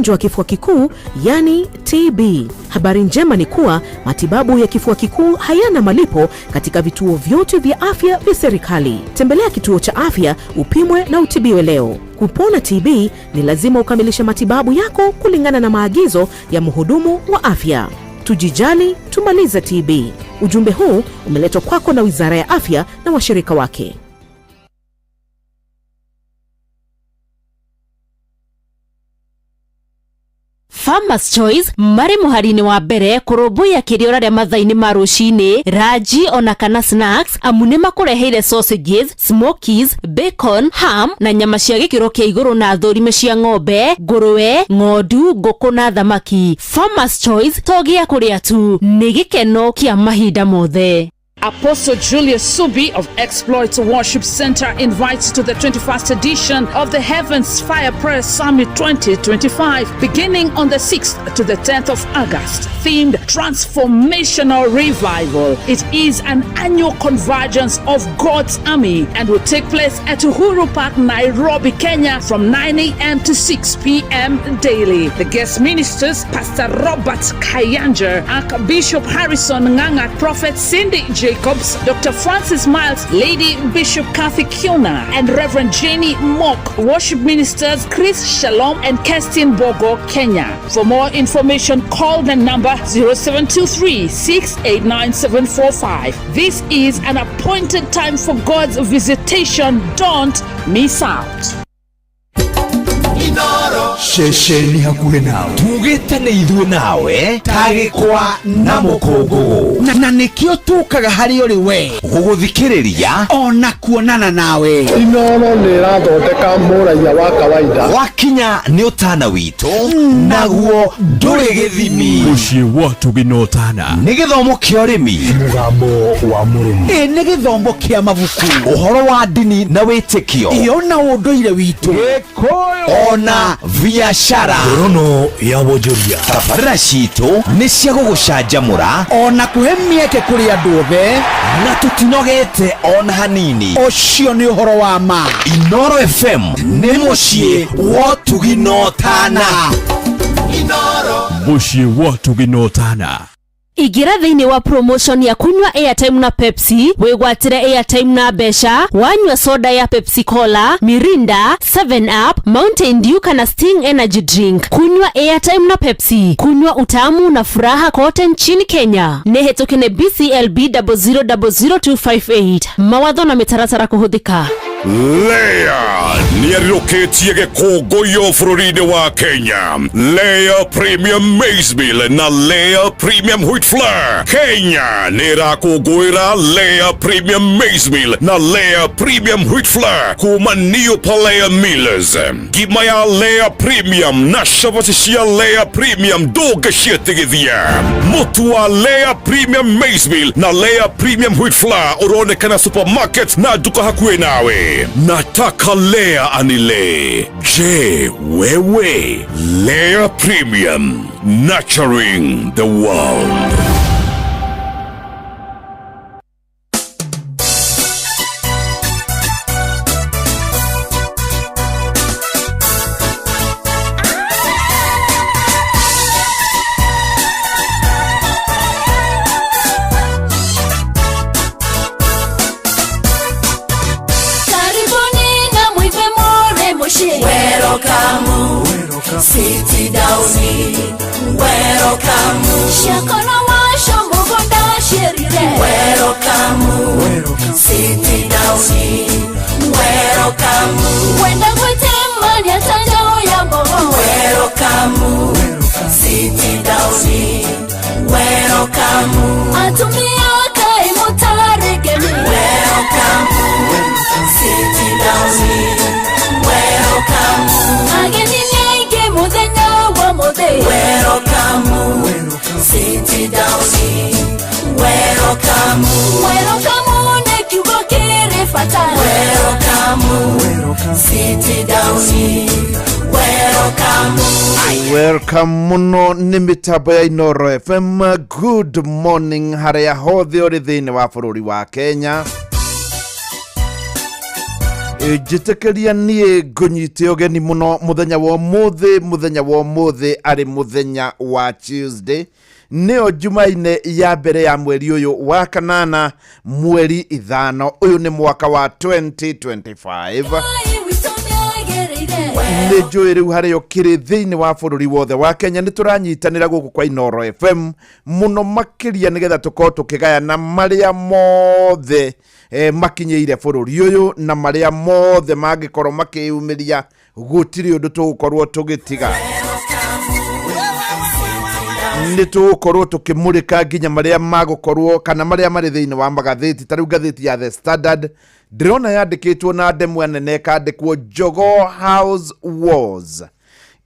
ugonjwa wa kifua kikuu, yani TB. Habari njema ni kuwa matibabu ya kifua kikuu hayana malipo katika vituo vyote vya afya vya serikali. Tembelea kituo cha afya upimwe na utibiwe leo. Kupona TB ni lazima ukamilishe matibabu yako kulingana na maagizo ya mhudumu wa afya. Tujijali, tumalize TB. Ujumbe huu umeletwa kwako na Wizara ya Afya na washirika wake. Farmers Choice mari muharini wa mbere kurubuya kiriora ria mathaini marushini raji ona kana snacks amune makureheire sausages, smokies, bacon, ham na nyama cia gikiro kia iguru na thorime cia ng'ombe, nguruwe, ng'ondu, nguku na thamaki. Farmers Choice togia kuria tu ni gikeno kia mahinda mothe. Apostle Julius Subi of Exploits Worship Center invites to the 21st edition of the Heavens Fire Prayer Summit 2025, beginning on the 6th to the 10th of August, themed Transformational Revival. It is an annual convergence of God's army and will take place at Uhuru Park, Nairobi, Kenya from 9 a.m. to 6 p.m. daily. The guest ministers, Pastor Robert Kayanja, Archbishop Harrison Nganga, Prophet Cindy Jacobs, Dr. Francis Miles, Lady Bishop Kathy Kiona, and Reverend Jenny Mock, worship ministers Chris Shalom and Kestin Bogo, Kenya. For more information, call the number 0723-689-745. This is an appointed time for God's visitation. Don't miss out. Shesheni hakuhe nawe tugitane ithuĩ nawe tagĩkwa na mũkũngũgũ na nĩkĩo tukaga harĩ ori we gũgũthikĩrĩria ona kuonana nawe. Inooro nĩrathondeka mũraia wa kawaida wakinya nĩ ũtana witũ naguo ndũrĩ gĩthimi. Mũciĩ wa Tũginotana nĩ gĩthomo kĩa ũrĩmi, mũgambo wa mũrĩmi, nĩ gĩthomo kĩa mabuku, ũhoro wa ndini na wĩtĩkio, ona ũndũire witũ, ona biashara, rono ya wonjoria. Tabarĩra citũ nĩ cia gũgũcanjamũra ona kũhe mĩeke kũrĩ andũ othe na tũtinogete ona hanini. Ũcio nĩ ũhoro wa ma. Inooro FM nĩ mũciĩ wa Tũginotana. Inooro mũciĩ wa Tũginotana. Igira thĩinĩ wa promotion ya kunywa airtime na Pepsi, wĩgwatĩre airtime na mbeca, wanyua soda ya Pepsi Cola, Mirinda, 7up, Mountain Dew kana Sting Energy Drink. Kunywa airtime na Pepsi, kunywa utamu na furaha kote nchini Kenya. Nĩhetũkene BCLB 0000258. Mawatho na mĩtaratara kũhũthĩka. Leia nĩarĩrũkĩtie gĩkũngũĩro bũrũri-inĩ wa Kenya. Leia Premium Maize Meal na Leia Premium Wheat Flour. Kenya nĩrakũngũĩra Leia Premium Maize Meal na Leia Premium Wheat Flour kuma New Palea Millers. Ngima ya Leia Premium na cabaci cia Leia Premium ndũngĩciĩtigithia. Mũtu wa Leia Premium Maize Meal na Leia Premium Wheat Flour ũronekana supermarket na duka hakuhĩ nawe. Nataka Leia anile. Je, wewe? Leia Premium, nurturing the world. City Downy, welcome. Shakona washo mugonda sherire. Welcome. City Downy, welcome. Wenda kwete manya tanjao ya boho. Welcome. City Downy, welcome. Atumia kai mutaregemi. Welcome. City Downy, welcome. Ageni welcome, City Downy, welcome, welcome, nekiugo kiri fata, welcome, City Downy, welcome muno ni mitambo ya Inooro FM. Good morning haria hothe uri thiini wa bururi wa Kenya. Jitekeria nie gunyite ogeni muno muthenya wa muthe ari muthenya wa Tuesday neo Jumaine ya mbere ya mweri uyu wa kanana mweri ithano uyu ni mwaka wa 2025 ni njui riu hario kiri thiini wa bururi wothe wa Kenya ni turanyitanira guku kwa Inoro FM muno makiria nigetha tukorwo tukigayana maria mothe makinyeire bururi uyu na maria mothe mangikorwo makiumiria gutiri undu tugukorwo tugitiga ni tugukorwo tukimurika nginya maria magukorwo kana maria mari thiini wa magatheti tariu gatheti ya The Standard drona yandikitwo na ndemwa nene kandikwo Jogoo House Wars.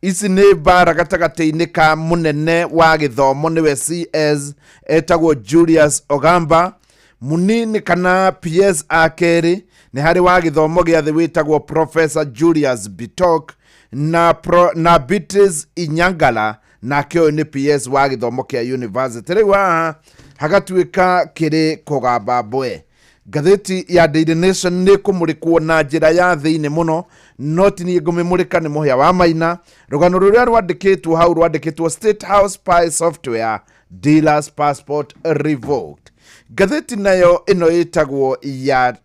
Ici ni bara gatagati-ini ka munene wa githomo niwe CS etagwo Julius Ogamba, munini kana PS akeri ni hari wa githomo gia thi witagwo Professor Julius Bitok na Beatrice Inyangala na kyo ni PS wa githomo kia university. Riu hagatuika kiri kugamba bwe. Gatheti ya Daily Nation ni kumurikwo na njira ya thiini muno not ni ngumimurika ni muhia wa maina rugano ruria rwandikitwo hau rwandikitwo State House Spy Software Dealers Passport Revoked. Gatheti nayo ino itagwo ya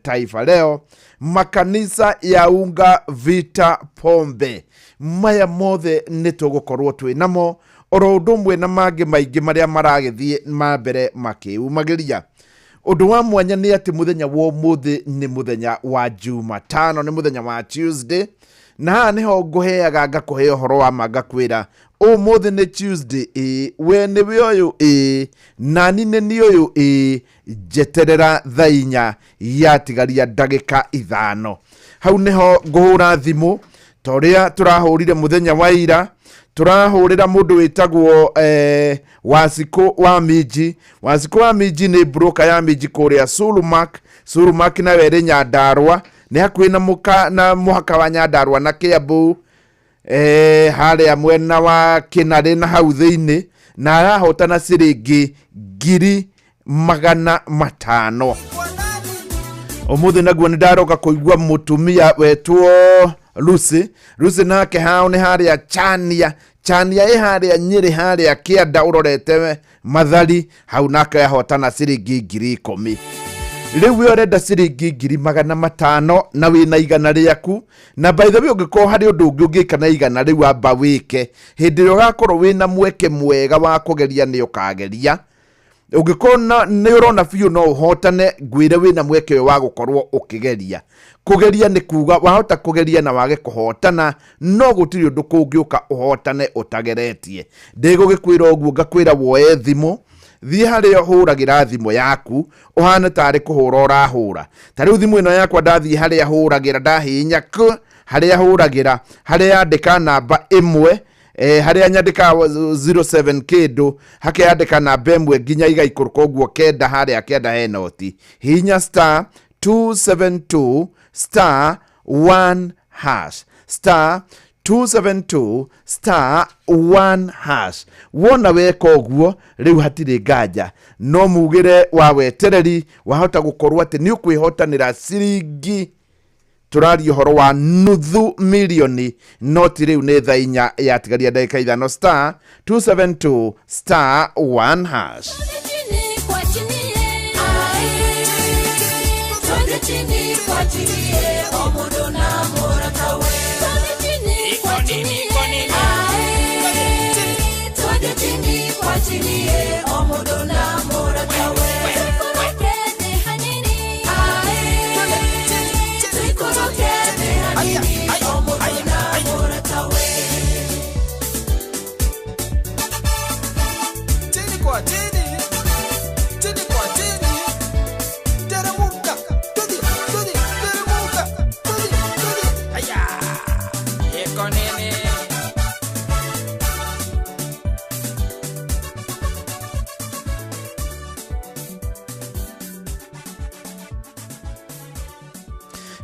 Taifa Leo makanisa ya unga vita pombe maya mothe nitugukorwo twi namo oro ndumwe na mangi maingi maria maragithie mambere makiumagiria. Undu wa mwanya ni ati muthenya wa umuthi ni muthenya wa Jumatano, ni muthenya wa Tuesday, na niho nguheaga ngakuhe uhoro wa magakwira umuthi ni Tuesday we ni uyu na nine ni uyu jeterera thainya ya tigaria ndagika ithano. Hau niho nguhura thimu toria turahurire muthenya wa ira turahurira mundu witagwo Wasiku wa Miji ni broker ya Miji kuria Sulumak na were Nyandarua ni hakuhi na muhaka wa Nyandarua na Kiambu haria mwena wa Kinare na hau thiini na arahotana ciringi 500,000. Umuthi naguo ni ndaroka kuigua mutumia wetwo Lucy nake hao ni haria Chania haria Nyeri haria Kianda urorete Mathari hau nake yahotana ciringi 10,000. Riu yorenda ciringi 500,000 na wina igana riaku na by the way ungiko hari undu ungika na igana riu amba wike hindi ro gakorwo wina mweke mwega wa kugeria ni ukageria ungikona ni urona fiu no uhotane gwire wina mweke wa gukorwo ukigeria. Kugeria ni kuga wahota kugeria na wage kuhotana no gutiri undu kungiuka uhotane utageretie. Ndigugikwira oguo ngakwira woe thimu thie haria huragira thimu yaku uhana tari kuhura urahura. Tariu thimu ino yakwa ndathie haria huragira ndahinya haria huragira haria andika namba 1 haria nyandika 07 kindu hake andika namba 1 nginya igaikuruka oguo kenda haria kenda henoti hinya star 272 star 1 hash star 272 star 1 hash. Wona weka oguo riu hatire nganja no mugire wa wetereri wahota gukorwo ati ni ukwihotanira ciringi turari horo wa nuthu milioni noti riu ni thainya ya tigaria ndagika ithano star 272 star 1 hash.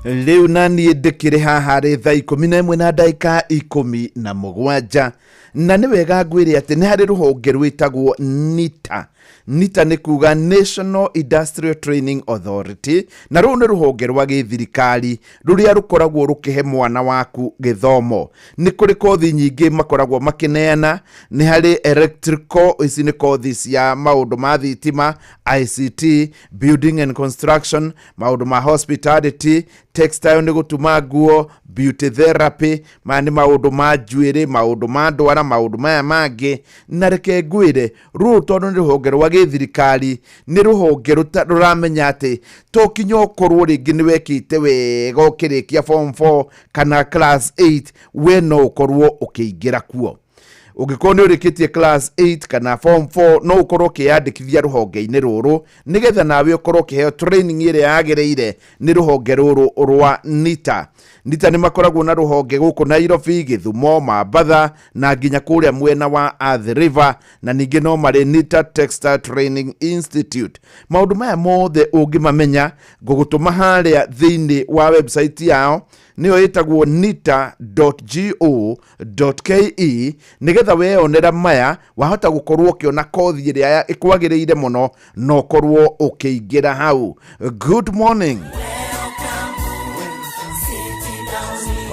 Leo nani ndikire haha ri thaa 11 na ndagika 17 na ni wega ngwire ati ni hari ruhonge rwitagwo NITA. NITA ni kuga National Industrial Training Authority, na ru ni ruhonge rwa githirikari ruria rukoragwo rukihe mwana waku githomo. Ni kuri kothi nyingi makoragwo makineana, ni hari electrical, ici ni kothi cia maundu ma thitima, ICT, building and construction, maundu ma hospitality, textile ni gutuma nguo, beauty therapy, mani maundu ma njuiri, maundu ma ndwara, maundu maya mangi. Na reke ngwire ru tondu ni ruhonge rwa githirikari ni ruhonge ruramenya ati to kinyo korwo ringi ni wekite wega ukirikia form 4 kana class 8 we no ukorwo ukiingira kuo. Ugikorwo ni urikitie class 8 kana form 4 no ukorwo ukiyandikithia ruhonge-ini ruru nigetha nawe ukorwo ukiheo training ire yagereire ni ruhonge ruru rwa NITA. NITA ni makoragwo na ruhonge guku Nairobi, Githumo, Mombasa na nginya kuria mwena wa Athi River, na ningi no mari NITA Textile Training Institute. Maundu maya mothe ungimamenya ngugutuma haria thiini wa website yao niyo itagwo nita.go.ke nigetha weonera maya wahota gukorwo ukiona kothi iria ikwagiriire muno no korwo ukiingira hau. Good morning.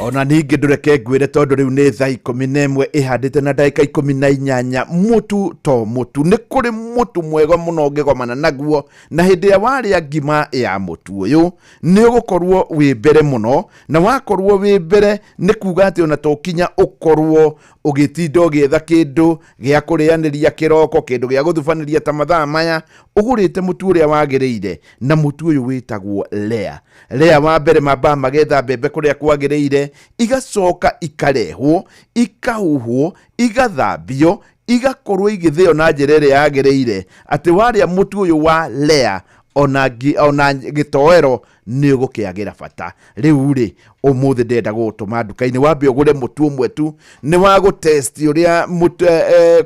Ona ningi ndureke ngwire tondu riu ni thaa 11 ihandite na ndagika 18 mutu to mutu ni kuri mutu mwega muno ngigomana naguo na hindi ya waria ngima ya mutu uyu ni ugukorwo wi mbere muno, na wakorwo wi mbere ni kuga ati ona to kinya ukorwo ugitinda ugietha kindu gia kurianiria kiroko, kindu gia guthubaniria ta mathaa maya, ugurite mutu uria wagiriire na mutu uyu witagwo Lea wa mbere mamba magetha mbembe kuria kwagiriire, igacoka ikarehwo, ikahuhwo, igathambio, igakorwo igithio na njira iria yagiriire, ati waria mutu uyu wa Lea ona gitoero ni ugukiagira bata. Riu ri umuthi ndenda gutuma nduka-ini wambe ugure mutu umwe tu, ni wa gutest uria mutu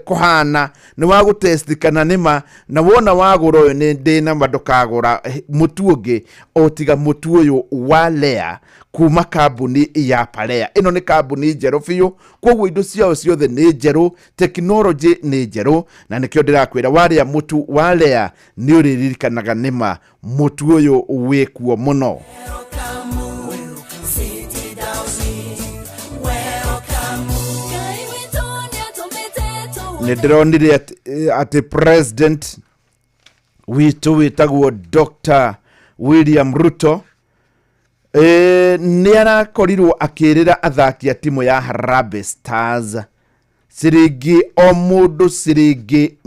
kuhana, ni wa gutest kana nima, na wona wagura uyu ni ndina mandukagura mutu ungi otiga mutu uyu wa Lea kuma kambuni ya Parea. Ino ni kambuni njeru biu, koguo indo ciao ciothe ni njeru, technology ni njeru, na nikio ndirakwira waria mutu wa Lea ni uririkanaga nima mutu uyu wikuo muno. Nidironire ati president witu witagwo Dr. William Ruto ni arakorirwo akirira athaki a timu ya Harambee Stars ciringi o mundu ciringi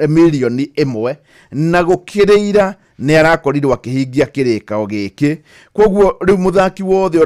milioni 1 na gukirira ni arakorirwo akihingia kirikao giki. Koguo riu muthaki wothe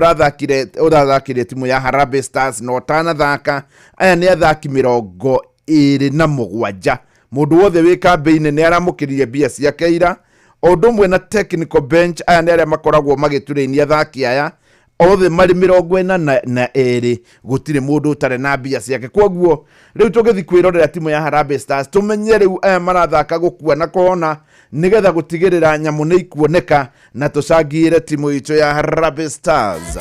urathakire timu ya Harambee Stars no tanathaka, aya ni athaki 27 mundu wothe wi kambi-ini ni aramukiririe mbia ciake ira, undu mwe na technical bench. Aya ni aria makoragwo magiturenia athaki aya othe mari 42 gutire mundu utare na mbia ciake. Koguo riu tugithi kwirorera timu ya Harambee Stars tumenye riu aya marathaka gukua na kuona nigetha gutigirira nyamu ni ikuoneka na tucangire timu icho ya Harambee Stars.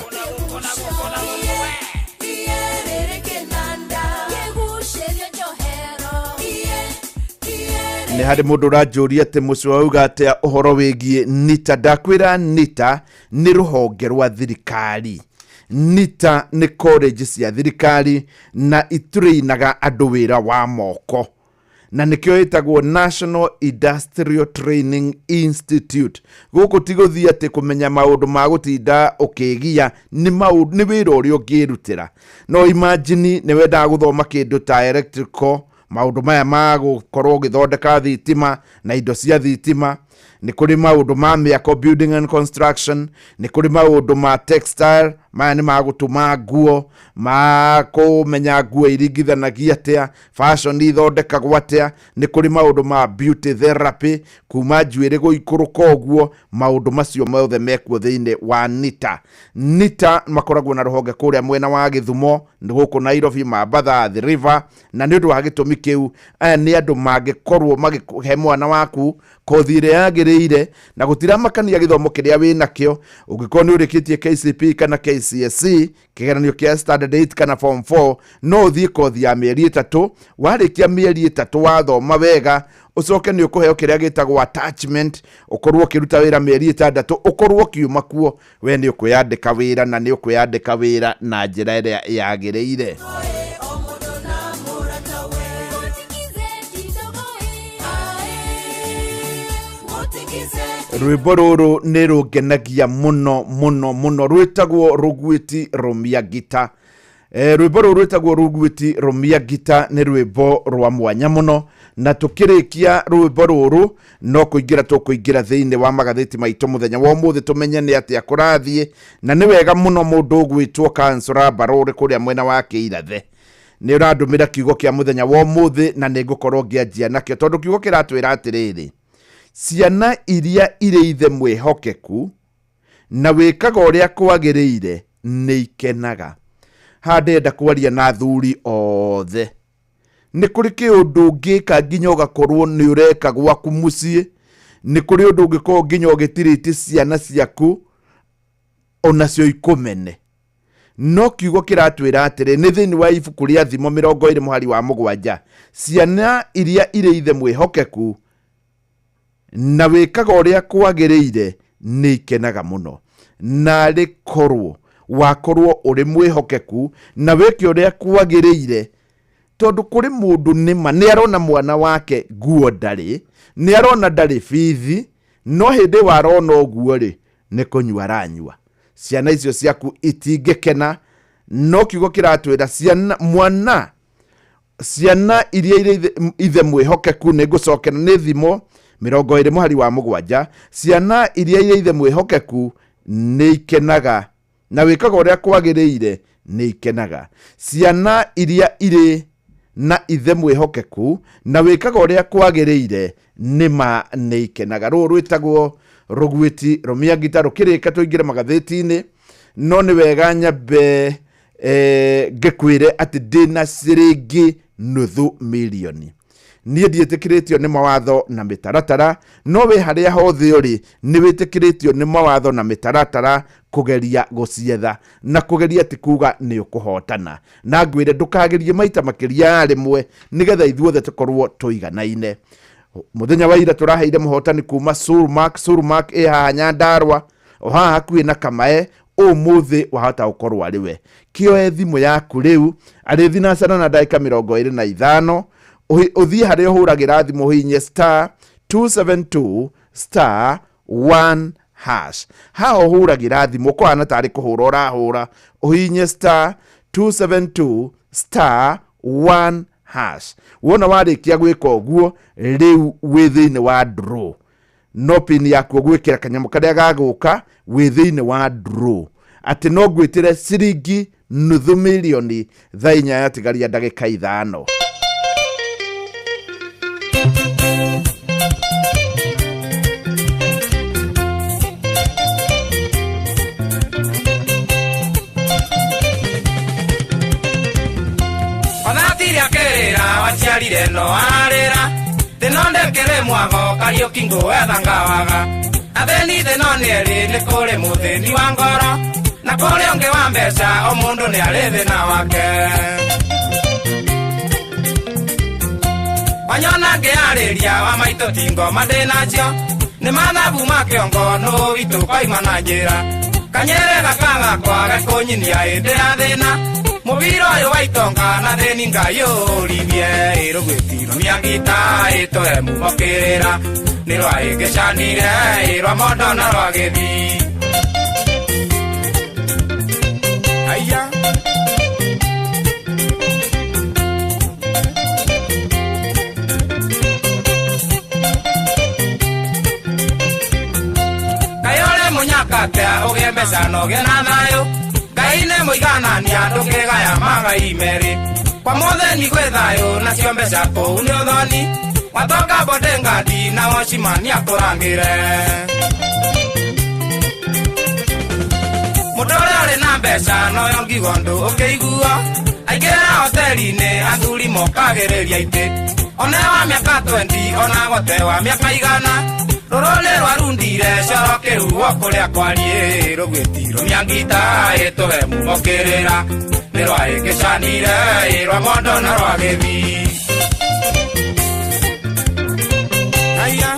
Ni hari mundu rajuria ati mucwa uga atia uhoro wigie NITA. Ndakwira NITA ni ruhonge rwa thirikari. NITA ni college cia thirikari na iturainaga andu wira wa moko, na nikio itagwo National Industrial Training Institute. Guku tiguthia ati kumenya maundu ma gutinda ukigia, ni wira uria ungirutira. No imagine ni wenda guthoma kindu ta electrical, maundu maya ma gukorwo githondeka thitima na indo cia thitima, ni kuri maundu ma miako, building and construction, ni kuri maundu ma textile, maya ni magutuma nguo, ma kumenya nguo iringithanagia atia, fashion ithondekagwo atia, ni kuri maundu ma beauty therapy, kuma njuiri guikuruka uguo, maundu macio mothe mekuo thiini wa NITA. NITA makoragwo na ruhonge kuria mwena wa Githumo, guku Nairobi, Mombasa, Athi River, na ni undu wa gitumi kiu aya ni andu mangikorwo magihe mwana waku kothi ĩrĩa yagĩrĩire na gũtiramakania gĩthomo kĩrĩa wĩnakĩo. Ũngĩkorwo nĩ ũrĩkĩtie KCP kana KCSE, kĩgeranio kĩa standard 8 kana form 4, no ũthiĩ kothi ya mĩeri 3. Warĩkia mĩeri 3 wathoma wega, ucoke nĩ ũkũheo kĩrĩa gĩtagwo attachment, ũkorwo ũkĩruta wĩra mĩeri 6, ũkorwo kiuma kuo we nĩ ũkwĩyandĩka wĩra na nĩ ũkwĩyandĩka wĩra na njĩra ĩrĩa yagĩrĩire. Rwĩmbo rũrũ nĩ rũngenagia mũno mũno mũno, rwĩtagwo Rũgwĩti Rũmia Gita. Rwĩmbo rũrũ rwĩtagwo Rũgwĩti Rũmia Gita nĩ rwĩmbo rwa mwanya mũno, na tũkĩrĩkia rwĩmbo rũrũ no tũkũingĩra thĩinĩ wa magathĩti maitũ mũthenya wa ũmũthĩ tũmenye nĩ atĩa kũrathiĩ. Na nĩ wega mũno mũndũ ũgwĩtwo Kansũra Barũrĩ kũrĩa mwena wa Kĩirathe nĩ ũrandũmĩra kiugo kĩa mũthenya wa ũmũthĩ, na nĩ ngũkorwo ngĩanjia nakĩo tondũ kiugo kĩratwĩra atĩrĩrĩ: ciana iria irĩ ithe mwĩhokeku na wĩkaga ũrĩa kwagĩrĩire nĩ ikenaga. Ndenda kwaria na athuri othe. Nĩ kũrĩ kĩũndũ ũngĩka nginya ũgakorwo nĩ ũreka gwaku mũciĩ, nĩ kũrĩ ũndũ ũngĩkorwo nginya ũgĩtirĩtie ciana ciaku onacio ikũmene. No kiugo kĩratwĩra atĩrĩ nĩ thĩinĩ wa ibuku rĩa Thimo 20:7, ciana iria irĩ ithe mwĩhokeku na wĩkaga ũrĩa kwagĩrĩire nĩ ikenaga mũno. Na rĩkorwo wakorwo ũrĩ mwĩhokeku na wĩke ũrĩa kwagĩrĩire, tondũ kũrĩ mũndũ nĩma nĩ arona mwana wake nguo ndarĩ, nĩ arona ndarĩ bithi, no hĩndĩ warona ũguo rĩ nĩ kũnyua aranyua. Ciana icio ciaku itingĩkena. No kiugo kĩratwĩra ciana iria irĩ ithe mwĩhokeku, nĩ ngũcokera nĩ Thimo 20:7, ciana iria irĩ ithe mwĩhokeku nĩ ikenaga na wĩkaga ũrĩa kwagĩrĩire nĩ ikenaga. Ciana iria irĩ na ithe mwĩhokeku na wĩkaga ũrĩa kwagĩrĩire nĩ ikenaga. Rũrũ rwĩtagwo Rũgwĩti Rũmia Gita. Rũkĩrĩka tũingĩre magathĩti-inĩ, no nĩ wega nyambe ngĩkwĩre atĩ ndĩna ciringi $500,000. Niĩ ndiĩtĩkĩrĩtio nĩ mawatho na mĩtaratara, no wĩ harĩa hothe ũrĩ nĩ wĩtĩkĩrĩtio nĩ mawatho na mĩtaratara kũgeria gũcietha na kũgeria ti kuga nĩ ũkũhotana. Na ngwĩre ndũkagerie maita makĩria ya rĩmwe nĩgetha ithuothe tũkorwo tũiganaine. Mũthenya wa ira tũraheire mũhotani kuma Sulmark ĩ haha Nyandarua, o haha hakuhĩ na Kamae. Ũmũthĩ wahota gũkorwo arĩ we. Kĩoe thimũ yaku rĩu, arĩthinacana na ndagĩka 25, ũthiĩ harĩa ũhũragĩra thimũ ũhihinye *272*1#. Ha ũhũragĩra thimũ ũkũhana tarĩ kũhũra ũrahũra, ũhihinye *272*1#. Wona warĩkia gwĩka ũguo, rĩu wĩ thĩinĩ wa draw. No pin yaku ũgwĩkĩra kanyamũ karĩa gagũka wĩ thĩinĩ wa draw. Atĩ no gwĩtĩre ciringi $500,000 thaa 4 yatigaria ndagĩka 5. Onatiria kerera waciarire no arera denondekere mwago Kariuki ngwetha waga atheni thenonieri nĩ kũrĩ mũthĩni wa ngoro na kũrĩ ũngĩ wa mbeca o mũndũ nĩ arĩ thĩna wake. Wanyona ngĩarĩria wa maitũ tingo mandĩ nacio nĩ mathabu ma kĩongo nũ witũ kaima na njĩra kanyere gakagakwa gakũnyinia hĩndĩ ya thĩna mũbira ũyũ wa itonga na thĩni Ngai ũrithie. Rũgwĩti Rũmia Gita ĩtũhe mumokĩrĩra nĩ rwahĩngĩcanire rwa mondo na rwa gĩthi. Aya Kayole munyakate ũgĩe mbeca na ũgĩe na thayũ, Ngai nĩ mũiganania ndũkĩgaya magai merĩ. Kwa mũtheni gwĩ thayũ nacio mbeca kũu nĩ ũthoni, watoka Bodengadi na Washimani akũrangĩre. Mũndũ ũrĩa ũrĩ na mbeca noyo ngigo ndũ ũkĩigua, aingĩra hoteri-inĩ athuri mokagĩrĩria itĩ, one wa miaka 20 ona gote wa miaka igana rorole rwarundire coro kiruo kuria kwarie rugwitiro miangita ituhe mumokirira nirwaikishanire irwa mondo na rwagithi aya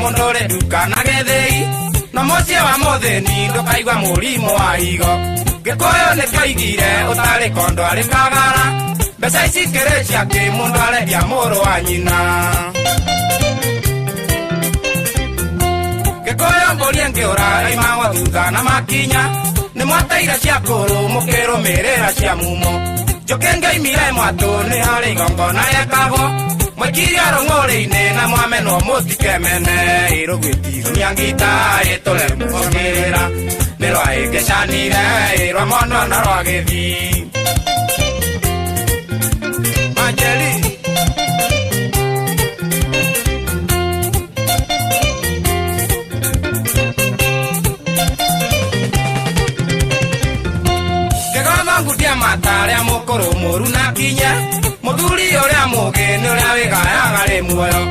Mondore duka na gethei no mocie wa muthini ndukaigwa murimo wa higo gikoyo nikaigire utari kondo ari kagara mbeca ici kire ciake mundu arendia muru wa nyina gikoyo mburi ngiura imawa thutha na makinya ni mwateire cia kuru mukirumirira cia mumo njokenge imire mwatu ni hari igongona yekagwo Mwakiria rongore-ine na mwameno mutikemene irugwitiro miangita itule mukirira nirwa ikeshanire irwa mono na rwagithi Majeli Kegama ngutia matare mukuru muru na kinya Muthuri uria mugeni uria wigayaga ri muoyo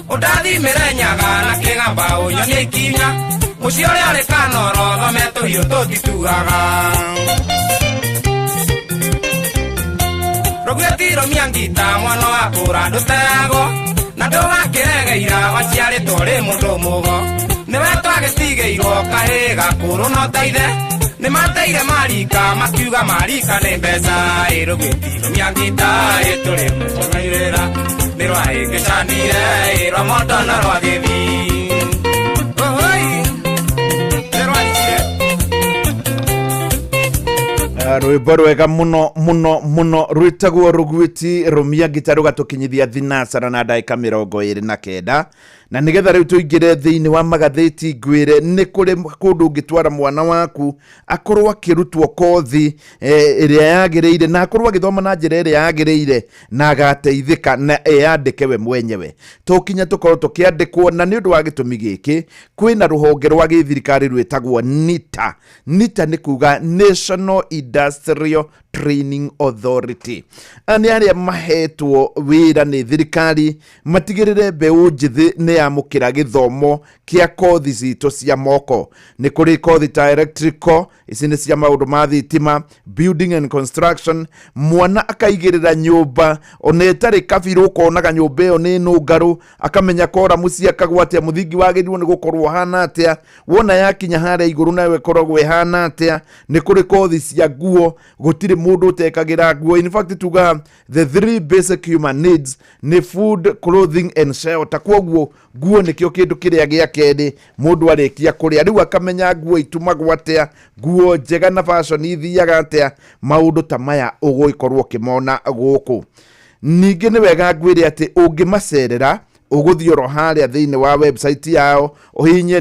Udathimire nyaga na kigamba unyonie ikinya Muci uria ri kanoro thome tuhiu tutitugaga Rugwitiro miangita mwana wa kura ndutego Na ndugakiregeira waciaritwo ri mundu mugo Niwe twagitigeirwo kahiga kuru no taithe Ni mateire marika makiuga marika ni mbeca irugwitiro miangita ituri mugairira nirwa ikishanire irwa mondo na rwagithi rwimbo rwega muno rwitagwo rugwiti rumia ngita rugatukinyithia thinacara na ndagika 29 na nigetha riu tuingire thiini wa magatheti ngwire ni kuri kundu ngitwara mwana waku akorwo akirutwo kothi iria yagiriire na akorwo agithoma na njira iria yagiriire na agateithika na eyandike we mwenyewe tukinya tukorwo tukiandikwo na ni undu wa gitumi giki kwina ruhonge rwa githirikari rwitagwo NITA ni kuga National Industrial Training Authority ani aria mahetwo wira ni thirikari matigirire mbeu njithi ni yamukira githomo kia kothi cito cia moko ni kuri kothi ta electrical ici ni cia maundu ma thitima building and construction mwana akaigirira nyumba ona etari kabiru konaga nyumba iyo ni nungaru akamenya kora mucia kagwatia muthingi wagirwo ni gukorwo hana atia wona yakinya hare iguru nawe korogwe hana atia ni kuri kothi cia nguo gutiri mundu tekagira nguo in fact tuga the three basic human needs ni food clothing and shelter kwoguo nguo nikio kindu kiria gia kedi mundu arikia kuria riu akamenya nguo itumagwo atia nguo njega na fashion ithiaga atia maundu ta maya uguikorwo kimona guku ningi ni wega ngwire ati ungimacerera uguthioro haria thiini wa website yao uhinye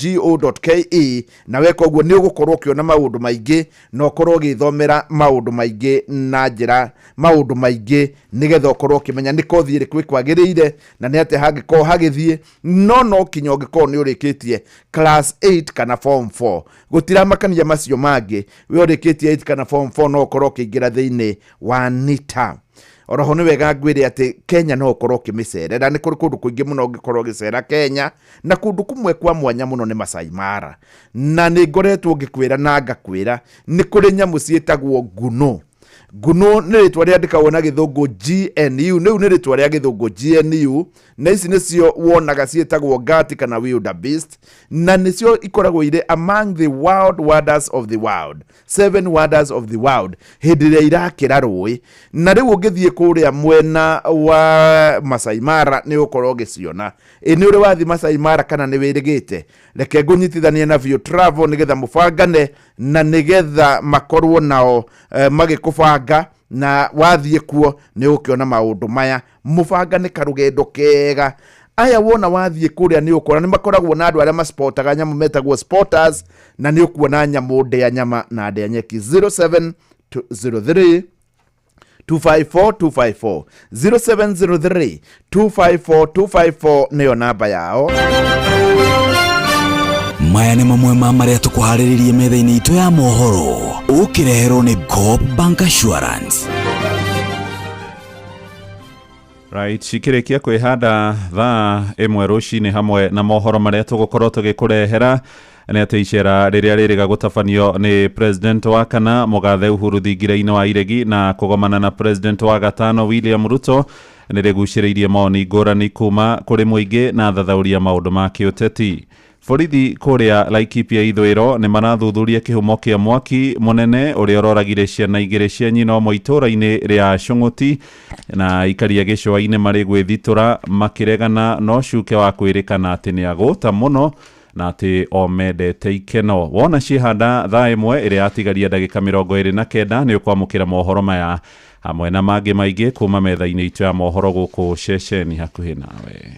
nita.go.ke na weka uguo ni ugukorwo kiona maundu maingi no korwo githomera maundu maingi na njira maundu maingi nigetha ukorwo kimenya ni kothi iri kwagiriire na ni ate hagiko hagithie no kinyo ngiko ni urikitie class 8 kana form 4 gutira makania macio mangi we urikitie 8 kana form 4 no ukorwo kiingira thiini wa NITA oroho ni wega ngwire ati Kenya no ukorwo kimicerera ni kuri kundu kuingi muno ngikorwo gicera Kenya na kundu kumwe kwa mwanya muno ni Masai Mara na ni ngoretwo ngikwira na ngakwira ni kuri nyamu cietagwo nguno ni ritwa ria ndikawona na githungu GNU ni ritwa ria githungu GNU na ici nicio wonaga cietagwo ngati kana wildebeest na nicio ikoragwo ire among the wild wonders of the world 7 wonders of the world hindire irakira rui na riu ngithie kuria mwena wa Masai Mara ni ukorwo giciona ni uri wathi Masai Mara kana ni wirigite reke ngunyitithania na view travel nigetha mubangane na nigetha makorwo nao magikubanga na wathie kuo ni ukiona maundu maya mubangane karugendo kega aya wona wathie kuria ni ukora ni makoragwo na andu aria masportaga nyamu metagwo sporters na ni ukuona nyamu ndea nyama na ndea nyeki 0703 254 0703 254 niyo namba yao maya nĩ mamwe ma marĩa tũkũharĩrĩirie metha-inĩ itũ ya mohoro ũkĩreherwo nĩ Coop Bank Assurance. Right, cikirikia kwihanda thaa imwe rucinĩ hamwe na mohoro marĩa tũgũkorwo tũgĩkũrehera nĩ atĩ icera rĩrĩa rĩrĩga gũtabanio nĩ president wa kana Mũgathe Uhuru Thingirainĩ wa Iregi na kũgomana na president wa gatano William Ruto nĩ rĩgucĩrĩirie moni ngũrani kuma kũrĩ mũingĩ na thathauria maũndũ ma kĩũteti. Borithi kũrĩa Laikipia ithũĩro nĩ marathuthuria kĩhumo kĩa mwaki mũnene ũrĩa ũroragire ciana igĩrĩ cia nyina ũmwe itũũra-inĩ rĩa Shong'oti na ikaria gĩcũa-inĩ marĩ gwĩthitũra makĩregana no cuke wa kwĩrĩkana atĩ nĩ agũta mũno na atĩ o mendete ikeno. Wona cihanda thaa ĩmwe ĩrĩa yatigaria ndagĩka 29 nĩ ũkwamũkĩra mohoro maya hamwe na mangĩ maingĩ kuma metha-inĩ itũ ya mohoro gũkũ ceceni hakuhĩ nawe.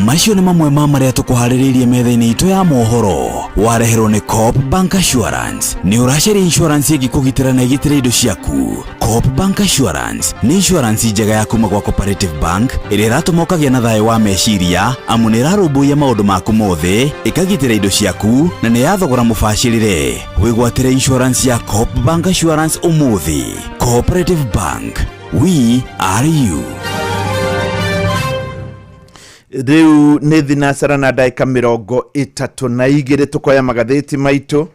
Macio nĩ mamwe ma marĩa tũkũharĩrĩirie metha-inĩ itũ ya mohoro wareherwo nĩ Coop Bank Assurance. Nĩ ũracaria insurance ĩngĩkũgitĩra na ĩgitĩre indo ciaku. Coop Bank Assurance nĩ insurance njega ya kuma gwa Cooperative Bank ĩrĩa ĩratũma ũkagĩa na thayũ wa meciria amu nĩ ĩrarũmbũiya maũndũ maku mothe, ĩkagitĩra indo ciaku na nĩ yathogora mũbacĩrĩre. Wĩgwatĩre insurance ya Coop Bank Assurance ũmũthĩ. Cooperative Bank, we are you. Riu nĩ thinacara na ndagĩka 32 tukoya magathĩti maitũ.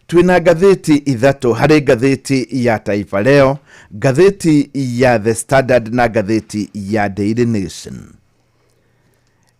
Twina gathĩti ithatũ, harĩ gathĩti ya Taifa Leo, gathĩti ya The Standard na gathĩti ya Daily Nation.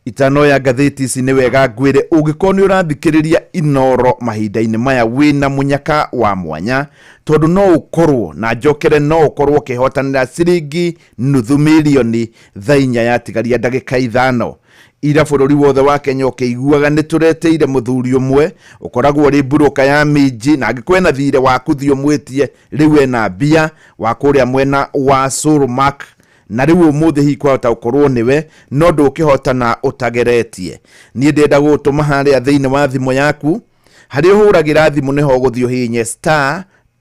Itano ya gathĩti ici nĩ wega ngwĩre ũngĩkorwo nĩ ũrathikĩrĩria Inoro mahinda-inĩ maya wĩna mũnyaka wa mwanya, tondũ no ũkorwo na njokere no ũkorwo ũkĩhotanĩra ciringi nuthu milioni thaa 4 yatigaria ndagĩka 5. Ira bũrũri wothe wa Kenya ũkĩiguaga nĩ tũreteire mũthuri ũmwe ũkoragwo rĩ buroka ya minji na angĩkorwo na thirĩ waku thio mwĩtie rĩu ena mbia wa kũrĩa mwena wa Solmark na rĩu ũmũthĩ hi kwahota ũkorwo nĩwe no ndũkĩhotana ũtageretie. Niĩ ndenda gũtũma harĩa thĩinĩ wa thimũ yaku harĩ ũhũragĩra thimũ nĩho gũthiĩ ũhihinye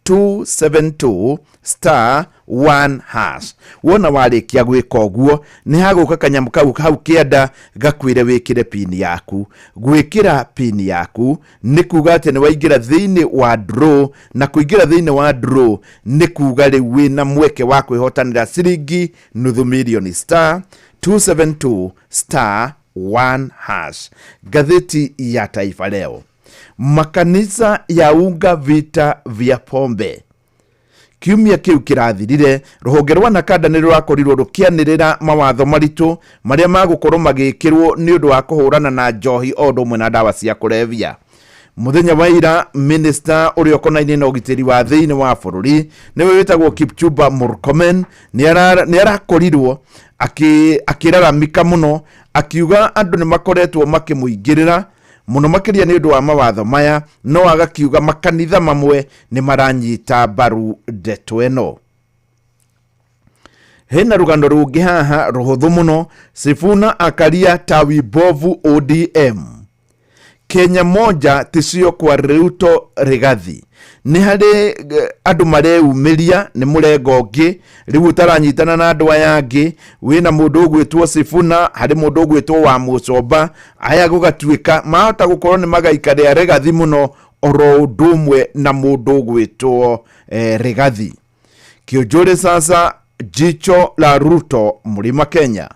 *272*1#. Wona warĩkia gwĩka ũguo nĩ hagũka kanyamũ kau kĩanda gakwĩre wĩkĩre pin yaku. Gwĩkĩra pin yaku nĩ kuga atĩ nĩ waingĩra thĩinĩ wa draw, na kũingĩra thĩinĩ wa draw nĩ kuga rĩu wĩna mweke wa kwĩhotanĩra ciringi nuthu milioni *272*1#. Gatheti ya Taifa Leo. Makanisa yaunga vita vya pombe. Kiumia kiu kirathirire rũhonge rwa Nakada nĩ rũrakorirwo rũkĩanĩrĩra mawatho maritũ marĩa magũkorwo magĩkĩrwo nĩ ũndũ wa kũhũrana na njohi o ũndũ ũmwe na ndawa cia kũrebia. Muthenya wa ira minister ũrĩa ũkonainie na ũgitĩri wa thĩinĩ wa bũrũri nĩwe wĩtagwo Kipchumba Murkomen nĩ arakorirwo akĩraramika mũno akiuga andũ nĩ makoretwo makĩmũingĩrĩra muno makĩria nĩ ũndũ wa mawatho maya, no agakiuga makanitha mamwe nĩ maranyita mbaru ndeto ĩno. Hena rũgano rũngĩ haha rũhũthũ mũno. Sifuna akaria tawi bovu ODM. Kenya moja tishio kwa Ruto Rigathi. Nĩ harĩ andũ mareyumĩria nĩ mũrengo ũngĩ rĩu ũtaranyitana na andũ aya angĩ. Wĩna mũndũ ũgwĩtwo Sifuna, harĩ mũndũ ũgwĩtwo wa Mũcoba, aya gũgatuĩka mahota gũkorwo nĩ magaikaria Rigathi mũno oro ũndũ ũmwe na mũndũ ũgwĩtwo Rigathi. Kĩonjũrĩ sasa jicho la Ruto Mlima Kenya.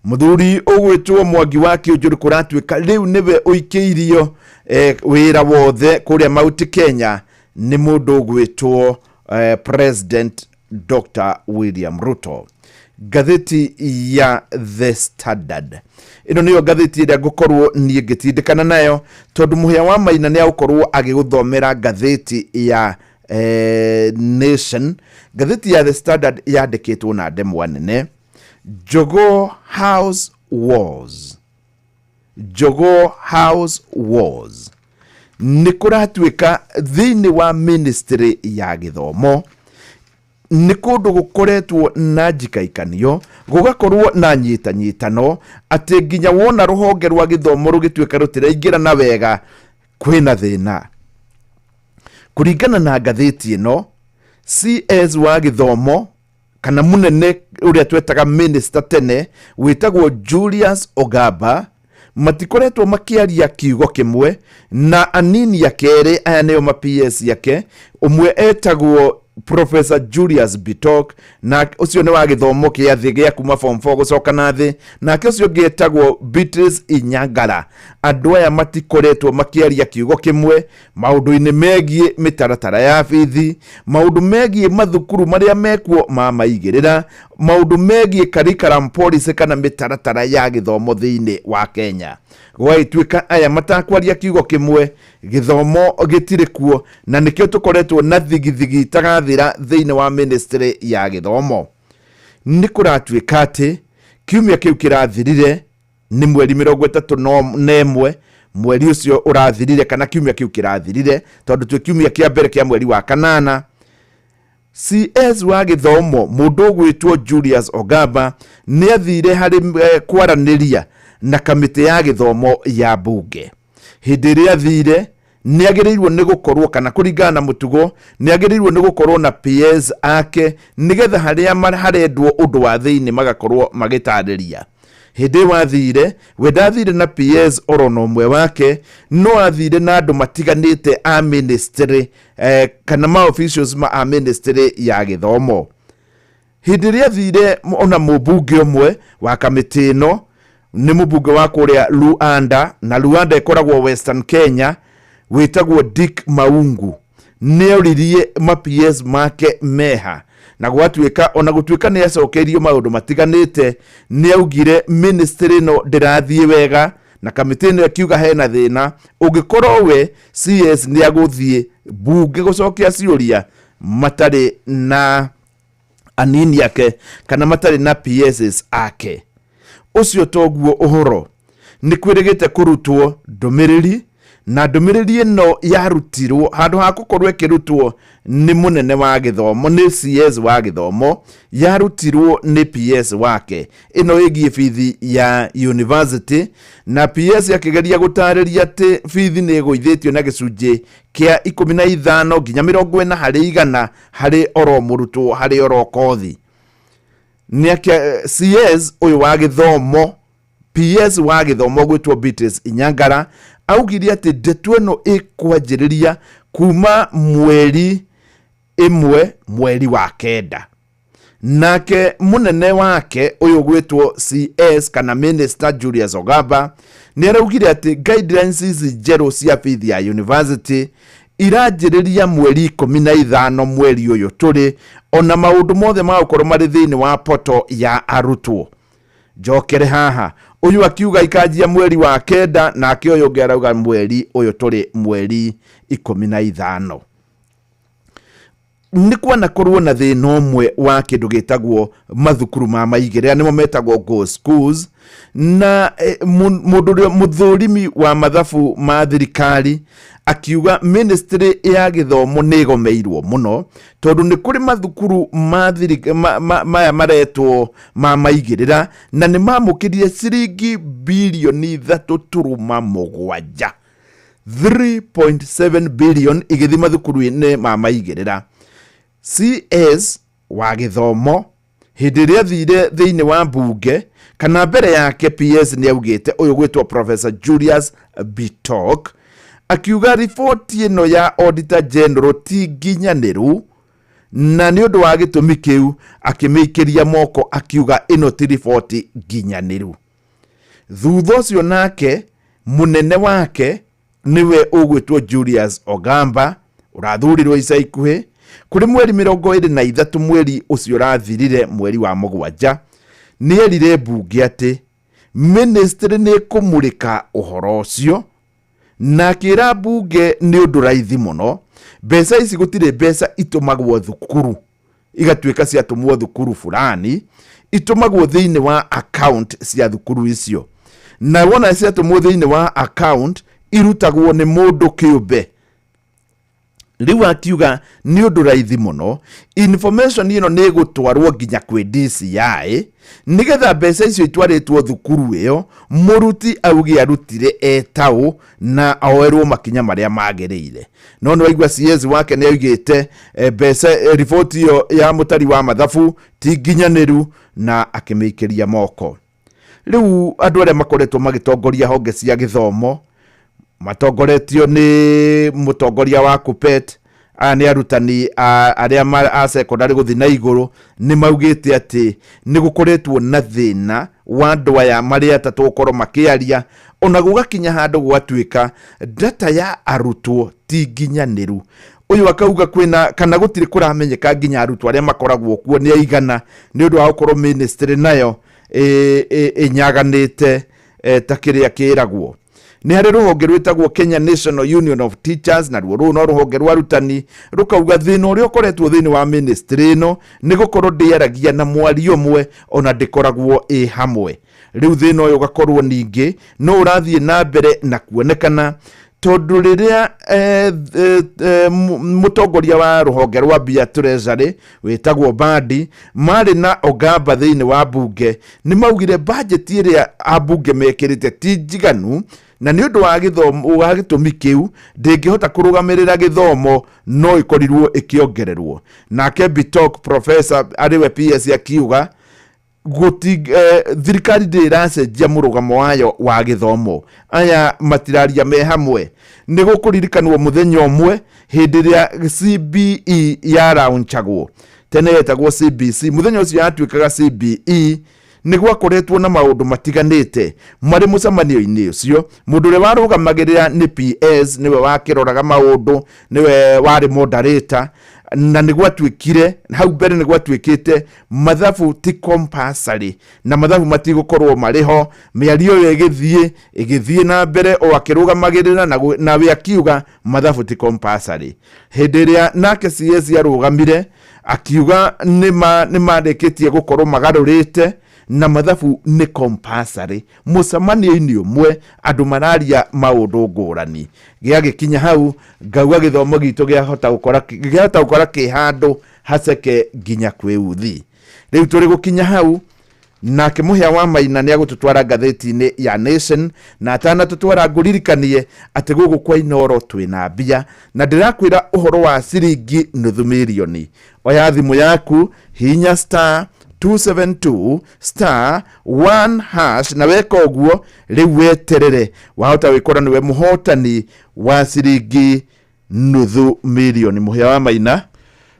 Muthuri ũgwĩtwo Mwangi wa Kĩonjũrĩ kũratuĩka rĩu nĩwe ũikĩirio wĩra wothe kũrĩa Mount Kenya nĩ mũndũ ũgwĩtwo President Dr. William Ruto. Gatheti ya The Standard. Ĩno nĩyo gatheti ĩrĩa ngũkorwo niĩ ngĩtindĩkana nayo tondũ Mũhĩa wa Maina nĩ agũkorwo agĩgũthomera gatheti ya Nation. Gatheti ya The Standard yandĩkĩtwo na ndemwa nene. Jogoo House Wars. Jogoo House Wars. Nĩ kũratuĩka thĩinĩ wa ministry ya gĩthomo nĩ kũndũ gũkoretwo na njikaikanio, gũgakorwo na nyitanyitano atĩ nginya wona rũhonge rwa gĩthomo rũgĩtuĩka rũtiraingĩra na wega kwĩna thĩna. Kũringana na gatheti ĩno, CS wa gĩthomo kana mũnene ũrĩa twetaga minister tene wĩtagwo Julius Ogamba matikoretwo makiaria kiugo kimwe na anini ya kere aya neo ma PS yake umwe etagwo Professor Julius Bitok na ucio ni wa githomo kia thi gia kuma form 4 gucoka na thi na ke ucio getagwo Beatrice Inyangara. Andu aya matikoretwo makiaria kiugo kimwe maundu-ini megie mitaratara ya bithi, maundu megie mathukuru maria mekuo ma maigirira, maundu megie curriculum policy kana mitaratara ya githomo thiini wa Kenya. Gwaituika aya matakwaria kiugo kimwe githomo gitire kuo na nikio tukoretwo na thigithigi tagathira thiini wa ministry ya githomo. Nikuratuika ati kiumia kiu kirathirire ni mweri 31 mweri ucio urathirire kana kiumia kiu kirathirire tondu twi kiumia kia mbere kia mweri wa kanana. CS wa githomo mundu gwitwo Julius Ogamba ni athire hari kwaraniria na kamiti ya githomo ya bunge. Hindi ria thire ni agirirwo ni gukorwo kana kuringana na mutugo ni agirirwo ni gukorwo na PS ake nigetha haria marendwo undu wa thiini magakorwo magitariria. Hindi wa thire we ndathire na PS orono mwe wake no athire na andu matiganite a ministry kana ma officials ma a ministry ya githomo. Hindi ria thire ona mubunge umwe wa kamiti ino ni mubunge wa kuria Luanda na Luanda ikoragwo Western Kenya witagwo Dick Maungu ni oririe ma PS make meha na gwatuika ona gutuika ni acokerio maundu matiganite ni augire ministry no ndirathie wega na kamiti no akiuga hena thina ungikorwo we CS ni aguthie bunge gucokia ciuria matari na anini yake kana matari na PSs ake. Ucio toguo uhoro ni kwirigite kurutwo ndumiriri na ndumiriri no yarutirwo handu ha gukorwo ikirutwo ni munene wa githomo ni CS wa githomo yarutirwo ni PS wake ino igie bithi ya university na PS yakigeria gutariria ati bithi ni guithitio na gicunji kia 15 nginya 40 hari igana hari oro murutwo hari oro kothi. Niakia CS uyu wa githomo PS wa githomo gwitwo Beatrice Inyangara augire ati ndeto ino ikwanjiriria kuma mweri imwe mweri wa kenda. Nake munene wake uyu gwitwo CS kana Minister Julius Ogamba ni araugire ati guidelines njeru cia bithi ya university iranjiriria mweri 15 mweri uyu turi ona maundu mothe ma gukorwo mari thiini wa poto ya arutwo. Jokere haha uyu akiuga ikanjia mweri wa kenda na akio yonge arauga mweri uyu turi mweri 15. Nikwa na korwo na thina umwe wa kindu gitagwo mathukuru ma maigirira nimo metagwo go schools na muthurimi wa mathabu ma thirikari akiuga ministry ya githomo nigomeirwo muno tondu ni kuri mathukuru maya maretwo ma maigirira na ni mamukirie ciringi bilioni 3.7 3.7 billion igithi mathukuru-ini ma maigirira. CS wa githomo hindi ria thire thiini wa bunge kana mbere yake PS ni augite uyu gwitwo Professor Julius Bitok akiuga ripoti ino ya Auditor General ti nginyaniru na ni undu wa gitumi kiu akimikiria moko akiuga ino ti ripoti nginyaniru. Thutha ucio nake munene wake niwe ugwitwo Julius Ogamba urathurirwo ica ikuhi kuri mweri 23 mweri ucio rathirire mweri wa mugwanja ni erire bunge ati ministry ni kumurika uhoro ucio na kira bunge ni undu raithi muno mbeca ici gutire mbeca itumagwo thukuru igatuika cia tumwo thukuru fulani itumagwo thiini wa account cia thukuru icio na wona cia tumwo thiini wa account irutagwo ni mundu kiumbe. Riu akiuga ni undu raithi muno information ino ni gutwarwo nginya kwi DCI nigetha mbeca icio itwaritwo thukuru iyo muruti augi arutire etau na oerwo makinya maria magirire. No no igwa CS wake ni augite mbeca report iyo ya mutari wa mathabu ti nginyaniru na akimikiria moko. riu andu aria makoretwo magitongoria honge cia githomo matongoretio ni mutongoria wa KUPPET ni arutani aria a secondary guthi na iguru ni maugite ati ni gukoretwo na thina wa andu aya maria tatukorwo makiaria ona gugakinya handu gwatuika data ya arutwo ti nginyaniru. Uyu akauga kwina kana gutiri kuramenyeka nginya arutwo aria makoragwo kuo ni aigana ni undu wa gukorwo ministry nayo nyaganite ta kiria kiragwo. Ni hari ruhonge rwitagwo Kenya National Union of Teachers na ruo no ruhonge rwa rutani rukauga thina uria ukoretwo thini wa ministry no ni gukorwo ndiaragia na mwari umwe ona ndikoragwo hamwe. Riu thina uyu gakorwo ningi no urathie na mbere na kuonekana tondu riria mutongoria wa ruhonge rwa Bia Treasury witagwo Badi mari na Ogamba thini wa bunge ni maugire budget iria abunge mekirite ti njiganu na ni undu wa githomo wa gitumi kiu ndingihota kurugamirira githomo no ikorirwo ikiongererwo. Nake Bitok professor ariwe PS akiuga guti thirikari ndiracenjia murugamo wayo wa githomo aya matiraria me hamwe ni gukuririkanwo muthenya umwe hindi ria CBE ya launchagwo tene yetagwo CBC muthenya ucio yatuikaga CBE ni gwakoretwo na maundu matiganite mari mucamanio-ini ucio mundu uri warugamagirira ni PS niwe wakiroraga maundu niwe wari moderator na ni gwatuikire hau mbere ni gwatuikite mathabu ti compulsory na mathabu matigukorwo mariho miario yo igithie na mbere o akirugamagirira na we akiuga mathabu ti compulsory hindi ria nake CS yarugamire akiuga ni mandeketie gukorwo magarurite na mathabu ni compulsory mucamanio-ini umwe andu mararia maundu ngurani giagikinya hau ngauga githomo gitu giahota gukora kihandu haceke nginya kwiuthi. Riu turi gukinya hau nake Muhia wa Maina ni agututwara ngatheti-ini ya Nation na atana tutwara nguririkanie ati gugu kwa Inoro twina mbia na ndirakwira uhoro wa ciringi nuthu milioni. Oya thimu yaku hinya star 272 star 1 hash na weka uguo riu weterere wahota wikora niwe muhotani wa ciringi nuthu milioni. Muhia wa Maina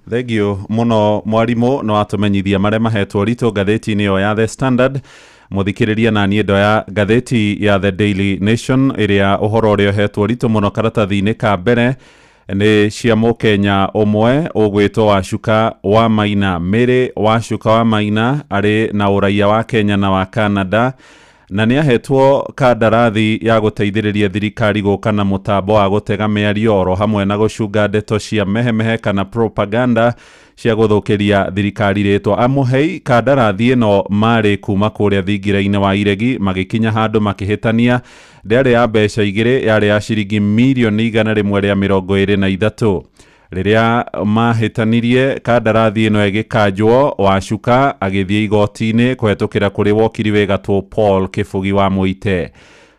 thegio muno mwarimu no atumenyithia maria mahetwo ritu ngatheti-ini yo ya The Standard muthikiriria na niendo ya ngatheti ya The Daily Nation iria uhoro uria hetwo ritu muno karatathi-ini ka mbere ni cia Mukenya umwe ugwitwo Wacuka wa Maina. Mary Wacuka wa Maina ari na uraia wa Kenya na wa Canada na ni ahetwo kandarathi ya guteithiriria thirikari guka na mutambo wa gutega miario oro hamwe na gucunga ndeto cia mehemehe kana propaganda cia guthukiria thirikari ritwa. Amuhei kandarathi ino mari kuma kuria thingira-ini wa iregi magikinya handu makihitania ndari ya mbeca igiri yari ya ciringi milioni 123 riria mahitanirie kandarathi ino egikanjwo Wacuka agithie igoti-ini kwetukira kuri wokiri wegatwo Paul Kifugi wa Muite.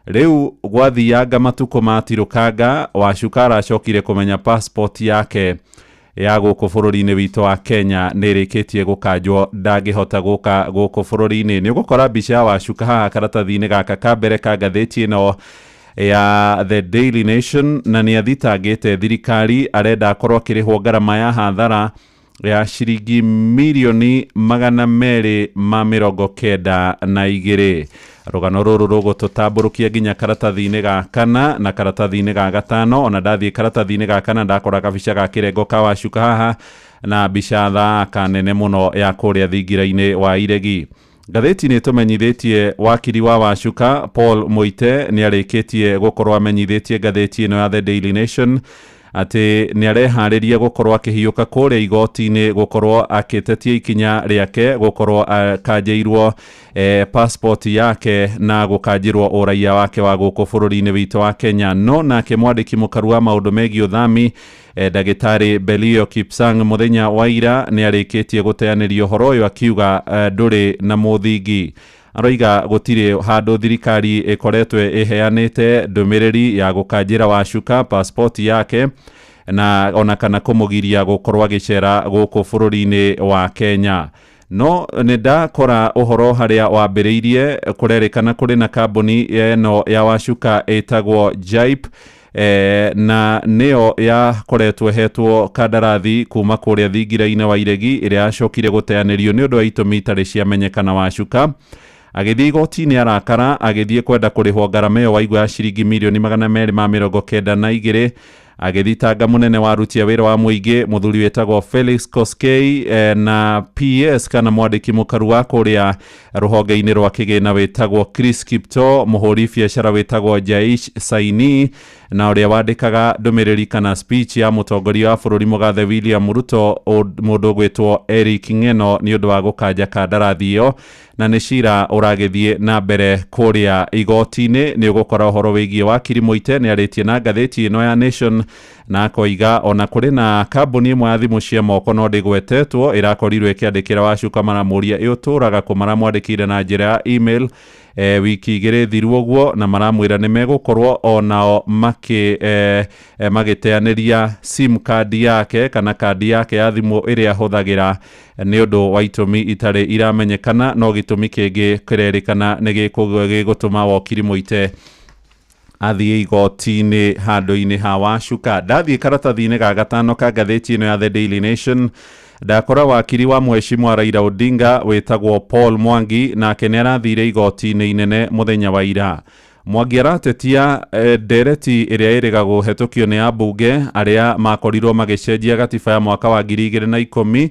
Riu gwathianga matuko matirukanga Wacuka aracokire kumenya passport yake ya guku bururi-ini witu wa Kenya nirikitie gukanjwo ndangihota guka guku bururi-ini. Ni ugukora mbica ya Wacuka haha karatathi-ini gaka ka mbere ka ngatheti ino ya The Daily Nation na ni athitangite thirikari arenda akorwo akirihwo ngarama ya hathara ya ciringi milioni 292. Rugano ruru rugututamburukia nginya karatathi-ini ga kana na karatathi-ini ga gatano ona ndathie karatathi-ini ga kana ndakora kabica ga kirengo ka Wacuka haha na mbica thaka nene muno ya kuria thingira-ini wa iregi. Ngatheti ni tumenyithitie wakiri wa Wacuka Paul Muite ni arikitie gukorwa amenyithitie ngatheti ino ya The Daily Nation ati ni arehariria gukorwa akihiuka kuria igoti-ini gukorwa akitetia ikinya riake gukorwa akanjeirwo passport yake na gukanjirwo uraia wake wa guku bururi-ini witu wa Kenya. No nake mwandiki mukaru wa maundu megi uthami Dagitari Belio Kipsang muthenya wa ira ni arikitie guteanirio horo uyu akiuga nduri na muthingi. Aroiga gutire handu thirikari ikoretwe iheanite ndumiriri ya gukanjira Wacuka passport yake na ona kana kumugiria gukorwa gicera guku bururi-ini wa Kenya. no nindakora uhoro haria wambiriirie kurerikana kuri na kambuni eno ya Wacuka etagwo Jaip na neo yakoretwo hetwo kandarathi kuma kuria thingira-ini wa iregi iria yacokire guteanirio ni undu wa itumi itari ciamenyekana. Wacuka agithii igoti-ini arakara agithii kwenda kurihwo ngarama iyo wa igwa ya ciringi mirioni 292 agithitanga munene wa aruti a wira wa muingi muthuri wetagwo Felix Koskei na PS kana mwandiki mukaru wa kuria ruhonge-ini rwa kigina wetagwo Chris Kipto, muhuri biacara wetagwo Jaish Saini na uria wandikaga ndumiriri kana speech ya mutongoria wa bururi Mugathe William Ruto mundu gwetwo Eric Ng'eno ni undu wa gukanja kandarathi iyo na ni cira uragithie na mbere kuria igoti-ini. Ni ugukora uhoro wigie wakiri Muite ni aritie na ngatheti ino ya Nation na koiga ona kuri na kambuni imwe ya thimu cia moko no ndigwetetwo irakorirwo ikiandikira Wacuka maramuria iuturaga kumara mwandikire na njira ya email wiki igiri thiru uguo na maramwira ni megukorwo onao magiteaniria sim card yake kana kadi yake ya thimu iria huthagira ni undu wa itumi itari iramenyekana. No gitumi kingi kirerikana ni gigutuma wakiri Muite athie igoti-ini handu-ini ha Wacuka. Ndathie karatathi-ini ga gatano ka ngatheti ino ya The Daily Nation ndakora wakiri wa Mheshimiwa Raila Odinga wetagwo Paul Mwangi nake ni arathire igoti-ini inene muthenya wa ira. Mwangi aratetia ndereti iria irigagwo hetukio ni ambunge aria makorirwo magicenjia gatiba ya mwaka wa 2010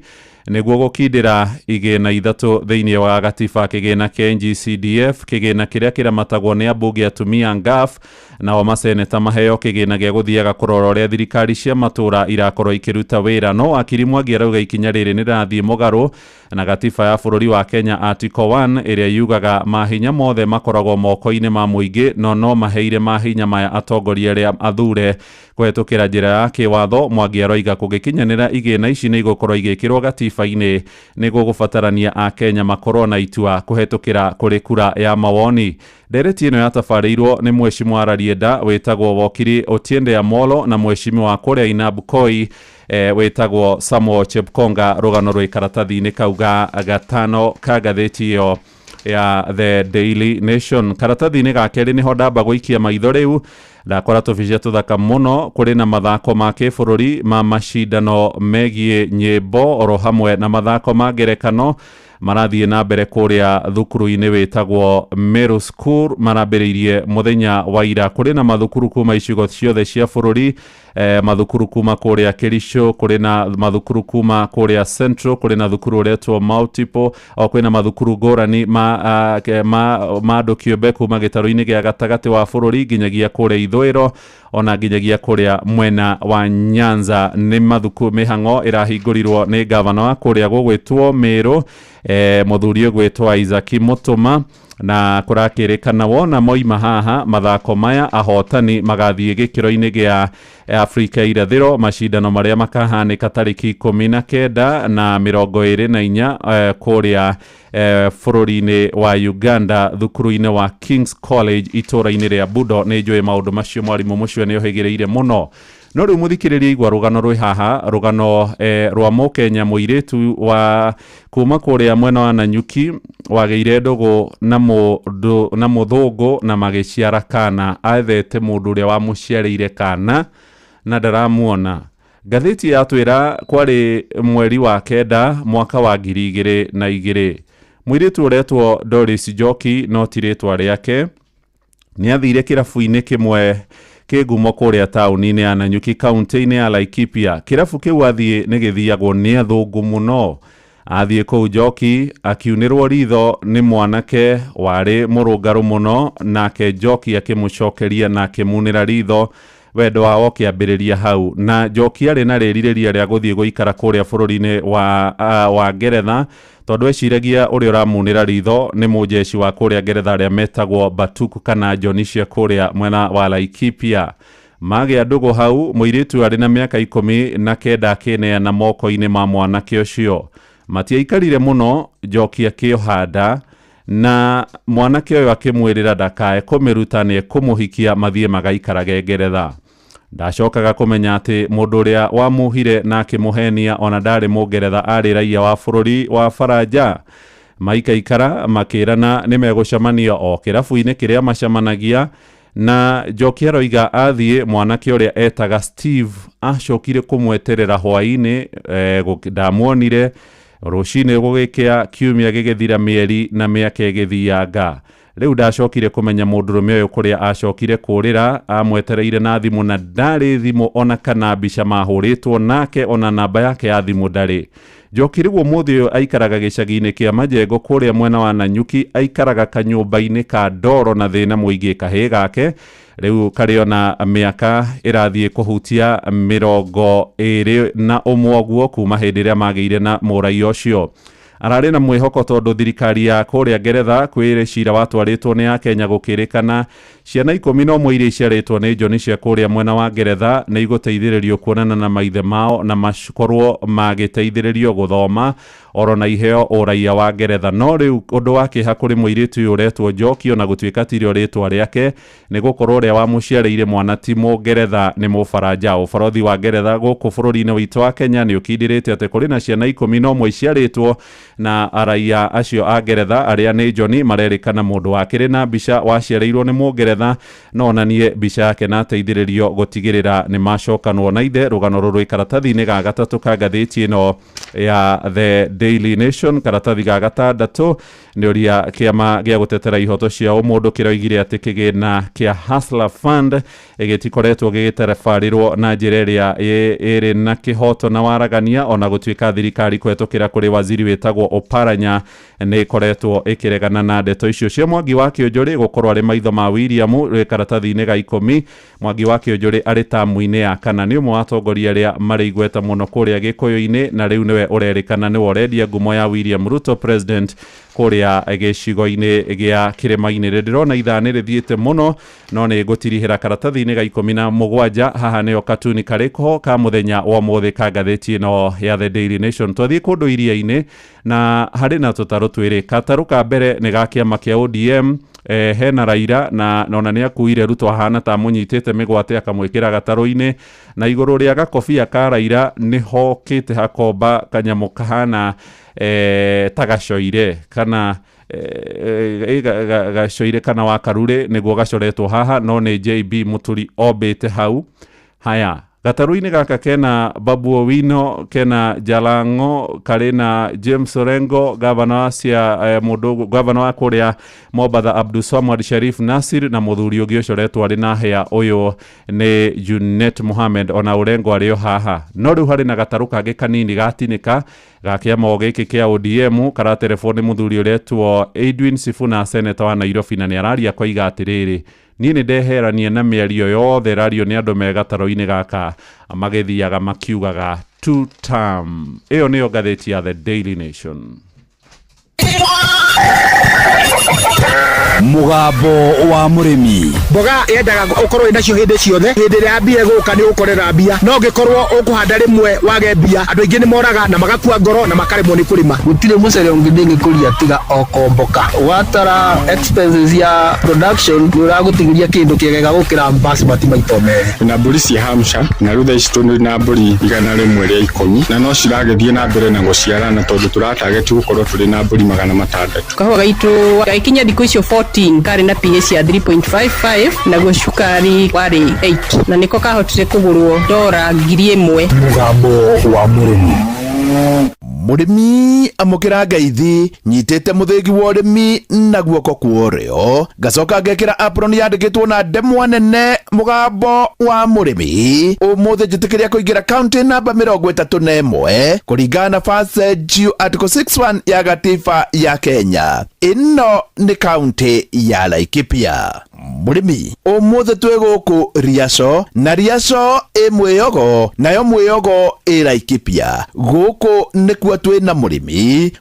niguo gukindira igina ithatu thiini wa gatiba kigina kia NGCDF, kigina kiria kiramatagwo ni ambunge atumia ngaf na o maseneta maheo kigina gia guthiaga kurora uria thirikari cia matura irakorwo ikiruta wira. No wakiri Mwangi arauga ikinya riri ni rathie mugaru na gatiba ya bururi wa Kenya Article 1 iria yugaga mahinya mothe makoragwo moko-ini ma muingi no maheire mahinya maya atongoria aria athure kwetukira njira ya kiwatho. Mwangi aroiga kugikinyanira igina ici ni igukorwo igikirwo gatiba-ini niguo gubatarania a Kenya makorwo na itua kuhetukira kuri kura ya mawoni. Ndereti ino yatafarirwo ni Mheshimiwa Rarieda wetagwo Wokiri Otiende Amolo na Mheshimiwa kuria Inabukoi wetagwo Samuel Chepkonga. Rugano rwa karatathi-ini kauga gatano ka ngatheti iyo ya The Daily Nation. Karatathi-ini ga keri niho ndamba guikia maitho riu ndakora tubicia tuthaka muno kuri na mathako ma kibururi ma mashindano megie nyimbo oro hamwe na mathako ma ngerekano marathie na mbere kuria thukuru-ini wetagwo Meru School marambiriirie muthenya wa ira. Kuri na mathukuru kuma icigo ciothe cia bururi, mathukuru kuma kuria Kirisho, kuri na mathukuru kuma kuria Central, kuri na thukuru uretwo Multiple, o kwina mathukuru ngurani ma andu kiumbe kuma gitaro-ini gia gatagati wa bururi nginyagia kuria ithwiro ona nginyagia kuria mwena wa Nyanza. Ni mathukuru mihang'o irahingurirwo ni gavana wa kuria gugwitwo Meru muthuri ugwitwo Isaac Mutuma na kurakirikana wona moima haha mathako maya ahotani magathie gikiro-ini gia Afrika irathiro mashindano maria makahanika tariki 19 na 24 kuria bururi-ini wa Uganda thukuru-ini wa King's College itura-ini ria Budo. ni njui maundu macio mwarimu mucio ni ohigireire muno. No riu muthikiriria igwa rugano rwi haha rugano rwa Mukenya muiritu wa kuma kuria mwena wa Nanyuki wageire ndugu na muthungu na magiciara kana athete mundu uria wamuciarire kana na ndaramuona. Ngatheti yatwira kwari mweri wa kenda mwaka wa 2002 muiritu uretwo Doris Njoki no tiritwa riake ni athire kirabu-ini kimwe kigumo kuria tauni-ini ya Nanyuki kaunti-ini ya Laikipia. Kirabu kiu athie ni githiagwo ni athungu muno. Athie kuu Njoki akiunirwo ritho ni mwanake wari murungaru muno nake Njoki akimucokeria na akimunira ritho wendo wao kiambiriria hau. Na Njoki ari na ririria ria guthie guikara kuria bururi-ini wa Ngeretha tondu eciragia uria uramunira ritho ni mujeshi wa kuria Ngeretha aria metagwo Batuku kana Joni cia kuria mwena wa Laikipia. Magia ndugu hau muiritu ari na miaka 19 akineana moko-ini ma mwanake ucio. Matiaikarire muno Njoki akiohanda na mwanake uyu akimwirira ndakae kumiruta ni kumuhikia mathie magaikarage Ngeretha. ndacokaga kumenya ati mundu uria wamuhire na akimuhenia ona ndari Mungeretha ari raia wa bururi wa Faranja. Maikaikara makirana ni megucemania o kirabu-ini kiria macemanagia, na Njoki aroiga athie mwanake uria etaga Steve acokire kumweterera hwaini ndamuonire rucini gugikia kiumia gigithira mieri na miaka igithianga. Riu ndacokire kumenya mundurume uyu kuria acokire kurira amwetereire na thimu na ndari thimu ona kana mbica mahuritwo nake ona namba yake ya thimu ndari. Njoki riu muthi uyu aikaraga gicagi-ini kia Majengo kuria mwena wa Nanyuki, aikaraga kanyumba-ini ka ndoro na thina muingi kahii gake. Riu kario na miaka irathie kuhutia 21 guo kuma hindi ria magiire na murai ucio. Arari na mwihoko tondu thirikari ya kuria Ngeretha kwire cira watwaritwo ni ya Kenya gukirikana ciana 11 iria ciaritwo ni njoni cia kuria mwena wa Ngeretha ni iguteithiririo kuonana na maithe mao na makorwo magiteithiririo guthoma oro na iheo uraia wa Ngeretha. No riu undu wake hakuri muiritu uyu uretwo Njoki ona gutuika tirio ritwa riake ni gukorwo ria wa muciarire mwana ti Mungeretha ni Mufaranja. Ubarothi wa Ngeretha guku bururi-ini witu wa Kenya ni ukindirite ati kuri na ciana 11 ciaritwo na araia acio a Ngeretha aria ni njoni marerikana mundu wakire na mbica waciareirwo ni Mungeretha no onanie mbica yake na teithiririo gutigirira ni macokanwo na ithe. Rugano ruru karatathi-ini ga gatatu ka gatheti ino ya The Daily Nation karatathi ga gatandatu ni uria kiama gia gutetera ihoto cia umundu kiroigire ati kigina kia Hustler Fund igitikoretwo gigiterefarirwo na njira iria iri na kihoto na waragania ona gutuika thirikari kwetukira kuri waziri wetagwo Oparanya ni koretwo ikiregana na ndeto icio cia Mwangi wa Kĩonjũrĩ gukorwo ari maitho ma William karatathi-ini ga 10. Mwangi wa Kĩonjũrĩ ari tamu-ini ya kana ni umwe wa atongoria aria mari igweta muno kuria Gikuyu-ini na riu niwe urerikana ni worendia ngumo ya William Ruto president kuria gicigo-ini gia Kirima-ini. Ndirona ithani rithiite muno no ni gutirihira karatathi-ini ga 17 haha nio katuni kariko ka muthenya wa muthi ka gatheti ino ya The Daily Nation. Twathie kundu iria-ini na hari na tutaro twiri. Kataru ka mbere ni ga kiama kia ODM hena Raila na nona ni akuire Ruto ahana ta munyitite migwate akamwikira gataru-ini na iguru ria gakofia ka Raila ni hokite hakomba kanyamu kahana tagacoire kana gacoire kana wakarure niguo gacoretwo haha no ni JB Muturi obete hau. Haya gataru-ini gaka kena Babu Owino, kena Jalango, karena James Orengo, gavana cia mundu gavana wa kuria Mombasa Abdulswamad Sharif Nasir na muthuri ungi ucoretwo ari na hea uyu ni Junet Mohamed ona Orengo ario haha. No riu hari na gataru kage kanini gatinika gakiama giki kia ODM kara telefoni muthuri uretwo Edwin Sifuna senator wa Nairobi na ni araria kwa iga atiriri ni ndeherania na miario yothe radio ni andu me gataro-ini gaka magithiaga makiugaga two term. Iyo niyo gatheti ya The Daily Nation. Mugambo wa murimi. Mboga yendaga ukorwo inacio hindi ciothe. Hindi ria mbia guka ni ukorera mbia. No ngikorwo ukuhanda rimwe wage mbia. Andu aingi ni moraga na magakua ngoro na makaremwo ni kurima. Gutire mucere ungithingi kuria tiga okomboka. Watara expenses ya production ni uragutigiria kindu kiegega gukira basmati maito meri. Na mburi cia Hampshire na rutha icio ni na mburi igana rimwe ria 10 na no ciragethie na mbere na guciarana tondu turatarget gukorwo turi na mburi 600. Kahua gaitu gaikinya thikũ icio 14 kari na pH ya 3.55 na gucukari wari 8 na niko kahotire kugurwo $1,000. Mugambo wa murimi. Murimi amukira ngaithi nyitete muthingi wa urimi na guoko kuorio gacoka ngekira apron yandikitwo na ndemwa nene mugambo wa murimi umuthe njitikiria kuingira county namba 31 kuringana na fase G article 61 ya gatiba ya Kenya. Ino ni county ya Laikipia. Murimi umuthe twe guku Riaco na Riaco imweyogo nayo mweyogo Laikipia. Guku ni kwa twe na murimi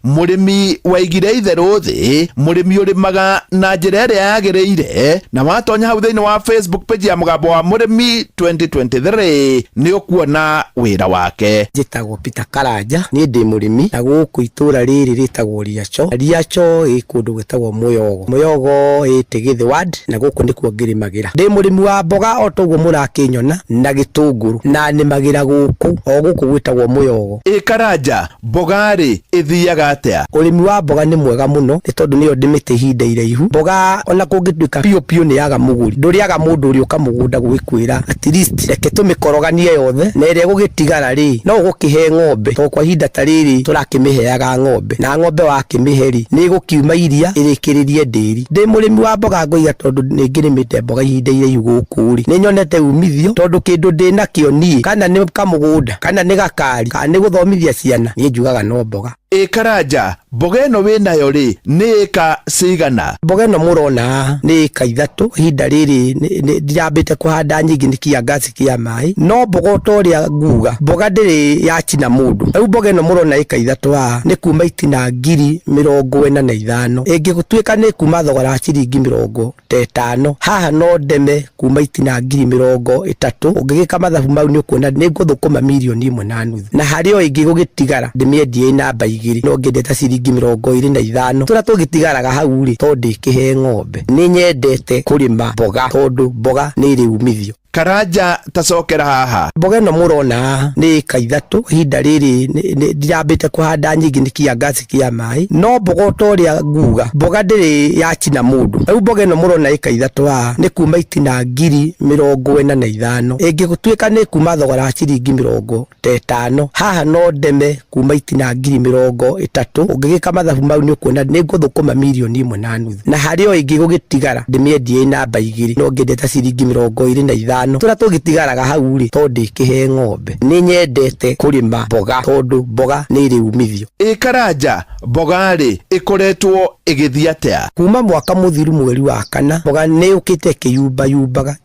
waigire itheru thi murimi urimaga na njira iria yagireire na watonya hau thiini wa Facebook page ya Mugambo wa Murimi 2023 ni ukuona wira wake. Njitagwo Peter Karanja ni ndi murimi na guku itura riri ritagwo Riaco. Riaco ikundu gwitagwo Muyogo itigithi ward na guku nĩ kuongĩrĩmagĩra. Ndĩ mũrĩmi wa mboga o toguo mũrakĩnyona na gĩtũngũrũ na nĩmagĩra gũkũ o gũkũ gwĩtagwo Mũyogo. Karanja, mboga rĩ ĩthiaga atĩa? Ũrĩmi wa mboga nĩ mwega mũno nĩ tondũ nĩyo ndĩmĩte ihinda iraihu. Mboga ona kũngĩtuĩka piũ nĩ yaga mũgũri, ndũrĩaga mũndũ ũrĩa ũka mũgũnda gwĩkwĩra at least reke tũmĩkoroganie yothe na ĩrĩa gũgĩtigara rĩ no ũgũkĩhe ng'ombe, to kwa ihinda ta rĩrĩ tũrakĩmĩheaga ng'ombe, na ng'ombe wakĩmĩhe rĩ nĩ ĩgũkiuma iria ĩrĩkĩrĩrie ndĩri. Ndĩ mũrĩmi wa mboga ngoiga tondũ nĩ ngĩrĩmĩte mboga ihinda iraihu gũkũ rĩ nĩ nyonete umithio, tondũ kĩndũ ndĩ nakĩo niĩ kana nĩ kamũgũnda kana nĩ gakari kana nĩ gũthomithia ciana niĩ njugaga no mboga. Karanja, mboga ĩno wĩnayo rĩ nĩ ĩka cigana? Mboga ĩno mũrona nĩ ĩka 3. Ihinda rĩrĩ ndirambĩte kũhanda nyingĩ nĩ kiangaci kĩa maĩ, no mboga ũtorĩa nguga mboga ndĩrĩ yachina mũndũ. Rĩu mboga ĩno mũrona ĩka 3 nĩ kuma itina 45,000. Ĩngĩgũtuĩka nĩ kuma thogora wa ciringi 50, haha no ndeme kuma itina 30,000. Ũngĩgĩka mathabu mau nĩ ũkuona nĩ ngũthũkũma mirioni 1.5, na harĩ o ĩngĩ gũgĩtigara ndĩmĩendie namba 2 no ngĩendete ciringi 25. Tũrĩa tũgĩtigaraga hau rĩ to ndĩkĩhe ng'ombe. Nĩ nyendete kũrĩma mboga tondũ mboga nĩ ĩrĩ umithio. Karanja, tacokera haha. Mboga ĩno mũrona nĩ ĩka 3. Ihinda rĩrĩ ndirambĩte kũhanda nyingĩ nĩ kiangaci kĩa maĩ, no mboga ũtorĩa nguga mboga ndĩrĩ yachina mũndũ. Rĩu mboga ĩno mũrona ĩka 3 nĩ kuma itina 45,000. Ĩngĩgũtuĩka nĩ kuma thogora wa ciringi 50, haha no ndeme kuma itina 30,000. Ũngĩgĩka mathabu mau nĩ ũkuona nĩ ngũthũkũma mirioni 1.5, na harĩ o ĩngĩ gũgĩtigara ndĩmĩendie namba 2 no ngĩendete ciringi 25. Tũrĩa tũgĩtigaraga hau rĩ to ndĩkĩhe ng'ombe. Nĩ nyendete kũrĩma mboga tondũ mboga nĩ ĩrĩ umithio. Karanja, mboga rĩ ĩkoretwo ĩgĩthiĩ atĩa? Kuma mwaka mũthiru mweri wa 4 mboga nĩ ũkĩte ĩkĩyumbayumbaga.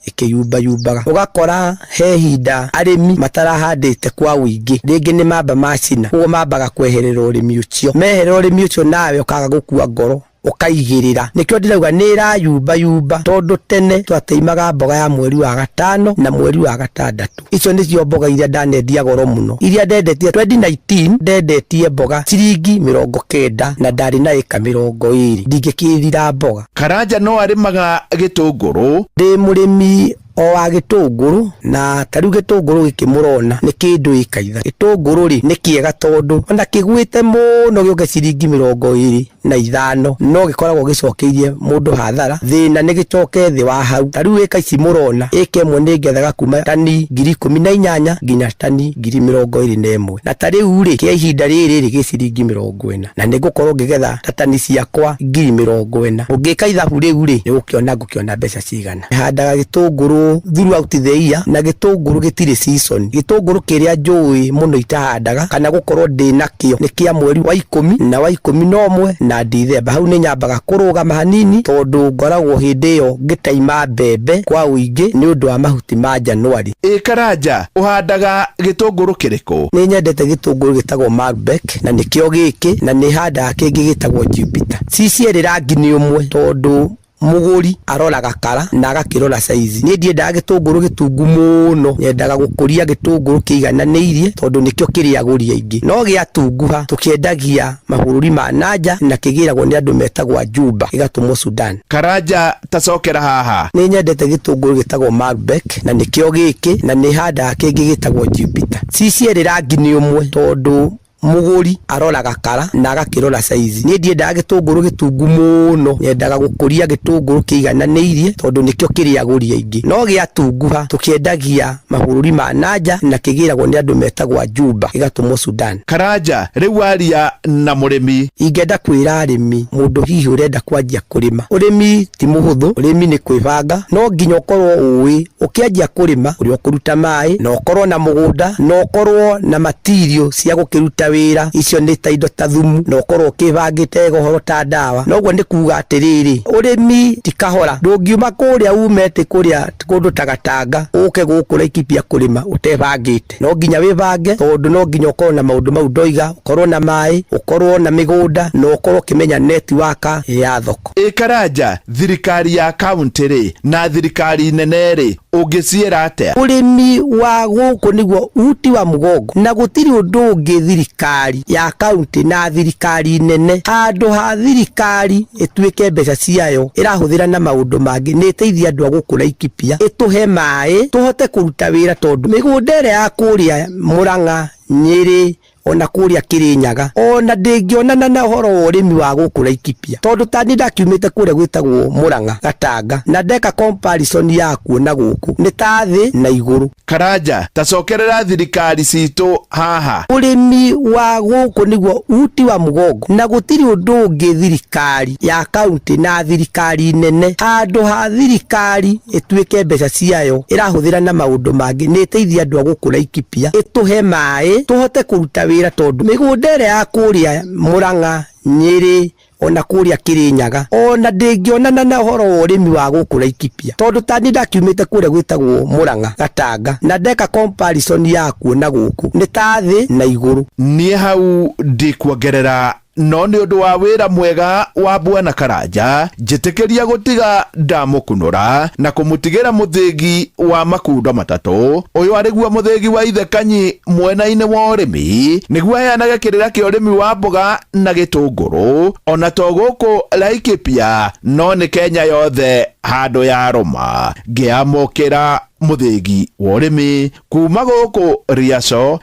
Ũgakora he hinda arĩmi matarahandĩte kwa ũingĩ, rĩngĩ nĩ mamba macina, ũguo mambaga kweherera ũrĩmi ũcio. Meherera ũrĩmi ũcio nawe ũkaga gũkua ngoro ũkaigĩrĩra. Nĩkĩo ndĩrauga nĩ ĩrayumbayumba tondũ tene twateimaga mboga ya mweri wa 5 na mweri wa 6. Icio nĩcio mboga iria ndanendia goro mũno. Iria ndendetie 2019 ndendetie mboga ciringi 90 na ndarĩ na ĩka 20. Ndingĩkĩrira mboga. Karanja no arĩmaga gĩtũngũrũ? Ndĩ mũrĩmi o wa gĩtũngũrũ, na tarĩu gĩtũngũrũ gĩkĩ mũrona nĩ kĩndũ ĩka 3. Gĩtũngũrũ rĩ nĩ kĩega tondũ ona kĩgwĩte mũno gĩoke ciringi 25 no gĩkoragwo gĩcokeirie mũndũ hathara. Thĩna nĩ gĩcoke thĩ wa hau. Tarĩu ĩka ici mũrona ĩka ĩmwe nĩ ngethaga kuma tani 18,000 nginya tani 21,000, na tarĩu rĩ kĩa ihinda rĩrĩ gĩ ciringi 40, na nĩ ngũkorwo ngĩgetha tani ciakwa 40,000. Ũngĩka ithabu rĩu rĩ nĩ ngũkĩona mbeca cigana. Handaga gĩtũngũrũ throughout the year, na gĩtũngũrũ gĩtirĩ season. Gĩtũngũrũ kĩrĩa njũĩ mũno itahandaga kana gũkorwo ndĩ nakĩo nĩ kĩa mweri wa 10 na wa 11 na Dithemba. Hau nĩ nyambaga kũrũgama hanini tondũ ngoragwo hĩndĩ ĩyo ngĩtaima mbembe kwa ũingĩ nĩ ũndũ wa mahuti ma Januari. Karanja, ũhandaga gĩtũngũrũ kĩrĩkũ? Nĩ nyendete gĩtũngũrũ gĩtagwo Malbec, na nĩkĩo gĩkĩ, na nĩ handaga kĩngĩ gĩtagwo Jupiter. Cierĩ rangi nĩ ũmwe tondũ mũgũri aroraga kara na agakĩrora saizi. Niĩ ndiendaga gĩtũngũrũ gĩtungu mũno, nyendaga gũkũria gĩtũngũrũ kĩigananĩirie tondũ nĩkĩo kĩrĩ agũri aingĩ. No gĩatunguha tũkĩendagia mabũrũri ma nanja na kĩgĩragwo nĩ andũ metagwo Juba, gĩgatũmwo Sudan. Karanja, tacokera haha. Nĩ nyendete gĩtũngũrũ gĩtagwo Malbec, na nĩkĩo gĩkĩ, na nĩ handaga kĩngĩ gĩtagwo Jupiter. Cierĩ rangi nĩ ũmwe tondũ mũgũri aroraga kara na agakĩrora saizi. Niĩ ndiendaga gĩtũngũrũ gĩtungu mũno, nyendaga gũkũria gĩtũngũrũ kĩigananĩirie tondũ nĩkĩo kĩrĩ agũri aingĩ. No gĩatunguha tũkĩendagia mabũrũri ma nanja na kĩgĩragwo nĩ andũ metagwo Juba, gĩgatũmwo Sudan. Karanja, rĩu aria na mũrĩmi. Ingĩenda kwĩra arĩmi mũndũ hihi ũrenda kwanjia kũrĩma. Ũrĩmi ti mũhũthũ, ũrĩmi nĩ kwĩbanga, no nginya ũkorwo ũĩ ũkĩanjia kũrĩma ũrĩa ũkũruta maĩ, na ũkorwo na mũgũnda, na ũkorwo na material cia gũkĩruta wĩra. Icio nĩ ta indo ta thumu, na ũkorwo ũkĩbangĩte ũhoro ta ndawa. Noguo nĩ kuuga atĩrĩrĩ, ũrĩmi ti kahora. Ndũngiuma kũrĩa umete kũrĩa kũndũ ta Gatanga ũke gũkũ Laikipia kũrĩma ũtebangĩte. No nginya wĩbange tondũ no nginya ũkorwo na maũndũ mau ndoiga, ũkorwo na maĩ, ũkorwo na mĩgũnda, na ũkorwo ũkĩmenya netiwaka ya thoko. Karanja, thirikari ya kaunti rĩ na thirikari nene rĩ ungiciera atia urimi wa guku niguo uti wa mugongo na gutiri undu ungi thirikari ya kaunti na thirikari nene handu ha thirikari ituike mbeca ciayo irahuthira na maundu mangi ni iteithia andu a guku Laikipia ituhe mai tuhote kuruta wira tondu migunda ire ya kuria Murang'a Nyeri ona kuria Kirinyaga ona ndingionana na horo wa urimi wa guku Laikipia tondu tani ndakiumite kuria gwitagwo Murang'a Gatanga na ndeka comparison ya kuona guku ni ta thi na iguru. Karanja tacokerera thirikari citu haha urimi wa guku niguo uti wa mugongo na gutiri undu ungi thirikari ya kaunti na thirikari nene handu ha thirikari ituike mbeca ciayo irahuthira na maundu mangi ni iteithia andu a guku Laikipia ituhe mai tuhote kuruta wira tondu migunda ire ya kuria Murang'a Nyeri ona kuria Kirinyaga ona ndingionana na horo wa urimi wa guku Laikipia tondu tani ndakiumite kuria gwitagwo Murang'a Gatanga na ndeka comparison ya kuona guku ni ta thi na iguru. Nie hau ndikuongerera no ni undu wa wira mwega wa Bwana Karanja njitikiria gutiga ndamukunura na kumutigira muthigi wa makunda matatu uyu ariguo muthigi wa ithe Kanyi mwena-ini wa urimi niguo aheanage kirira kia urimi wa mboga na gitunguru ona to guku Laikipia no ni Kenya yothe handu ya Roma ngiamukira muthigi wa urimi kuma guku Riaso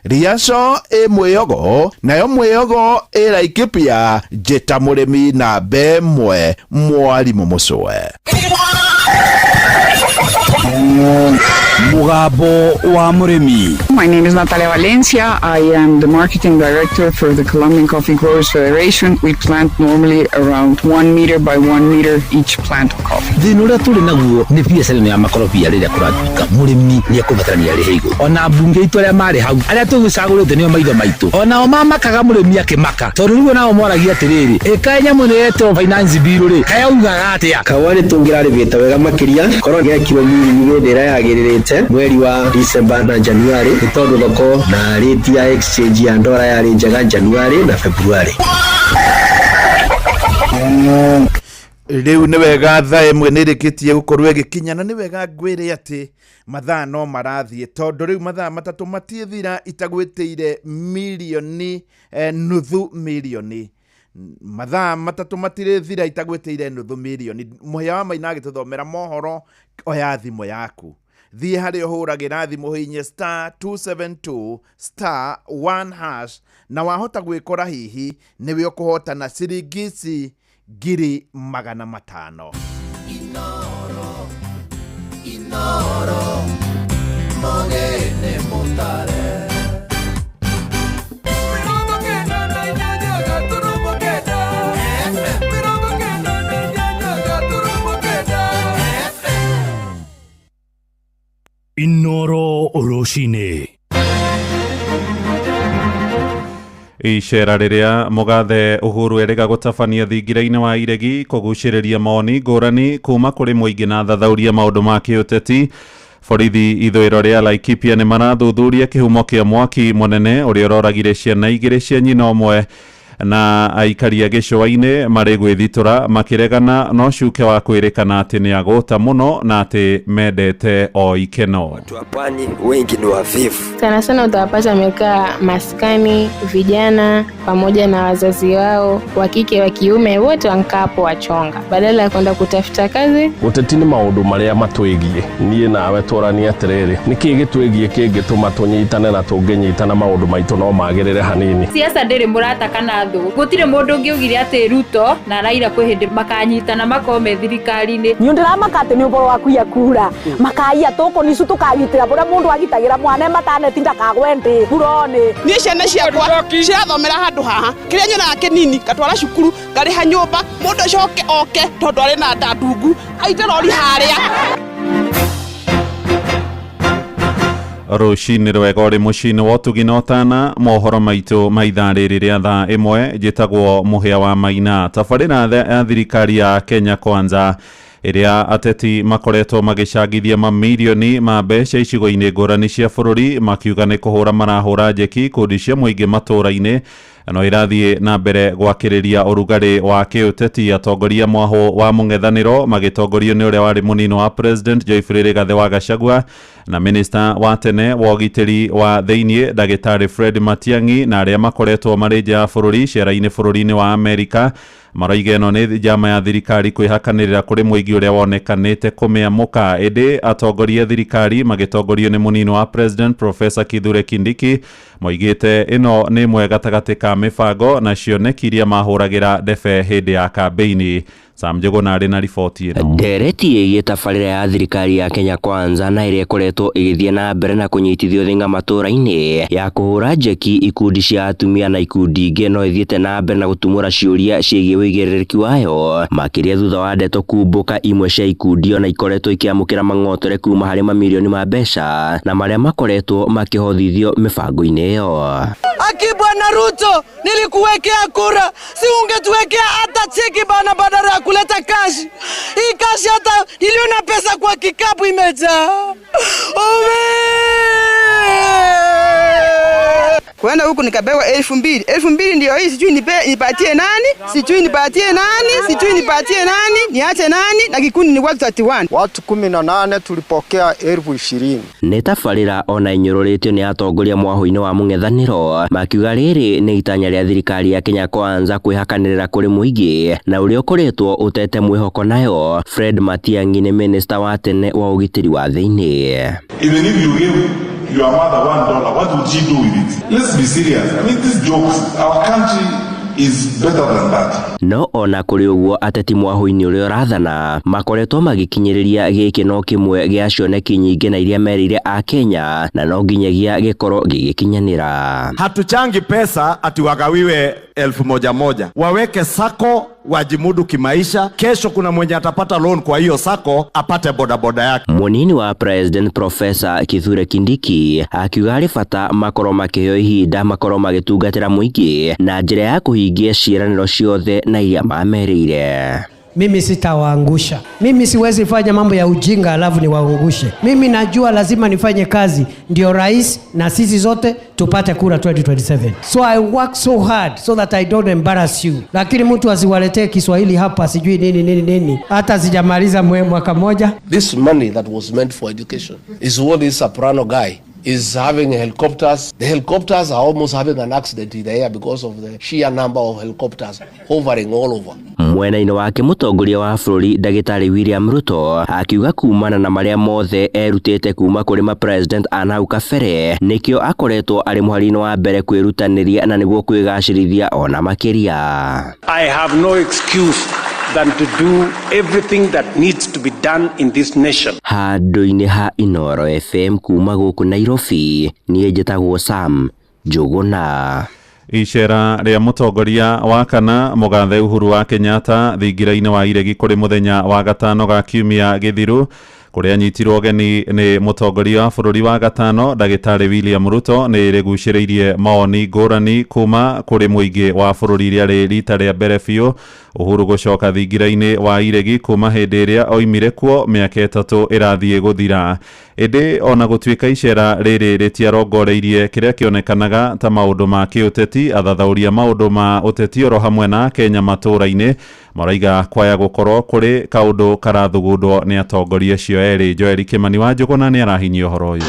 e Mwiyogo nayo Mwiyogo e Laikipia njita murimi na bemwe mwarimu mucwe mugambo wa murimi. My name is Natalia Valencia. I am the marketing director for the Colombian Coffee Growers Federation. We plant normally around 1 meter by 1 meter each plant of coffee. Thina uria turi naguo ni biacara ya makorobia riria kuratuika murimi ni akubatarania ri higo ona bunge itu aria mari hau aria tugicagurite nio maitho maitu ona o mamakaga murimi akimaka tondu riu nao moragia atiriri ikanya munete finance bill ri kayaugaga atia kawari tungiraribita wega makiria korwo gia kilo miri ndira yagiririte mweri wa December na January tondu thoko na rate ya exchange ya ndora yari njega January na February. Riu ni wega thaa imwe nirikitie gukorwo igikinya na ni wega ngwire ati mathaa no marathie tondu riu mathaa matatu matiethira itagwitiire milioni nuthu milioni mathaa matatu matirithira itagwitiire nuthu milioni muhia wa Maina agituthomera mohoro oya thimu yaku thie hari uhuragira thimu hinye *272*1# na wahota gwikora hihi niwe ukuhotana ciringi 500,000. Inoro mogene montare Inoro Oroshine. Icera riria mugathe Uhuru erega gutabania thingira-ini wa iregi kuguciriria moni ngurani kuma kuri muingi na thathauria maundu ma kiuteti. Borithi ithwiro ria Laikipia ni marathuthuria kihumo kia mwaki munene uria uroragire ciana igiri cia nyina umwe na aikari a gicua-ini mari gwithitura makiregana no cuke wa kwirikana ati ni agota muno na ati mendete o ikeno. Watu wa pwani wengi ni wavivu. Sana sana utawapata wamekaa maskani, vijana pamoja na wazazi wao wa kike wa kiume wote wankapo wachonga badala ya kwenda kutafuta kazi. Utetini maundu maria matwigie nie nawe twarania atiriri niki gitwigie kingituma tunyitane na tunginyitana maundu maitu no magirire hanini. Siasa ndiri murata kana gutire mundu ungiugire ati Ruto na Raila kwi hindi makanyitana makome thirikari-ini ni ndira makate ni uboro waku ya kura makaia toko nicu tukagitira bura mundu agitagira mwana matanetinda kagwende burone ni ciana ciakwa cirathomera handu haha kiria nyonaga kinini katwara cukuru ngariha nyumba mundu coke oke tondu ari na ndandungu aite rori haria. Rucini rwega uri mucini wa Tugina Otana mohoro maitu maithaa riri ria thaa imwe njitagwo Muhia wa Maina. Tabarira ya thirikari ya Kenya Kwanza iria ateti makoretwo magicangithia mamilioni ma mbeca icigo-inĩ ngũrani cia bũrũri makiuga nĩ kũhũra marahũra njeki ikundi cia mũingĩ matũũra-inĩ no irathiĩ na mbere gwakĩrĩria ũrugarĩ wa kĩũteti. Atongoria mwaho wa mũng'ethanĩro magĩtongorio nĩ ũrĩa warĩ mũnini wa president Joyfrey Rigathĩ wa Gachagua na minista wa tene wa ũgitĩri wa thĩinĩ Ndagĩtarĩ Fred Matiang'i na arĩa makoretwo marĩ nja ya bũrũri ciara-inĩ bũrũri-inĩ wa Amerika. Marauga ĩno nĩ njama ya thirikari kwĩhakanĩrĩra kũrĩ mũingĩ ũrĩa wonekanĩte kũmĩamũka. Ĩndĩ atongoria thirikari magĩtongorio nĩ mũnini wa president Professor Kithure Kindiki moigĩte ĩno nĩ ĩmwe gatagatĩ ka mĩbango na cioneki iria mahũragĩra ndebe hĩndĩ ya kambeini. Sam Njuguna arĩ na riboti ĩno. Ndereti ĩgiĩ tabarĩra ya thirikari ya Kenya Kwanza na ĩrĩa ĩkoretwo ĩgĩthiĩ na mbere na kũnyitithio thĩng'a matũũra-inĩ ya kũhũra njeki ikundi cia atumia na ikundi ingĩ no ĩthiĩte na mbere na gũtumũra ciũria ciĩgiĩ wĩigĩrĩrĩki wayo makĩria thutha wa ndeto kumbũka imwe cia ikundi ona ikoretwo ikĩamũkĩra mang'otore kuma harĩ mamilioni ma mbeca na marĩa makoretwo makĩhothithio mĩbango-inĩ ĩyo. Aki Bwana Ruto, nilikuwekea kura, si ungetuwekea hata cheki bana badala ya kuleta kashi. Hii kashi hata niliona pesa kwa kikapu imejaa. Kwenda huku nikabewa 2,000. 2,000 ndio hii, sijui nipatie nani? Niache nani? Na kikundi ni watu 31. Watu 18 tulipokea 20,000. Nĩ tabarĩra ona inyũrũrĩtio nĩ atongoria mwaho-inĩ wa mũng'ethanĩro makiuga rĩrĩ nĩ itanya rĩa thirikari ya Kenya Kwanza kwĩhakanĩrĩra kũrĩ mũingĩ na ũrĩa ũkoretwo ũtete mwĩhoko nayo. Fred Matiang'i nĩ minista wa tene wa ũgitĩri wa thĩinĩ. Even if you give your mother $1, what would she do with it? Let's be serious. I mean, these jokes, our country is better than that. No ona kũrĩ ũguo ateti mwaho-inĩ ũrĩa ũrathana makoretwo magĩkinyĩrĩria gĩkĩno kĩmwe gĩa cioneki nyingĩ na iria merire a Kenya na no nginyagia gĩkorwo gĩgĩkinyanĩra. Hatuchangi pesa ati wagawiwe 1,000. Waweke sako wajimudu kimaisha. Kesho kuna mwenye atapata loan kwa hiyo sako apate bodaboda yake. Munini wa president Professor Kithure Kindiki akiuga arĩ bata makorwo makĩheo ihinda makorwo magĩtungatĩra mũingĩ na njĩra ya kũhingia ciĩranĩro ciothe na iria mamerĩire. Mimi sitawaangusha. Mimi siwezi fanya mambo ya ujinga alafu niwaangushe. Mimi najua lazima nifanye kazi ndio rais na sisi zote tupate kura 2027. So I work so hard so that I don't embarrass you. Lakini mtu asiwaletee Kiswahili hapa sijui nini. Hata sijamaliza mwaka moja. This money that was meant for education is what this Soprano guy is having helicopters. The helicopters are almost having an accident in the air because of the sheer number of helicopters hovering all over. Mwena-inĩ wake mũtongoria wa bũrũri Ndagĩtarĩ William Ruto akiuga kumana na marĩa mothe erutĩte kuma kũrĩ ma president anau kabere nĩkĩo akoretwo arĩ mũhari-inĩ wa mbere kwĩrutanĩria na nĩguo kwĩgacĩrithia ona makĩria. I have no excuse than to do everything that needs to be done in this nation. Handũ-inĩ ha Inooro FM kuma gũkũ Nairobi niĩ njĩtagwo Sam Njuguna. Icera rĩa mũtongoria wa kana mũgathe Uhuru wa Kenyatta thingira-inĩ wa iregi kũrĩ mũthenya wa gatano ga kiumia gĩthiru kũrĩa anyitirwo ũgeni nĩ mũtongoria wa bũrũri wa gatano Ndagĩtarĩ William Ruto nĩ rĩgucĩrĩirie mawoni ngũrani kuma kũrĩ mũingĩ wa bũrũri rĩa rita rĩa mbere biũ Uhuru gũcoka thingira-inĩ wa iregi kuma hĩndĩ ĩrĩa oimire kuo mĩaka 3 ĩrathiĩ gũthira. Ĩndĩ ona gũtuĩka icera rĩrĩ rĩtiarongoreirie kĩrĩa kĩonekanaga ta maũndũ ma kĩũteti, athathauria maũndũ ma ũteti oro hamwe na Kenya matũũra-inĩ marauga kwaya gũkorwo kũrĩ kaũndũ karathugundwo nĩ atongoria acio erĩ. Joel Kimani wa Njuguna nĩ arahinyia ũhoro ũyũ.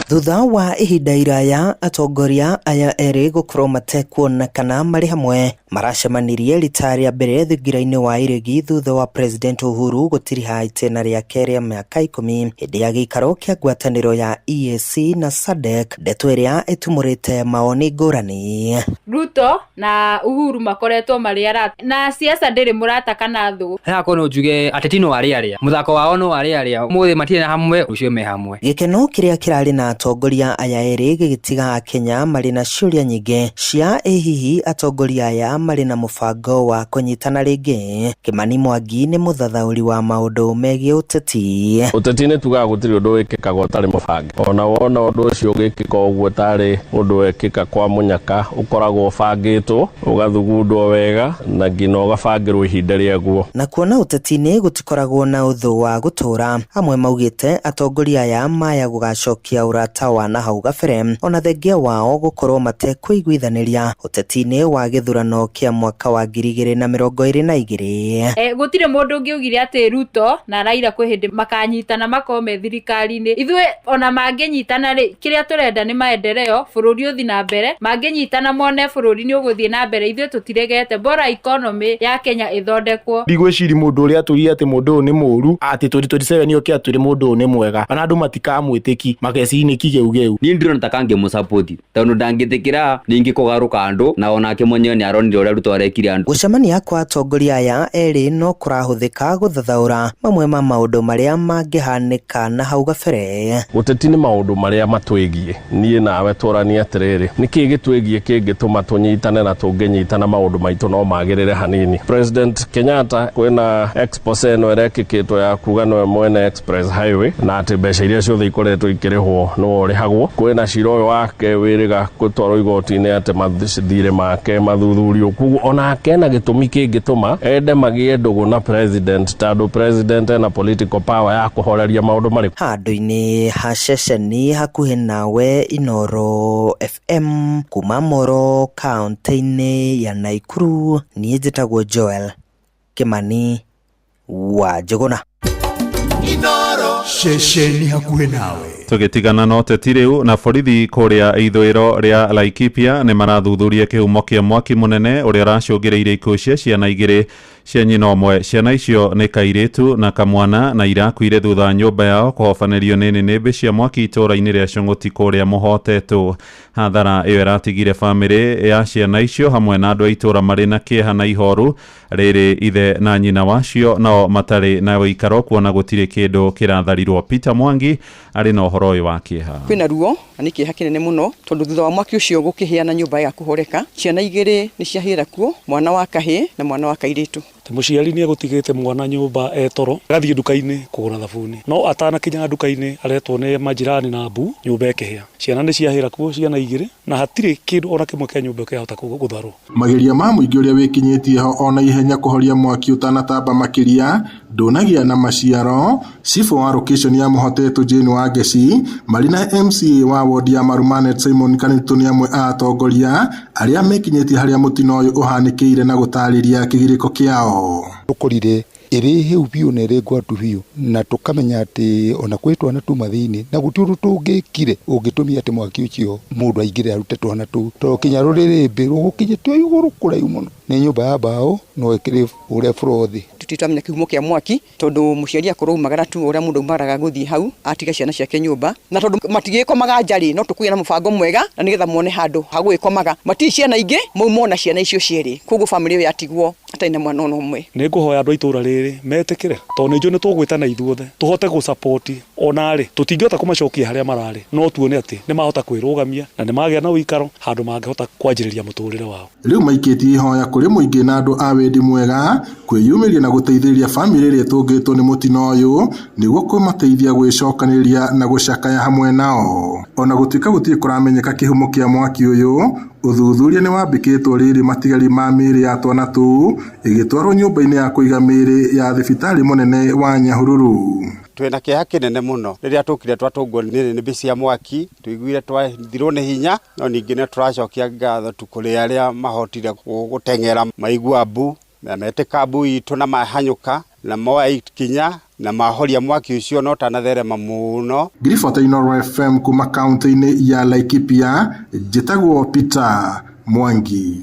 Thutha wa ihinda iraya atongoria aya erĩ gũkorwo matekuonekana marĩ hamwe maracemanirie rita rĩa mbere thingira-inĩ wa iregi thutha wa President Uhuru gũtiriha itĩna rĩake rĩa mĩaka 10 hĩndĩ ya gĩikaro kĩa ngwatanĩro ya EAC na SADC, ndeto ĩrĩa ĩtumũrĩte maoni ngũrani. Ruto na Uhuru makoretwo marĩ arata na siasa ndĩrĩ mũrata kana thũ. Haha kono njuge ateti no arĩa mũthako wao no arĩa umuthi matirĩ hamwe ucio me hamwe. Gĩkeno kĩrĩa kĩrarĩ na atongoria aya erĩ gĩgĩtiga Kenya marĩ na ciũria nyingĩ cia hihi atongoria aya marĩ na mũbango wa kũnyitana rĩngĩ. Kimani Mwangi nĩ mũthathaũri wa maũndũ megiĩ ũteti. Ũteti-inĩ tugaga gũtirĩ ũndũ wĩkĩkaga ũtarĩ mũbange. Ona wona ũndũ ũcio ũgĩkĩka ũguo tarĩ ũndũ wĩkĩka kwa mũnyaka ũkoragwo ũbangĩtwo ũgathugundwo wega na nginya ũgabangĩrwo ihinda rĩaguo. Na kuona ũteti-inĩ gũtikoragwo na ũthũ wa gũtũra, amwe maugĩte atongoria aya maya gũgacokia ũrata wa na hau gabere ona thengia wao gũkorwo matekũiguithanĩria ũteti-inĩ wa gĩthurano kĩa mwaka wa 2022. Gũtirĩ mũndũ ũngĩugire atĩ Ruto na Raila kwĩ hĩndĩ makanyitana makome thirikari-inĩ. Ithuĩ ona mangĩnyitana rĩ, kĩrĩa tũrenda nĩ maendeleo, bũrũri ũthi na mbere. Mangĩnyitana mone bũrũri nĩ ũgũthiĩ na mbere, ithuĩ tũtiregete, bora economy ya Kenya ĩthondekwo. Ndigwĩciria mũndũ ũrĩa atũria atĩ mũndũ ũyũ nĩ mũũru atĩ 2027 oke atwĩre mũndũ ũyũ nĩ mwega, ona andũ matikamwĩtĩki mageciinĩ kigeu. Niĩ ndirona takange mũsapoti tondũ ndangĩtĩkĩra ningĩ kũgarũka andũ na onake mwenyewe nĩ aronire ũrĩa Ruto arekire andũ. Gũcemania kwa atongoria aya erĩ no kũrahũthĩka gũthathaũra mamwe ma maũndũ marĩa mangĩhanĩka na hau gabere. Ũteti nĩ maũndũ marĩa matwĩgiĩ. Niĩ nawe tũrania atĩrĩrĩ, nĩkĩ gĩtwĩgiĩ kĩngĩtũma tũnyitane na tũngĩnyitana maũndũ maitũ no magĩrĩre hanini. President Kenyatta kwĩna expose ĩno ĩrekĩkĩtwo ya kuga no mwene express highway na atĩ mbeca iria ciothe ikoretwo ikĩrĩhwo no ũrĩhagwo. Kwĩna cira ũyũ wake wĩrĩga gũtwarwo igoti-inĩ atĩ mathirĩ make mathuthurio. Koguo onake na gĩtũmi kĩngĩtũma ende magĩe ndũgũ na president tondũ president ena political power ya kũhoreria maũndũ marĩ handũ-inĩ ha ceceni hakuhĩ nawe Inooro FM kuma Moro kaunti-inĩ ya Naikuru. Niĩ njĩtagwo Joel Kimani wa Njũgũna. Inooro ceceni hakuhĩ nawe. Tũgĩtigana na ũteti rĩu, na borithi kũrĩa ithũĩro rĩa Laikipia nĩ marathuthuria kĩhumo kĩa mwaki mũnene ũrĩa ũracũngĩrĩirie ikuũ cia ciana igĩrĩ cia nyina ũmwe. Ciana icio nĩ kairĩtu na kamwana na irakuire thutha wa nyũmba yao kũhobanĩrio nĩ nĩnĩmbĩ cia mwaki itũũra-inĩ rĩa Cũng'ũti kũrĩa Mũhotetũ. Hathara ĩyo ĩratigire bamĩrĩ ya ciana icio hamwe na andũ a itũũra marĩ na kĩeha na ihoru rĩrĩ ithe na nyina wacio nao matarĩ na ũikaro kuona gũtirĩ kĩndũ kĩratharirwo. Peter Mwangi arĩ na ũhoro ũyũ wa kĩeha. Kwĩna ruo na nĩ kĩeha kĩnene mũno tondũ thutha wa mwaki ũcio gũkĩhĩa na nyũmba ya kũhoreka, ciana igĩrĩ nĩ ciahĩra kuo, mwana wa kahĩĩ na mwana wa kairĩtu. Mũciari nĩ egũtigĩte mwana nyũmba etoro, agathiĩ nduka-inĩ kũgũra thabuni, no atanakinya nduka-inĩ aretwo nĩ majirani na mbu nyũmba ĩkĩhĩa. Ciana nĩ ciahĩra kuo ciana igĩrĩ na hatirĩ kĩndũ ona kĩmwe kĩa nyũmba kĩahota gũtharwo. Mageria ma mũingĩ ũrĩa wĩkinyĩtie ho ona ihenya kũhoria mwaki ũtanatamba makĩria ndũnagia na maciaro. Cifo wa location ya Mũhotetũ Jane Wangeci marĩ na MCA wa wodi ya Marumanet Simon Kanitũ nĩ amwe a atongoria arĩa mekinyĩtie harĩa mũtino ũyũ ũhanĩkĩire na gũtarĩria kĩgirĩko kĩao. Tukorire iri hiu biu na iri ngwatu biu na tukamenya ati ona kwitwa na tuma thiini na guti undu tungikire ungitumia ati mwaki ucio mundu aingire arute twana tu to kinya ruririmbi rugukinyitio iguru kuraiu muno ni nyumba ya bao no ikire uria frothi tutitamenya kihumo kia mwaki tondu muciari akorwo magara tu uria mundu maraga guthii hau atiga ciana ciake nyumba na tondu matigikomaga njari no tukuye na mubango mwega na nigetha muone handu hagwikomaga mati ciana ingi mona ciana icio cieri koguo family yo yatigwo ataina mwana no umwe ni nguhoya andu aitura riri metekire tondu njo ni tugwitana ithuothe tuhote gu support onari tutingihota kumacokia haria marari no tuone ati ni mahota kwirugamia na ni magia na uikaro handu mangihota kwanjiriria muturire wao. Riu maikitie ihoya kuri muingi na andu a wendi mwega kwiyumiria na guteithĩrĩria family iria tungitwo ni mutino uyu niguo kumateithia gwicokanĩrĩria na gucakaya hamwe nao. Ona gutuika gutirĩ kuramenyeka kihumo kia mwaki uyu, uthuthuria ni wambikitwo riri matigari ma mĩĩrĩ ya twana tu igitwarwo nyumba-inĩ ya kuiga mĩĩrĩ ya thibitari munene wa Nyahururu. Twena kĩeha kĩnene mũno rĩrĩa tũkire twatũngwo nĩ nĩnĩmbĩ cia mwaki, tuiguire twathirwo nĩ hinya no ningĩ nĩ tũracokia ngatho kũrĩ arĩa mahotire gũteng'era maigua mbu na metĩka mbu itũ na mahanyũka na moya ikinya na mahoria mwaki ucio no tanatherema mũno. Ngiribota Inooro FM kuma kaunti-inĩ ya Laikipia, njĩtagwo Peter Mwangi.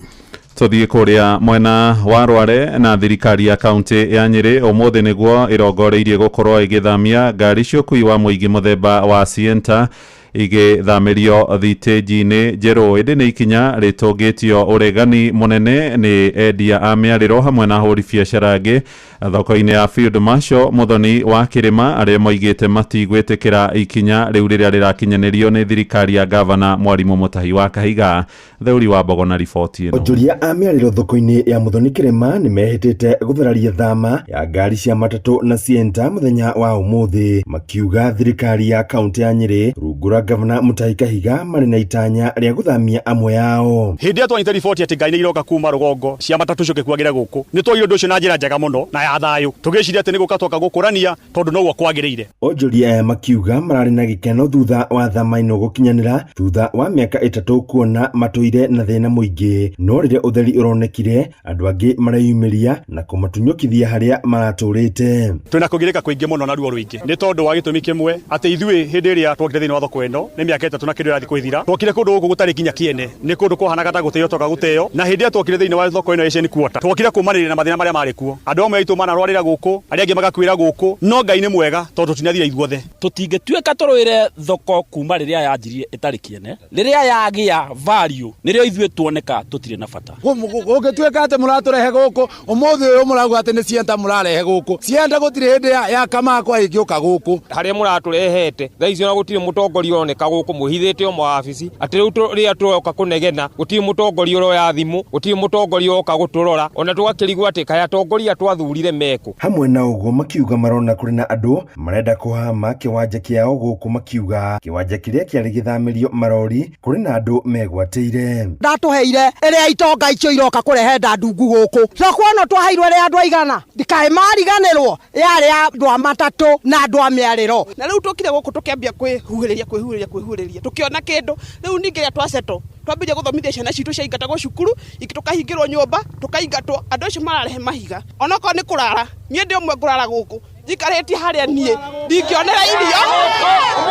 Tuthiĩ kũrĩa mwena wa Rware na thirikari ya kaunti ya Nyeri ũmũthĩ nĩguo ĩrongoreirie gũkorwo ĩgĩthamia ngari cia ũkui wa mũingĩ mũthemba wa Sienta igĩthamĩrio thitĩnji-inĩ njerũ. Ĩndĩ nĩ ikinya rĩtũngĩtio ũregani mũnene nĩ endia a mĩarĩro hamwe na ahũri biacara angĩ thoko-inĩ ya Field Marshal Muthoni wa Kirima arĩa moigĩte matigwĩtĩkĩra ikinya rĩu rĩrĩa rĩrakinyanĩrio nĩ thirikari ya gavana Mwalimu Mutahi wa Kahiga. Theuri wa Mbogo na riboti ĩno. Onjoria a mĩarĩro thoko-inĩ ya Muthoni Kirima nĩ mehĩtĩte gũthararia thama ya ngari cia matatũ na cienta mũthenya wa ũmũthĩ, makiuga thirikari ya kaunti ya Nyeri rungu rwa gavana Mutahi Kahiga marĩ na itanya rĩa gũthamia amwe yao. Hĩndĩ ĩrĩa twanyita riboti atĩ ngari nĩ iroka kuma rũgongo cia matatũ icio gĩkuagĩra gũkũ, nĩ twoire ũndũ ũcio na njĩra njega mũno na ya thayũ, tũgĩciria atĩ nĩ gũkatoka gũkũrania tondũ noguo kwagĩrĩire. Onjoria aya makiuga mararĩ na gĩkeno thutha wa thama ĩno gũkinyanĩra thutha wa mĩaka 3 kuona matũire na thĩna mũingĩ, no rĩrĩa ũtheri ũronekire andũ angĩ mareyumĩria na kũmatunyũkithia harĩa maratũrĩte. Twĩna kũgirĩka kũingĩ mũno na ruo rũingĩ nĩ tondũ wa gĩtũmi kĩmwe atĩ ithuĩ hĩndĩ ĩrĩa twokire thĩinĩ wa thoko ĩno nĩ mĩaka 3 na kĩndũ ĩrathiĩ kwĩthira, twokire kũndũ gũkũ gũtarĩ kinya kĩene, nĩ kũndũ kũhanaga ta gũteo toka gũteo, na hĩndĩ ĩrĩa twokire thĩinĩ wa thoko ĩno Asian Quarter twokire kũmanĩrĩra na mathĩna marĩa marĩ kuo. Andũ amwe aitũ manarwarĩra gũkũ, arĩa angĩ magakuĩra gũkũ, no Ngai nĩ mwega tondũ tũtinathira ithuothe. Tũtingĩtuĩka tũrũire thoko kuma rĩrĩa yanjirie ĩtarĩ kĩene, rĩrĩa yagĩa value nĩrĩo ithuĩ tuoneka tũtirĩ na bata. Gũgĩtuĩka atĩ mũratũrehe gũkũ ũmũthĩ ũyũ mũrauga atĩ nĩ cienta mũrarehe gũkũ, cienta gũtirĩ hĩndĩ ya kamakwa ĩngĩũka gũkũ. Harĩa mũratũrehete thaa icio na gũtirĩ mũtongoria oneka gũkũ, mwĩhithĩte o mawabici atĩ rĩu rĩrĩa tũroka kũnegena gũtirĩ mũtongoria ũroya thimũ, gũtirĩ mũtongoria oka gũtũrora, ona tũgakĩrigwo atĩ kaya atongoria twathurire meko. Hamwe na ũguo makiuga marona kũrĩ na andũ marenda kũhama kĩwanja kĩao gũkũ, makiuga kĩwanja kĩrĩa kĩarĩ gĩthamĩrio marori kũrĩ na andũ megwatĩire. Ndatũheire ĩrĩa itonga icio iroka kũrehe ndandungu gũkũ, thoko ĩno twaheirwo ĩrĩa andũ aigana, ndikaĩ mariganĩrwo yarĩ andũ a matatũ na andũ a mĩarĩro, na rĩu tũkire gũkũ tũkĩambia kwĩhuhĩrĩria tũkĩona kĩndũ rĩu ningĩ rĩa twaceto twambĩrĩria gũthomithia ciana citũ ciaingatagwo cukuru, tũkahingĩrwo nyũmba, tũkaingatwo, andũ acio mararehe mahiga, onakorwo nĩ kũrara niĩ ndĩ ũmwe ngũrara gũkũ, njikarĩtie harĩa niĩ ndingĩonera irio,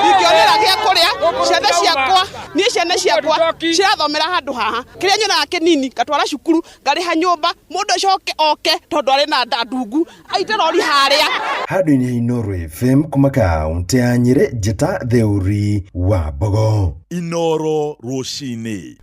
ndingĩonera gĩa kũrĩa, ciana ciakwa cirathomera handũ haha, kĩrĩa nyonaga kĩnini ngatwara cukuru, ngarĩha nyũmba, mũndũ ũcio oke tondũ arĩ na ndandungu aite rori harĩa. Handũ-inĩ Inooro FM kuma kaunti ya Nyeri, Njeta Theuri wa Mbogo. Inooro rũcinĩ.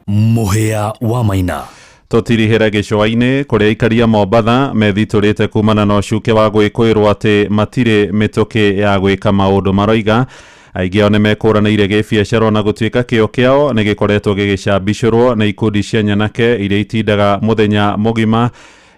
Mũhĩa wa Maina. Tũtirihĩra gĩcũa-inĩ kũrĩa aikari a Mombatha methitũrĩte kumana na ũcuke wa gwĩkũĩrwo atĩ matirĩ mĩtũkĩ ya gwĩka maũndũ maroiga. Aingĩ ao nĩ mekũranĩire gĩbiacara na gũtuĩka kĩo kĩao nĩ gĩkoretwo gĩgĩcambicũrwo na ikundi cia nyanake iria itindaga mũthenya mũgima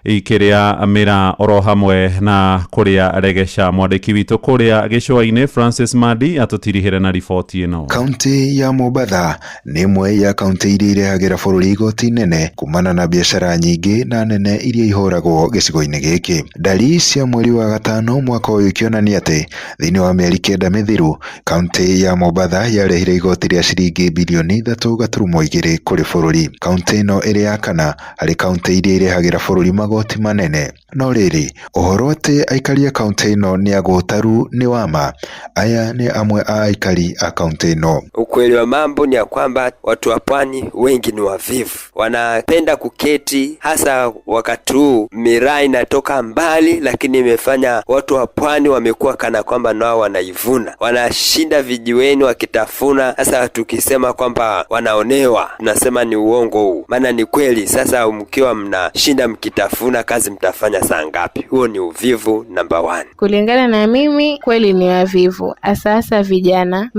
ikĩrĩa mĩra oro hamwe na kũrĩa regesha. Mwandĩki witũ kũrĩa gĩcũa-inĩ Francis Madi atũtirihĩre na riboti ĩno. Kaunti ya Mombatha nĩ ĩmwe ya kaunti iria irehagĩra bũrũri igoti nene kumana na biacara nyingĩ na nene iria ihũragwo gĩcigo-inĩ gĩkĩ. Ndari cia mweri wa gatano mwaka ũyũ ikĩonania atĩ thĩinĩ wa mĩeri 9 mĩthiru kaunti ya Mombatha yarehire igoti rĩa ciringi bilioni 3.2 kũrĩ bũrũri. Kaunti ĩno ĩrĩ ya kana harĩ kaunti iria irehagĩra bũrũri magoti manene. No rĩrĩ, ũhoro atĩ aikari a kaunti ĩno nĩ agũtaru nĩ wama. Aya ni amwe a aikari a kaunti ĩno. Ukweli wa mambo ni ya kwamba watu wa pwani wengi ni wavivu, wanapenda kuketi, hasa wakati huu miraa inatoka mbali, lakini imefanya watu wa pwani wamekuwa kana kwamba nao wanaivuna, wanashinda vijiweni wakitafuna. Sasa tukisema kwamba wanaonewa, tunasema ni uongo huu, maana ni kweli. Sasa mkiwa mnashinda mkitafuna, kazi mtafanya saa ngapi? Huo ni uvivu number 1. Kulingana na mimi, kweli ni wavivu, hasa vijana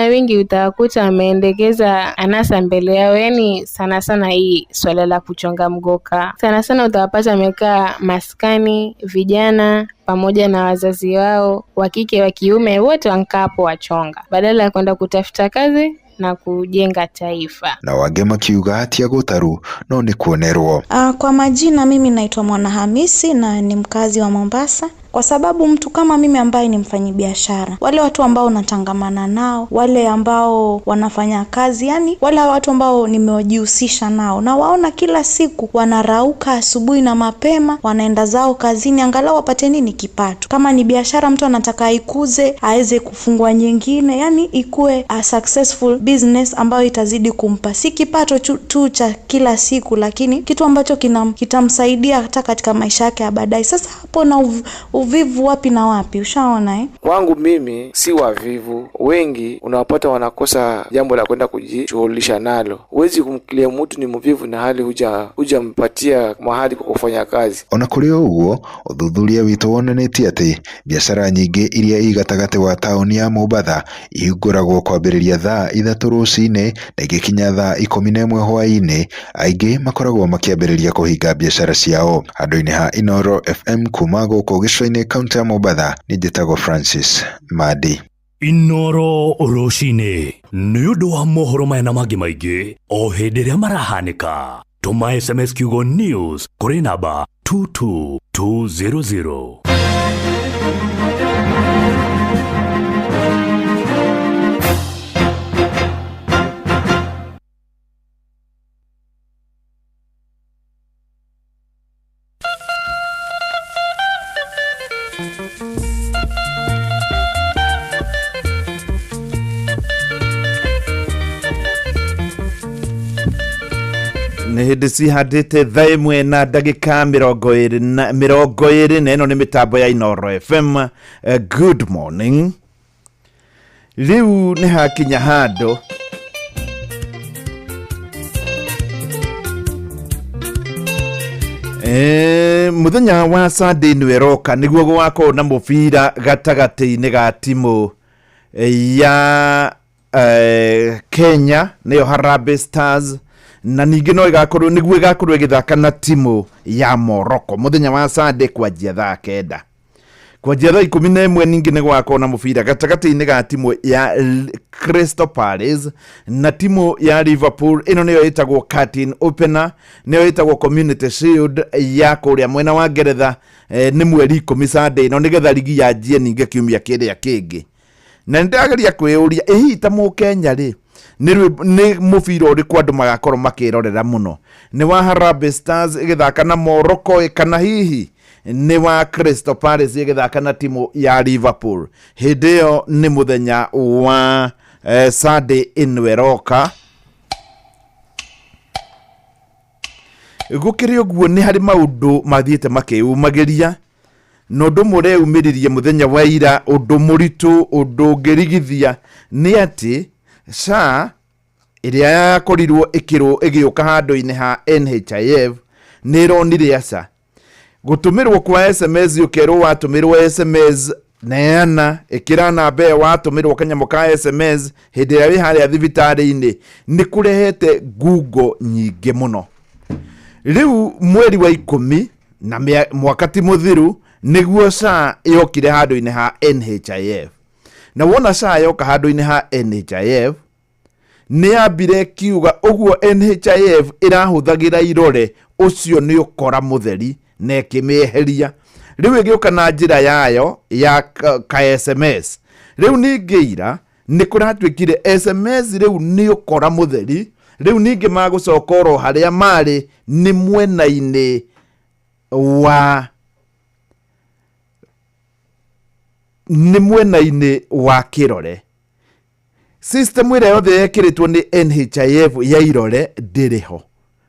wengi utawakuta wameendekeza anasa mbele yao, yani sana hii swala la kuchonga mgoka. Sana utawapata wamekaa maskani, vijana pamoja na wazazi wao wa kike wa kiume, wote wankaa hapo wachonga badala ya kwenda kutafuta kazi na kujenga taifa. Na wagema kiuga hatia gũtaru no ni kuonerwo. Kwa majina mimi naitwa Mwana Hamisi na ni mkazi wa Mombasa. Kwa sababu mtu kama mimi ambaye ni mfanyabiashara, wale watu ambao natangamana nao, wale ambao wanafanya kazi, yani wale watu ambao nimewajihusisha nao, na waona kila siku wanarauka asubuhi na mapema, wanaenda zao kazini angalau wapate nini kipato. Kama ni biashara mtu anataka ikuze, aweze kufungua nyingine, yani ikue a successful business ambayo itazidi kumpa si kipato tu cha kila siku, lakini kitu ambacho kitamsaidia hata katika maisha yake ya baadaye. Sasa hapo na uvivu wapi na wapi, ushaona Kwangu mimi si wavivu, wengi unawapata wanakosa jambo la kwenda kujishughulisha nalo. Huwezi kumkilia mtu ni mvivu na hali hujampatia mahali kwa kufanya kazi. Ona kuri uguo uthuthuria witu wonenetie ati biashara nyingi iria igatagate wa tauni ya Mombatha ihinguragwo kwambiriria thaa 3 rucini na igikinya thaa 11 hwaini, aingi makoragwo makiambiriria kuhinga biashara ciao. Handu-ini ha Inoro FM kuma guku gicua-ini kaunti ya Mombatha, ni njitagwo Francis Madi. Inoro rucini ni undu wa mohoro maya na mangi maingi o hindi ria marahanika. Tuma SMS kiugo news kuri namba 22200. Nĩ hĩndĩ cihandĩte thaa 1 na ndagĩka 20 na ĩno nĩ mĩtambo ya Inoro FM. Good morning. Rĩu nĩ hakinya handũ muthenya wa Sunday nĩ weroka nĩguo gwakorwo na mũbira gatagati-inĩ ga timu ya Kenya nĩyo Harambee Stars na ningĩ no igakorwo nĩguo igakorwo igithaka na timu ya Morocco muthenya wa Sunday kwanjia thaa 9 kwanjia thaa 11 ningĩ nĩ gwakorwo na mũbira gatagati-inĩ ga timu ya Crystal Palace na timu ya Liverpool. Ĩno nĩyo ĩtagwo curtain opener, nĩyo ĩtagwo Community Shield ya kũrĩa mwena wa Ngeretha nĩ mweri 10 Sunday ĩno nĩgetha ligi yanjie ningĩ kiumia kĩrĩa kĩngĩ. Na nĩndageria kwĩũria ĩhita Mũkenya rĩ nĩ mũbira ũrĩkũ andũ magakorwo makĩrorera mũno, nĩ wa Harambee Stars ĩgĩthaka na Morocco kana hihi nĩ wa Crystal Palace ĩgĩthaka na timu ya Liverpool? Hĩndĩ ĩyo nĩ mũthenya wa Sunday ĩno ĩroka. Gũkĩrĩ ũguo nĩ harĩ maũndũ mathiĩte makĩumagĩria na ũndũ mũreumĩririe mũthenya wa ira, ũndũ mũritũ, ũndũ ngĩrigithia nĩ atĩ SHA ĩrĩa yakorirwo ĩgĩũka handũ-inĩ ha NHIF nĩ ĩronire aca gũtũmĩrwo kwa SMS, ũkerwo watũmĩrwo SMS neana ĩkĩra namba ĩyo watũmĩrwo kanyamũ ka SMS hĩndĩ ĩrĩa wĩ harĩa thibitarĩ-inĩ nĩ kũrehete ngungo nyingĩ mũno. Rĩu mweri wa 10 na mwaka ti mũthiru nĩguo SHA yokire handũ-inĩ ha NHIF, na wona SHA yoka handũ-inĩ ha NHIF nĩ yambire kiuga ũguo NHIF ĩrahũthagĩra irore ũcio nĩ ũkora mũtheri na ĩkĩmĩeheria. Rĩu ĩgĩũka na njĩra yayo ya ka SMS. Rĩu ningĩ ira nĩ kũratuĩkire SMS rĩu nĩ ũkora mũtheri, rĩu ningĩ magũcoka oro harĩa marĩ nĩ mwena-inĩ wa kĩrore. System ĩrĩa yothe yekĩrĩtwo nĩ NHIF ya irore ndĩrĩho,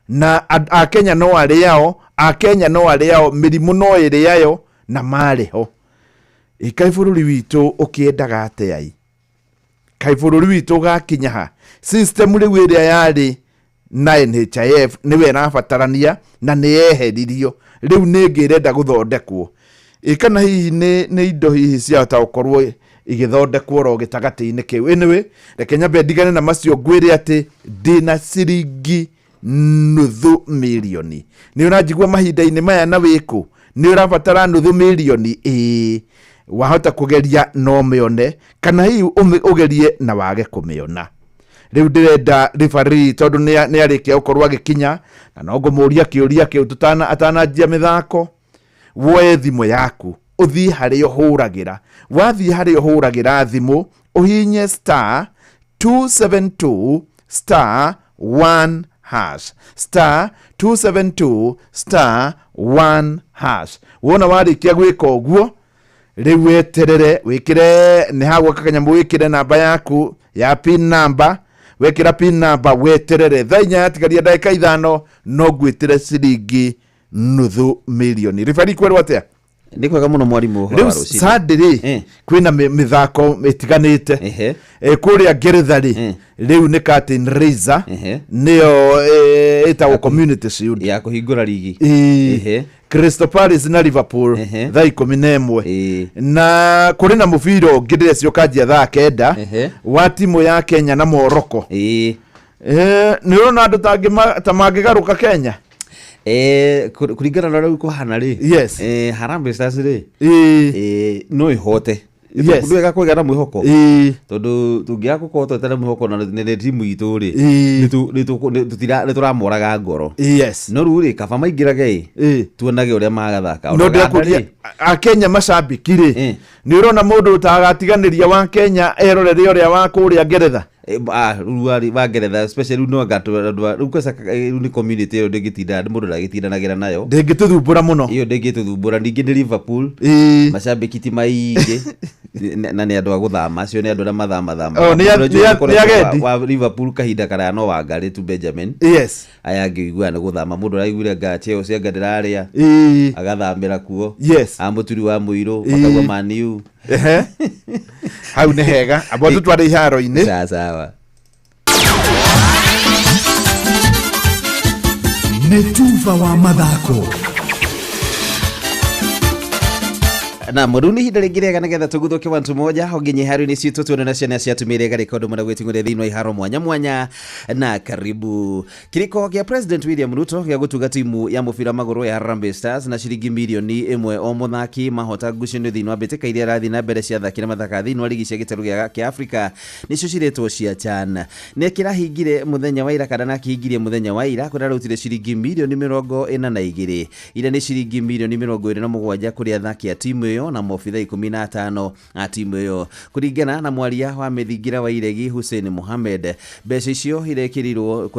na Akenya no arĩao, Akenya no arĩao, mĩrimũ no ĩrĩayo na marĩho. Kaĩ bũrũri witũ ũkĩendaga atĩa? Kaĩ bũrũri witũ gakinya ha? System rĩu ĩrĩa yarĩ na NHIF nĩwe ĩrabatarania na nĩ yeheririo, rĩu nĩ ngĩrenda gũthondekwo. Kana hihi nĩ indo hihi ciahota gũkorwo igĩthondekwo ro gĩtagati-inĩ kĩu. Anyway, reke nyambe ndigane na macio ngwĩre atĩ ndĩna ciringi 500,000. Nĩ ũranjigua mahinda-inĩ maya na wĩkũ? Nĩ ũrabatara 500,000? Wahota kũgeria no mĩone kana hihi ũgerie na wage kũmĩona. Rĩu ndĩrenda referee tondũ nĩ arĩkia gũkorwo agĩkinya na no ngũmũria kĩũria kĩu atananjia mĩthako. Woe thimũ yaku ũthiĩ harĩa ũhũragĩra, wathiĩ harĩa ũhũragĩra thimũ ũhinye *272*1#, *272*1#. Wona warĩkia gwĩka ũguo rĩu weterere wĩkĩre nĩ hagwaka kanyamũ wĩkĩre namba yaku ya pin number, wekĩra pin number weterere thaa 4 yatigaria ndagĩka 5 no gwĩtire ciringi 500,000. Referee kwĩrwo atĩa? Nĩ kwega mũno mwarimu horo wa rũciinĩ. Sunday kwĩna mĩthako ĩtiganĩte. Kũrĩa Ngeretha rĩu nĩ Curtain Raiser nĩyo ĩtagwo Community Shield ya kũhingũra ligi. Crystal Palace na Liverpool thaa 11 na kũrĩ na mũbira ũngĩ ndĩreciria ũkanjia thaa 9 wa timu ya Kenya na Morocco. Nĩ ũrona andũ ta mangĩgarũka Kenya kuringana na rĩu kuhana yes Harambee Stars no ihote ndwega kwĩgana mwĩhoko tondũ tũngĩaga gũkorwo twetana mwĩhoko na nĩ timu itũ nĩ tũramoraga ngoro no rĩu kaba maingĩrage tuonage ũrĩa magathaka no ndĩrakũria Akenya macambĩki nĩ ũrona mũndũ ũtagatiganĩria wa Kenya erorere ũrĩa wa kũrĩa Ngeretha ruari wa Ngeretha especially no rĩu kwesa ni community ĩyo ndĩngĩtinda mũndũ ndagĩtindanagira nayo ndĩngĩtũthumbũra mũno iyo ndĩngĩtũthumbũra ningĩ nĩ Liverpool macambĩki ti maingĩ na nĩ andũ a gũthama acio nĩ andũ arĩa mathama wa Liverpool kahinda karaya no wa ngari tu Benjamin aya ngĩigua nĩ gũthama mũndũ araiguire Chelsea cia ngadĩrarĩa agathamĩra kuo amũturi wa mũirũ makagwa Man U hau nĩ hega abo tutware iharo-inĩ sawa nĩ tuva wa mathako na muruni hida rĩngĩ nĩgetha tũgũthũke wantu moja oginye iharo-inĩ citũ tuone na ciana cia tumĩre rekondo mũna gwĩtingũria thĩinĩ wa iharo mwanya na karibu kiriko gĩa President William Ruto gĩa gũtuga timu ya mũbira magũrũ ya Harambee Stars na ciringi milioni 1 o mũthaki mahota ngucanio thĩinĩ wa mbĩtĩka iria rathi na mbere cia thaki na mathaka thĩinĩ wa ligi cia gĩtarũ gĩa Africa nĩcio ciretwo cia CHAN nĩ kĩrahingire mũthenya wa ira kana na kĩhingirie mũthenya wa ira kũrarutire ciringi milioni 42 ira nĩ ciringi milioni 27 kũrĩ athaki a timu na mobitha 15 a timu ĩyo kũringana na mwaria wa mithingira wa iregi Hussein Mohamed mbeca icio irekerirwo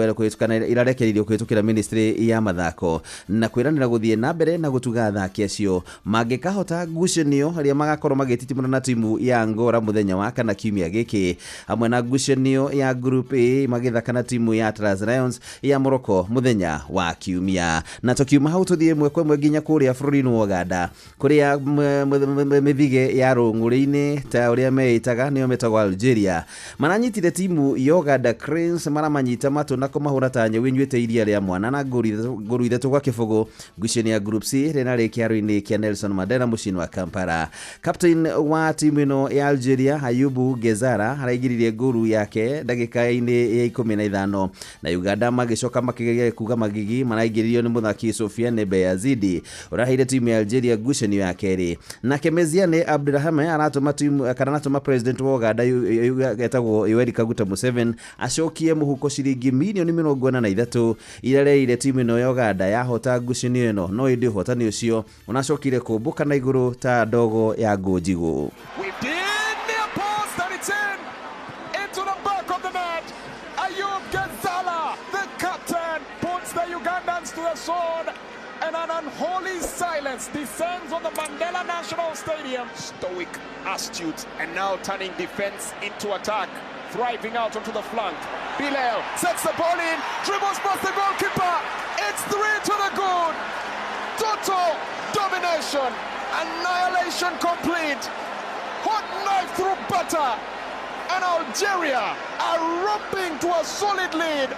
irarekerirwo kũhĩtũkĩra ministry ya mathako na kwĩranĩra gũthiĩ na mbere na gũtuga athaki acio mangĩkahota ngucanio harĩa magakorwo magĩtitimũra na timu ya Angola mũthenya wa kana kiumia gĩkĩ hamwe na ngucanio ya group A magĩthaka na timu ya Atlas Lions ya Morocco mũthenya wa kiumia na tũkiuma hau tũthiĩ ĩmwe kwa ĩmwe nginya kũrĩa bũrũri-inĩ wa Uganda kũrĩa mĩthige ya rũng'ũrĩ-inĩ ta ũrĩa meĩtaga nĩyo metagwo Algeria maranyitire timu ya Uganda Cranes maramanyita matũ na kũmahũra ta nyau ĩnyuĩte iria rĩa mwana na ngũru ithatũ gwa kĩbũgũ ngucanio ya group C rĩna rĩ kĩharo-inĩ kĩa Nelson Mandela mũciĩ wa Kampala captain wa timu ĩno ya Algeria Ayubu Gezara araigiririe ngũru yake ndagĩka-inĩ ya 15 na Uganda magĩcoka makĩgeria kuga magigi maraingĩririo nĩ mũthaki Sofiane Beyazidi ũraheire timu ya Algeria ngucanio ya kerĩ na Kemeziane Abdulrahman anatuma president wa Uganda getagwo Yoweri Kaguta Museveni acokie mũhuko ciringi milioni 43 irareire timu ĩno ya Uganda yahota ngucanio ĩno no ĩndĩ ũhotani ũcio unacokire kũmbũka na igũrũ ta ndogo ya ngũnjigũ into the back of the net. Ayub Gezala, the captain, puts the Ugandans to the sword. And an unholy silence descends on the Mandela National Stadium. Stoic, astute, and now turning defense into attack. Thriving out onto the flank. Bilal sets the ball in, dribbles past the goalkeeper. It's 3 to the good. Total domination. Annihilation complete. Hot knife through butter. And Algeria are romping to a solid lead.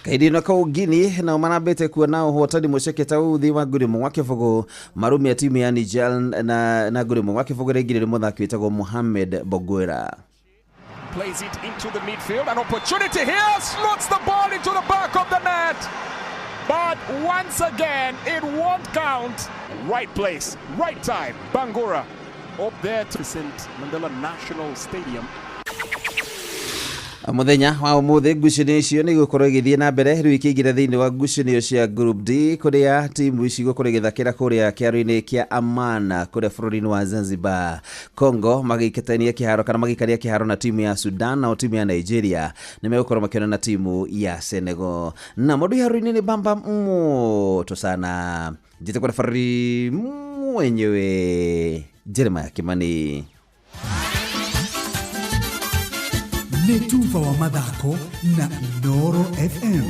Kaidi na kau Gini na manabete kuona ũhotani mũceke ta uthi wa ngũrĩmo wa kĩbũgũ marumi ya timu ya Niger na ngũrĩmo wa kĩbũgũ rĩngire mũthaki wĩtagwo Mohamed Bogwera. Plays it into the midfield, an opportunity here, slots the ball into the back of the net. But once again, it won't count. Right place, right time. Bangura up there to St. Mandela National Stadium. Muthenya wa ũmũthĩ ngucanio icio nĩ gũkorwo igĩthiĩ na mbere rĩu ikĩingĩra thĩinĩ wa ngucanio cia group D kũrĩa timu ici gũkorwo igĩthakĩra kũrĩa kĩharo-inĩ kĩa Amana kũrĩa bũrũri-inĩ wa Zanzibar. Congo magĩikatania kĩharo kana magĩikaria kĩharo na timu ya Sudan na timu ya Nigeria nĩ megũkorwo makĩona na timu ya Senegal. Na mũndũ iharo-inĩ nĩ bamba moto sana njĩte kwa bũrũri mwenyewe Jeremiah Kimani. Nĩ tuva wa mathako na Noro FM.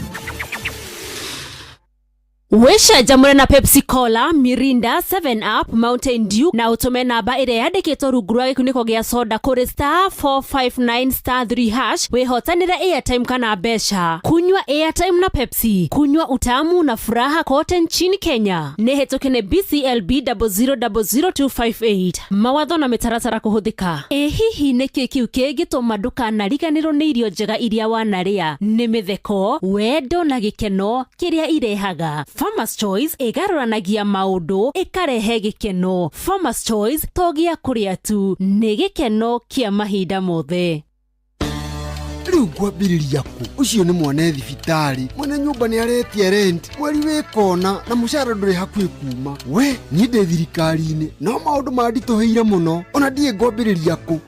Wesha jamure na Pepsi Cola, Mirinda, 7up, Mountain Dew na utume namba ire yandikitwo rungu rwa gikuniko gia soda kuri *459*3# wihotanire airtime kana besha. Kunywa airtime na Pepsi, kunywa utamu na furaha kote nchini Kenya. Nehetokene BCLB 0000258. Mawatho na mitaratara kuhuthika. Hihi niki kiu kigituma ndukariganirwo ni irio njega iria wanaria? Ni mitheko, wendo na gikeno kiria irehaga. Farmers Choice igaruranagia maundu ikarehe gikeno. Farmers Choice togia kuria tu ni gikeno kia mahinda mothe. Riu kwambiriria ku ucio ni mwone thibitari mwene nyumba ni aretie rent mweri wikona na mushara nduri hakwi kuma we ni ndi thirikari-ini no maundu mandituheire muno ona ndie ngwambiriria ku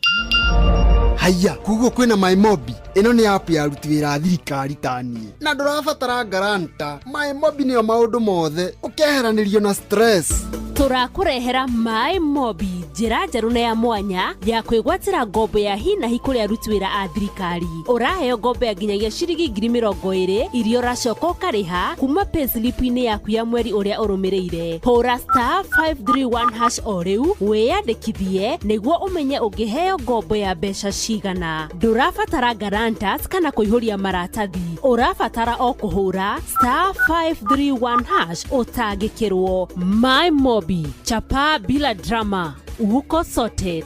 haya kugo kwina MyMobi ino ni app ya ruti wira thirikari tani na ndurabatara garanta MyMobi ni maundu mothe ukeheranirio na stress. Turakurehera MyMobi, njira njeru na ya mwanya ya kwigwatira ngombo ya hina hikuria aruti wira a thirikari. Uraheo ngombo ya nginyagia ciringi 20,000 irio racoka ukariha kuma payslip-ini yaku ya mweri uria urumireire. Hura *531# o riu wiyandikithie niguo umenye ungiheo ngombo ya mbeca cigana. Ndurabatara guarantors kana kuihuria maratathi. Urabatara o kuhura *531# utangikirwo. MyMobi, chapa bila drama, uko sorted.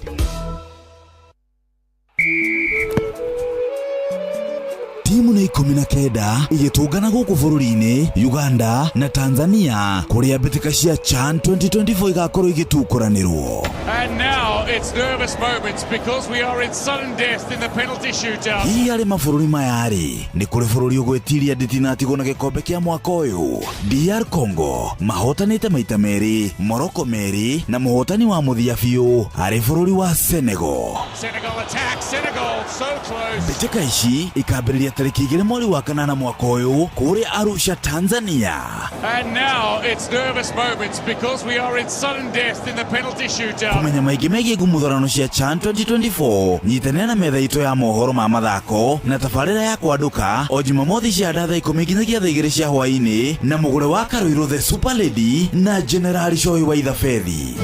Timu na 19 igitungana guku bururi-ini Uganda na Tanzania kuria mbitika cia CHAN 2024 igakorwo igitukuranirwo. And now it's nervous moments because we are in sudden death in the penalty shootout. Hii yale mabũrũri mayari ni kuri bũrũri ugwetiria nditinatigwo na gikombe kia mwaka uyu. DR Congo mahotanite maita meri, Morocco meri na muhotani wa muthia biũ ari bũrũri wa Senegal. Senegal attack, Senegal so close. Mbitika ici ikambĩrĩria tariki 2 mweri wa kanana mwaka uyu kuria Arusha, Tanzania. And now it's nervous moments because we are in sudden death in the penalty shootout. Kumenya maingĩ megiĩ ngumuthurano cia CHAN 2024 nyitanĩra na metha itũ ya mohoro ma mathako na tabarĩra ya kwanduka o Jumamothi cia thaa 10 nginyagia thaa 2 cia hwaĩ-inĩ na mũgũre wa Karuiro the Super Lady na General Choi wa Ithabedi.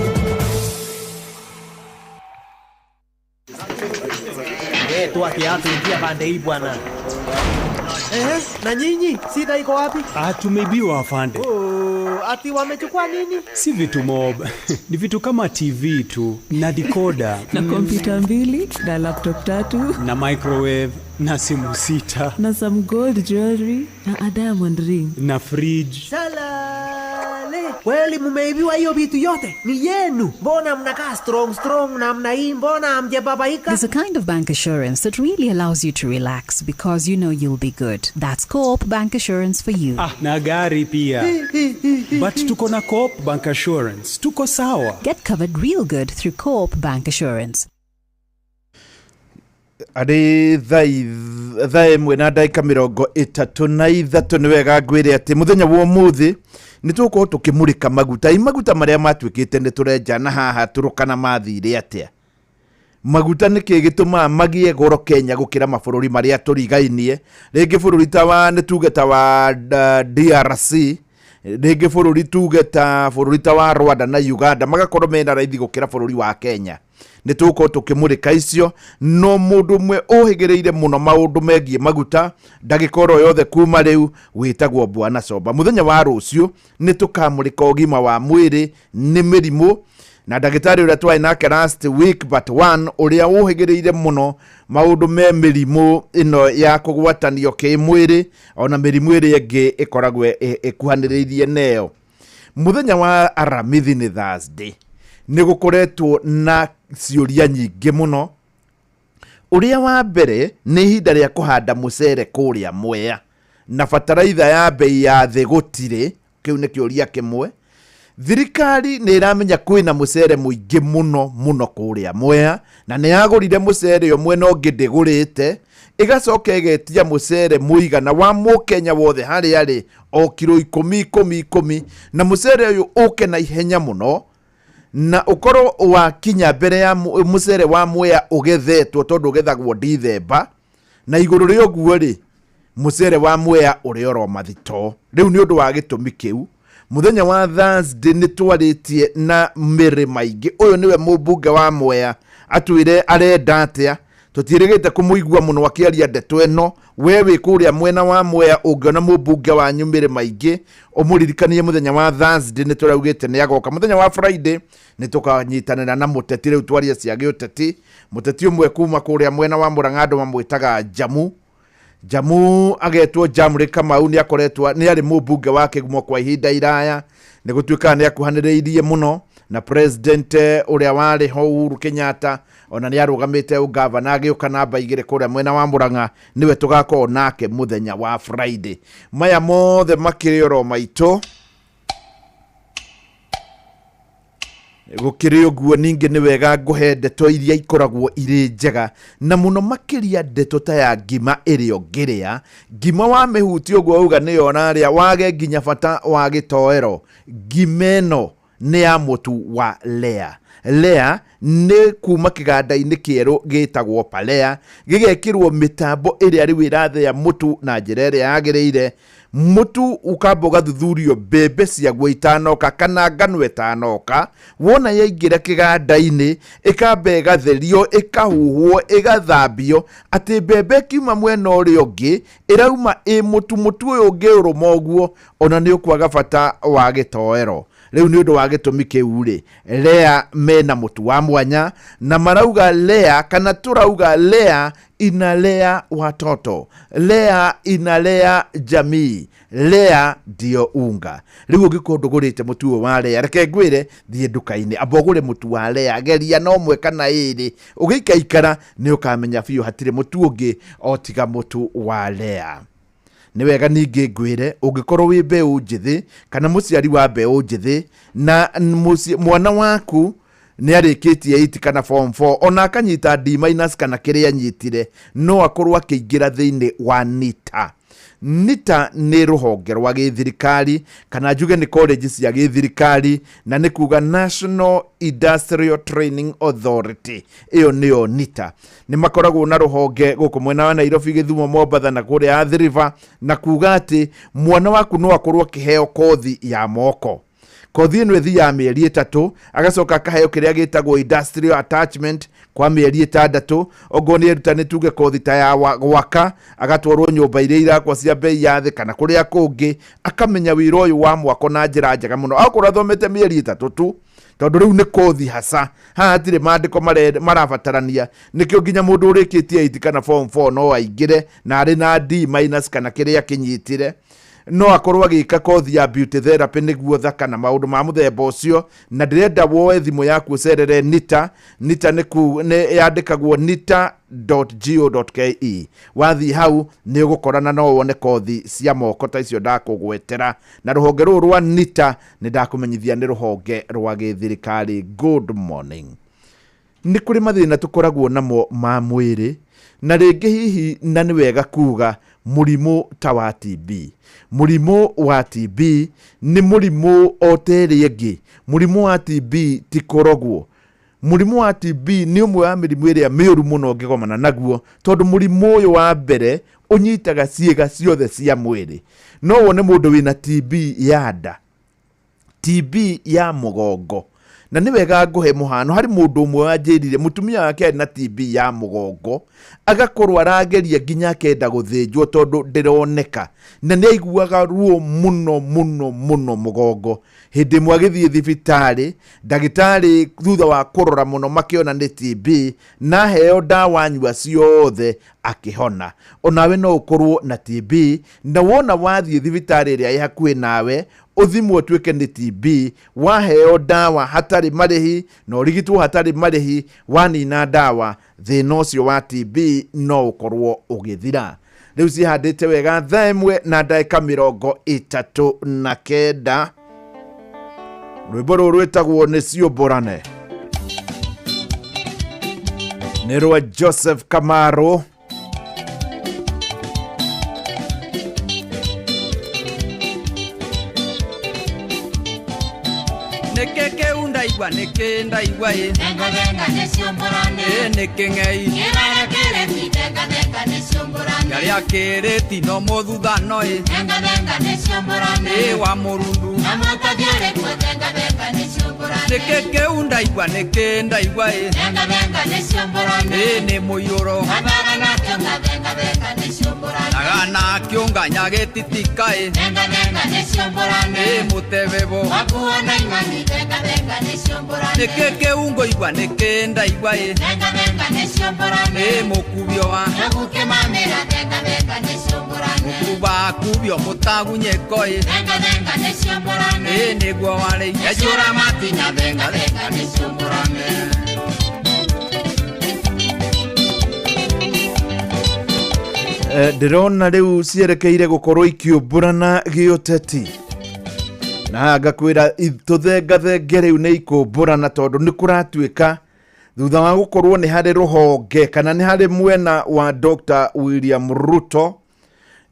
Tuakiatuingia pande hii bwana. Na nyinyi sida iko wapi? Tumeibiwa afande. Ati wamechukua nini? Si vitu mob. Ni vitu kama TV tu na decoder na kompyuta 2 na laptop 3 na microwave na simu 6 na some gold jewelry na a diamond ring na fridge. Salale, kweli mumeibiwa hiyo vitu yote? Ni yenu. Mbona mnakaa strong namna hii? Mbona hamjababaika? There's a kind of bank assurance that really allows you to relax because you know you'll be good. That's Co-op Bank Assurance for you. Na gari pia. But tuko na Co-op Bank Assurance. Tuko sawa. Get covered real good through Co-op Bank Assurance. Ari thai mwena ndaika 33 ni wega ngwire ati muthenya wa umuthi ni tuko tukimurika maguta maria matwikite ni turenja na haha turukana mathire atia. Maguta ni kigituma magie goro Kenya gukira mabũrũri maria turigainie. Ringi bũrũri ta wa ni tugeta wa DRC, ringi bũrũri tugeta bũrũri ta wa Rwanda na Uganda magakorwo mena raithi gukira bũrũri wa Kenya. Ni tuko tukimurika icio no mundu mwe uhigireire muno maundu megie maguta ndagikoro yothe kuma riu witagwo Bwana Somba. Muthenya wa rucio ni tukamurika ugima wa mwiri ni mirimu na ndagitari uria twai nake last week but one uria uhigireire muno maundu me mirimu ino ya kugwatanio ki mwiri ona mirimu iri ingi ikoragwe ikuhaniriirie neo. Muthenya wa aramithi ni Thursday ni gukoretwo na ciuria nyingi muno. Uria wa mbere ni ihinda ria kuhanda mucere kuria Mwea na bataraitha ya bei ya thĩ gutire. Kiu ni kiuria kimwe. Thirikari ni iramenya kwina mucere muingi muno kuria Mwea na ni yagurire mucere yo mwena ungi ndigurite igacoka igetia mucere muigana wa Mukenya wothe hari ari o kilo 10 na mucere uyu uke na ihenya muno na ukoro wa kinya mbere ya mucere wa Mwea ugethetwo tondu ugethagwo Dithemba na iguru ri oguo ri mucere wa Mwea uri oro mathito. Riu ni undu wa gitumi kiu muthenya wa Thursday ni twaritie na Mary Maige. Uyu niwe mubunge wa Mwea atwire arenda atia tutirigite kumuigua muno akiaria ndeto eno. Wewe kuria mwena wa Mwea ungiona mubunge wa Mary Maige umuririkanie muthenya wa Thursday ni turaugite ni agoka. Muthenya wa Friday ni tukanyitanira na muteti riu twaria ciage uteti. Muteti umwe kuma kuria mwena wa Murang'ando mamwitaga Jamu agetwo Jamri Kamau ni akoretwa ni ari mubunge wake gumo kwa ihinda iraya ni gutuika ni akuhaniriirie muno na president uria wari ho Uhuru Kenyatta ona ni arugamite ugavana agiuka namba igire kuria mwena wa Murang'a niwe tugako nake muthenya wa Friday. Maya mothe makirioro maito gukiri uguo ninge ni wega nguhe ndeto iria ikoragwo iri njega na muno makiria ndeto ta ya ngima irio ngiria ngima wa mihuti uguo uga ni yona ria wage nginya bata wa gitoero. Ngimeno ni ya mutu wa Lea ni kuma kiganda-ini kieru gitagwo Palea gigekirwo mitambo iria riu irathe ya mutu na njira iria yagiriire. Mutu ukamboga thuthurio bebe ciaguo itanoka kana ngano itanoka wona yaingira kiganda-ini ikambe gatherio ikahuhwo igathambio ati bebe kiuma mwena uri ungi irauma mutu uyu ungi urumoguo ona ni ukwaga bata wa gitoero. Riu ni undu wa gitumi kiu ri Lea mena mutu wa mwanya na marauga Lea kana turauga Lea inalea watoto, Lea inalea jamii, Lea ndio unga. Riu gikondu gurite mutu wa Lea reke ngwire thie nduka-ini ambogure mutu wa Lea geria no mwe kana iri ugikaikara ni ukamenya biu hatire mutu ungi otiga mutu wa Lea. Ni wega ninge ngwire ungikorwo wi mbeu njithi kana muciari wa mbeu njithi na mwana waku ni arikitie 8 kana form 4 ona akanyita D- kana kiria nyitire no akorwo akiingira thiini wa NITA ni ruhonge rwa githirikari kana njuge ni college cia githirikari na ni kuga National Industrial Training Authority. Iyo niyo NITA. Ni makoragwo na ruhonge guku mwena wa Nairobi, Githumo, Mombasa na kuria Athi River na kuga ati mwana waku no akorwo kiheo kothi ya moko. Kothi ino ithi ya mieri 3 agacoka akaheo kiria gitagwo industrial attachment kwa mieri 6 ogoni erutani tuge kothi ta ya gwaka agatwarwo nyumba iria irakwa cia bei ya thi kana kuria kungi akamenya wira uyu wa mwako na njira njega muno akorwo athomete mieri 3 tu tondu riu ni kothi hasa hatire mandiko marabatarania nikio nginya mundu urikitie 8 kana form 4 no aingire na ari na D- kana kiria kinyitire no akorwo agika kothi ya beauty therapy niguo thaka na maundu ma muthemba ucio na ndirenda woe thimu yaku ucerere NITA ni yandikagwo nita.go.ke wathi hau ni ugukorana no wone kothi cia moko ta icio ndakugwetera na ruhonge ruru rwa NITA ni ndakumenyithia ni ruhonge rwa githirikari. Good morning. Ni kuri mathina tukoragwo namo ma mwiri na ringi hihi na ni wega kuga murimu ta wa TB. Murimu wa TB ni murimu oteri egi. Murimu wa TB ti korogwo. Murimu wa TB ni umwe wa mirimu iria miuru muno ngigomana naguo tondu murimu uyu wa mbere unyitaga ciega ciothe cia mwiri. No wone mundu wina TB ya nda, TB ya mugongo na ni wega nguhe muhano hari mundu umwe wanjirire mutumia wake na TB ya mugongo agakorwo arageria nginya akenda guthinjwo tondu ndironeka na ni aiguaga ruo muno mugongo. Hindi mwagithie thibitari ndagitari thutha wa kurora muno makiona ni TB na heo dawa nyua ciothe akihona. Onawe no ukorwo na TB na wona wathie thibitari iria ihakuhi nawe uthimwo tuike ni TB waheo dawa hatari marihi no urigitwo hatari marihi wanina dawa thina ucio wa TB no ukorwo ugithira. Riu cihandite wega thaa 1:39 rwimbo ruru rwitagwo ni ciumburane ni rwa Joseph Kamaru. Nekeke undaigwa neke ndaigwa ye Nenga nenga nesiumburane neke ngai Kira kere Yaria kireti no muthutano wa murundu nike kiu ndaigua nike ndaigua ni muyuro agana kiunganya gititika mutebebo nike kiu ngoigua nike ndaigua mukubio wa mukuba kubio mutagunyeko niguo wale ejura matinya venga nisumburane ndirona riu cierekeire gukorwo ikiumburana giuteti na ngakwira tuthengathenge riu ni ikumburana tondu ni kuratuika thutha wa gukorwo ni hari ruhonge kana ni hari mwena wa Dr. William Ruto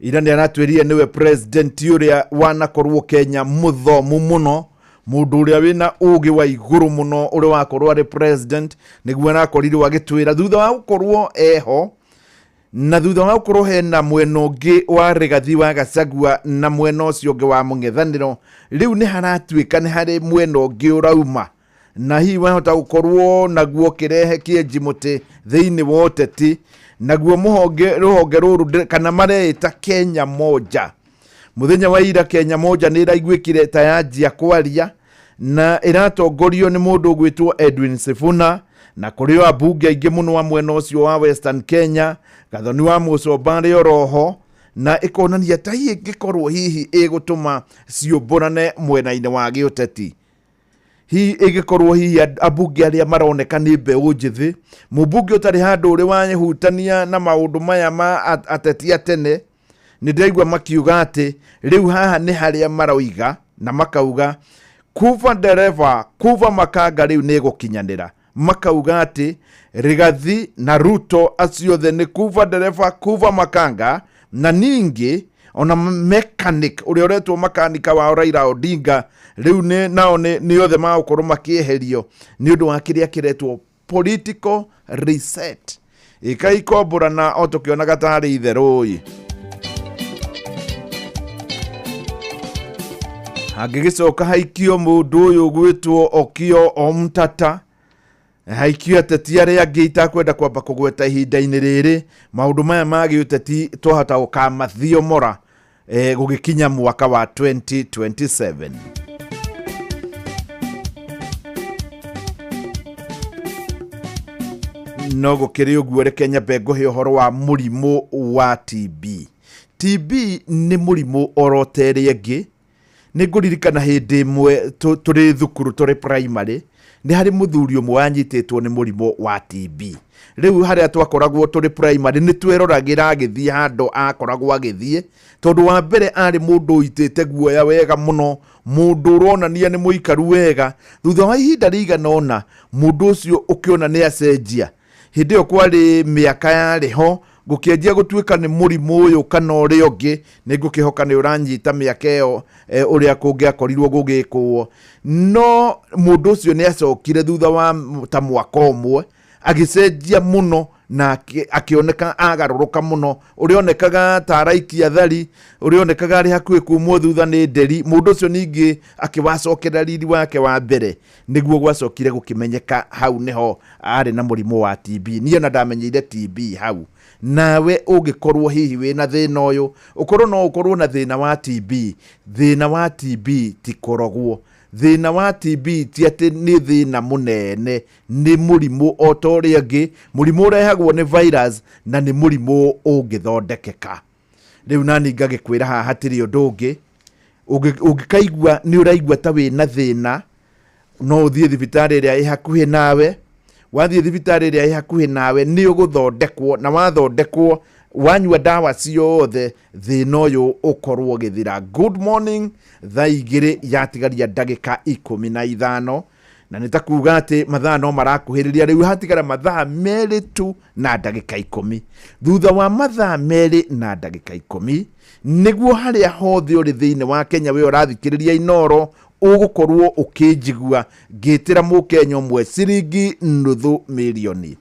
ira ni aratwirie niwe president uria wanakorwo Kenya muthomu muno mundu uria wina ugi wa iguru muno uri wakorwo ari president niguo arakorirwo agitwira thutha wa gukorwo eho na thutha wa gukorwo hena mwena ungi wa Rigathi wa Gachagua na mwena ucio ungi wa mung'ethaniro riu ni haratuika ni hari mwena ungi urauma na hii wahota gukorwo naguo kirehe kienji muti thiini wa uteti naguo ruhonge ruru kana mareita Kenya moja muthenya wa ira Kenya moja ni iraiguikire tayanjia kwaria na iratongorio ni mundu gwitwo Edwin Sifuna na kurio abunge aingi muno wa mwena ucio wa Western Kenya gathoni wa Mucomba oroho na ikonania ta hii gikorwo hihi igutuma ciumburane mwena-ini wa giuteti hii igikorwo hihi abunge aria maroneka ni mbeu njithi mubunge utari handu uri wanyehutania na maundu maya ma ateti atene ni ndaigua makiuga ati riu haha ni haria maroiga na makauga kuva dereva kuva makanga riu ni gukinyanira makauga ati Rigathi na Ruto aciothe ni kuva dereva kuva makanga na ningi ona mechanic uria uretwo makanika wa Raila Odinga riu ni othe magukorwo makieherio ni undu wa kiria kiretwo political reset ikaikombũrana o tukionaga tari itherũ hagigicoka haikio mundu uyu gwitwo Okiya Omtata haikio ateti aria angi itakwenda kwamba kugweta ihinda-ini riri maundu maya magi uteti twahota gukamathio gugikinya mwaka wa 2027 no gukiri uguo reke nyambe nguhe uhoro wa murimu wa TB ni murimu orotere angi ni nguririkana hindi imwe turi thukuru turi primary ni hari muthuri umwe wanyitetwo ni murimu wa TB riu haria twakoragwo turi primary ni tweroragira agithie hando akoragwo agithie tondu wa mbere ari mundu itete guoya wega muno mundu uronania ni muikaru wega thutha wa ihinda riganona mundu ucio ukiona ni acenjia hindi yo kwari miaka yariho gukienjia gutuika ni murimu uyu kana uri ungi ni ngukihoka ni uranyita miaka iyo uria kungiakorirwo gugikwo no mundu ucio ni acokire thutha wa ta mwaka umwe agicenjia muno na akioneka agaruruka muno urionekaga taraikia thari urionekaga ari hakuhi kumwo thutha ni nderi mundu ucio ningi akiwacokera riri wake wa mbere niguo gwacokire gukimenyeka hau niho ari na murimu wa TB niyo na ndamenyeire TB hau nawe ungikorwo hihi wina thina uyu ukorwo no ukorwo na thina wa TB ti korogwo thina wa TB ti ati ni thina munene ni murimu otori angi murimu urehagwo ni virus na ni murimu ungithondekeka riu nani ngagikwira haha hatiri undu ungi ungikaigua ni uraigua ta wina thina no uthie thibitari iria i hakuhi nawe wathie thibitari iria i hakuhi nawe ni uguthondekwo na wathondekwo wanyua dawa ciothe thina uyu ukorwo githira good morning thaa igiri yatigaria ndagika 15 na nitakuga ati mathaa no marakuhiriria riu hatigara mathaa meri tu na ndagika 10 thutha wa mathaa meri na ndagika 10 niguo haria hothe uri thiini wa Kenya we urathikiriria Inoro ugukorwo ukinjigua ngitira mukenya umwe ciringi nuthu milioni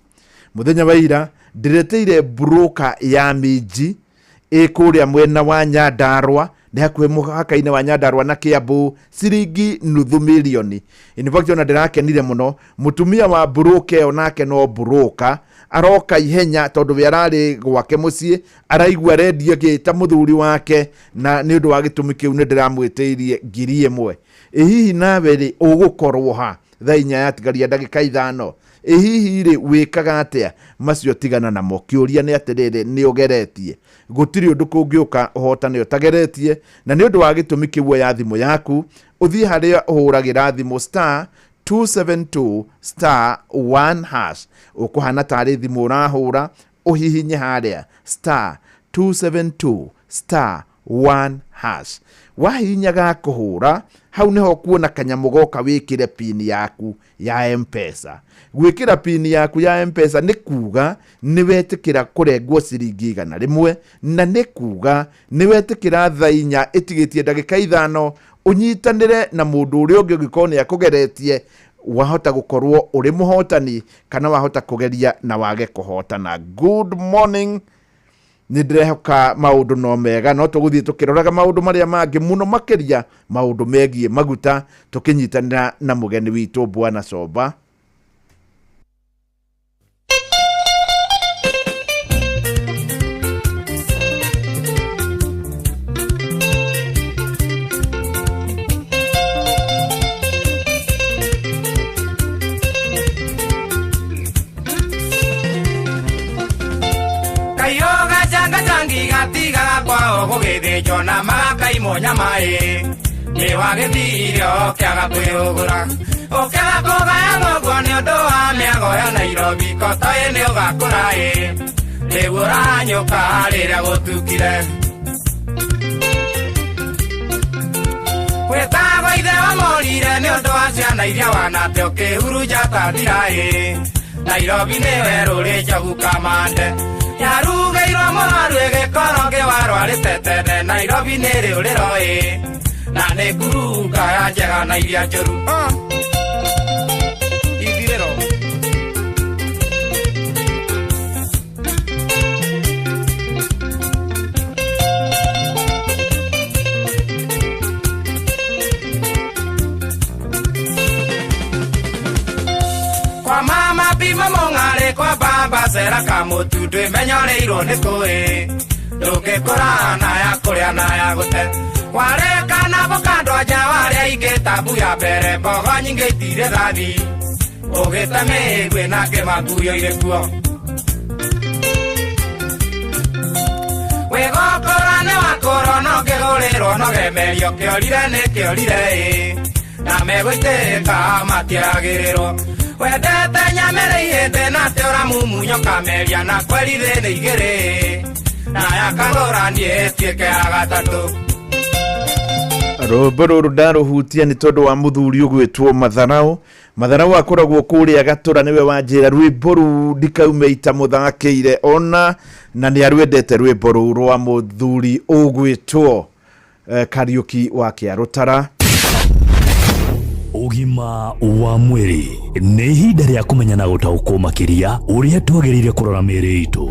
muthenya wa ira ndireteire broker ya Minji ikuria mwena wa Nyandarua ni hakuhe muhaka-ini wa Nyandarua na Kiambu ciringi nuthu milioni. In fact ona ndirakenire muno mutumia wa broker onake no broker aroka ihenya tondu we arari gwake mucii araigua redio gita muthuri wake na ni undu wa gitumi kiu ni ndiramwitiirie ngiri imwe. Hihi nawe ri ugukorwo ha thaa 4 yatigaria ndagika 5 hihi ri wikaga atia macio tigana namo kiuria ni atiriri ni ugeretie gutiri undu kungiuka uhotane utageretie na ni undu wa gitumi kiu ya thimu yaku uthie haria uhuragira thimu star 272 star 1 hash ukuhana tari thimu urahura uhihinye haria star 272 star 1 hash wahinyaga kuhura hau niho kuona kanyamu goka wikire pin yaku ya M-Pesa. Gwikira pin yaku ya M-Pesa ni kuga ni wetikira kurengwo ciringi 100 na ni kuga ni wetikira thaa 4 itigitie ndagika 5 unyitanire na mundu uri ungi gikoni akugeretie wahota gukorwo uri muhotani kana wahota kugeria na wage kuhotana. Good morning. Nidrehoka maundu no mega no tuguthie tukiroraga maundu maria mangi muno makeria maundu megie maguta tukinyitanira na mugeni witu Bwana Soba. Gugithio na makaimo nyamae ni wagithirio kiaga kwiyugura ukiaga kugaya muguo ni undu wa miago ya Nairobi kotoi ni ugakura riu uranyuka riria gutukire wetagwo ithe wamorire ni undu wa ciana iria wanate ukihurunja tathira Nairobi ni weruri njogu kamande yarugeirwo mũrwaru ĩgĩkoroge warwarĩte tene Nairobi nĩ rĩũrĩro na nĩ ngurunga ya njega na iria njũru ithirĩro kwa mama pima mong'are kwa baba sera kamutu ndwimenyoreirwo nĩ kũĩ ndũngĩkũra na ya kũrĩa na ya gũte wareka na bũkandwa nja warĩa ingĩ tabu ya mbere mbogo nyingĩ itirĩ thathi ũgĩte mĩigwi na kĩmakurio irĩ kuo wĩgũkũra nĩ wakũrwo no ngĩgũrĩrwo no gemerio kĩorire nĩ kĩorire na megũitĩka matiagĩrĩrwo wendete nyamere ihĩndĩ na teora mumunyo kameria na kweri thĩ nĩ igĩrĩ na yakagũranie ĩtuĩke ya gatatũ. Rũmbo rũrũ ndarũhutia nĩ tondũ wa mũthuri ũgwĩtwo Matharau akoragwo kũrĩa Gatũra nĩwe wanjĩra rwĩmbo rũu ndikaume ita mũthakĩire ona na nĩ arwendete rwĩmbo rũu rwa mũthuri ũgwĩtwo Kariuki wa Kĩarũtara. Ugima wa mwiri nĩ ihinda rĩa kũmenya na gũtaũkwo makĩria ũrĩa twagĩrĩire kũrora mĩĩrĩ itũ.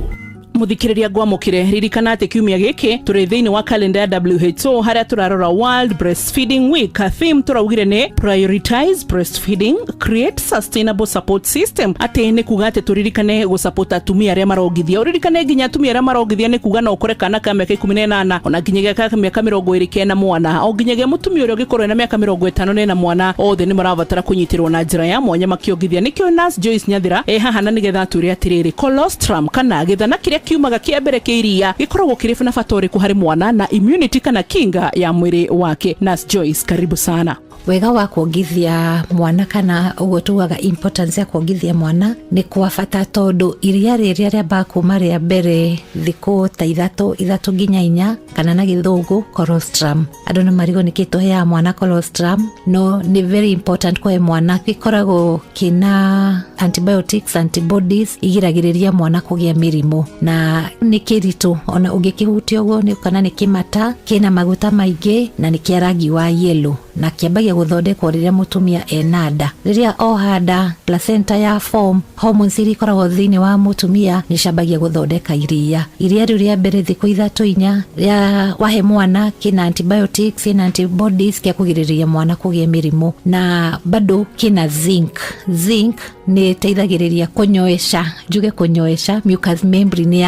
Muthikiriria gwamukire ririkana ati kiumia giki turi thiini wa kalenda ya WHO haria turarora World Breastfeeding Week. Theme turaugire ni prioritize breastfeeding, create sustainable support system. Ati ni kuga ati turirikane gusupport atumia aria marongithia. Uririkane nginya atumia aria marongithia ni kuga no ukore kana ka miaka 18 ona nginyagia ka miaka 20 na mwana o nginyagia mutumia uria ugikorwo na miaka 50 na mwana othe ni marabatara kunyitirwo na njira ya mwanya makiongithia. Nikio Nurse Joyce Nyathira haha na nigetha turi atiriri colostrum kana githana kiria kiumaga kia mbere kiria gikoragwo kirifu na fatori kuhari mwana na immunity kana kinga ya mwiri wake. Nurse Joyce, karibu sana. Wega wa kuongithia mwana kana uguo tugaga importance ya kuongithia mwana ni kwa bata tondu iria riria bakuma ria mbere thiku ta ithatu nginya 4 kana na githungu colostrum. Andu ni marigonikitwo ya mwana colostrum no ni very important kwa mwana gikoragwo kina antibiotics antibodies igiragiriria mwana kugia mirimu na ni kiritu ona ungikihutia uguo ni kana ni kimata kina maguta maingi na ni kia rangi wa yellow na kiambagia guthondekwo riria mutumia enada. Riria ohada placenta ya form, hormones iria ikoragwo thiini wa mutumia ni ciambagia guthondeka iria riu ria mbere thiku 3-4 ria wahe mwana kina antibiotics na antibodies kia kugiriria mwana kugia mirimu, na bado kina zinc ni teithagiriria kunyoesha mucous membrane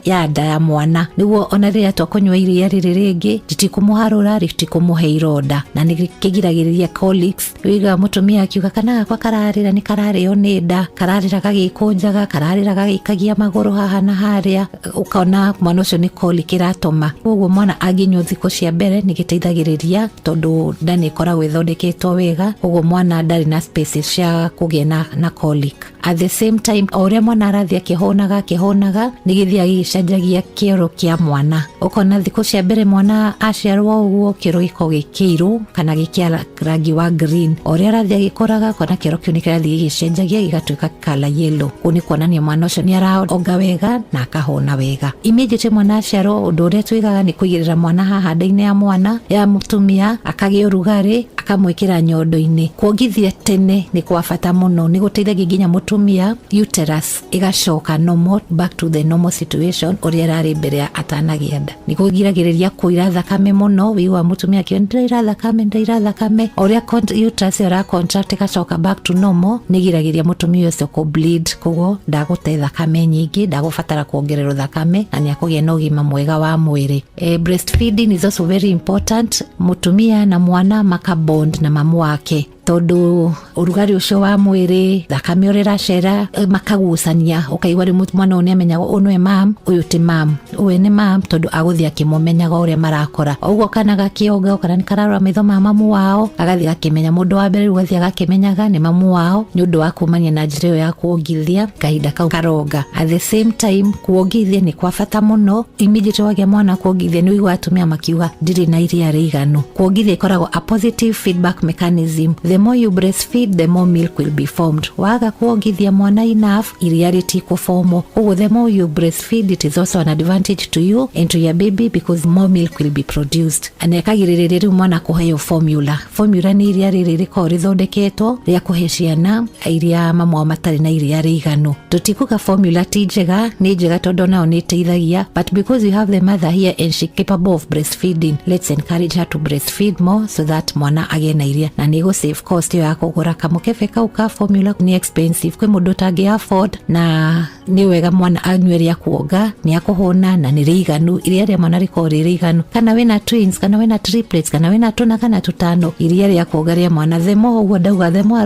ya nda ya mwana, niguo ona riria twakunywa iria riri ringi ritikumuharura ritikumuhe ironda, na nikigiragiriria colics. Wiga mutumia akiuga kana gakwa kararira ni karario ni nda, kararira gagikunjaga, kararira gagikagia maguru haha na haria, ukona mwana ucio ni colic iratuma. Koguo mwana anginywa thiku cia mbere ni giteithagiriria tondu nda ni ikoragwo ithondeketwo wega, koguo mwana ndari na spaces cia kugia na colic. At the same time, oria mwana arathia kihonaga ni githia gicenjagia kioro kia mwana. Ukona thiku cia mbere mwana aciarwo uguo kioro giko gikiru kana gikia rangi wa green, oria arathia gikoraga kona kioro kiu ni kirathia gicenjagia gigatuika kala yellow. Kuni kuonania mwana ucio ni araonga wega na akahona wega. Immediately mwana aciarwo, undu uria twigaga ni kuigirira mwana haha nda-ini ya mwana ya mutumia, akagia urugari, akamwikira nyondo-ini. Kuongithia tene ni kwa bata muno, ni guteithagia nginya mutumia uterus igacoka normal, back to the normal situation uria rari mbere ya atanagia nda. Ni kugiragiriria kuira thakame muno, wiwa mutumia akiendelea ndaira thakame uria uterus ira contract igacoka back to normal, ni giragiriria mutumia ucio ku bleed, koguo ndagute thakame nyingi, ndagubatara kuongererwo thakame na ni akugia na ugima mwega wa mwiri. Breastfeeding is also very important. Mutumia na mwana makabond na mamu wake, tondu urugari ucio wa mwiri, thakame uri racera makagucania, ukaigwa ri mwana oni amenyaga unwe mam, uyu ti mam, uwe ni mam, tondu aguthia kimumenyaga uria marakora. Uguo kana gakioga kana ni kararwa mitho ma mamu wao, agathia akimenya mundu wa mbere ugathia gakimenyaga ni mamu wao, ni undu wa kumania na njira yo ya kuongithia kahinda kau karoga. At the same time, kuongithia ni kwa bata muno. Immediately wagia mwana kuongithia ni wigwa atumia makiuga ndiri na iria riganu. Kuongithia ikoragwo a positive feedback mechanism. The more you breastfeed, the more milk will be formed. Waga kuongithia mwana enough, iria ritikufomo. The more you breastfeed, it is also an advantage to you and to your baby because more milk will be produced. Anekagiririria mwana kuheyo formula. Formula ni iria ririko rithondeketwo ria kuhe ciana iria mamu matari na iria riganu. Tutikuga formula ti njega, ni njega tondu nao ni teithagia, but because you have the mother here and she capable of breastfeeding, let's encourage her to breastfeed more so that mwana agie na iria, na ni go save cost ya kugura kamukebe kau ka formula ni expensive kwi mundu tangi afford, na ni wega mwana anyweria kuoga ni akuhona na ni riganu, iria ria mwana riko riganu. Kana wina twins, kana wina triplets, kana wina tuna kana tutano, iria ria kuoga ria mwana themo uguo ndauga themo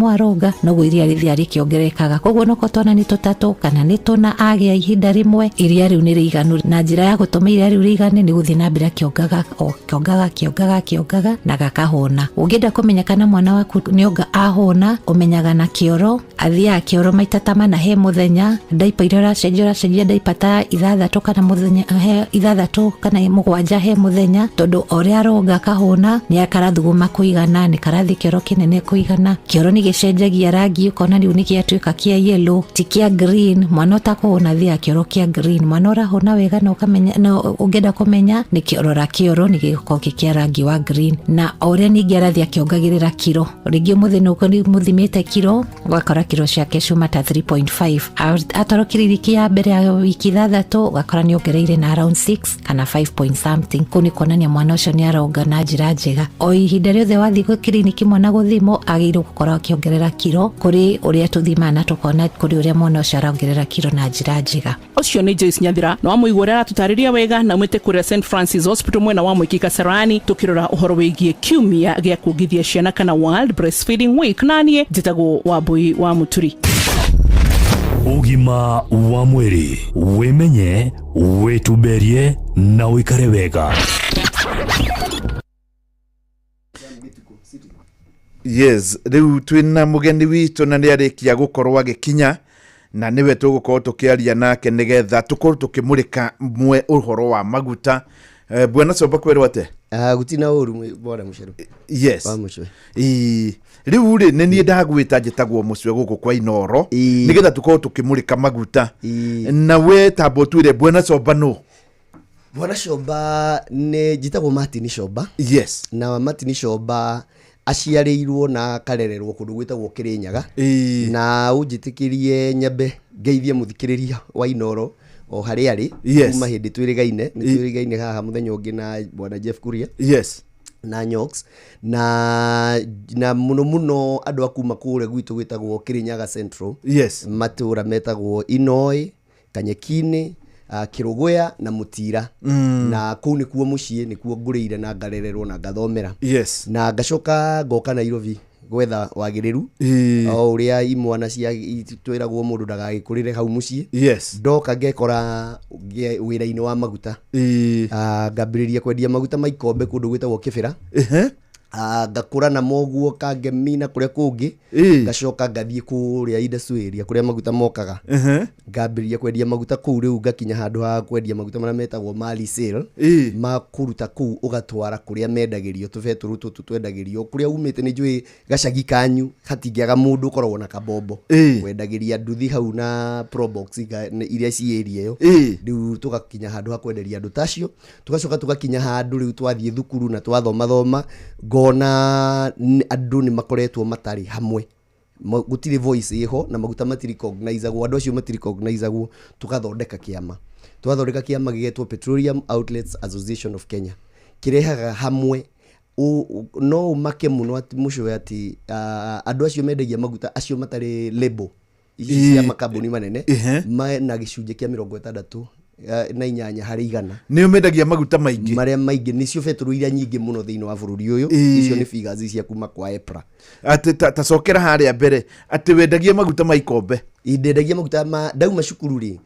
aroga no iria rithia rikiongerekaga. Koguo no kotona ni tutatu kana ni tuna agia ihinda rimwe, iria riu ni riganu, na njira ya gutuma iria riu rigane ni guthina mbira kiongaga na gakahona. Ungienda kumenya kana mwana waku nioga ahona, umenyaga na kioro, athia kioro maita ta mana he muthenya, daipa iria racenjia daipa ta 6 kana muthenya he 6 kana 7 he muthenya, tondu oria aroga kahona ni akarathuguma kuigana, ni karathi kioro kinene kuigana. Kioro ni gicenjagia rangi, ukona riu ni giatuika kia yellow ti kia green. Mwana utakuhona thia kioro kia green, mwana urahona wega na ukamenya na ungenda kumenya ni kioro ra kioro ni giko kia rangi wa green. Na oria ni giarathia kiongagirira kiro, ringi muthenya uko ni muthimite kiro, wakora kiro ciake cuma ta 3.5, atarokiriki ya mbere ya wiki 3 wakora ni ongereire na around 6 kana 5 point something. Kuni kuonania mwana ucio ni aroga na njira njega. O ihinda riothe wathi ku kliniki mwana guthimo agirwo gukora akiongerera kiro kuri uria tuthimana tukona kuri uria mwana ucio arongerera kiro na njira njega. Ucio ni Joyce Nyathira no amwigora atutariria wega na mwite kuri St Francis Hospital mwena wa Mwiki Kasarani, tukirora uhoro wigie kiumia gia kugithia ciana kana World Breastfeeding Week. Nanie njitagwo Wambui wa Muturi. Ugima wa mwiri, wimenye, wituberie na wikare wega. Yes, riu twina mugeni witu na ni arikia gukorwo agikinya, na niwe tugukorwo tukiaria nake nigetha tukorwo tukimurika mwe uhoro wa maguta. Bwana Somba kwero ate? Gutina uru bora musheru. Yes. Riu ri ni ndagwita njitagwo mucwe guku kwa Inoro nigetha tukorwo tukimurika maguta. Na we tambo twire Bwana Somba no. Bwana Shoba ne jitagwo Martin Shoba. Yes. Na Martin Shoba aciarĩirwo na karererwo kundu gwitagwo Kirinyaga. Na unjitikirie nyambe ngeithie muthikiriria wa Inoro o hari ari kuma hindi twirigaine ni twirigaine haha muthenya ungi na bwana Jeff Kuria. Yes. Na Nyox na muno andu akuma kure gwitu gwitagwo Kirinyaga Central. Yes. Matura metagwo Inoi, Kanyekini, Kirugwea na Mutira. Na kuu ni kuo muciĩ ni kuo ngũrĩire na ngarererwo na ngathomera. Yes. Na ngacoka ngoka Nairobi gwetha wagĩrĩru o ũrĩa imwana cia twĩragwo mũndũ ndagagĩkũrĩre hau muciĩ. Yes. Ndoka ngekora wĩra-inĩ wa maguta. Ngambĩrĩria kwendia maguta ma ikombe kũndũ gwĩtagwo Kĩbĩra. Ngakũra na moguo kangemina kũrĩa kũngĩ. Ngacoka ngathiĩ kũrĩa industry area kũrĩa maguta mokaga. Ngambĩrĩria kwendia maguta kũu, rĩu ngakinya handũ ha kwendia maguta marĩa metagwo Mali Sale. Makũruta kũu ũgatwara kũrĩa mendagĩrio tũbetũrũ tũtũ twendagĩrio kũrĩa umĩte nĩ njũĩ gacagi kanyu hatingĩaga mũndũ ũkoragwo na kabombo kwendagĩria nduthi hau na probox iria ci area ĩyo. Rĩu tũgakinya handũ ha kwenderia andũ tacio, tũgacoka tũgakinya handũ rĩu twathiĩ thukuru na twathoma ngona andũ nĩ makoretwo matarĩ hamwe, gũtirĩ voice iho na maguta matiricognizeagwo, andũ acio matiricognizeagwo. Tugathondeka kĩama gĩgetwo Petroleum Outlets Association of Kenya, kirehaga hamwe no umake muno ati muco ati andũ acio mendagia maguta acio matarĩ label ici cia makambuni manene na gĩcunjĩ kĩa 60 na 8 harĩ 100 nĩ mendagia maguta maingĩ marĩa maingĩ nĩcio betũrũ iria nyingĩ mũno thĩinĩ wa bũrũri ũyũ. Icio nĩ figures cia kuma kwa EPRA. Ati tacokera harĩa mbere ati wendagia maguta ma ikombe. Ndendagia maguta ndauma cukuru ri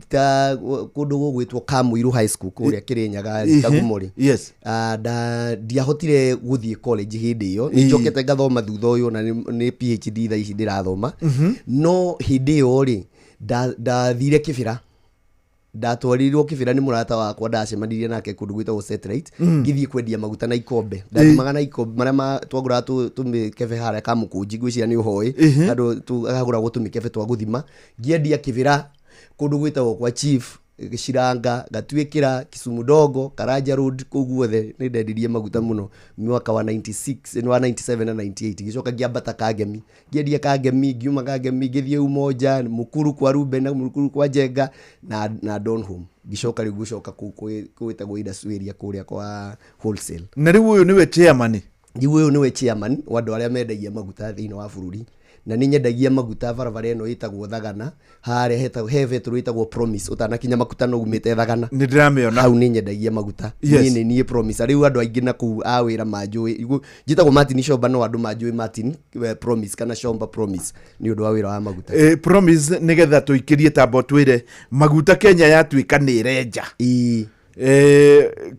ta kũndũ gũgwĩtwo Kamũirũ High School kũrĩa Kirinyaga Kagumori. Yes. Ndiahotire gũthiĩ college hĩndĩ ĩyo, nĩnjokete ngathoma thutha ũyũ na nĩ PhD thaa ici ndĩrathoma. No hĩndĩ ĩyo ri ndathire Kĩbĩra, ndatwarirwo Kĩbĩra nĩ mũrata wakwa, ndacemanirie nake kũndũ gwĩtagwo Satellite ngĩthiĩ kwendia maguta na ikombe. Ndathimaga na ikombe marĩa twagũraga tũmĩkebe harĩa Kamũkũnji, ngwĩciria nĩ ũhoi andũ tũgagũragwo tũmĩkebe twa gũthima. Ngĩendia Kĩbĩra kũndũ gwĩtagwo kwa Chief Gĩciranga, Gatuĩkĩra, Kisumu Dogo, Karanja Road, kũu guothe nĩ ndendirie maguta mũno mwaka wa 96 wa 97 na 98. Gĩcoka ngĩambata Kangemi, ngĩendia Kangemi, ngiuma Kangemi ngĩthiĩ Umoja, Mukuru kwa Ruben na Mukuru kwa Jenga na Donholm. Gĩcoka rĩu gũcoka gwĩtagwo industry area kũrĩa kwa wholesale. Na rĩu ũyũ nĩwe chairman? Ũyũ nĩwe chairman wa andũ arĩa mendagia maguta thĩinĩ wa bũrũri. Na nĩ nyendagia maguta barabara ĩno ĩtagwo Thagana, harĩa he betũrũ ĩtagwo Promise, ũtanakinya maguta no umĩte Thagana. Nĩ ndĩramĩona hau nĩ nyendagia maguta. Niĩ Promise. Rĩu andũ aingĩ na kũu a wĩra manjũĩ, njĩtagwo Martin Shoba, no andũ manjũĩ Martin Promise kana Shomba Promise nĩ ũndũ wa wĩra wa maguta. Promise nĩgetha tũikĩrie tambo twĩre maguta Kenya yatuĩka nĩ renja.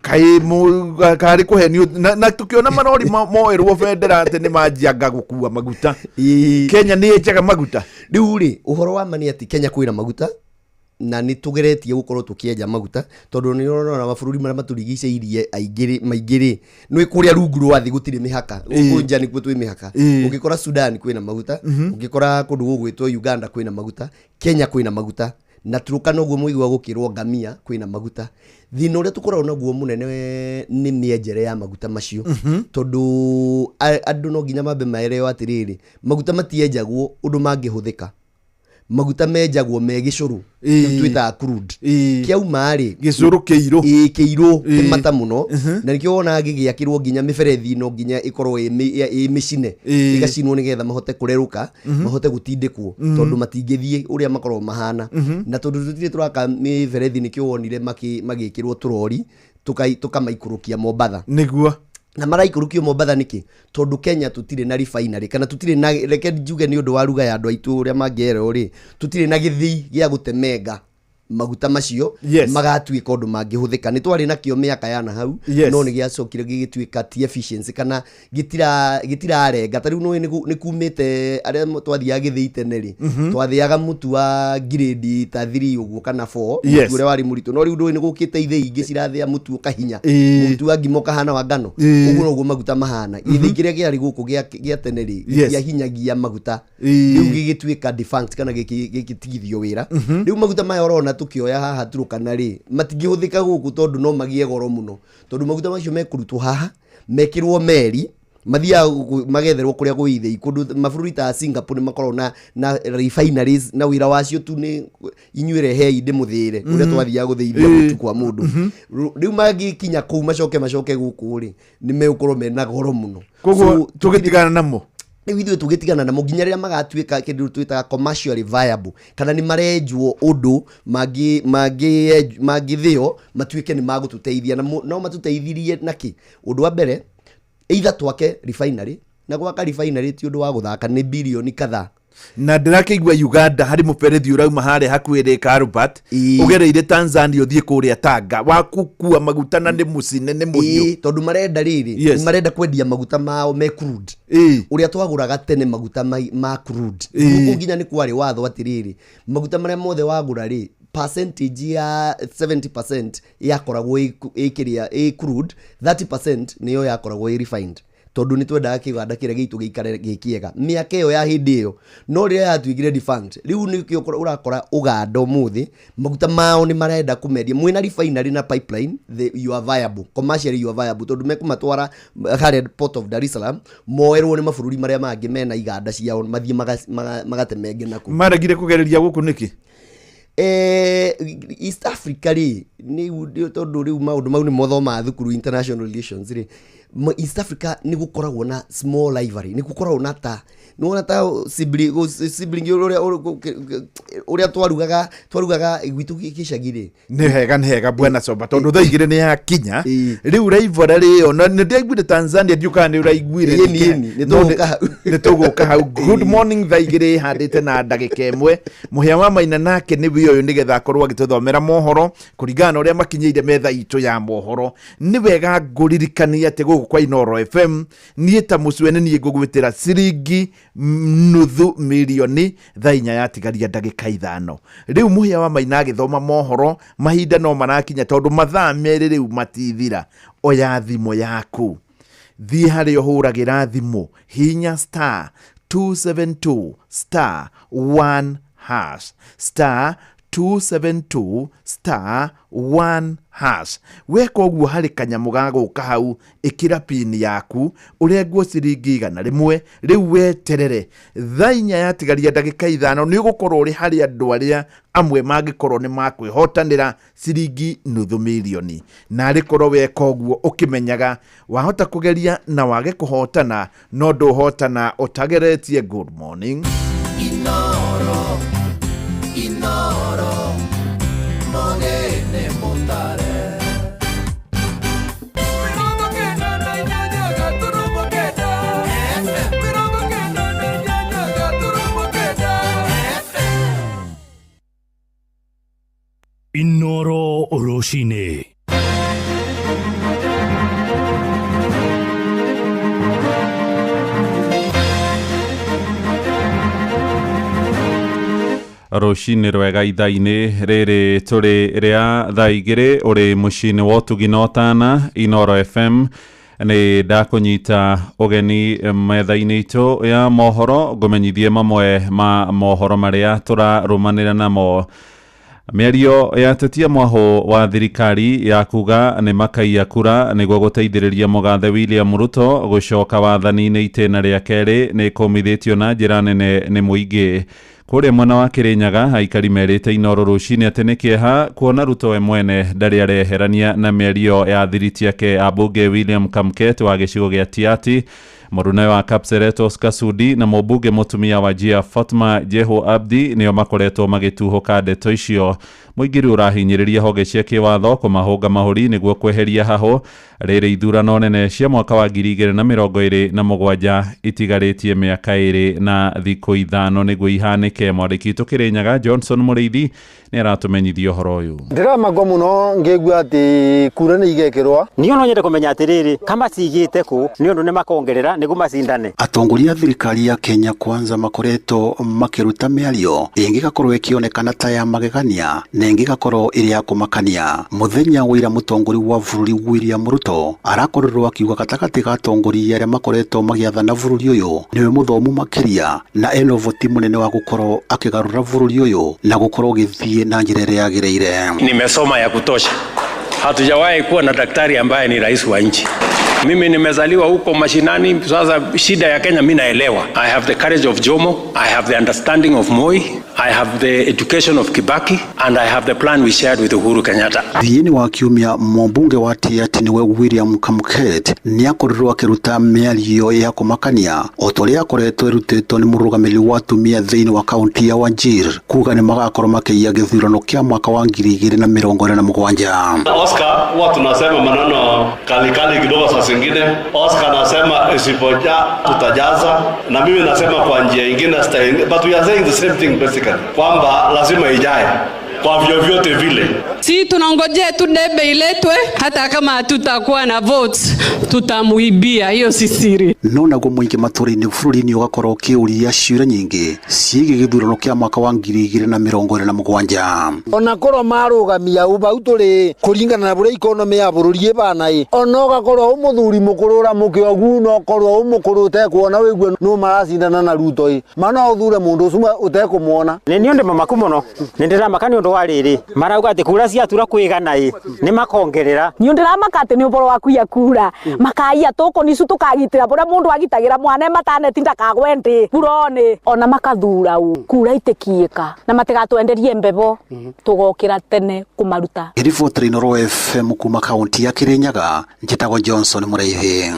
Karĩ kũhenio na tũkĩona marori moerwo bendera atĩ nĩ manjianga gũkua maguta. Kenya nĩ ĩnjaga maguta. Rĩu rĩ, ũhoro wa ma nĩ atĩ Kenya kwĩna maguta na nĩ tũgeretie gũkorwo tũkĩenja maguta, tondũ nĩ ũrona mabũrũri marĩa matũrigicĩirie maingĩ rĩ nĩ kũrĩa rungu rwa thĩ gũtirĩ mĩhaka. Gũkũ nja nĩkuo twĩ mĩhaka. Ũngĩkora Sudan kwĩna maguta, ũngĩkora kũndũ gũgwĩtwo Uganda kwĩna maguta, Kenya kwĩna maguta, na Turkana ũguo mũigua gũkĩrwo Ngamia kwĩna maguta. Thĩna ũrĩa tũkoragwo naguo mũnene nĩ mĩenjere ya maguta macio, tondũ andũ no nginya mambe maereo atĩrĩrĩ, maguta matienjagwo ũndũ mangĩhũthĩka. Maguta menjagwo me gĩcũrũ twĩtaga crude. Kĩauma rĩ gĩcũrũ kĩirũ kĩmata mũno, na nĩkĩo wona gĩgĩakĩrwo nginya mĩberethi ĩno nginya ĩkorwo ĩ mĩcine, ĩgacinwo nĩgetha mahote kũrerũka, mahote gũtindĩkwo, tondũ matingĩthiĩ ũrĩa makoragwo mahana. Na tondũ tũtirĩ tũraka mĩberethi, nĩkĩo wonire magĩkĩrwo tũrori tũkamaikũrũkia Mombatha. Nĩguo na maraikũrũkio Mombatha nĩkĩ? Tondũ Kenya tũtirĩ na refinery, kana tũtirĩ na, reke njuge nĩ ũndũ wa ruga ya andũ aitũ ũrĩa mangĩerwo rĩ, tũtirĩ na gĩthii gĩa gũtemenga maguta macio magatuĩka ũndũ mangĩhũthĩka. Nĩ twarĩ nakĩo mĩaka ya na hau, no nĩ gĩacokire gĩgĩtuĩka ti efficiency, kana gĩtirarenga. Ta rĩu nĩ kumĩte arĩa twathiaga gĩthĩi tene rĩ, twathiaga mũtu wa grade ta 3 ũguo kana 4, mũtu ũrĩa warĩ mũritũ. No rĩu nĩ gũkĩte ithĩi ingĩ cirathĩa mũtu ũkahinya, mũtu wa ngima ũkahana wa ngano. Ũguo noguo maguta mahana. Gĩthĩi kĩrĩa gĩarĩ gũkũ gĩa tene rĩ, gĩahinyagia maguta, rĩu gĩgĩtuĩka defunct kana gĩgĩtigithio wĩra. Rĩu maguta maya ũrona tukioya haha turukana ri matingĩhũthĩka gũkũ tondu no magie goro muno tondu maguta macio mekurutwo haha mekirwo meri mathia magetherwo kuria guithei kundu mabũrũri ta Singapore makorwo na refineries na wira wacio tu ni inyuire hei inde muthire uria twathia gutheithia mutu kwa mundu riu magikinya kuu macoke guku ri ni megukorwo mena goro muno koguo tugitigana namo Video tugitigana na muginya ria magatuika kindu twitaga commercially viable kana ni marenjwo undu magithio matuike ni magututeithia na no matuteithirie naki undu wa mbere either twake refinery na gwaka refinery ti undu wa guthaka ni bilioni kadhaa na ndirakeigua Uganda hari muperethi urauma hare hakwire Karubat ugereire Tanzania uthie kuria Tanga wakukua maguta na ni musine ni munyu tondu marenda riri marenda kwendia maguta mao me crude uria twaguraga tene maguta ma crude nginya ni kwari watho atiriri maguta maria mothe wagura ri percentage ya 70% yakoragwo ikiria crude 30% niyo yakoragwo refined tondu ni twendaga kiganda kiria gitu giikare gikiega miaka iyo ya hindi iyo no ria yatuigire defunct riu ni urakora uganda muthi maguta mao ni marenda kumeria mwina refinery na pipeline you are viable commercially you are viable tondu mekumatwara hard port of Dar es Salaam moerwo ni mabũrũri maria mangi mena iganda ciao mathie magatemenge naku maragire kugereria guku niki East Africa ri ni tondu riu maundu mau ni mothoma thukuru international relations ri East Africa ni gukoragwo na small rivalry ni gukoragwo na ta nuona ta sibling uria twarugaga gwitu gicagire ni hega bwana soba tondu thaigire ni ya kinya riu rivalry yo na ndigwire Tanzania ndiuka ni uraigwire ni tuguka hau good morning thaigire handite na ndagika imwe muhia wa maina nake ni wi uyu nigetha akorwo agituthomera mohoro kuringana uria makinyeire metha itu ya mohoro ni wega nguririkania ati guku kwa Inoro FM nie ta mucwene nie ngugwitira ciringi nuthu milioni thainya yatigaria ndagika 5 riu muhia wa maina agithoma mohoro mahinda no marakinya tondu mathaa meri riu matithira oya thimo yaku thi hari uhuragira thimo hinya star 272 star 1 hash star 272 star 1 hash weka uguo hari kanyamu gaguka hau ikira pin yaku urengwo ciringi 100 riu weterere thainya yatigaria ndagika 5 ni ugukorwo uri hari andu aria amwe magikorwo ni makwihotanira ciringi nuthu milioni na rikorwo weka uguo ukimenyaga wahota kugeria na wage kuhotana no nduhotana utageretie good morning Inoro Mogene Montare Inoro Oroshine Roshine rwega ithaini riri turi ria thaigiri uri mucini wa tuginotana Inoro FM ni ndakunyita ugeni metha-ini itu ya mohoro ngumenyithie mamwe ma mohoro maria turarumanira namo Mĩario ya tetia mwaho wa thirikari ya kuga ni makaiya kura niguo guteithĩrĩria Mũgathe William Ruto gucoka wathani-inĩ itĩna rĩa kerĩ ni komithĩtio na njĩra nene ni mũingĩ. Kuria mwena wa Kirinyaga aikari merĩte Inoro rũcinĩ atĩ nĩ kĩeha kuona Ruto we mwene ndarĩ areherania na mĩario ya thiriti yake ambunge William Kamket wa gĩcigo gĩa Tiati, Mũrune wa Kapseret Oscar Sudi na mũmbunge mũtumia wa Jia Fatma Jeho Abdi nĩo makoretwo magĩtuhũka ndeto icio. Mũingĩ rĩu ũrahinyĩrĩria honge cia kĩwatho kũmahũnga mahũri nĩguo kweheria haho rĩrĩ ithurano nene cia mwaka wa 2027 itigarĩtie mĩaka 2 na thikũ 5 nĩguo ihanĩke. Mwandĩki witũ Kirinyaga Johnson Mũrĩithi nĩ aratumenyithia ũhoro ũyũ. Ndĩramagwo mũno ngĩigua atĩ kura nĩ igekĩrwo. Niĩ no nyende kũmenya atĩrĩrĩ kama cigĩte kũ nĩ ũndũ nĩ makongerera nigu macindane. Atongoria thirikari ya Kenya Kwanza makoretwo makiruta miario ingigakorwo ikionekana ta ya magegania na ingigakorwo iri ya kumakania. Muthenya wira mutongori wa bururi William Ruto arakorerwo akiuga gatagati ga atongoria aria makoretwo magiathana bururi uyu niwe muthomu makiria na eno voti munene wa gukorwo akigarura bururi uyu na gukorwo githie na njira iria yagireire. Nimesoma ya kutosha. Hatujawahi kuwa na daktari ambaye ni rais wa nchi. Mimi nimezaliwa huko mashinani. Sasa shida ya Kenya mimi naelewa. I have the courage of Jomo, I have the understanding of Moi, I have the education of Kibaki, and I have the plan we shared with Uhuru Kenyatta. Thiini wa kiumia mbunge wa Tiaty niwe William Kamket ni akorirwo akiruta miario ya kumakania otoria akoretwo irutitwo ni murugamiri wa atumia thiini wa kaunti ya Wajir kuga ni magakorwo makiia githurano kia mwaka wa 2027. Oscar huwa tunasema maneno kali kidogo saa zingine. Oscar anasema isipoja tutajaza, na mimi nasema kwa njia nyingine style, but we are saying the same thing basically, kwamba lazima ijae kwa vyovyote vile. Si tunangojea tu debe iletwe, hata kama tutakuwa na votes tutamuibia, hiyo si siri. Nona go mwingi maturini bururi-ini ugakorwo ukiuria ciura nyingi ciigi githurano kia mwaka wa 2027. Ona korwo marugamia ubau turi kuringana na bure economy ya bururi ebana ona ugakorwo umuthuri mukurura mukiogu no korwo umukurute kuona wigwe no maracindana na Ruto mana uthure mundu ucio utekumuona. Ni onde mamaku muno nindira makani undu wa riri marauga ati kura cia tura kwigana ni makongerera. Ni ndira makate ni uboro waku ya kura makaia toko nicu tukagitira bure mundu agitagira mwana matanetinda kagwende burone ona makathura kura itekieka na matigatwenderie mbebo tugokira tene kumaruta. Riboti Noro FM kuma kaunti ya Kirinyaga, njitagwo Johnson Muraithi.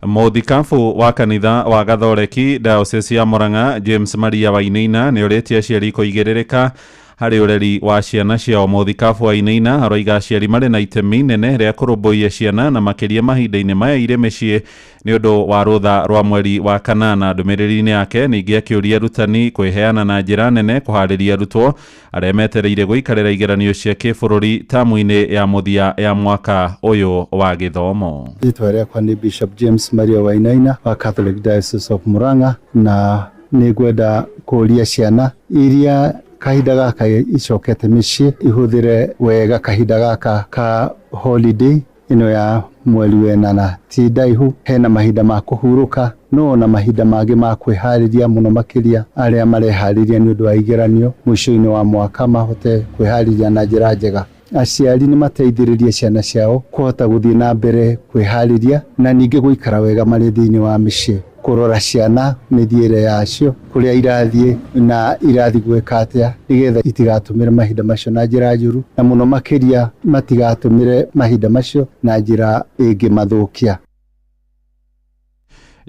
Muthikabu wa kanitha wa Gathoreki Diocese ya Murang'a James Maria Wainaina ni uretie aciari kuigirereka hari ureri wa ciana ciao. Muthikabu wa Wainaina aroiga aciari mari na itemi nene ria kurumbuia ciana na makiria mahinda-ini maya ire micii ni undu wa rutha rwa mweri wa kanana. Ndumiriri-ini yake ningi akiuria arutani kwiheana na njira nene kuhariria arutwo aria metereire guikarira igeranio cia kibururi tamu-ini ya muthia ya mwaka uyu wa githomo. Ritwa riakwa ni Bishop James Maria Wainaina wa Catholic Diocese of Murang'a, na nigwenda kuria ciana iria kahinda gaka icokete micii ihuthire wega kahinda gaka ka holiday ino ya mweri wenana. Ti ndaihu, hena mahinda ma kuhuruka no na mahinda mangĩ ma kwĩharĩria mũno makiria aria mareharĩria ni undu wa igeranio mwisho-ini wa mwaka mahote kwĩharĩria na njĩra njega. Aciari ni mateithĩrĩrie ciana ciao kuhota guthii na mbere kwĩharĩria na ningĩ guikara wega marĩ thĩinĩ wa mĩciĩ, kurora ciana mithiĩre yacio kuria irathie na irathi gwĩka atĩa nigetha itigatumire mahinda macio na njĩra njũru, na mũno makiria matigatumire mahinda macio na njĩra ĩngĩmathũkia.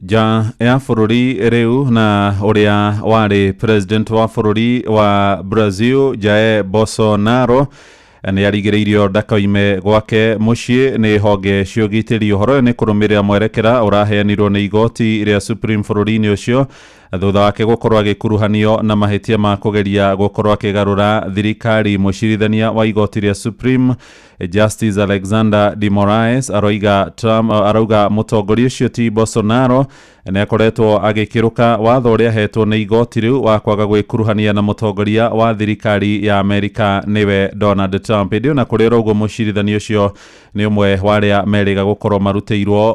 Ja ya bururi riu na uria wari president wa bururi wa Brazil Jair Bolsonaro ni arigiriirio ndakoime gwake mucii ni honge ciogitiri uhoro ni kurumirira mwerekera uraheanirwo ni igoti ria Supreme bururi-ini ucio thutha wake gukorwo agikuruhanio na mahitia ma kugeria gukorwo akigarura thirikari. Mucirithania wa igoti ria Supreme Justice Alexander de Moraes arauga mutongoria ucio ti Bolsonaro ni akoretwo agikiruka watho uria hetwo ni igoti riu wa kwaga gwikuruhania na mutongoria wa thirikari ya Amerika niwe Donald Trump. Ndio na kurira uguo mucirithania ucio ni umwe waria meriga gukorwo maruteirwo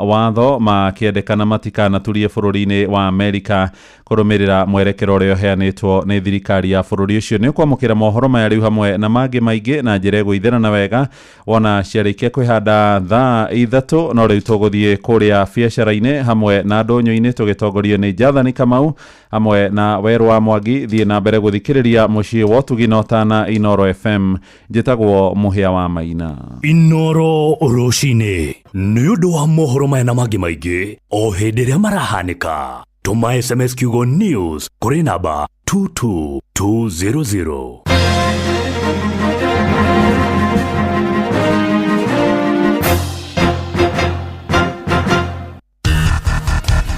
watho makiendekana matikana turie bururi-ini wa Amerika kurumirira mwerekero uria uheanitwo ni thirikari ya bururi ucio. Ni kwamukira mohoro maya riu hamwe na mangi maingi na njira guithana wega wona ciarikia kwihanda thaa 3 no riu tuguthie kuria biacara-ini hamwe na ndonyo-ini tugitongorio ni Jathani Kamau hamwe na Werwa Mwangi. Thie na mbere guthikiriria mucii wa Tuginotana Inoro FM. Njitagwo Muhia wa Maina. Inoro Roshine ni undu wa mohoro maya na mangi maingi o hindi ria marahanika. Tuma SMS kiugo news kuri namba 22200.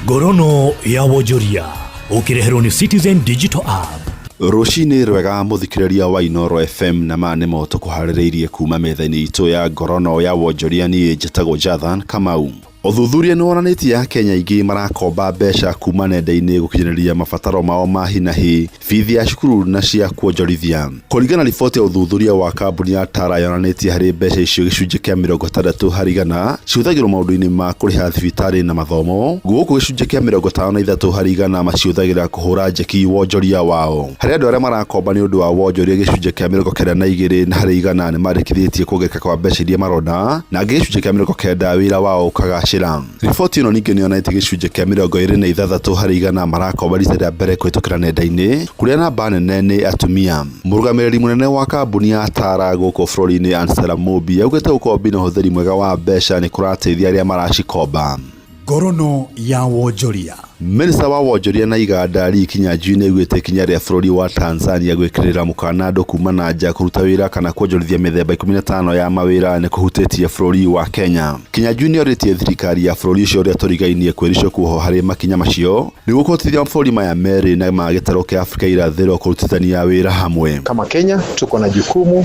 Gorono ya Wojoria ukireherwo ni Citizen Digital App. Rucini rwega muthikiriria wa Inoro FM na mane moto kuhaririirie kuma metha-ini itu ya Gorono ya Wojoria ni njitagwo Jathan Kamau. Uthuthuria nĩ wonanĩtie Akenya aingĩ marakomba mbeca kuma nenda-inĩ gũkinyanĩria mabataro mao ma hi na hi, bithi ya cukuru na cia kuonjorithia. Kũringana na riboti ya uthuthuria wa kambuni ya Tara yonanĩtie harĩ mbeca icio gĩcunjĩ kĩa 60 harĩ igana ciũthagĩrwo maũndũ-inĩ ma kũrĩha thibitarĩ na mathomo, gũkũ gĩcunjĩ kĩa 53 harĩ igana maciũthagĩra kũhũra njeki wonjoria wao. Harĩ andũ arĩa marakomba nĩ ũndũ wa wonjoria gĩcunjĩ kĩa 92 harĩ igana nĩ marĩkithĩtie kuongereka kwa mbeca iria marona, na gĩcunjĩ kĩa 90 wĩra wao ũkagacĩra. Riboti ĩno ningĩ nĩ yonanĩtie gĩcunjĩ kĩa 26 harĩ igana marakomba rita rĩa mbere kũhĩtũkĩra nenda-inĩ, kũrĩa namba nene nĩ atumia. Mũrũgamĩrĩri mũnene wa kambuni ya Tara gũkũ bũrũri-inĩ Ansela Mobi augĩte ũkombi na ũhũthĩri mwega wa mbeca nĩ kũrateithia arĩa maracikomba. Ngorono ya wonjoria. Minista wa wonjoria na iganda Lee Kinyanjui nĩ augĩte ikinya rĩa bũrũri wa Tanzania gwĩkĩrĩra mũkana andũ kuma na nja kũruta wĩra kana kuonjorithia mĩthemba 15 ya mawĩra nĩ kũhutĩtie bũrũri wa Kenya. Kinyanjui nĩ orĩtie thirikari ya bũrũri ũcio ũrĩa tũrigainie kwĩricwo kuoho harĩ makinya macio nĩguo kũhotithia mabũrũri maya merĩ na ma gĩtarũ kĩa Afrika irathĩro kũrutithania wĩra hamwe. Kama Kenya tuko na jukumu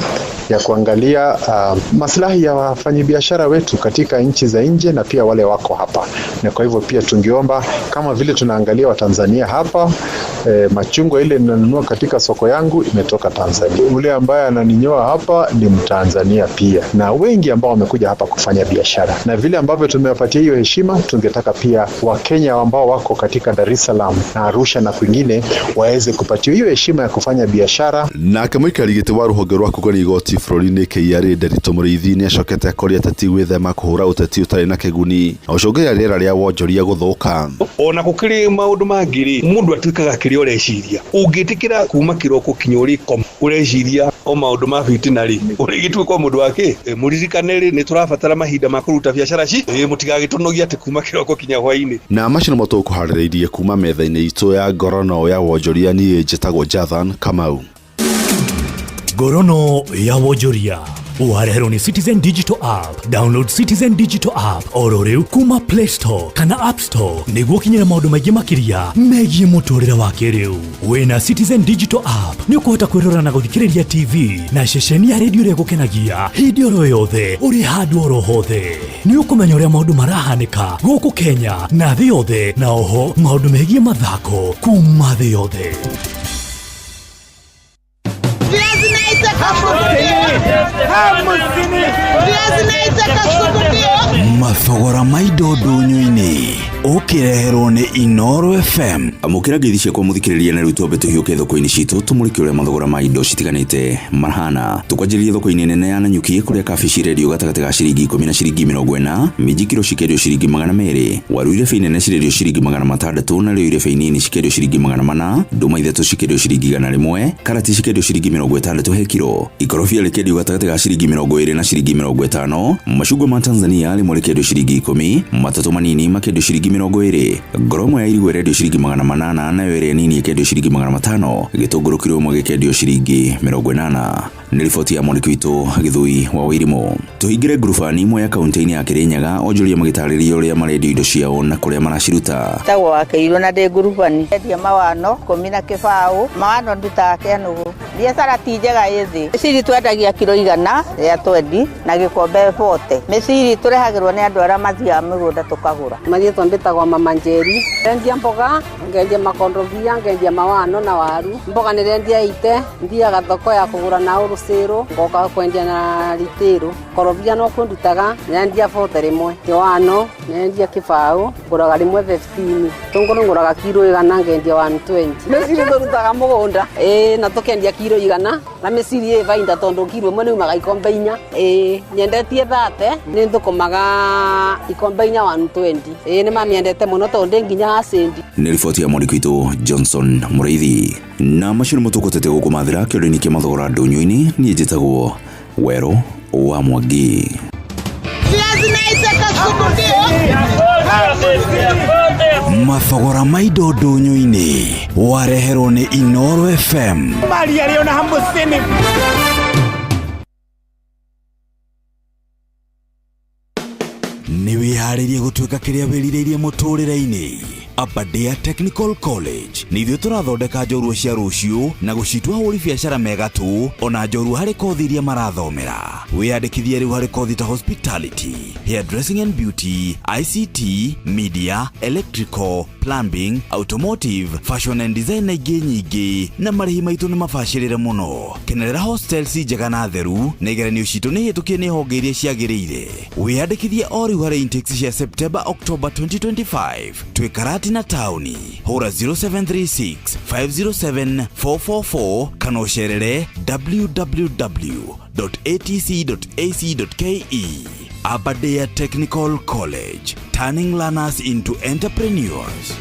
ya kuangalia maslahi ya wafanyabiashara wetu katika nchi za nje na pia wale wako hapa, na kwa hivyo pia tungeomba kama vile tunaangalia wa Tanzania hapa, machungwa ile ninanunua katika soko yangu imetoka Tanzania. Ule ambaye ananinyoa hapa ni Mtanzania pia, na wengi ambao wamekuja hapa kufanya biashara. Na vile ambavyo tumewapatia hiyo heshima, tungetaka pia Wakenya ambao wako katika Dar es Salaam na Arusha na kwingine waweze kupatiwa hiyo heshima ya kufanya biashara. Na kamũikari gĩtĩ wa rũhonge rwa kũgania igoti bũrũri-inĩ KRA Nderitu Mũrĩithi nĩ acokete akoria ateti gwĩthema kũhũra ũteti ũtarĩ na kĩguni na ũcũngĩrĩria rĩera rĩa wonjoria gũthũka. Ona gũkĩrĩ maũndũ mangĩ mũndũ atuĩkaga kĩrĩa ũreciria. Ũngĩtĩkĩra kuma kĩroko kinya ũrĩkoma ũreciria o maũndũ ma fitina rĩ ũrĩgĩtuĩka mũndũ wake. Mũririkane rĩ nĩ tũrabatara mahinda ma kũruta biacara ci mũtigagĩtonogia atĩ kuma kĩroko kinya hwaĩ-inĩ. Na macio nĩmo tũkũharĩrĩirie kuma metha-inĩ itũ ya ngorono ya wonjoria. Niĩ njĩtagwo Jathan Kamau. Ngorono ya wonjoria wareherwo nĩ Citizen Digital App. Download Citizen Digital App oro rĩu kuma Play Store kana App Store nĩguo kinyĩra maũndũ maingĩ makĩria megiĩ mũtũrĩre wa kĩrĩu. Wĩna Citizen Digital App nĩ ũkũhota kwĩrora na gũthikĩrĩria TV na ceceni ya redio ĩrĩa gũkenagia hĩndĩ oro yothe ũrĩ handũ oro hothe. Nĩ ũkũmenya ũrĩa maũndũ marahanĩka gũkũ Kenya na thĩ yothe, na oho maũndũ megiĩ mathako kuma thĩ yothe. Mathogora ma indo ndũnyũ-inĩ ũkĩreherwo nĩ Inoro FM. Amũkĩra ngeithi ciakwa mũthikĩrĩria na rĩu twambe tũhiũke thoko-inĩ citũ tũmũrĩke ũrĩa mathogora ma indo citiganĩte marahana. Tũkwanjĩrĩria thoko-inĩ nene ya Nanyuki kũrĩa kabici rendio gatagatĩ ga ciringi 10 na ciringi 40, minji kiro cikendio ciringi 200, waru irebe nene cirendio ciringi 600, na rĩu irebe nini cikendio ciringi 400, ndũma ithatũ cikendio ciringi 100, karati cikendio ciringi 60 he kiro, ikorobia rĩkendio gatagatĩ ga ciringi 20 na ciringi 50, macungwa ma Tanzania rĩmwe rĩkendio ciringi 10, matatũ manini makendio ciringi 20, ngoromo ya irigũ rendio ciringi 800, nayo ĩrĩa nini ikendio ciringi 500, gĩtũngũrũ kiro ĩmwe gĩkendio ciringi 80. Nĩ riboti ya mwandĩki witũ Gĩthui wa Wairimũ. Tũhingĩre ngurubani imwe ya kaunti-inĩ ya Kĩrĩnyaga onjoria magĩtarĩria ũrĩa marendio indo ciao na kũrĩa maraciruta. Tagwo Wakeirwo na ndĩ ngurubani endia mawano 10 na kĩbaũ, mawano ndutaga kĩanũgũ. Biacara ti njega ĩthĩ. Mĩciri twendagia kiro 100 ya 20 na gĩkombe 40. Mĩciri tũrehagĩrwo nĩ andũ arĩa mathiaga mĩgũnda tũkagũra. Marĩtwa mbĩtagwo Mama Njeri. Ngendia mboga, ngendia makondobia, ngendia mawano na waru. Mboga nĩrendia 80, thiaga thoko ya kũgũra na Rusero, ngoka kwendia na Litero. Korobia no kundutaga nyendia 40 rimwe. Kiwano nyendia kĩbaũ, ngũraga rimwe 15. Tũngũrũ ngũraga kilo 100 ngendia 120. Mĩciri tũrutaga mũgũnda. Na tũkendia kilo 100 na mĩciri ĩvainda tondũ kilo ĩmwe nĩ umaga ikombe 4. Nyendetie 30 nĩ thũkũmaga ikombe 120. Nĩ mamiendete mũno tondũ nginya acendi. Nĩ riboti ya mwandĩki witũ Johnson Mũrĩithi. Na macio nĩmo tũkũtete gũkũ mathĩra kĩũndũ-inĩ kĩa mathogora ndũnyũ-inĩ. Niĩ njĩtagwo Wero wa Mwangi. Mathogora ma indo ndũnyũ-inĩ wareherwo nĩ Inoro FM. Nĩ wĩharĩrie gũtuĩka kĩrĩa wĩrirĩirie mũtũrĩre-inĩ. Aberdare Technical College nĩ ithuĩ tũrathondeka njorua cia rũciũ na gũcitua ahũri biacara mega tu, ona njorua harĩ kothi iria marathomera. Wĩyandĩkithie rĩu harĩ kothi ta hospitality, hairdressing and beauty, ICT, media, electrical, plumbing, automotive, fashion and design na ingĩ nyingĩ, na marĩhi maitũ nĩ mabacĩrĩre mũno. Kenerera hostels njega na theru, na igeranio citũ nĩ hĩtũkie nĩ honge iria ciagĩrĩire. Wĩyandĩkithie o rĩu harĩ intakes cia September October 2025. Twĩ Karatina taũni. Hũra 0736 507 444 kana ũcerere www.atc.ac.ke. Aberdare Technical College, turning learners into entrepreneurs.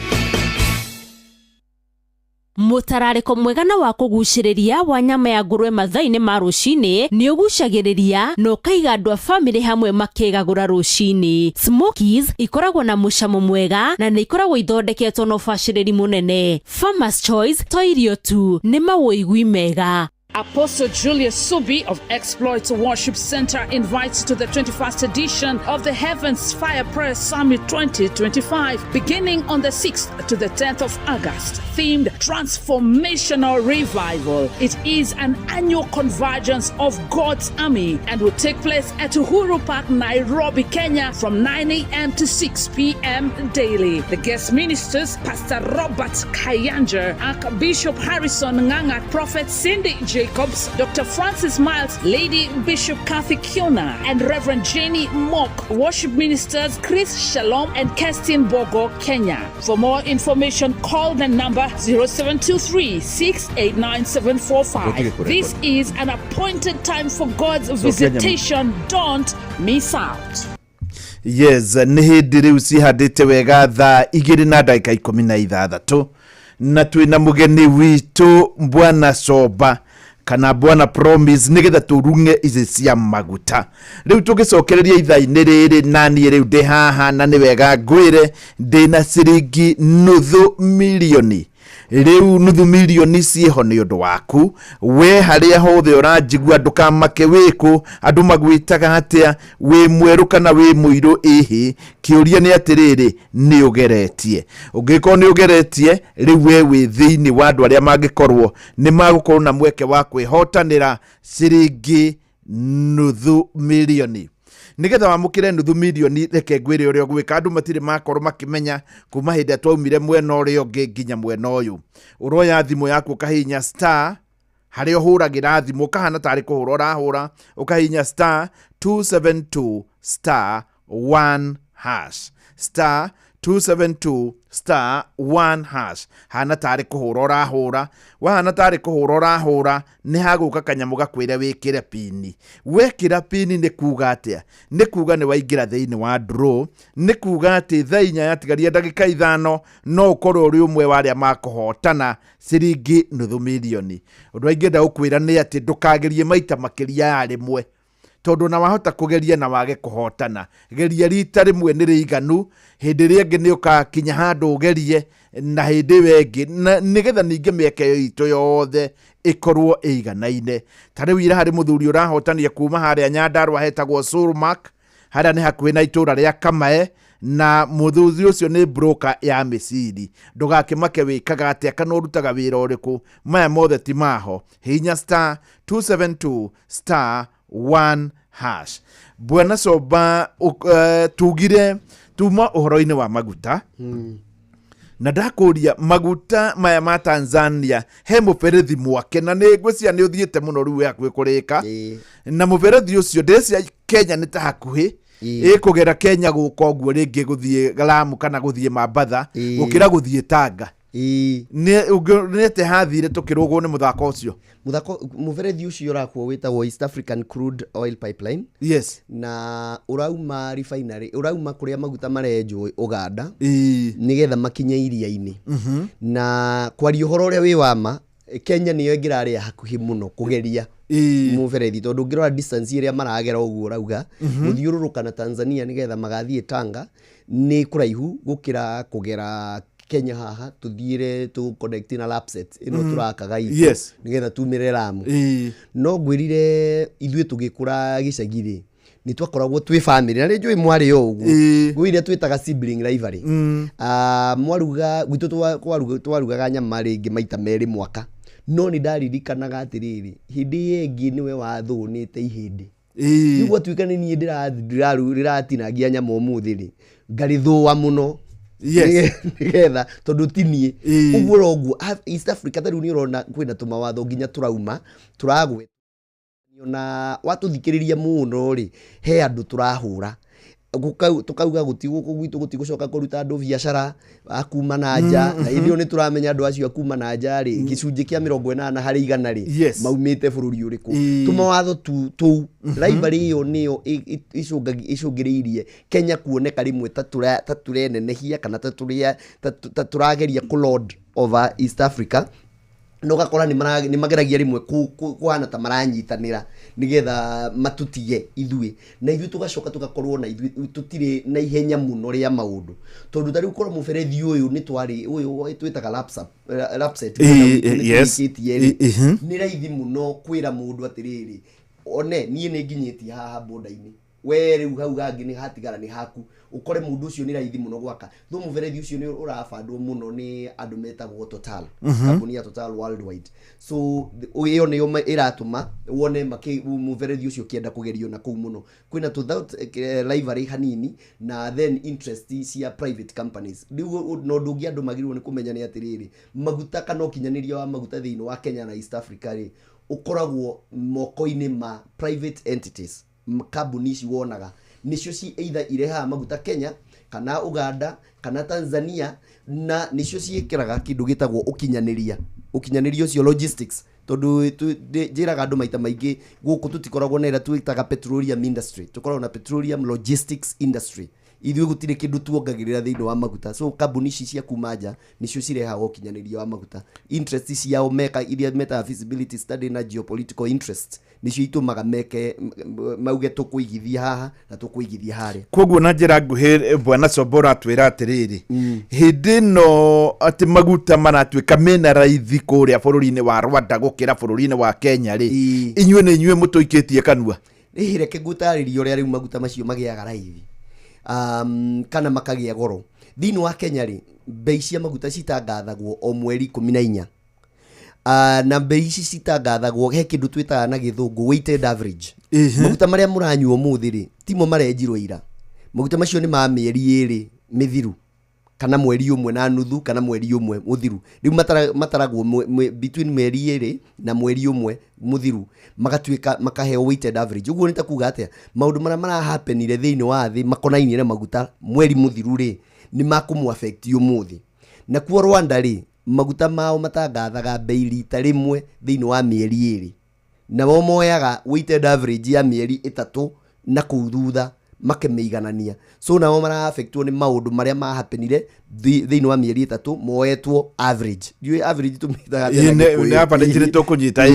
Mutarariko mwega na wa kuguciriria wa nyama ya ngurwe mathaini ma rucini ni ugucagiriria no kaiga andu a family hamwe makegagura rucini. Smokies ikoragwo na mucamo mwega na ni ikoragwo ithondeketwo no baciriri munene. Farmers Choice to irio tu ni mawoigwi mega. Apostle Julius Subi of Exploits Worship Center invites you to the 21st edition of the Heavens Fire Prayer Summit 2025, beginning on the 6th to the 10th of August, themed Transformational Revival. It is an annual convergence of God's army and will take place at Uhuru Park, Nairobi, Kenya from 9 a.m. to 6 p.m. daily. The guest ministers, Pastor Robert Kayanja, Archbishop Harrison Nganga, Prophet Cindy Jacobs, Dr. Francis Miles, Lady Bishop Kathy Kiona, and Reverend Jenny Mock, worship ministers Chris Shalom and Kestin Bogo, Kenya. For more information, call the number 0723-689-745. This is an appointed time for God's visitation. Don't miss out. Yes, nĩ hĩndĩ rĩu cihandĩte wega thaa 2:16 na twĩna mũgeni witũ Bwana Soba kana Bwana Promise nigetha turunge izi cia maguta. Riu tugicokereria ithaa-inĩ rĩrĩ nani riu ndi haha na ni wega ngwire ndina ciringi $500,000. Riu $500,000 ciho ni undu waku we haria hothe uranjigua ndukamake wiku andu magwitaga atia we mweru kana we muiru ihi kiuria ni atiriri ni ugeretie ungiko ni ugeretie riu we wi thiini wa andu aria mangikorwo ni magukorwo na mweke wa kwihotanira ciringi $500,000. Nigetha wamukire $500,000 reke ngwire uria gwika andu matire makorwo makimenya kuma hindi atwaumire mwena uria ungi nginya mwena uyu. Uroya thimu yaku kahinya star haria uhuragira thimu kahana tari kuhura urahura ukahinya star 272 star 1 hash star 272 star 1 hash hana tari kuhura urahura wahana tari kuhura urahura ni haguka kanyamu gakwire wikire pini wekira pini ni kuga atia ni kuga ni waingira thiini wa draw ni kuga ati thainya yatigaria ndagika 5 no ukorwo uri umwe waria makuhotana ciringi $500,000. Undu waingenda ukwira ni ati ndukagerie maita makiria ya rimwe tondu na wahota kugeria na wage kuhotana geria rita rimwe ni riganu hindi ringi ni ukakinya handu ugerie na hindi wengi nigetha ninge mieke itu yothe ikorwo iganaine. Tari wira hari muthuri urahotania kuma haria Nyandarua hetagwo Sulmark haria ni hakuhi na itura ria Kamae na muthuthi ucio ni broker ya miciri ndugakimake wikaga atia kana urutaga wira uriku maya mothe ti maho hinya star 272 star 1 hash. Bwana Soba tugire tuma uhoro-ini wa maguta na ndakuria maguta maya ma Tanzania he muberethi mwake na ni ngwĩcia ni uthiĩte muno riu yaku kurika na muberethi ucio ndecia Kenya ni ta hakuhi kugera Kenya guka ũguo ringi guthie Lamu kana guthie Mambatha gukira guthie Tanga ni te hathire tukirugwo ni muthako ucio muberethi ucio urakwo witagwo East African Crude Oil Pipeline. Yes. Na urauma refinery urauma kuria maguta marenjwo Uganda nigetha makinye iria-ini na kwaria uhoro uria wi wama Kenya niyo ngirari hakuhi muno kugeria muberethi tondu ngirora distance iria maragera uguo urauga guthiururuka na Tanzania nigetha magathie Tanga ni kuraihu gukira kugera Kenya haha tuthiire tu connect na Lapset ino turakaga itu nigetha tumire Lamu no ngwirire ithuĩ tugikura gicagiri ni twakoragwo twi family na rĩnjũĩ mwari ũguo gwire twitaga sibling rivalry mwaruga gwitu twarugaga nyama rĩngĩ maita merĩ mwaka no ni ndaririkanaga atiriri hindi yengi niwe wathũnĩte ihindi niguo tuika ni nie ndiratinangia nyama umuthi ri ngarithua muno nigetha tondu tinie uguo roguo East Africa tariu ni urona kwina tumawatho nginya turauma turagwe na watuthikiriria muno ri he andu turahura tukauga gutiguko gwitu gutigucoka kuruta andu biacara akuma na nja na ithio ni turamenya andu acio akuma na nja ri gicunji kia 80 harĩ 100 ri maumite bururi uriku tumawatho tu library iyo niyo icungiriirie Kenya kuoneka rimwe taturene kana taturageria kulord over East Africa no gakora ni mageragia rimwe kuhana ta maranyitanira nigetha matutige ithui na ithui tugacoka tugakorwo na ithui tutire na ihenya muno ria maundu tondu tari ukora muferethi uyu ni twari uyu twitaga lapset ni raithi muno kwira mundu atiriri one nie ni nginyitie haha boda-ini we riu hau gangi ni hatigara ni haku ukore mundu ucio ni raithi muno gwaka tho muverethi ucio ni urabandwo muno ni andu metagwo Total kambuni ya Total worldwide so iyo ni iratuma wone muverethi ucio kienda kugerio na kuu muno kwina library hanini na then interest cia private companies riu no ndungi andu magirwo ni kumenya ni atiriri maguta kana ukinyaniria wa maguta thiini wa Kenya na East Africa ri ukoragwo moko-ini ma private entities kambuni ici wonaga nicio ci either ireha maguta Kenya kana Uganda kana Tanzania na nicio ciikiraga kindu gitagwo ukinyaniria ucio logistics tondu njiraga andu maita maingi guku tutikoragwo na ira twitaga petroleum industry tukoragwo na petroleum logistics industry ithui gutire kindu tuongagirira thiini wa maguta so kambuni ici cia kumanja nicio cirehaga ukinyaniria wa maguta interest ciao meka iria meta feasibility study na geopolitical interest nicio itumaga meke mauge tukuigithia haha na tukuigithia haria koguo na njira nguhi bwana Sombora atwira atiriri hindi no ati maguta maratwika mena raithi kuria bururi-ini wa Rwanda gukira bururi-ini wa Kenya ri inyue ni inyue mutuikitie kanua reke ngutaririe uria riu maguta macio magiaga raithi kana makagia goro thiini wa Kenya ri bei cia maguta citangathagwo o mweri 14 na bei ici citangathagwo he kindu twitaga na githungu weighted average maguta maria muranyua muthi ri timo marenjirwo ira maguta macio ni ma mieri 2 mithiru kana mweri umwe na nuthu kana mweri umwe muthiru riu mataragwo between mweri 2 na mweri umwe muthiru magatwika makaheo weighted average uguo nitakuga atia maundu maria mara happenire thiini wa thi makonainie na maguta mweri muthiru ri ni makumu affect umuthi na kuo Rwanda ri maguta mao matangathaga bei rita rimwe thiini wa mieri 2 na moyaga weighted average ya mieri 3 na kuthutha makemeiganania so nao mara affectwo ni maundu maria ma happenire thiini wa mieri 3 moetwo average dio average tumitaga ne hapa ndikire tukunyita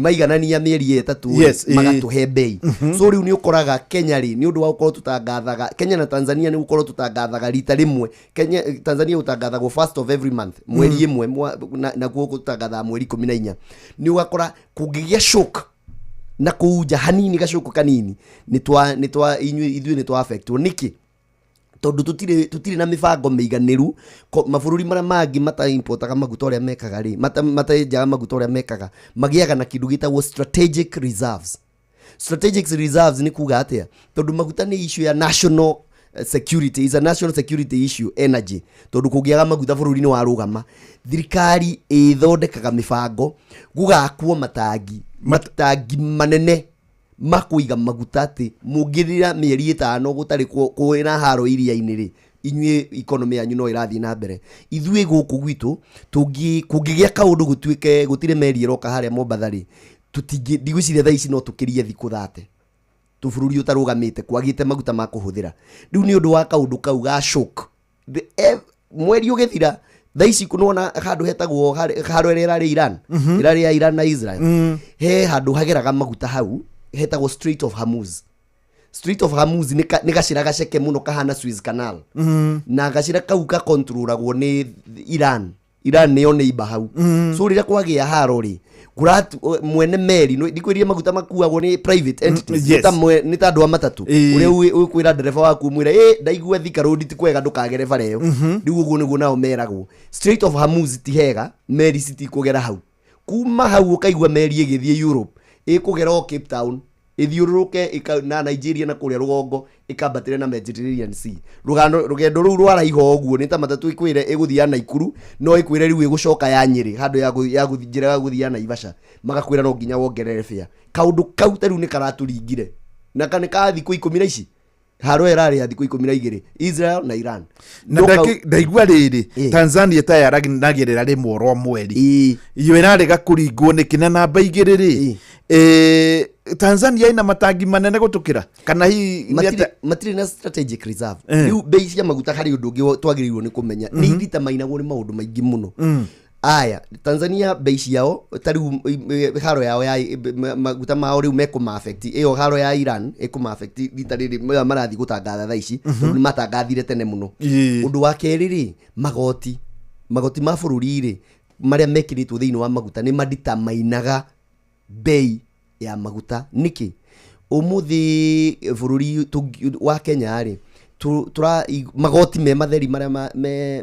maiganania mieri 3 magatuhe bei so riu ni ukoraga Kenya ri ni undu wa ukorwo tutangathaga Kenya na Tanzania ni ukorwo tutangathaga rita rimwe Kenya Tanzania utangathagwo first of every month mweri imwe na guo gutangatha mweri 14 ni ugakora kungigia shock na kuja hanini gacuku kanini nitwa ithui nitwa affect niki tondu tutire na mibango meiganiru mabururi maria mangi mata importaga maguta uria mekaga ri matajaga maguta uria mekaga magiaga na kindu gitagwo strategic reserves ni kuga atia tondu maguta ni issue ya national security is a national security issue energy tondu kugiaga maguta bururi-ini wa rugama thirikari ithondekaga mibango gugakuo matangi manene makuiga maguta ati mungirira mieri 5 gutari kuina haro iria-ini ri inyue economy yanyu no irathi na mbere ithui guku gwitu kungigia kaundu gutwike gutire meri iroka haria Mombatha ri ndigwiciria thaa ici no tukirie thiku 30 tubururi utarugamite kwagite maguta ma kuhuthira riu ni undu wa kaundu kau ga shock mweri ugithira thaa ici kunona handu hetagwo haro ria ri Iran irari ya Iran na Israel he handu hageraga maguta hau hetagwo Strait of Hormuz ni gacira gaceke muno kahana Suez Canal na gacira kau ka controlagwo ni Iran niyo neighbor hau so rira kwagia haro ri kurat mwene meri ndikwiria maguta makuagwo ni private entities ni ta andu matatu uria ukwira ndereva waku mwira ndaigua Thika Road ti kwega ndukagere bara iyo riu uguo niguo nao meragwo Strait of Hormuz ti hega meri citikugera hau kuma hau ukaigua meri igithie Europe ikugera o Cape Town ithiururuke na Nigeria na kuria rugongo ikambatire na Mediterranean Sea rugendo ru rwaraiho uguo ni ta matatu ikwire iguthia Naikuru no ikwire riu igucoka ya Nyeri handu ya guthira guthia Naivasha magakwira no nginya wongerere fare kaundu kau taru ni karaturingire na kane ka thiku 10 na ici haro erari ya thiku 12 Israel na Iran na ndaigua riri Tanzania ta yaragirira rimwe ro mweri iyo irarega kuringwo ni kina namba igiriri Tanzania ina matangi manene gutukira kana hi matiri na strategic reserve riu bei cia maguta hari undu ungi twagirirwo ni kumenya ni ndita mainagwo ni maundu maingi muno aya Tanzania bei ciao tariu haro yao ya maguta mao riu mekuma affect iyo haro ya Iran ekuma affect ritariri marathi gutangatha tha ici ni matangathire tene muno undu wa keriri magoti ma bururi ri maria mekiritwo thiini wa maguta ni madita mainaga bei ya maguta niki umuthi bururi wa Kenya ri tura magoti me matheri maria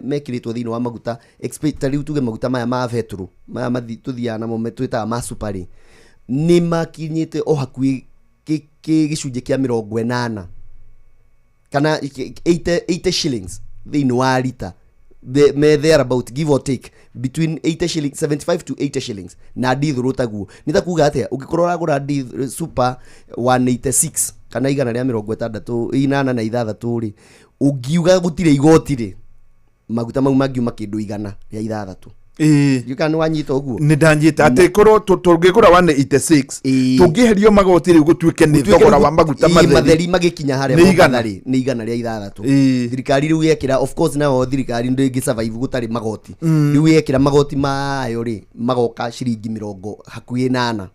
mekiritwo thiini wa maguta expect riu tuge maguta maya ma vetro maya mathi tuthia na mo metwita ma supari ni makinyite o hakui gicunje kia 80 kana 80 shillings thiini wa liter there about give or take between 80 shillings 75 to 80 shillings na dithuru taguo nitakuga atia ugikorwo uragura super 186 kana igana ria 60 na ithathatũ ri ungiuga gutire igoti ri maguta mau mangiuma kindu igana ria ithathatũ yukani wanyita uguo ni ndanjita ati korwo tungigura 186 tungiherio magoti ri gutuike ni thogora wa maguta matheri magikinya haria mathari ni igana ria ithathatũ thirikari riu yekira of course na thirikari ndingi survive gutari magoti riu yekira magoti mayo ri magoka ciringi 70 hakuhi 8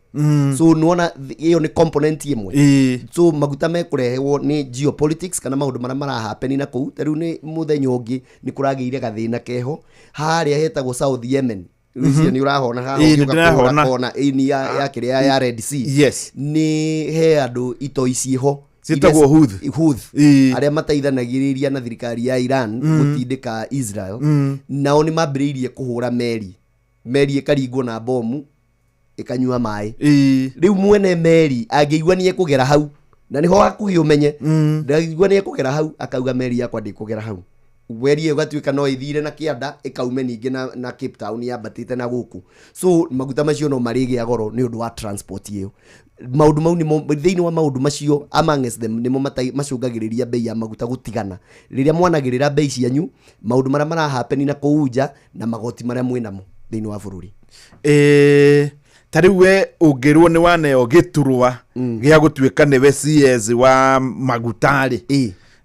so nuona iyo ni component imwe so maguta mekurehwo ni geopolitics kana maundu mara happen na kou riu ni muthenya ungi ni kuragiire gathina keho haria hetagwo South Yemen Rusia ni urahona haha kona ini ya kiria ya Red Sea ni he andu ito iciho zitagwo Houthi aria mateithanagiriria na thirikari ya Iran gutindika Israel nao ni mambiriirie kuhura meri ikaringwo na bomu ikanyua mai riu mwene meri angeigua ni ekugera hau na niho hakuhi umenye ndaigua ni ekugera hau akauga meri yakwa ndikugera hau weri ugatuika no ithire na kianda ikaume ningi na Cape Town yabatite na guku so maguta macio no marigi ya goro ni undu wa transport iyo maundu mau ni thiini wa maundu macio amongst them nimo macungagiriria bei ya maguta gutigana riria mwanagirira bei cianyu maundu mara happen na kuuja na magoti maria mwinamo thiini wa bururi tariwe ungirwo ni waneo giturwa gia gutuika niwe CS wa magutari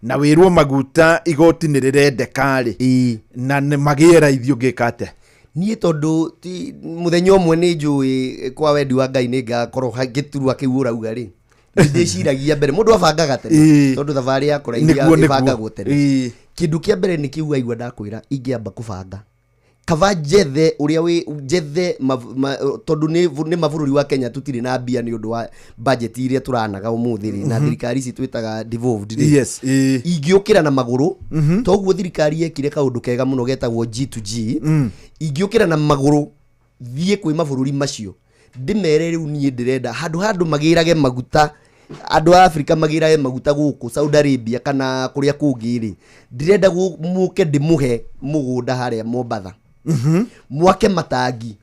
na wirwo maguta igoti ni rirendekari na ni magiera ithio ngikate nie tondu ti muthenya umwe ni njui kwa wendi wa Ngai ni ngakorwo giturwa kiu urauga ri ndiciragia mbere mundu abangaga tene tondu thavari ya kuraithia ibangagwo tene kindu kia mbere ni kiuga igwa ndakwira ingiamba kubanga kava jethe uria wi jethe tondu ni mavururi wa Kenya tutiri na mbia ni undu wa budget iria turanaga umuthiri na thirikari ici twitaga devolved ingiukira na maguru toguo thirikari yekire kaundu kega muno getagwo G2G ingiukira na maguru thie kwi mavururi macio ndimere riu nie ndirenda handu magirage maguta andu a Africa magirage maguta guku Saudi Arabia kana kuria kungiri ndirenda muke ndimuhe mugunda haria Mombasa mwake matangi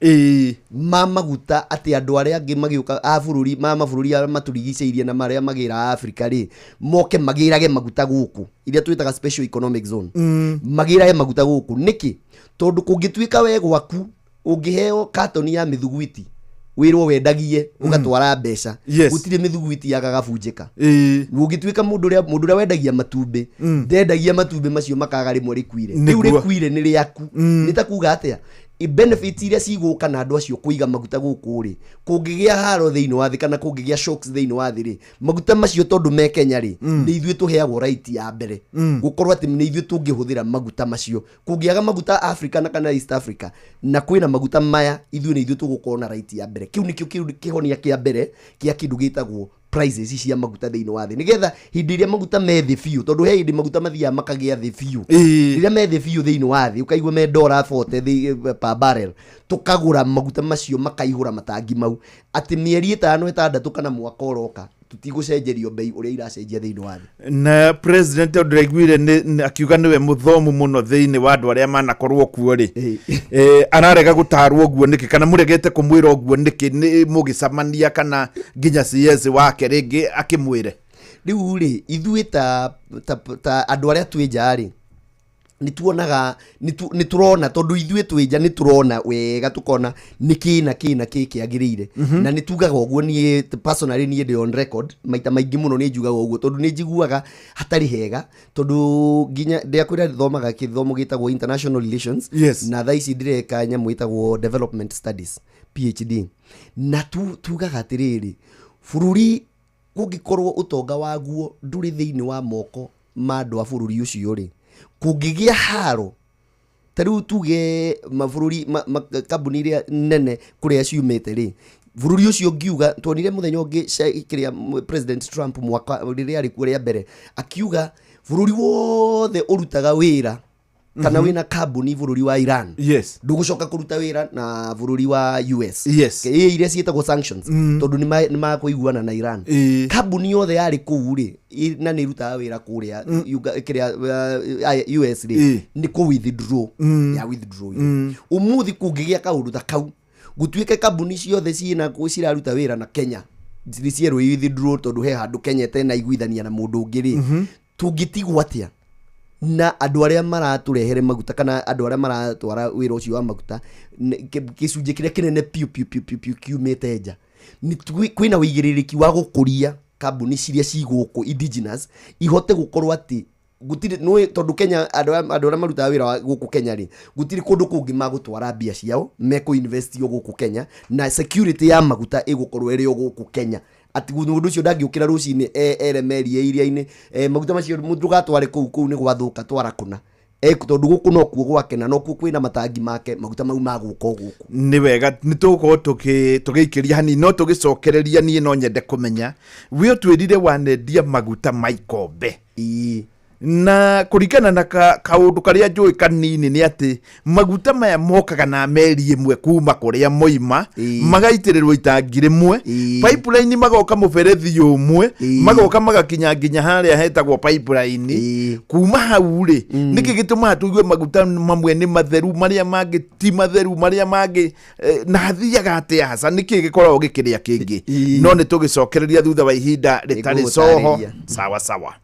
ma maguta ati andu aria angi magiuka a bururi mavururi aria maturigiceirie na maria magira Africa ri moke magirage maguta guku iria twitaga special economic zone magirage maguta guku niki tondu kungituika we gwaku ungiheo katoni ya mithuguiti wirwo wendagie ugatwara mbeca gutire mithuguiti yakagabunjika ungituika mundu ria wendagia matumbi ndendagia matumbi macio makaga rimwe rikuire riu rikuire ni riaku nitakuga atia benefits iria ciguka na andu acio kuiga maguta guku ri kungigia haro thiini wa thi kana kungigia shocks thiini wa thi ri maguta macio tondu me Kenya ri ni ithue tuheagwo right ya mbere gukorwo ati ni ithue tungihuthira maguta macio kungiaga maguta Africa na kana East Africa na kwina maguta maya ithue ni ithue tugukorwo na right ya mbere kiu nikio kihonia kia mbere kia kindu gitagwo prices cia maguta thĩinĩ wa thĩ nigetha hĩndĩ ĩrĩa maguta me thĩ biũ tondu he hĩndĩ maguta mathiaga makagĩa thĩ biũ rĩrĩa me thĩ biũ thĩinĩ wa thĩ ũkaigua me $40 per barrel tukagũra maguta macio makaihũra matangi mau atĩ mĩeri 5-6 kana mwaka ũroka tutigũcenjerio bei ũrĩa iracenjia thĩinĩ wa thĩ. Na president Odregwire akiuga niwe muthomu muno thĩinĩ wa andũ arĩa manakorwo kuo rĩ ararega gũtarwo ũguo nĩkĩ kana mũregete kũmwĩra ũguo nĩkĩ nĩ mũgĩcamania kana nginya CS wake rĩngĩ akĩmwĩre rĩu rĩ ithuĩ ta andũ arĩa twĩ nja rĩ nituonaga niturona tondu ithuĩ twĩ nja niturona wega tukona niki na kĩagĩrĩire na nitugaga ũguo nie personally nie ndĩ on record maita maingĩ mũno nĩ njugaga ũguo tondu nĩ njiguaga hatarĩ hega tondu nginya ndĩakwĩra thomaga gĩthomo gĩtagwo international relations na thaa ici ndireka nyamũ ĩtagwo development studies PhD na tugaga atĩrĩrĩ bũrũri kũngĩkorwo ũtonga waguo ndũrĩ thĩinĩ wa moko ma andũ a bũrũri ũcio rĩ kũngĩgĩa haro tarĩu tuge mabũrũri kambuni iria nene kũrĩa ciumĩte rĩ bũrũri ũcio ngiuga tuonire mũthenya ũngĩ kĩrĩa President Trump mwaka rĩrĩa arĩ kuo rĩa mbere akiuga bũrũri wothe ũrutaga wĩra kana wĩna kambuni bũrũri wa Iran ndũgũcoka kũruta wĩra na bũrũri wa US iria ciĩtagwo sanctions tondu nĩ makũiguana na Iran kambuni yothe yarĩ kũu rĩ na nĩ irutaga wĩra kũrĩa kĩrĩa US rĩ nĩ kũ withdraw ya withdraw umuthi kũngĩgĩa kaũndũ ta kau gũtuĩke kambuni ciothe ciraruta wĩra na Kenya cierwo withdraw tondu he handũ Kenya tena iguithania na mũndũ ũngĩ rĩ tũngĩtigwo atĩa na andũ arĩa maratũrehere maguta kana andũ arĩa maratwara wĩra ũcio wa maguta gĩcunjĩ kĩrĩa kĩnene piu kiumĩte nja kwĩna wĩigĩrĩrĩki wa gũkũria kambuni ciria cigũkũ indigenous ihote gũkorwo atĩ gũtirĩ tondu Kenya andũ arĩa marutaga wĩra gũkũ Kenya rĩ gũtirĩ kũndũ kũngĩ magũtwara mbia ciao mekũ-invest gũkũ Kenya na security ya maguta ĩgũkorwo ĩrĩ gũkũ Kenya ati mũndũ ũcio ndangĩũkĩra rũcinĩ eremerie iria-inĩ maguta macio ndũgatware kũu nĩ gwathũka twara kũna tondu gũkũ no kuo gwake na no kuo kwĩna matangi make maguta mau magũka gũkũ nĩ wega nĩ tũgũkorwo tũgĩikĩria hanini no tũgĩcokereria niĩ no nyende kũmenya we ũtwĩrire wanendia maguta ma ikombe na kuringana na kaundu karia njui kanini ni ati maguta maya mokaga na meri imwe kuma kuria moima magaitirĩrwo itangi rimwe pipeline magoka muberethi umwe magoka magakinya nginya haria hetagwo pipeline kuma hau ri niki gituma tuigue maguta mamwe ni matheru maria mangi ti matheru maria mangi na thiaga atia hasa niki gikoragwo gikiria kingi no ni tugicokereria thutha wa ihinda ritari coho sawa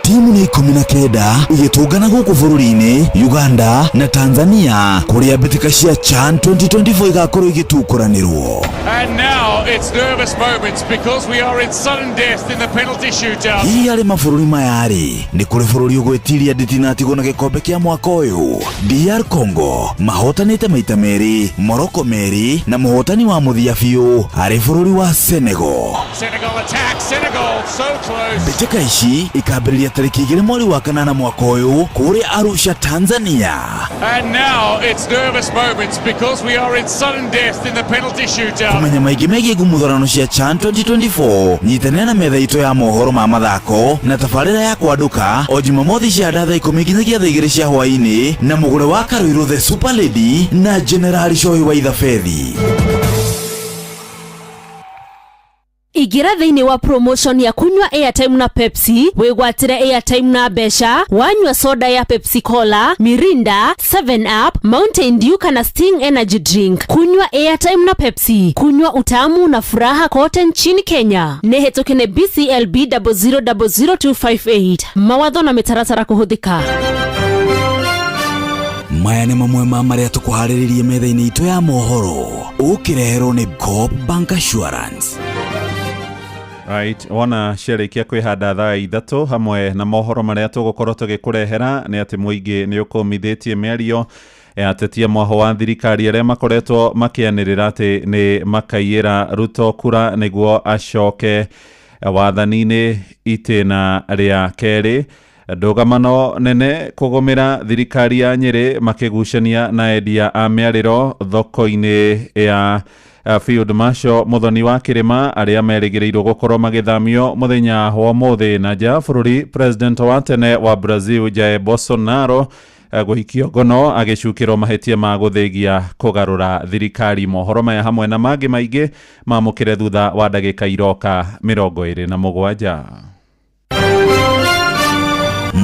timu nĩ 19 igĩtũngana gũkũ bũrũri-inĩ Uganda na Tanzania kũrĩa mbĩtĩka cia CHAN 2024 igakorwo igĩtukũranĩrwo. And now it's nervous moments because we are in sudden death in the penalty shootout. Hihi arĩ mabũrũri maya rĩ nĩ kũrĩ bũrũri ũgwĩtiria ndĩtinatigwo na gĩkombe kĩa mwaka ũyũ. DR Congo mahotanĩte maita merĩ, Morocco merĩ na mũhotani wa mũthia biũ arĩ bũrũri wa Senegal. Senegal attack, Senegal so close. Mbĩtĩka ici ikambĩrĩria tarĩki 2 mweri wa kanana mwaka ũyũ kũrĩa Arusha, Tanzania. And now it's nervous moments because we are in sudden death in the penalty shootout. Kumenya maingĩ megiĩ ngumuthano cia CHAN 2024 nyitanĩra na metha itũ ya mohoro ma mathako na tabarĩra ya kwandũka o Jumamothi cia thaa 10 nginyagia thaa 2 cia hwaĩ-inĩ na mũgũre wa Karuiro the Super Lady na General Shoyi wa Ithabedi. Igira thĩinĩ wa promotion ya kunywa airtime na Pepsi, wĩgwatĩre airtime na mbeca, wanyua soda ya Pepsi Cola, Mirinda, 7 Up, Mountain Dew kana Sting Energy Drink. Kunywa airtime na Pepsi, kunywa utamu na furaha kote nchini Kenya. Nĩhetũkene BCLB 0000258. Mawatho na mĩtaratara kũhũthĩka. Maya nĩ mamwe ma marĩa tũkũharĩrĩirie metha-inĩ itũ ya mohoro. Ũkĩreherwo nĩ Coop Bank Assurance. Right, wana ciarĩkia kwĩhanda thaa 3 hamwe na mohoro marĩa tũgũkorwo tũgĩkũrehera nĩ atĩ mũingĩ nĩ ũkũmithĩtie mĩario ya atetia mwaho wa thirikari arĩa makoretwo makĩanĩrĩra atĩ nĩ makaiyĩra Ruto kura nĩguo acoke wathani-inĩ itĩna rĩa kerĩ. Ndũgamano nene kũgũmĩra thirikari ya Nyĩrĩ makĩgucania na endia a mĩarĩro thoko-inĩ ya Field Marshal Muthoni wa Kirima aria merĩgĩrĩirwo gũkorwo magĩthamio muthenya wa mũthĩ na nja bũrũri. President wa tene wa Brazil Jair Bolsonaro gũhikio ngono agĩcukĩrwo mahĩtia ma gũthĩgia kũgarũra thirikari. Mohoro maya hamwe na mangĩ maingĩ mamũkĩre thutha wa ndagĩka iroka 27.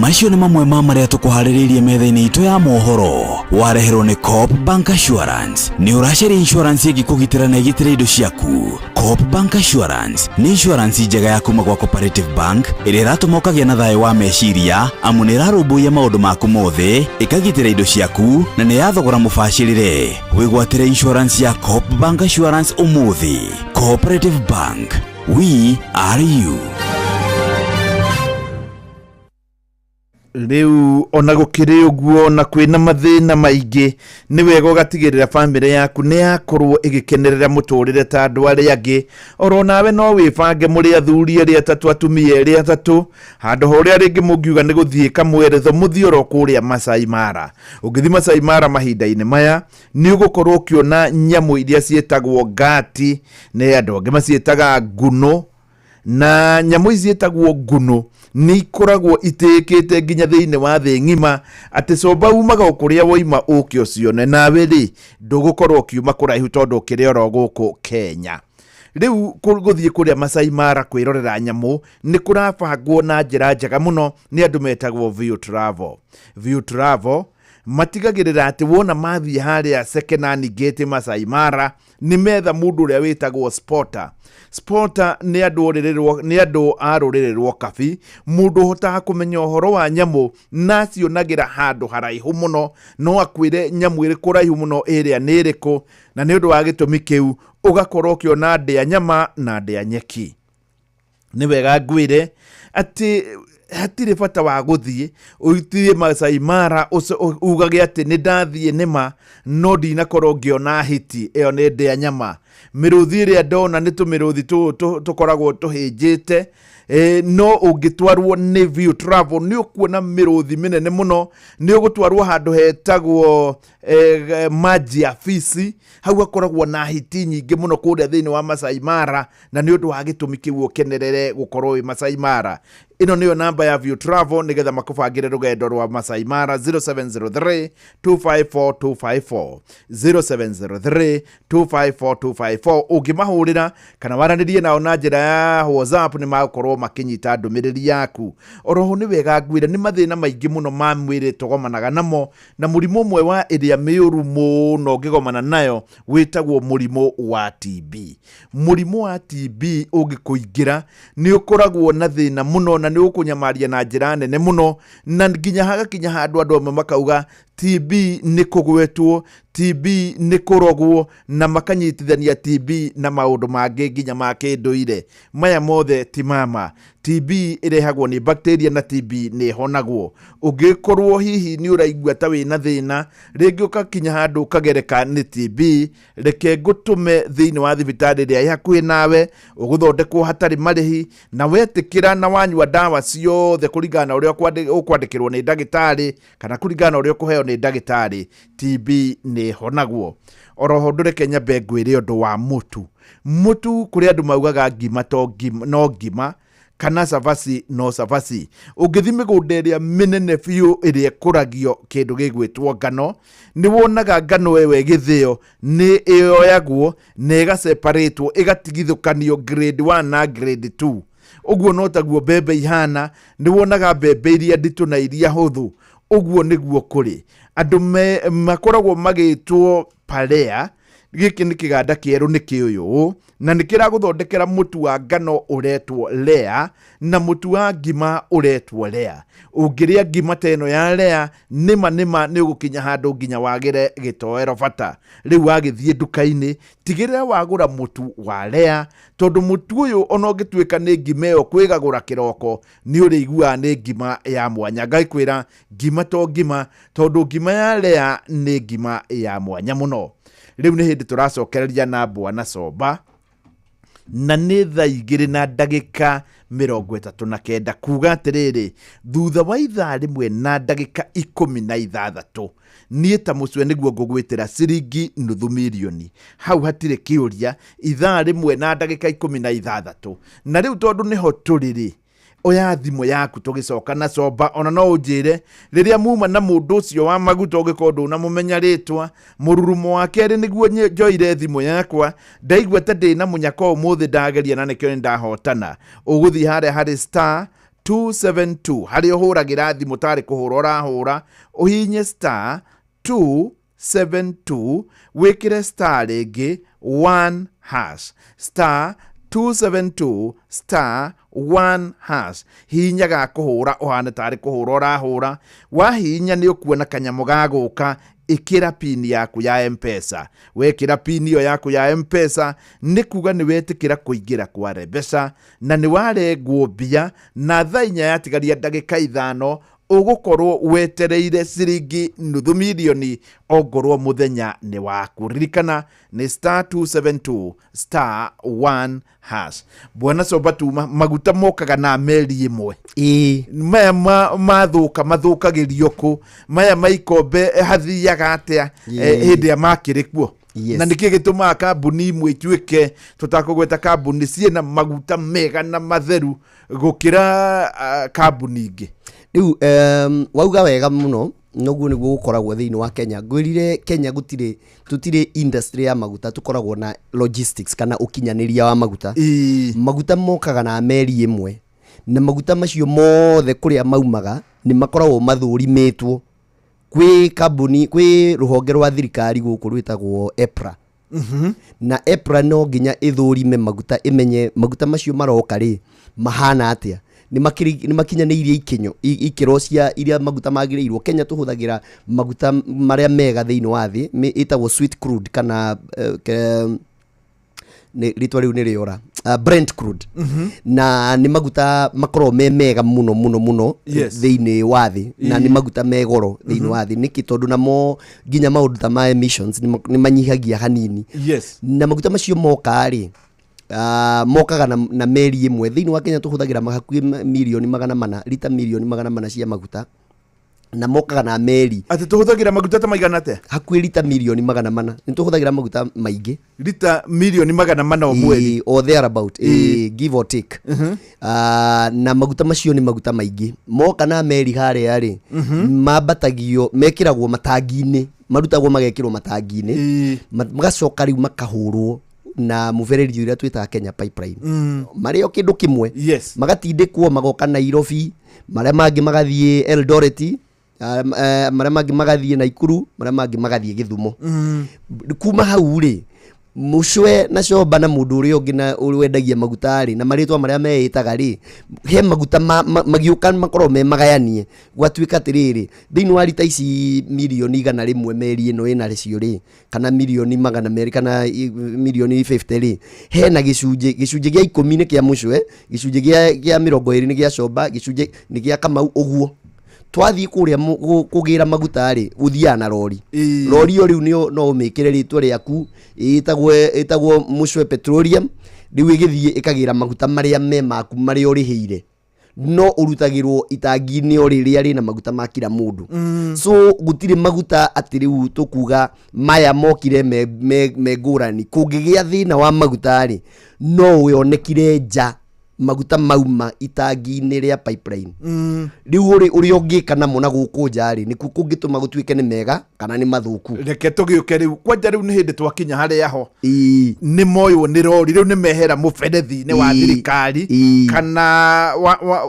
Macio nĩ mamwe ma marĩa tũkũharĩrĩirie metha-inĩ itũ ya mohoro. Wareherwo nĩ Coop Bank Assurance. Nĩ ũracaria insurance ĩngĩkũgitĩra na ĩgitĩre indo ciaku. Coop Bank Assurance nĩ insurance njega ya kuma gwa Cooperative Bank ĩrĩa ĩratũma ũkagĩa na thayũ wa meciria amu nĩ ĩrarũmbũiya maũndũ maku mothe, ĩkagitĩra indo ciaku na nĩ yathogora mũbacĩrĩre. Wĩgwatĩre insurance ya Coop Bank Assurance ũmũthĩ. Cooperative Bank, we are you. Riu ona gũkĩrĩ ũguo na kwĩna mathĩna maingĩ nĩ wega ũgatigĩrĩra bamĩrĩ yaku nĩ yakorwo ĩgĩkenerera mũtũrĩre ta andũ arĩa angĩ. Oro nawe no wĩbange mũrĩ athuri arĩa atatũ atumia arĩa atatũ handũ horĩa rĩngĩ mũngiuga nĩ gũthiĩ kamweretho mũthiĩ oro kũrĩa Masai Mara. Ũngĩthiĩ Masai Mara mahinda-inĩ maya nĩ ũgũkorwo ũkĩona nyamũ iria ciĩtagwo ngati, nĩ andũ angĩ maciĩtaga nguno, na nyamũ ici ciĩtagwo nguno nĩ ikoragwo itĩkĩte nginya thĩinĩ wa thĩ ng'ima atĩ coba umaga kũrĩa woima ũke ũcione, nawe rĩ ndũgũkorwo ũkiuma kũraihu tondũ ũkĩrĩ oro gũkũ Kenya. Rĩu gũthiĩ kũrĩa Masai Mara kwĩrorera nyamũ nĩ kũrabangwo na njĩra njega mũno nĩ andũ metagwo View Travel. View Travel matigagĩrĩra atĩ wona mathiĩ harĩa Sekenani Gate Masai Mara nĩ metha mũndũ ũrĩa wĩtagwo spotter. Spotter nĩ andũ a rũrĩrĩ rwa Kabi, mũndũ ũhotaga kũmenya ũhoro wa nyamũ na cionagĩra handũ haraihu mũno, no akwĩre nyamũ ĩrĩ kũraihu mũno ĩrĩa nĩ ĩrĩkũ, na nĩ ũndũ wa gĩtũmi kĩu ũgakorwo ũkĩona ndĩa nyama na ndĩa nyeki. Nĩ wega ngwĩre atĩ hatirĩ bata wa gũthiĩ ũthiĩ Masai Mara ugage atĩ nĩ ndathiĩ nĩma no ndinakorwo ngĩona hiti ĩyo nĩ ndĩa nyama. Mĩrũthi ĩrĩa ndona nĩ tũmĩrũthi tũkoragwo tũhĩnjĩte, no ũngĩtwarwo nĩ View Travel nĩ ũkuona mĩrũthi mĩnene mũno. Nĩ ũgũtwarwo handũ hetagwo maji ya fisi, hau hakoragwo na hiti nyingĩ mũno kũrĩa thĩinĩ wa Masai Mara, na nĩ ũndũ wa gĩtũmi kĩu ũkenerere gũkorwo wĩ Masai Mara. Ĩno nĩyo namba ya View Travel nĩgetha makũbangĩre rũgendo rwa Masai Mara. 0703 254 254 0703 254 254. Ũngĩmahũrĩra kana waranĩrie nao na njĩra ya WhatsApp nĩ magũkorwo makĩnyita ndũmĩrĩri yaku. Oroho nĩ wega ngwĩre nĩ mathĩna maingĩ mũno ma mwĩrĩ tũgomanaga namo, na mũrimũ ũmwe wa ĩrĩa mĩũru mũno ũngĩgomana nayo wĩtagwo mũrimũ wa TB. Mũrimũ wa TB ũngĩkũingĩra nĩ ũkoragwo na thĩna mũno na nĩ ũkũnyamaria na njĩra nene mũno, na nginya hagakinya handũ andũ amwe makauga TB nĩ kũgwetwo, TB nĩ kũrogwo, na makanyitithania TB na maũndũ mangĩ nginya ma kĩndũire. Maya mothe ti mama. TB ĩrehagwo nĩ bacteria na TB nĩ honagwo. Ũngĩkorwo hihi nĩ ũraigua ta wĩna thĩna, rĩngĩ ũkakinya handũ ũkagereka nĩ TB, reke ngũtũme thĩinĩ wa thibitarĩ ĩrĩa ĩ hakuhĩ nawe, ũgũthondekwo hatarĩ marĩhi, na wetĩkĩra na wanyua ndawa ciothe kũringana na ũrĩa ũkwandĩkĩrwo nĩ ndagĩtarĩ kana kũringana na ũrĩa ũkũheo nĩ ndagĩtarĩ, TB nĩ honagwo. Oroho ndũreke nyambe ngwĩre ũndũ wa mũtu. Mũtu kũrĩ andũ maugaga ngima no ngima, kana cabaci no cabaci. Ũngĩthiĩ mĩgũnda ĩrĩa mĩnene biũ ĩrĩa ĩkũragio kĩndũ gĩgwĩtwo ngano, nĩ wonaga ngano ĩyo ĩgĩthĩo nĩ ĩyoyagwo na ĩgaseparatwo ĩgatigithũkanio grade 1 na grade 2. Ũguo no taguo mbembe ihana, nĩ wonaga mbembe iria nditũ na iria hũthũ. Ũguo nĩguo kũrĩ. Andũ makoragwo magĩtwo Parea, gĩkĩ nĩ kĩganda kĩerũ nĩ kĩũyũ, na nĩ kĩragũthondekera mũtu wa ngano ũretwo Lea, na mũtu wa ngima ũretwo Lea. Ũngĩrĩa ngima ta ĩno ya Lea, nĩma nĩ ũgũkinya handũ nginya wagĩre gĩtoero bata. Rĩu wagĩthiĩ nduka-inĩ, tigĩrĩra wagũra mũtu wa Lea, tondũ mũtu ũyũ ona ũngĩtuĩka nĩ ngima ĩyo kwĩgagũra kĩroko, nĩ ũrĩiguaga nĩ ngima ya mwanya. Ngaikwĩra ngima to ngima, tondũ ngima ya Lea nĩ ngima ya mwanya mũno. Rĩu nĩ hĩndĩ tũracokereria na Bwana Coba na nĩ thaa 2:39 kuga atĩrĩrĩ thutha wa ithaa rĩmwe na ndagĩka 16 niĩ ta mũcwe nĩguo ngũgwĩtĩra ciringi nuthu mirioni hau hatirĩ kĩũria ithaa rĩmwe na ndagĩka 16 na rĩu tondũ nĩho tũrĩrĩ oya thimũ yaku tũgĩcoka na coba ona no ũnjĩre rĩrĩa muma na mũndũ ũcio wa maguta ũngĩkorwo ndũnamũmenya rĩtwa mũrurumo wa kerĩ nĩguo njoire thimũ yakwa ndaigua ta ndĩna mũnyaka ũmũthĩ ndageria na nĩkĩo nĩndahotana ũgũthiĩ harĩa harĩ star 272 harĩa ũhũragĩra thimũ tarĩ kũhũra ũrahũra ũhinye star 272 wĩkĩre star rĩngĩ 1 hash star 272 star 1 hash hinya ga kũhũra ũhana tarĩ kũhũra ũrahũra wahinya nĩ ũkuona kanyamũ ga gũka ĩkĩra pini yaku ya M-Pesa wekĩra pini iyo yaku ya M-Pesa nĩ kuga nĩ wetĩkĩra kũingĩra kwa Mpesa na nĩ warengwo mbia na thaa 4 yatigaria ndagĩka 5 ũgũkorwo wetereire ciringi nuthu mirioni ongorwo mũthenya nĩ waku ririkana nĩ star 272 star 1 hash bwana soba tu maguta mokaga na meri ĩmwe maya mathũkagĩrio kũ maya maikombe hathiaga atĩa hĩndĩ ya makĩrĩ kuo na nĩkĩ gĩtũmaga kambuni imwe ituĩke tũtakũgweta kambuni ciĩna maguta mega na matheru gũkĩra kambuni ingĩ rĩu wauga wega mũno noguo nĩguo gũkoragwo thĩinĩ wa Kenya ngwĩrire Kenya tũtirĩ industry ya maguta tũkoragwo na logistics kana ũkinyanĩria wa maguta maguta mokaga na meri ĩmwe na maguta macio mothe kũrĩa maumaga nĩ makoragwo mathũrimĩtwo kwĩ rũhonge rwa thirikari gũkũ rwĩtagwo EPRA na EPRA no nginya ĩthũrime maguta ĩmenye maguta macio maroka rĩ mahana atĩa nĩ makinyanĩirie ikĩro cia iria maguta magĩrĩirwo Kenya tũhũthagĩra maguta marĩa mega thĩinĩ wa thĩ ĩtagwo sweet crude kana rĩtwa rĩu nĩ rĩora Brent crude na nĩ maguta makorwo mega mũno thĩinĩ wa thĩ na nĩ maguta megoro thĩinĩ wa thĩ nĩkĩ tondũ namo nginya maũndũ ta ma emissions nĩ manyihagia hanini na maguta macio moka rĩ mokaga na meri ĩmwe thĩinĩ wa Kenya tũhũthagĩra hakuhĩ milioni 400 lita milioni 400 cia maguta na mokaga na meri atĩ tũhũthagĩra maguta ta maigana atĩa hakuhĩ lita milioni 400 nĩ tũhũthagĩra maguta maingĩ lita milioni 400 o mweri or there about give or take na maguta macio nĩ maguta maingĩ moka na meri harĩa rĩ mambatagio mekĩragwo matangi-inĩ marutagwo magekĩrwo matangi-inĩ magacoka rĩu makahũrwo na mũberethi ũrĩa twĩtaga Kenya pipeline marĩ o kĩndũ kĩmwe magatindĩkwo magoka Nairobi marĩa mangĩ magathiĩ Eldoret marĩa mangĩ magathiĩ Naikuru marĩa mangĩ magathiĩ Gĩthumo kuma hau rĩ mũcwe na coba na mũndũ ũrĩa ũngĩ na wendagia maguta rĩ na marĩtwa marĩa meĩtaga rĩ he maguta magĩũka makorwo me magayanie gwatuĩka atĩrĩrĩ thĩinĩ wa lita ici milioni 100 meri ĩno ĩna rĩcio rĩ kana milioni 200 kana milioni 50 rĩ hena gĩcunjĩ gĩa 10 nĩ kĩa mũcwe gĩcunjĩ gĩa 20 nĩ gĩa coba gĩcunjĩ nĩ gĩa Kamau ũguo twathiĩ kũrĩa kũgĩra maguta rĩ ũthiaga na rori iyo rĩu no ũmĩkĩre rĩtwa rĩaku ĩtagwo mũcwe petroleum rĩu ĩgĩthiĩ ĩkagĩra maguta marĩa me maku marĩa ũrĩhĩire no ũrutagĩrwo itangi-inĩ o rĩrĩa rĩna maguta ma kila mũndũ so gũtirĩ maguta atĩ rĩu tũkuga maya mokire me ngũrani kũngĩgĩa thĩna wa maguta rĩ no wonekire nja maguta mauma itangi-inĩ rĩa pipeline rĩu ũrĩa ũngĩka namo na gũkũ nja rĩ nĩkuo kũngĩtũma gũtuĩke nĩ mega kana nĩ mathũku reke tũgĩũke rĩu kwanja rĩu nĩ hĩndĩ twakinya harĩa ho nĩ moywo nĩ rori rĩu nĩ mehera mũberethi-inĩ wa thirikari kana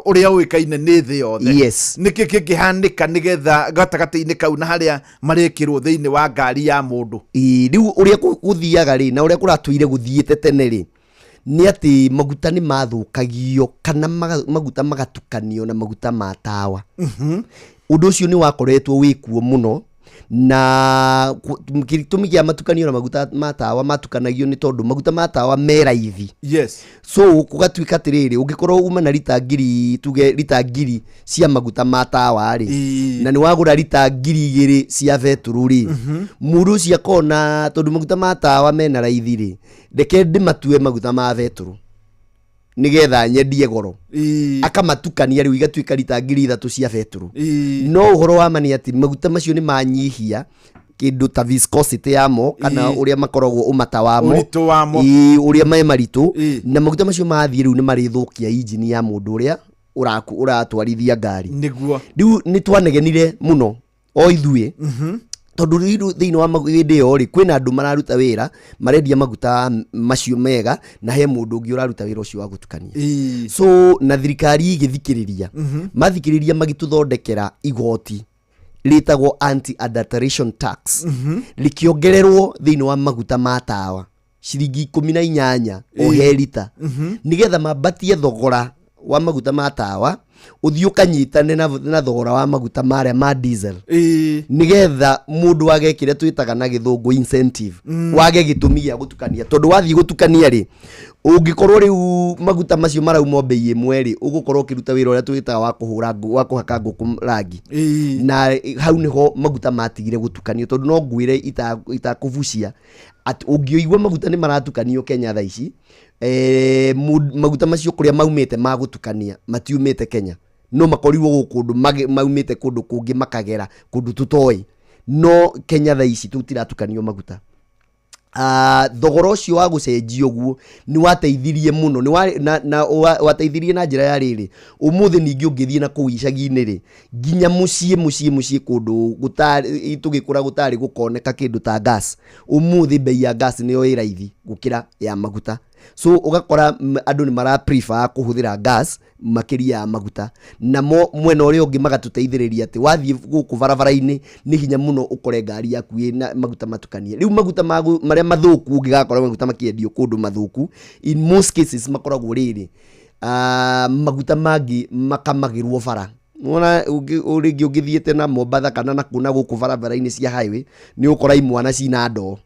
ũrĩa ũĩkaine nĩ thĩ yothe nĩkĩ kĩngĩhanĩka nĩgetha gatagatĩ-inĩ kau na harĩa marekĩrwo thĩinĩ wa ngari ya mũndũ rĩu ũrĩa gũthiaga rĩ na ũrĩa kũratũire gũthiĩte tene rĩ nĩ atĩ maguta nĩ mathũkagio kana maguta magatukanio na maguta ma tawa ũndũ ũcio nĩ wakoretwo wĩkuo mũno na tumikia matukanio na maguta matawa matukanagio ni tondu maguta matawa meraithi. Yes. So kugatuika tiriri ungikorwo uma na lita ngiri tuge lita ngiri cia maguta matawa ri na ni wagura lita ngiri igiri cia beturu ri muru cia kona tondu maguta matawa mena raithi ri ndeke ndimatue maguta ma beturu nigetha nyendie goro akamatukania riu igatuika lita ngiri 3 cia beturu no uhoro wa mani ati maguta macio ni manyihia kindu ta viscosity yamo kana uria makoragwo umata wamo uria mai maritu na maguta macio mathie riu ni marithukia engine ya mundu uria uratwarithia ngari niguo riu ni twanegenire muno o ithuĩ tondu riu thiini wa magwindi yo ri kwina andu mararuta wira marendia maguta macio mega na he mundu ungi uraruta wira ucio wa gutukania so na thirikari igithikiriria mathikiriria magituthondekera igoti litagwo anti-adulteration tax likiongererwo thiini wa maguta matawa ciringi 18 o he lita nigetha mabatie thogora wa maguta matawa uthiukanyitane na thogora wa maguta maria ma diesel nigetha mundu agekire twitaga na githungu incentive wage gitumia gutukania tondu wathi gutukania ri ungikorwo riu maguta macio marauma bei imwe ri ugukorwo kiruta wira uria twitaga wa kuhaka nguku rangi na hau niho maguta matigire gutukanio tondu no ngwire itakuvucia at ungioigwa maguta ni maratukanio Kenya thaa ici maguta macio kuria maumite magutukania matiumite Kenya no makorirwo gukundu maumite kundu kungi makagera kundu tutoi no Kenya thaa ici tutiratukanio maguta thogora ucio wa gucenjia uguo ni wateithirie muno ni wateithirie na njira ya riri umuthi ningi ungithie na kuicagi-ini ri ginya mucie kundu gutari tugikura gutari gukoneka kindu ta gas umuthi bei ya gas niyo iraithi gukira ya maguta so ugakora andu ni mara prefer kuhuthira gas makiria ya maguta na mwena uria ungi magatuteithiriria ati wathie guku barabara-ini ni hinya muno ukore ngari yaku ina maguta matukanie riu maguta maria mathuku ungigakora maguta makiendio kundu mathuku in most cases makoragwo riri maguta mangi makamagirwo bara wona uringi ungithiete na Mombasa kana na kuna guku barabara-ini cia highway ni ukora imwana cina ndoo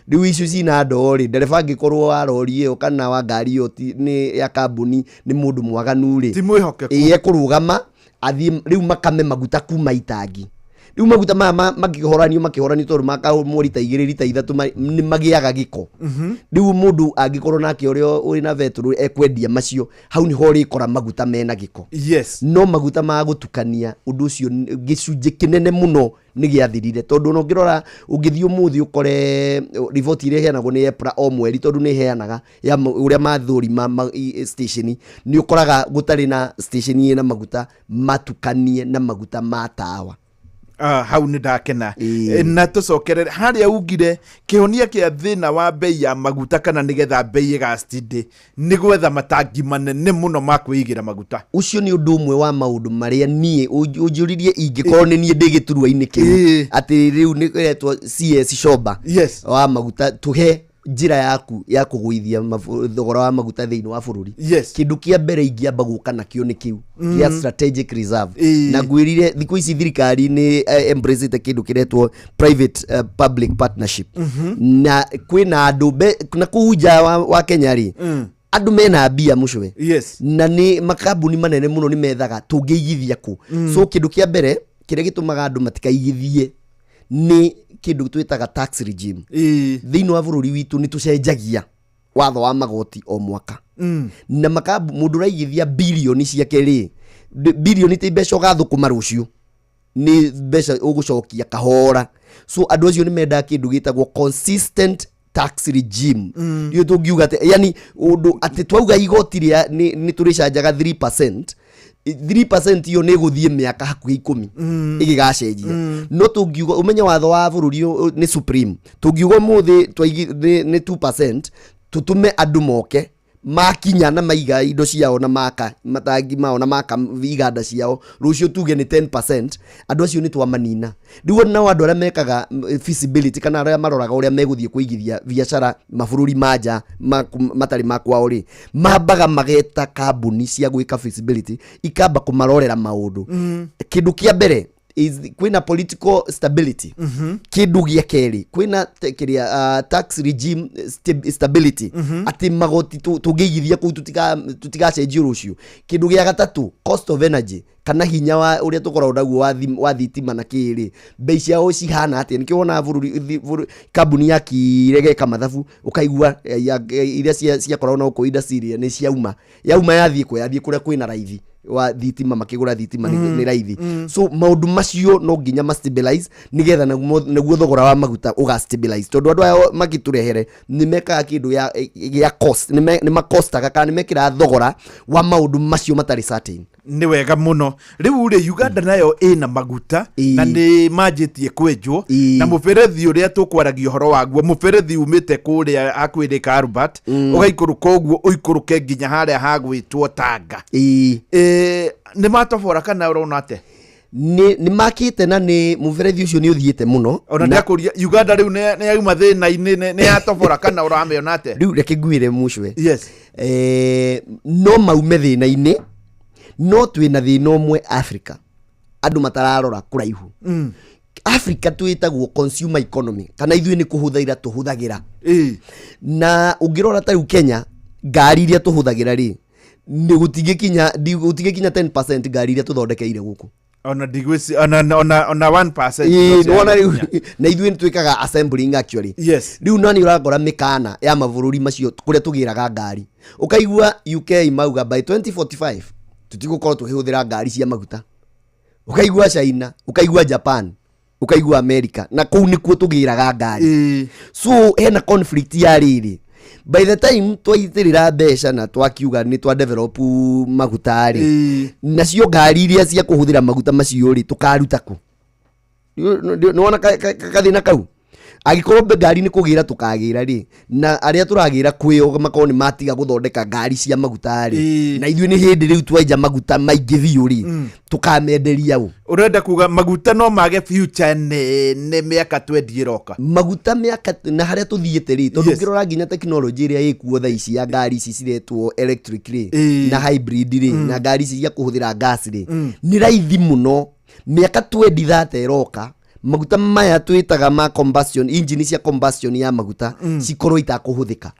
riu icio cina ndoo ri ndereba angikorwo wa rori iyo kana wa ngari iyo ni ya kambuni ni mundu mwaganu ri ti mwihokeku kurugama athi riu makame maguta kuma itangi riu maguta makihoranio tondu makamwo lita 2 lita 3 ni magiaga giko riu mundu angikorwo nake urio uri na vetru ekwendia macio hau ni hori kora maguta mena giko yes no maguta ma gutukania undu ucio gicunje kinene muno ni giathirire tondu no ngirora ungithio muthi ukore report ile heanagwo ni EPRA o mweri tondu ni heanaga ya uria mathuri station ni ukoraga gutari na station ina maguta matukanie na maguta matawa hau ni ndakena na tucokerere haria ugire kihonia kia thina wa bei ya maguta kana nigetha bei igastinde ni gwetha matangi manene muno ma kwigira maguta ucio ni undu umwe wa maundu maria nie unjuririe ingikorwo ni nie ndigiturwa-ini kiu ati riu ni etwo CS Shoba wa maguta tuhe njira yaku ya kuguithia thogora wa maguta thiini wa bururi kindu kia mbere ingiamba guka nakio ni kiu kia strategic reserve na ngwirire thiku ici thirikari ni embrace te kindu kiretwo private public partnership na kwina andu na kuja wa Kenya ri andu mena mbia mucwe na ni makambuni manene muno ni methaga tungiigithia ku so kindu kia mbere kiria gitumaga andu matikaigithie ni kindu twitaga tax regime thiini wa bururi witu ni tucenjagia watho wa magoti o mwaka na makabu mundu raigithia bilioni ciake ri bilioni ti mbeca gathukuma rucio ni mbeca ugucokia kahora so andu acio ni menda kindu gitagwo consistent tax regime dio tungiuga yani undu ati twauga igoti ria ni turicanjaga 3% iyo ni guthie miaka hakuhi 10 igigacenjia no tungiuga umenya watho wa bururi ni supreme tungiuga muthi ni 2% tutume andu moke makinya na maiga indo ciao na maka matangi mao na maka iganda ciao rucio tuge ni 10% andu acio ni twamanina riu na andu aria mekaga feasibility kana aria maroraga uria meguthie kuigithia biashara mabururi manja matari makwao ri mabaga mageta kambuni cia gwika feasibility ikamba kumarorera maundu kindu kia mbere kwina political stability kindu gia keri kwina tax regime stability ati magoti tungigithia ku tutigacenjio rucio kindu gia gatatu cost of energy kana hinya wa uria tukoragwo naguo wa thitima na kiri bei ciao cihana atia nikio wona bururi kambuni ya kiregeka mathabu ukaigua iria ciakoragwo na uko industry ni ciauma yathie kuria kwina raithi wa thitima makigura thitima ni raithi so maundu macio no nginya ma stabilize nigetha naguo thogora wa maguta uga stabilize tondu andu ayo magiturehere ni meka kindu ya cost ni makostaga kana ni mekira thogora wa maundu macio matari certain ni wega muno riu ri Uganda nayo ina maguta na ni majitie kwenjwo na muberethi uria tukwaragia horo waguo muberethi umite kuria akwirika Albert ugaikuruka uguo uikuruke nginya haria hagwitwo Tanga ni matobora kana urona ate ni makite na ni muberethi ucio ni uthiete muno ona ndakuria Uganda riu ne yauma thina ne yatobora kana uramiona ate riu reke ngwire mucwe yes no maume thina-ini no twina thina umwe Africa andu matararora kuraihu Africa twitagwo consumer economy kana ithui ni kuhuthaira tuhuthagira na ungirora ta Kenya ngari iria tuhuthagira ri ni gutigikinya 10% ngari iria tuthondekeire guku ona digwisi ona 1% nona riu na ithui twikaga assembling actually yes riu nani uragora mikana ya mavururi macio kuria tugiraga ngari ukaigua UK mauga by 2045 tutigukorwo tuhihuthira ngari cia maguta ukaigua China ukaigua Japan ukaigua America na kuu nikuo tugiraga ngari so hena conflict ya riri by the time twaitirira mbeca na twakiuga ni twa develop maguta ri nacio ngari iria cia kuhuthira maguta macio ri tukaruta ku niwona kathina kau agikorwo ngari ni kugira tukagira ri na aria turagira kwio makoni matiga guthondeka ngari cia maguta ri na ithui ni hindi riu twaija maguta maingi thiuri tukamenderia u urenda kuga maguta no mage future ne miaka 20 iroka maguta miaka na haria tuthiete ri tondu ngirora nginya technology iria ikuo tha ici ya ngari ici ciretwo electric ri na hybrid ri na ngari ici cia kuhuthira gas ri ni raithi muno miaka 20 iroka maguta maya twitaga ma combustion engine cia combustion ya maguta cikorwo itakuhuthika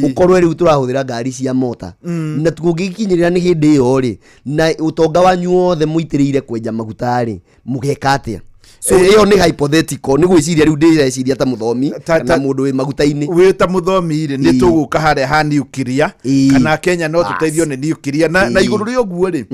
ukorwo riu turahuthira ngari cia mota na tugikinyirira ni hindi yo ri na utonga wanyu wothe muitirire kwenja maguta ri mugeka atia so iyo ni hypothetical ni gwiciria riu ndireciria ta muthomi kana mundu wi maguta-ini wi ta muthomi ri ni tuguka haria ha nuclear kana Kenya no tuteithio ni nuclear na iguru ri oguo ri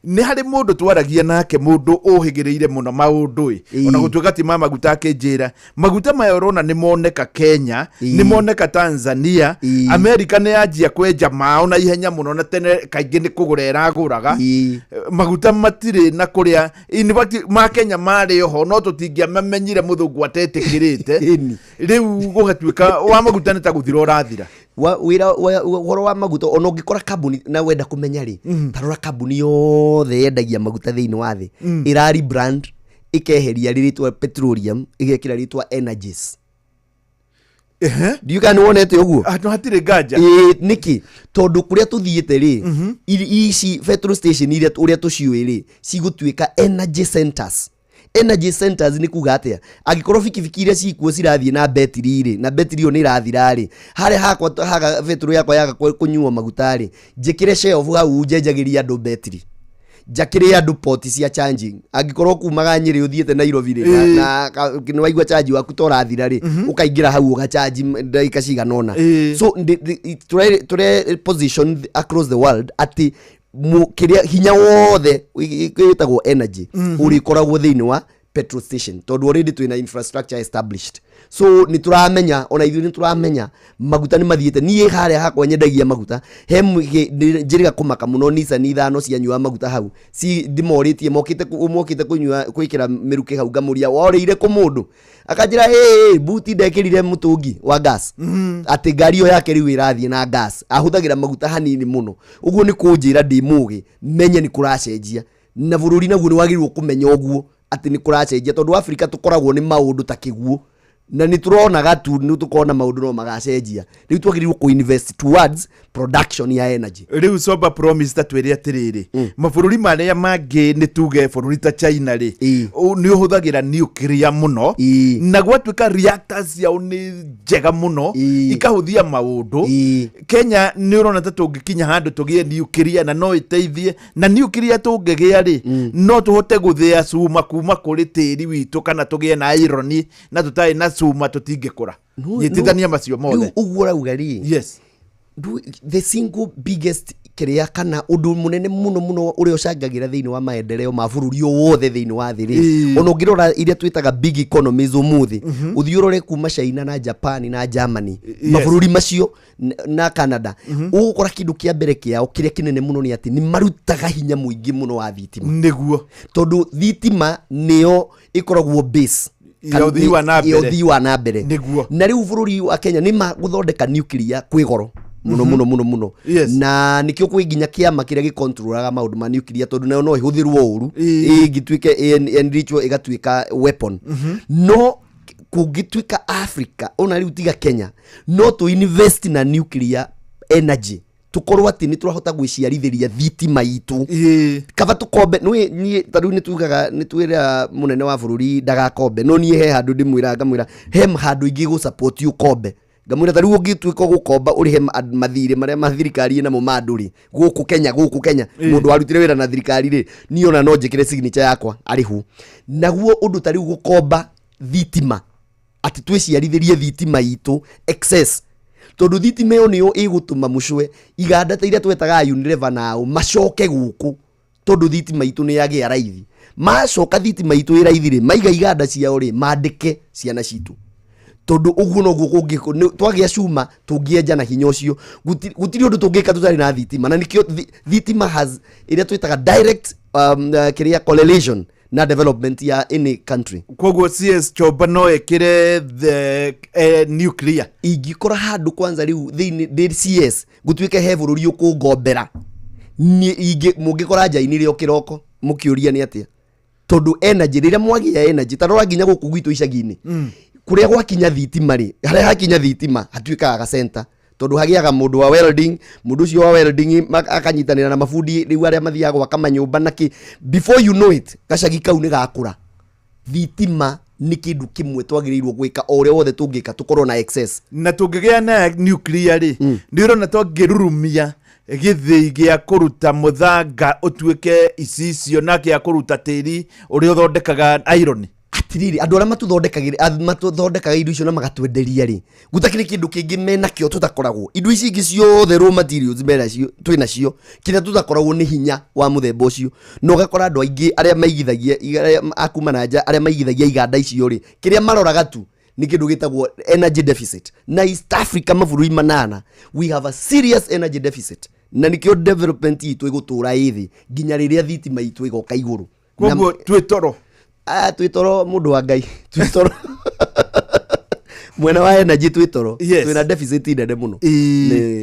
ni hari mundu twaragia nake mundu uhigireire muno maundu ona gutwika ti maguta akinjira maguta maya urona ni moneka Kenya ni moneka Tanzania America ni yanjia kwenja mao na ihenya muno na tene kaingi ni kugura iraguraga maguta matire na kuria in fact ma Kenya mari ho no tutingia mamenyire muthungu atetikirite riu gugatwika wa maguta ni ta guthira urathira wira horo wa maguta ona ngikora kambuni na wenda kumenya ri tarora kambuni yothe yendagia maguta thiini wa thi irari brand ikeheria ritwa petroleum igekira ritwa energies ndiuka ni wonete uguo no hatire nganja niki tondu kuria tuthiete ri ici petrol station iria uria tuciui ri cigutwika energy centers ni kuga atia agikorwo fikifiki iria cikuo cirathie na betiri ri na betiri yo ni irathira ri hare hakwa haga petrol yakwa yaga kunyuo maguta ri njikire shelf hau njenjagiria andu betiri njakire andu poti cia charging agikorwo kumaga Nyeri uthiete Nairobi ri na ni waigua charge waku torathira ri ukaingira hau uga charge ndagika ciganona so ture position across the world ati kiria hinya wothe witagwo energy urikoragwo thiini wa petrol station tondu already twina infrastructure established so ni turamenya ona ithu ni turamenya maguta ni mathiete nie haria hakwa nyendagia maguta he njiriga kumaka muno Nissan ithano cianyua maguta hau si ndimoritie mokite kunyua kwikira miruke hau ngamuria woreire ku mundu akanjira buti ndekirire mutungi wa gas ati ngari yo yake riu irathie na gas ahuthagira maguta hanini muno uguo ni kunjira ndimugi menye ni kuracenjia na bururi naguo ni wagirwo kumenya uguo ati ni kuracenjia tondu Africa tukoragwo ni maundu ta kiguo na niturona gatu nitukona maundu no magacenjia riu twagirirwo ku invest towards production ya energy riu soba promise tatwire atiriri mabururi maria mangi nituge bururi ta China ri ni uhuthagira nuclear muno na gwatuika reactors yao ni njega muno ikahuthia maundu Kenya ni urona ta tungikinya handu tugie nuclear na no iteithie na nuclear tungigia ri no tuhote guthia cuma kuma kuri tiri witu kana tugie na iron na tutai na cuma tutingikura yitithania macio mothe ugura ugari yes the single biggest kiria kana undu munene muno uri ucangagira thiini wa maendeleo ma bururi wothe thiini wa thiri ono ngirora iria twitaga big economies umuthi uthiurore kuma China na Japan na Germany mabururi macio na Canada ugukora kindu kia mbere kiao kiria kinene muno ni ati ni marutaga hinya muingi muno wa thitima niguo tondu thitima nio ikoragwo base yothii na mbere na riu bururi wa Kenya ni maguthondeka nuclear kwi goro muno na nikio kwi nginya kiama kiria gikontrolaga maundu ma nuclear tondu nayo no ihuthirwo uru igituike enrichwo igatuika weapon no kugituika Africa ona riu tiga Kenya no to invest na nuclear energy tukorwo ati ni turahota gwiciarithiria thitima itu kaba tukombe ni tariu ni tugaga ni twira munene wa bururi ndagakombe no ni he handu ndimwira ngamwira he handu ingi go support you kombe ngamwira tariu ungituika gukomba uri he mathire maria mathirikari na mo manduri guku Kenya mundu warutire wira na thirikari ri ni ona no njikire signature yakwa arihu naguo undu tariu gukomba thitima ati twiciarithirie thitima itu excess tondu thitima yo niyo igutuma mucwe iganda ta iria twetaga Unilever nao macoke guku tondu thitima itu ni yagia raithi macoka thitima itu iraithire maiga iganda ciao ri mandike ciana citu tondu uguo no gukungiko twagia cuma tungienja na hinya ucio gutiri undu tungika tutari na thitima na nikio thitima has iria twetaga direct kiria correlation na development ya any country kwoguo CS choba no ekire the nuclear ingikora handu kwanza riu the CS gutuike he bururi ukungombera ni ingi mungikora njaini rio kiroko mukiuria ni atia tondu energy riria mwagia energy tarora nginya guku gwitu icagini kuria gwakinya thitima ri haria hakinya thitima hatuikaga center tondu hagiaga mundu wa welding mundu ucio wa welding akanyitanira na mafundi riu aria mathiaga gwaka manyumba naki before you know it gacagi kau ni gakura thitima ni kindu kimwe twagirirwo gwika ore wothe tungika tukorwo na excess na tungigia na nuclear ri ndiro na twagirurumia githii gia kuruta muthanga utuike icicio na gia kuruta tiri uri uthondekaga iron atiriri andu aria matuthondekaga indo icio na magatwenderia ri gutakire kindu kingi mena kio tutakoragwo indo ici ingi ciothe raw materials mena cio twina cio kire tutakoragwo ni hinya wa muthemba ucio no gakora andu aingi aria maigithagia akuma na nja aria maigithagia iganda icio ri kiria maroraga tu ni kindu gitagwo energy deficit na East Africa mabũrũri manana we have a serious energy deficit na nikio development itu igutura ithi nginya riria thitima itu igoka iguru kwoguo twitoro twitoro mundu wa ngai twitoro mwena wa energy twitoro twina deficit nene muno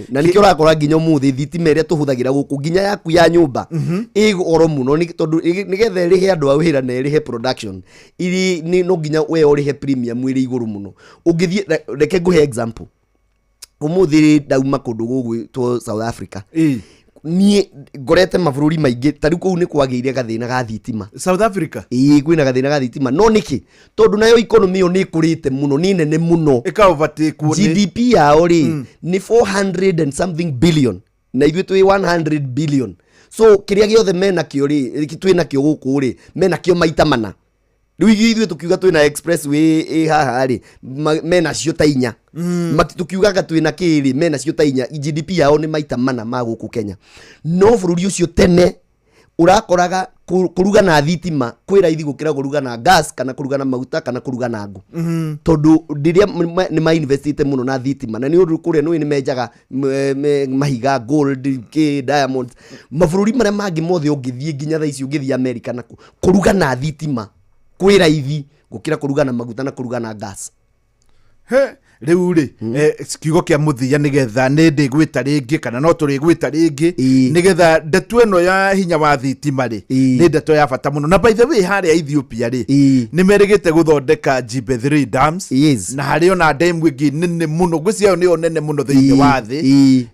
na nikio urakora nginya muthi thitima iria tuhuthagira guku nginya yaku ya nyumba igoro muno ni tondu nigethe rihe andu a wira na rihe production iri ni no nginya we orihe premium iri iguru muno ungithie reke nguhe example umuthi dauma kundu gugu to South Africa ni ngorete mabũrũri maingi tari kuu ni kwagiire gathina ga thitima South Africa kwina gathina ga thitima no niki tondu nayo economy yo ni kurite muno ni nene muno ika overtake GDP yao ri ni 400 and something billion na ithuĩ twi 100 billion so kiria giothe mena kio ri twina kio guku ri mena kio maita mana riu ithuĩ tukiuga twina expressway haha ri mena cio ta inya tukiugaga twina kiri mena cio ta inya GDP yao ni maita mana ma guku Kenya no bururi ucio tene urakoraga kuruga na thitima kwĩ raithi gukira kuruga na gas kana kuruga na maguta kana kuruga na ngũ tondu ndiria ni ma investite muno na thitima na ni undu kuria no ni menjaga mahiga gold diamond mabũrũri maria mangi mothe ungithie nginya tha ici ungithie America na kuruga na thitima kwĩ raithi gukira kuruga na maguta na kuruga na gas riu ri kiugo kia muthia nigetha nindi gwita ringi kana no turi gwita ringi nigetha ndetu eno ya hinya wa thitima ri ni ndeto ya bata muno. Na by the way haria Ethiopia ri ni merigite guthondeka GB3 dams na hari ona dam wingi nene muno gwiciao ni onene muno thiini wa thi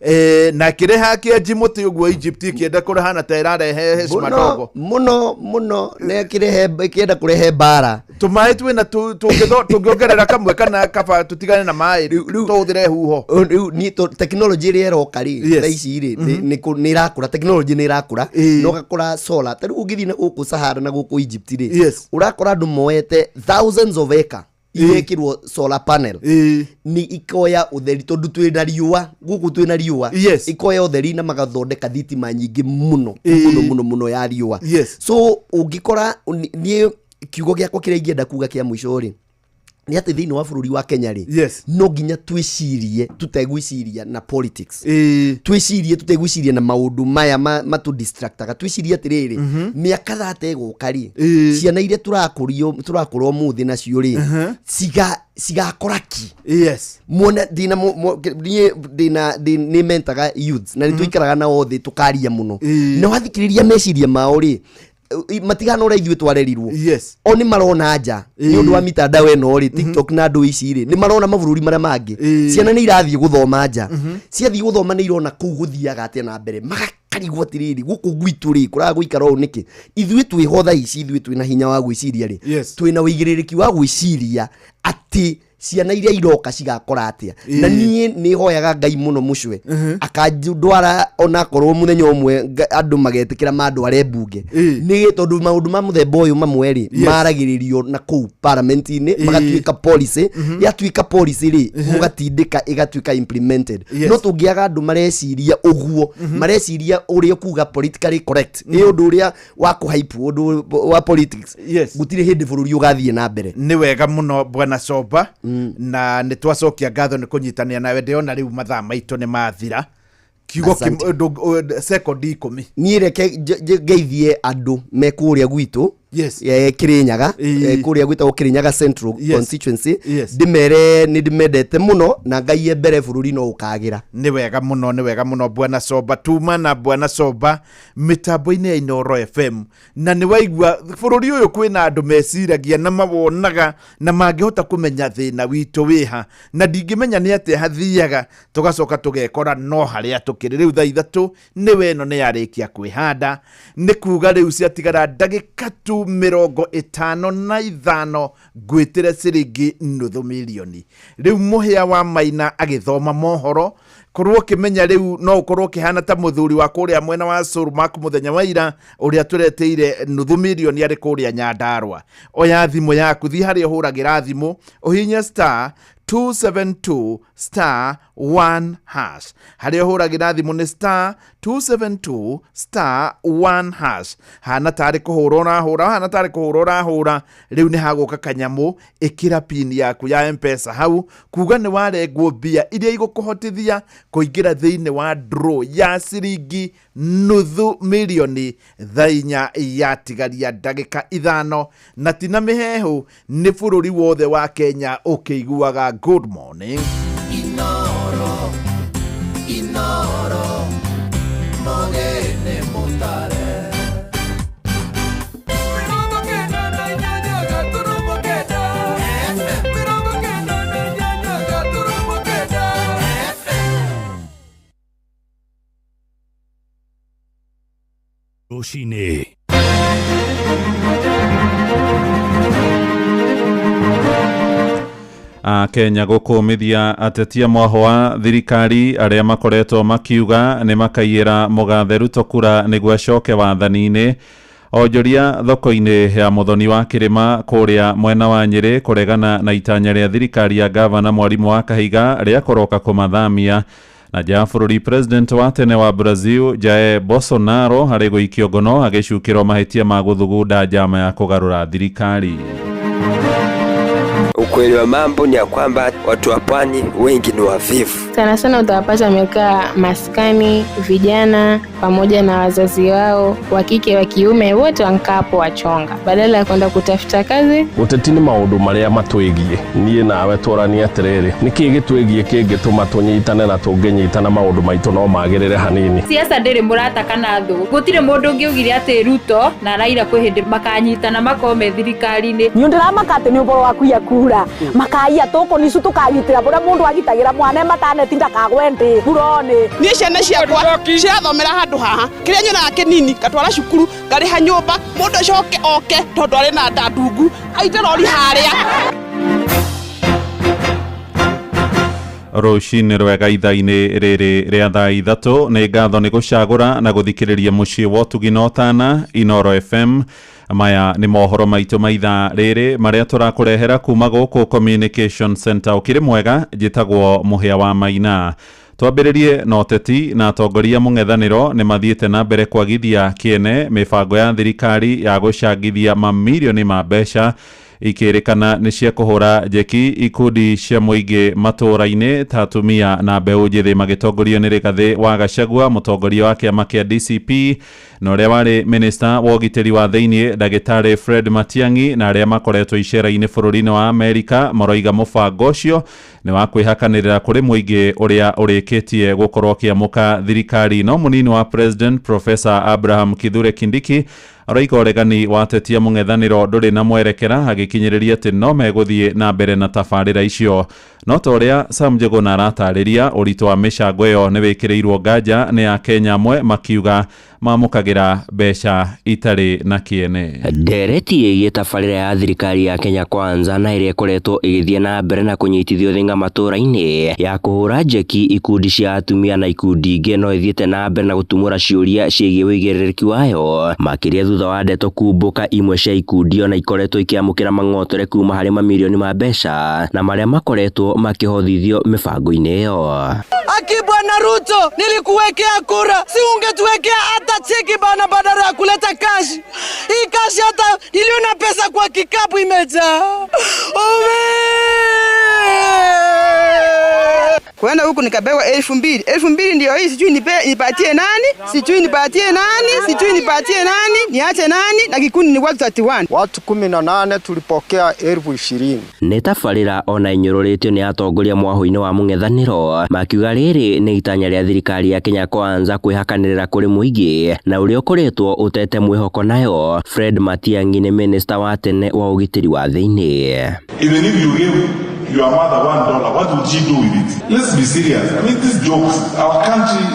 na kireha kia jimuti uguo Egypt kienda kurehana ta irarehe heshima dogo muno ne kirehe kienda kurehe bara tumai twina tungiongerera kamwe kana kaba tutigane na mai tuthire huho ni technology iri erokari thaici ri ni irakura technology ni irakura no gakora solar tari ugithi na guku Sahara na guku Egypt ri urakora andu moete thousands of acre irekirwo solar panel ni ikoya utheri tondu twina riua guku twina riua ikoya utheri na magathondeka thitima nyingi muno ya riua so ungikora ni kiugo giakwa kiria ingienda kuga kia mwisho ri ni ati thiini wa bururi wa Kenya ri no nginya twicirie tutegwiciria na politics twicirie tutegwiciria na maundu maya matu distractaga twicirie atiriri miaka 30 gukari ciana iria turakurwo muthi nacio ri sigakora ki muona dina ni mentaga youth na nituikaraga na othe tukaria muno na wathikiriria meciria mao ri matigana ora ithuĩ twarerirwo oni marona nja ni undu wa mitandao eno ri TikTok na ndu ici ri ni marona mabũrũri maria mangi ciana ni irathie guthoma nja ciathie guthoma ni irona kuu guthiaga atia na mbere magakarigwo atiriri guku gwitu ri kuraga guikara o niki ithuĩ twĩho tha ici ithuĩ twĩna hinya wa gwiciria ri twĩna ũigĩrĩrĩki wa gwiciria ati ciana iria iroka cigakora atia na nie ni hoyaga Ngai muno mucwe akandwara ona korwo muthenya umwe andu magetikira mandware bunge ni tondu maundu ma muthemba uyu mamweri maragiririo na ku parliament ni magatuika policy yatuika policy ri mugatindika igatuika implemented no tungiaga andu mareciria uguo mareciria uria kuga politically correct ni undu uria wa kuhype undu wa politics gutire hindi bururi ugathie na mbere ni wega muno bwana Soba na nitwacokia ngatho ni kunyitania nawe ndiona riu mathaa maitu ni mathira kiugo second 10 ni reke geithie andu mekuria gwitu Kirinyaga kuria gwitagwo Kirinyaga Central constituency ndimere ni ndimendete muno na Ngai embere bururi no ukagira ni wega muno bwana Soba tuma na bwana Soba mitambo-ini ya Inoro FM na ni waigua bururi uyu kwina andu meciragia na mawonaga na mangihota kumenya thina witu wiha na ndingimenya ni ate hathiaga tugacoka tugekora no haria tukiri riu thaa 3 ni weno ni yarikia kwihanda ni kuga riu ciatigara ndagika 55 gwitire ciringi nuthu milioni riu muhia wa Maina agithoma mohoro korwo kimenya riu no ukorwo kihana ta muthuri wa kuria mwena wa Surmak muthenya wa ira uria tureteire nuthu milioni ari kuria Nyandarua oya thimu yaku thi hari uhuragira thimu uhinya star 272 star 1 hash hari uhuragira thimu ni star 272 star 1 hash hana tari kuhurora hura riu ni haguka kanyamu ikira pin yaku ya M-Pesa hau kuga ni waregwo bia iria igukuhotithia kuingira thiini wa draw ya ciringi nuthu milioni thainya yatigaria ndagika 5 na tina mihehu ni bururi wothe wa Kenya ukiguaga good morning Inoro mogene mutare Roshine Kenya gukumithia atetia mwahwa thirikari aria makoretwo makiuga ni makaiyira mugathe Ruto kura niguo acoke wathani-ini onjoria thoko-ini ya muthoni wa kirima kuria mwena wa Nyeri kuregana na itanya ria thirikari ya gavana Mwalimu wa Kahiga ria koroka kumathamia na ja bururi president wa tene wa Brazil Jair Bolsonaro hari guikio ngono agicukirwo mahitia ma guthugunda njama ya kugarura thirikari ukweli wa mambo ni ya kwamba watu wa pwani wengi ni wavivu. Sana sana utawapata wamekaa maskani, vijana pamoja na wazazi wao, wa kike wa kiume, wote wankaa hapo wachonga badala ya kwenda kutafuta kazi. Utetini maundu maria matwigie nie nawe twarania atiriri niki gitwigie kingituma tunyitane na tunginyitana maundu maitu no magirire hanini. Siasa ndiri murata kana thu gutire mundu ungiugire ati Ruto na Raila kwi hindi makanyitana makome thirikari-ini. Ni ndirama ati ni uboro waku ya kura makaia toko nisu tukagitira bora mundu agitagira mwana matane tinda kagwende burone ni ciana ciakwa cirathomera handu haha kiria nyona kinini katwara cukuru ngariha nyumba mundu acoke oke tondu ari na ndandungu aite rori haria. Rũcinĩ rwega ithaa-inĩ rĩrĩ rĩa thaa ithatũ nĩ ngatho nĩ gũcagũra na gũthikĩrĩria mũciĩ wa ũtugi na ũtana Inooro FM. Maya nĩ mohoro maitũ ma ithaa rĩrĩ marĩa tũrakũrehera kuma gũkũ Communication Center ũkĩrĩ mwega njĩtagwo Mũhĩa wa Maina. Twambĩrĩrie na ũteti na atongoria mũng'ethanĩro nĩ mathiĩte na mbere kwagithia kĩene mĩbango ya thirikari ya gũcangithia mamirioni ma mbeca ikĩrĩkana nĩ cia kũhũra njeki ikundi cia mũingĩ matũũra-inĩ ta atumia na mbeũ njĩthĩ magĩtongorio nĩ Rigathĩ wa Gachagua, mũtongoria wa kĩama kĩa DCP, na ũrĩa warĩ minista wa ũgitĩri wa thĩinĩ Ndagĩtarĩ Fred Matiang'i, na arĩa makoretwo icera-inĩ bũrũri-inĩ wa Amerika maroiga mũbango ũcio nĩ wa kwĩhakanĩrĩra kũrĩ mũingĩ ũrĩa ũrĩkĩtie gũkorwo kĩamũka thirikari. No mũnini wa President Professor Abraham Kithure Kindiki aroiga ũregani wa ateti a mũng'ethanĩro ndũrĩ na mwerekera, agĩkinyĩrĩria atĩ no megũthiĩ na mbere na tabarĩra icio. No ta ũrĩa Sam Njuguna aratarĩria, ũritũ wa mĩcango ĩyo nĩ wĩkĩrĩirwo nganja nĩ Akenya amwe makiuga mamũkagĩra mbeca itarĩ na kĩene. Ndereti ĩgiĩ tabarĩra ya thirikari ya Kenya Kwanza na ĩrĩa ĩkoretwo ĩgĩthiĩ na mbere na kũnyitithio thĩng'a matũũra-inĩ ya kũhũra njeki ikundi cia atumia na ikundi ingĩ no ĩthiĩte na mbere na gũtumũra ciũria ciĩgiĩ wĩigĩrĩrĩki wayo, makĩria thutha wa ndeto kumbũka imwe cia ikundi ona ikoretwo ikĩamũkĩra mang'otore kuma harĩ mamirioni ma mbeca na marĩa makoretwo makĩhothithio mĩbango-inĩ ĩyo. Aki Bwana Ruto, nilikuwekea kura, si ungetuwekea hata cheki bana badala ya kuleta kashi. Hii kashi hata niliona pesa kwa kikapu imejaa. Kwenda huku nikapewa 2,000. 2,000 ndio hii, sijui nipatie nani? Sijui nipatie nani? Niache nani? Na kikundi ni watu 31. Watu 18 tulipokea 20,000. Nĩ tabarĩra ona inyũrũrĩtio nĩ atongoria mwahũ-inĩ wa mũng'ethanĩro, makiuga rĩrĩ nĩ itanya rĩa thirikari ya Kenya Kwanza kwĩhakanĩrĩra kũrĩ mũingĩ na ũrĩa ũkoretwo ũtete mwĩhoko nayo. Fred Matiang'i nĩ minista wa tene wa ũgitĩri wa thĩinĩ. Even if you give your mother $1, what would she do with it? Let's be serious. I mean, these jokes, our country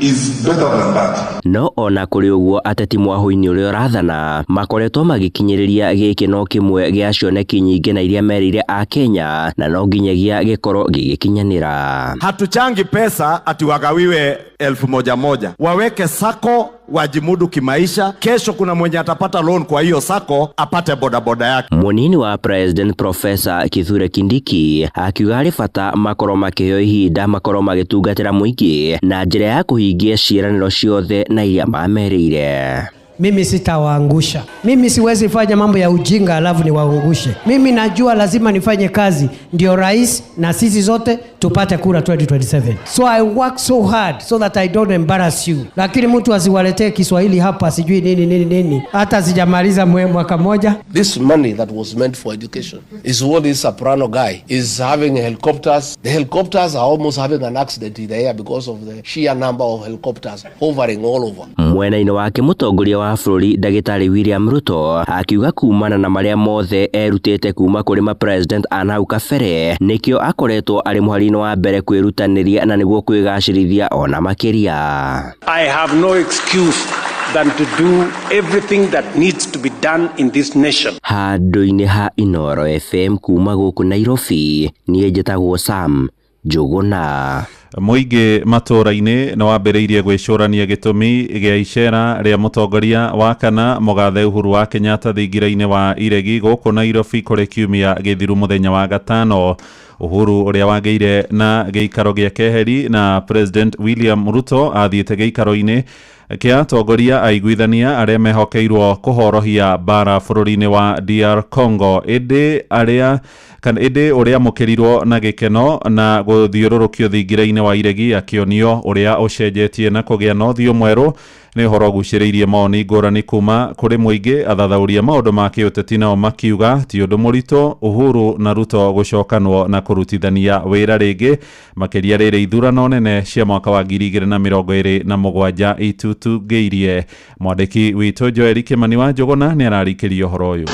is better than that. No ona kũrĩ ũguo ateti mwahũ-inĩ ũrĩa ũrathana makoretwo magĩkinyĩrĩria gĩkĩno kĩmwe gĩa cioneki nyingĩ na iria merire a Kenya na no nginyagia gĩkorwo gĩgĩkinyanĩra. Hatuchangi pesa ati wagawiwe 1,000. Waweke sako wajimudu kimaisha. Kesho kuna mwenye atapata loan kwa hiyo sako apate bodaboda yake. Munini wa President Professor Kithure Kindiki akiuga harĩ bata makorwo makĩheo ihinda makorwo magĩtungatĩra mũingĩ na njĩra ya kũhingia ciĩranĩro ciothe na iria mamerĩire. Mimi sitawaangusha. Mimi siwezi fanya mambo ya ujinga alafu niwaangushe. Mimi najua lazima nifanye kazi ndio rais na sisi zote tupate kura 2027. So I work so hard so that I don't embarrass you. Lakini mtu asiwaletee Kiswahili hapa sijui nini. Hata sijamaliza mwaka moja. This money that was meant for education is what this Soprano guy is having helicopters. The helicopters are almost having an accident in the air because of the sheer number of helicopters hovering all over. Mwena-inĩ wake mũtongoria wa bũrũri Ndagĩtarĩ William Ruto akiuga kumana na marĩa mothe erutĩte kuma kũrĩ ma president anau kabere nĩkĩo akoretwo arĩ mũhari-inĩ wa mbere kwĩrutanĩria na nĩguo kwĩgacĩrithia ona makĩria. I have no excuse than to do everything that needs to be done in this nation. Handũ-inĩ ha Inooro FM kuma gũkũ Nairobi, niĩ njĩtagwo Sam Njuguna. Mũingĩ matũũra-inĩ nĩ wambĩrĩirie gwĩcũrania gĩtũmi gĩa icera rĩa mũtongoria wa kana Mũgathe Uhuru wa Kenyatta thingira-inĩ wa iregi gũkũ Nairobi kũrĩ kiumia gĩthiru mũthenya wa gatano. Uhuru ũrĩa wagĩire na gĩikaro gĩa keheri na President William Ruto athiĩte gĩikaro-inĩ kĩa atongoria aiguithania arĩa mehokeirwo kũhorohia bara bũrũri-inĩ wa DR Congo. Ĩndĩ arĩa kan ende uria mukirirwo na gikeno na guthiururukio thingira-ini wa iregi akionio uria ucenjetie na kugia na uthio mweru ni horo guciriirie maoni ngurani kuma kuri muingi athathauria maundu ma kiuteti nao makiuga ti undu murito Uhuru na Ruto gucokanwo na kurutithania wira ringi makiria riri ithurano nene cia mwaka wa 2027 itutungeirie. Mwandiki witu Joel Kimani wa Njuguna ni ararikirio horo uyu.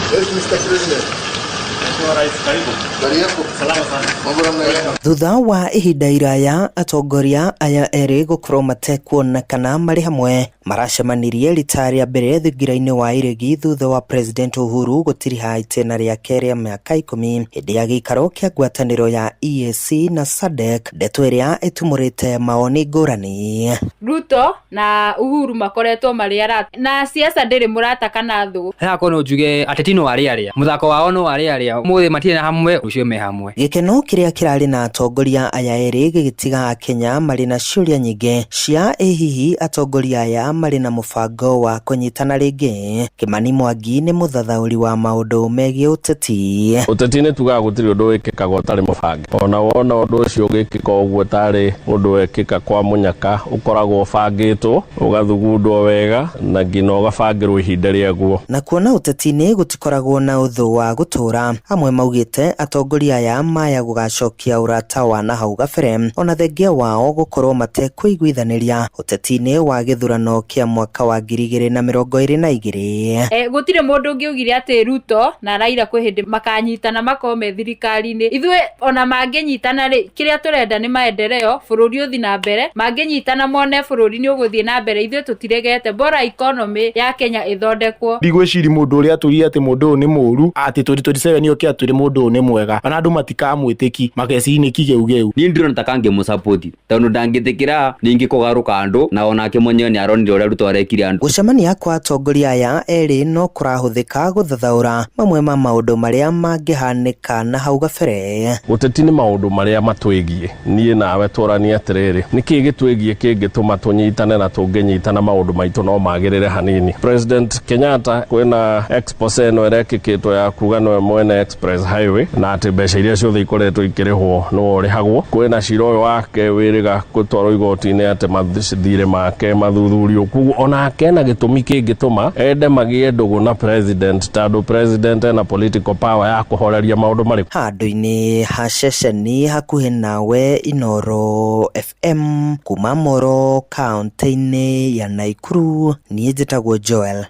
Thutha wa ihinda iraya atongoria aya eri gukorwo matekuonekana mari hamwe maracemanirie rita ria mbere thingira-ini wa iregi thutha wa President Uhuru gutiriha itena ria keri ya miaka 10 hindi ya gikaro kia ngwataniro ya EAC na SADC. Ndeto iria itumurite maoni ngurani. Ruto na Uhuru makoretwo mari arata na siasa ndiri murata kana thu hakono njuge atetino aria muthako wao no aria muthi matire na hamwe ucio me hamwe. Gikeno kiria kirari na atongoria aya eri gigitiga Kenya mari na ciuria nyingi cia hihi atongoria aya mari na mubango wa kunyitana ringi. Kimani Mwangi ni muthathauri wa maundu megie uteti. Uteti-ini tugaga gutiri undu wikikaga utari mubange ona wona undu ucio ugikika uguo tari undu wikika kwa munyaka ukoragwo bangitwo ugathugundwo wega na ngina ugabangirwo ihinda rieguo. Na kuona uteti-ini gutikoragwo na uthu wa gutura amwe maugite atongoria aya maya gugacokia urata wa na hau gabere ona thengia wao gukorwo matekuiguithaniria uteti-ini wa githurano kia mwaka wa 2022. Gutire mundu ungiugire ati Ruto na Raila kwi hindi makanyitana makome thirikari-ini. Ithwe ona manginyitana ri kiria turenda ni maendeleo bururi uthi na mbere manginyitana mone bururi ni uguthie na mbere ithwe tutiregete bora economy ya Kenya ithondekwo. Ndigwiciri mundu uria aturi ati mundu ni muru ati 2027 ni okia aturi mundu ni mwega ana andu matikamwitiki mageci-ini kigeu ni ndiro ntakange musupport tondu ndangitikira ningi kugaruka andu na onake mwenyewe ni aronire uria Ruto arekire andu. Gucemania kwa atongoria aya eri no kurahuthika guthathaura mamwe ma maundu maria mangihanika na hau gabere. Uteti ni maundu maria matwigie nie nawe twarania atiriri niki gitwigie kingituma tunyitane na tunginyitana maundu maitu no magirire hanini. President Kenyatta kwina expose no erekikitwo ya kuga no mwene express highway na ati mbeca iria ciothe ikoretwo ikirihwo no urihagwo kwina cira uyu wake wiriga gutwarwo igoti-ini ati mathire make mathuthurio kugu ona kena gitumi kingituma ende magie ndugu na president tondu president na political power ya kuhoreria maundu mari handu-ini ha ceceni hakuhi nawe Inoro FM kuma Moro kaunti-ini ya Naikuru. Nie njitagwo Joel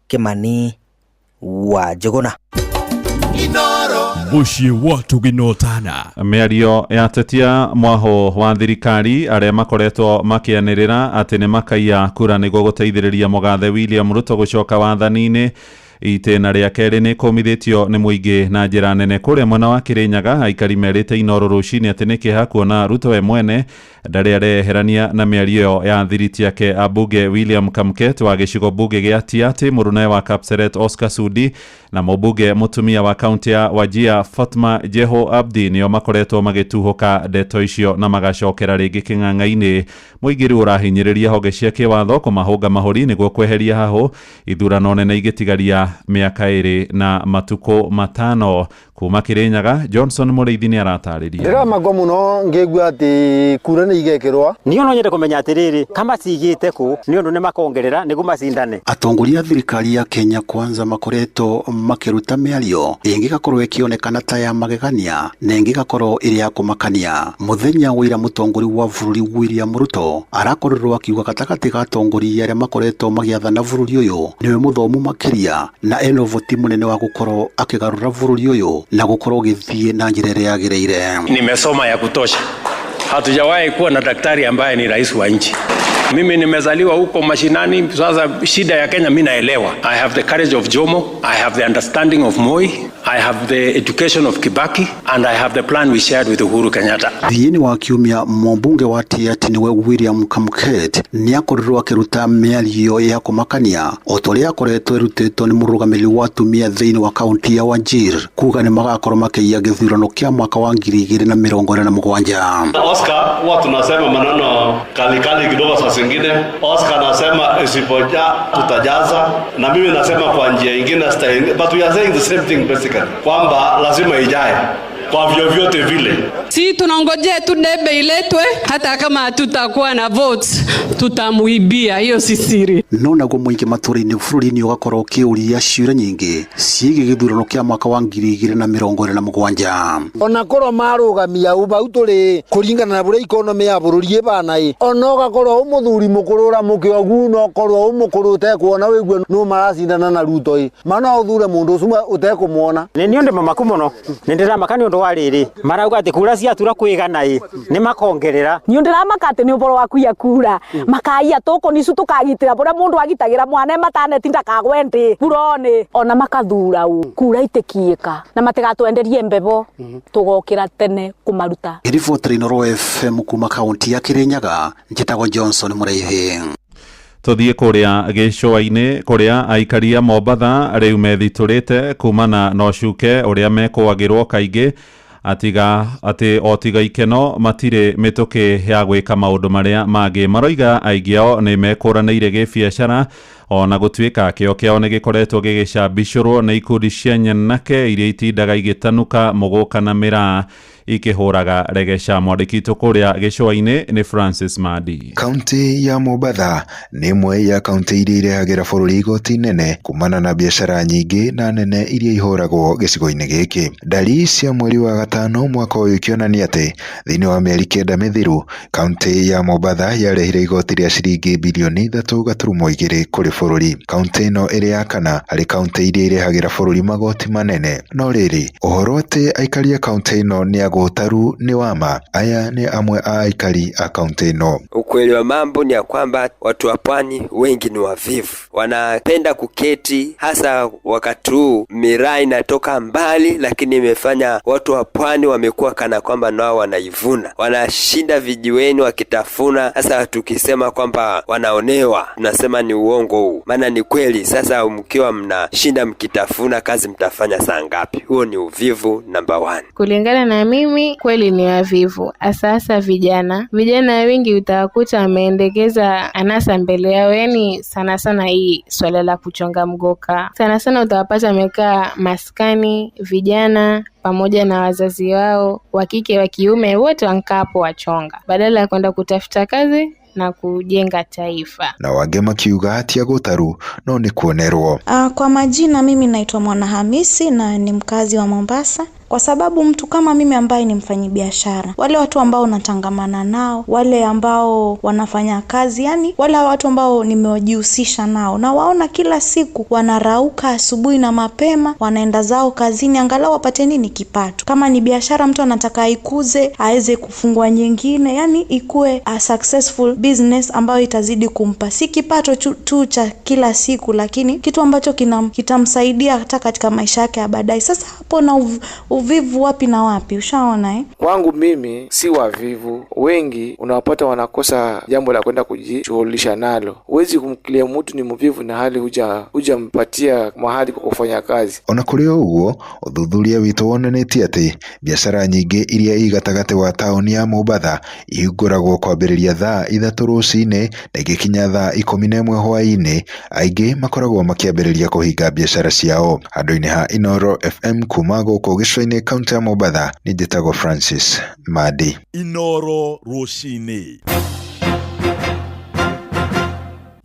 Kimani wa Njuguna. Muciĩ wa tuginotana. Mĩario ya tetia mwaho wa thirikari aria makoretwo makianirira ati ni makaiya kura niguo guteithiriria mugathe William Ruto gucoka wathani-ini. Itena ria keri ni komithitio ni muingi na njira nene kuria mwena wa Kirinyaga. Aikari merite Inoro rucini ati ni kiha kuona Ruto we mwene ndari areherania na miario ya thiriti yake abunge William Kamket wa gicigo bunge gia Tiaty, murune wa Kapseret Oscar Sudi na mubunge mutumia wa kaunti ya Wajir Fatma Jeho Abdi nio makoretwo magituhuka ndeto icio na magacokera ringi king'ang'a-ini. Muingiri urahinyiriria honge cia kiwatho kumahunga mahuri niguo kweheria haho ithurano nene igitigaria miaka 2 na matuko 5. Kuma Kirinyaga, Johnson Mureithi ni aratariria. Ndiramago muno ngigua ati kura ni igekirwa. Niyo no nyende kumenya atiriri kama cigite ku ni undu ni makongerera nigu macindane. Atongoria thirikari ya Kenya Kwanza makoretwo makiruta miario ingigakorwo ikionekana ta ya magegania na ingigakorwo iri ya kumakania. Muthenya wira mutongori wa bururi William Ruto arakorerwo akiuga gatagati ga atongoria aria makoretwo magiathana bururi uyu niwe muthomu makiria na eno voti munene wa gukorwo akigarura bururi uyu na gukorwo githie na njira ria yagireire. Nimesoma ya kutosha. Hatujawahi kuwa na daktari ambaye ni rais wa nchi. Mimi nimezaliwa huko mashinani. Sasa shida ya Kenya mimi naelewa. I have the courage of Jomo, I have the understanding of Moi, I have the education of Kibaki, and I have the plan we shared with Uhuru Kenyatta. Thiini wa kiumia mbunge wa Tiaty niwe William Kamket ni akorirwo akiruta miario ya kumakania otoria akoretwo irutitwo ni murugamiri wa atumia thiini wa kaunti ya Wajir kuga ni magakorwo makiia githurano kia mwaka wa 2027. Oscar huwa tunasema maneno kali kidogo saa zingine. Oscar anasema isipoja tutajaza, na mimi nasema kwa njia nyingine style, but we are saying the same thing basically kwamba lazima ijae. kwa vyovyote vile. Si tunangojea tu debe iletwe, hata kama hatutakuwa na votes tutamuibia, hiyo si siri. Nona go mwingi maturi-ini bũrũri-inĩ ũgakorwo ũkĩũria ciũria nyingĩ ciĩgiĩ gĩthurano kĩa mwaka wa 2027. Ona korwo marũgamia bau tũrĩ kũringana na bũrĩa ikonomi ya bũrũri ĩbana ona ũgakorwo mũthuri mũkũrũ ũramũke ũguo no korwo ũmũkũrũ ũtekuona wĩgue no maracindana na Ruto mana ũthure mũndũ ũcio ũtekũmuona. Nĩ ũndũ mamaku mũno nĩ ndĩramaka nĩ ũndũ wa rĩrĩ marauga atĩ kura ciatura kwĩgana nĩ makongerera. Nĩ ndĩramaka atĩ nĩ ũboro wa kuia kura makaia tũkũ nicu tũkagitĩra bũrĩa mũndũ agitagĩra mwana matanetinda kagwende burone ona makathura kura itikiĩka na matigatwenderie mbebo tũgokĩra tene kũmaruta. Riboti Inooro FM kuma kaunti ya Kirinyaga, njĩtagwo Johnson Mũraithi. Tuthie kuria gĩcũa-inĩ kuria aikari a Mombatha rĩu methitũrĩte kumana na ũcuke ũrĩa mekũagĩrwo kaingĩ atĩ otiga ikeno matirĩ mĩtũkĩ ya gwĩka maũndũ marĩa mangĩ. Maroiga aingĩ ao nĩ mekũranĩire gĩbiacara ona gũtuĩka kĩo kĩao nĩ gĩkoretwo gĩgĩcambicũrwo nĩ ikundi cia nyanake iria itindaga igĩtanuka mũgũka na mĩraa ikihuraga regesha. Mwandĩki witũ kũrĩa gĩcũa-inĩ nĩ Francis Madi. Kaunti ya Mombatha nĩ imwe ya kaunti iria irehagĩra bũrũri igoti nene kumana na biacara nyingĩ na nene iria ihũragwo gĩcigo-inĩ gĩkĩ. Ndari cia mweri wa gatano mwaka ũyũ ikĩonania atĩ thĩinĩ wa mĩeri 9 mĩthiru kaunti ya Mombatha yarehire igoti rĩa ciringi bilioni 3.2 kũrĩ bũrũri. Kaunti ĩno ĩrĩ ya kana harĩ kaunti iria irehagĩra bũrũri magoti manene. No rĩrĩ ũhoro atĩ aikari a kaunti ĩno nĩ agũtaru ni wama. Aya ni amwe a aikari a kaunti ĩno. Ukweli wa mambo ni ya kwamba watu wa pwani wengi ni wavivu, wanapenda kuketi, hasa wakati huu miraa inatoka mbali, lakini imefanya watu wa pwani wamekuwa kana kwamba nao wanaivuna, wanashinda vijiweni wakitafuna. Sasa tukisema kwamba wanaonewa, tunasema ni uongo huu, maana ni kweli. Sasa mkiwa mnashinda mkitafuna, kazi mtafanya saa ngapi? Huo ni uvivu number 1. Kulingana na mimi kweli ni wavivu, asasa vijana wengi utawakuta wameendekeza anasa mbele yao, yani sana hii swala la kuchonga mgoka. Sana utawapata wamekaa maskani, vijana pamoja na wazazi wao wa kike wa kiume wote wankapo wachonga badala ya kwenda kutafuta kazi na kujenga taifa. Na wage makiuga hatia gũtaru no ni kuonerwo. Kwa majina mimi naitwa Mwanahamisi na ni mkazi wa Mombasa. Kwa sababu mtu kama mimi ambaye ni mfanyabiashara, wale watu ambao natangamana nao, wale ambao wanafanya kazi, yani wale watu ambao nimewajihusisha nao, na waona kila siku wanarauka asubuhi na mapema, wanaenda zao kazini angalau wapate nini kipato. Kama ni biashara mtu anataka ikuze, aweze kufungua nyingine, yani ikue a successful business ambayo itazidi kumpa si kipato tu cha kila siku, lakini kitu ambacho kitamsaidia hata katika maisha yake ya baadaye. Sasa hapo na uvivu wapi na wapi, ushaona Kwangu mimi si wavivu, wengi unawapata wanakosa jambo la kwenda kujishughulisha nalo. Huwezi kumkilia mtu ni mvivu na hali hujampatia mahali kwa kufanya kazi. Ona kũrĩ ũguo ũthuthuria witũ wonanĩtie atĩ biacara nyingĩ iria igatagatĩ wa taũni ya Mombatha ihingũragwo kwambĩrĩria thaa 3 rũcinĩ na igĩkinya thaa 11 hwaĩ-inĩ, aingĩ makoragwo makĩambĩrĩria kũhinga biacara ciao. Handũ-inĩ ha Inooro FM kuma gũkũ gĩcũa-inĩ kaunti ya Mombatha, ni njĩtagwo Francis Madi. Inooro rũcinĩ.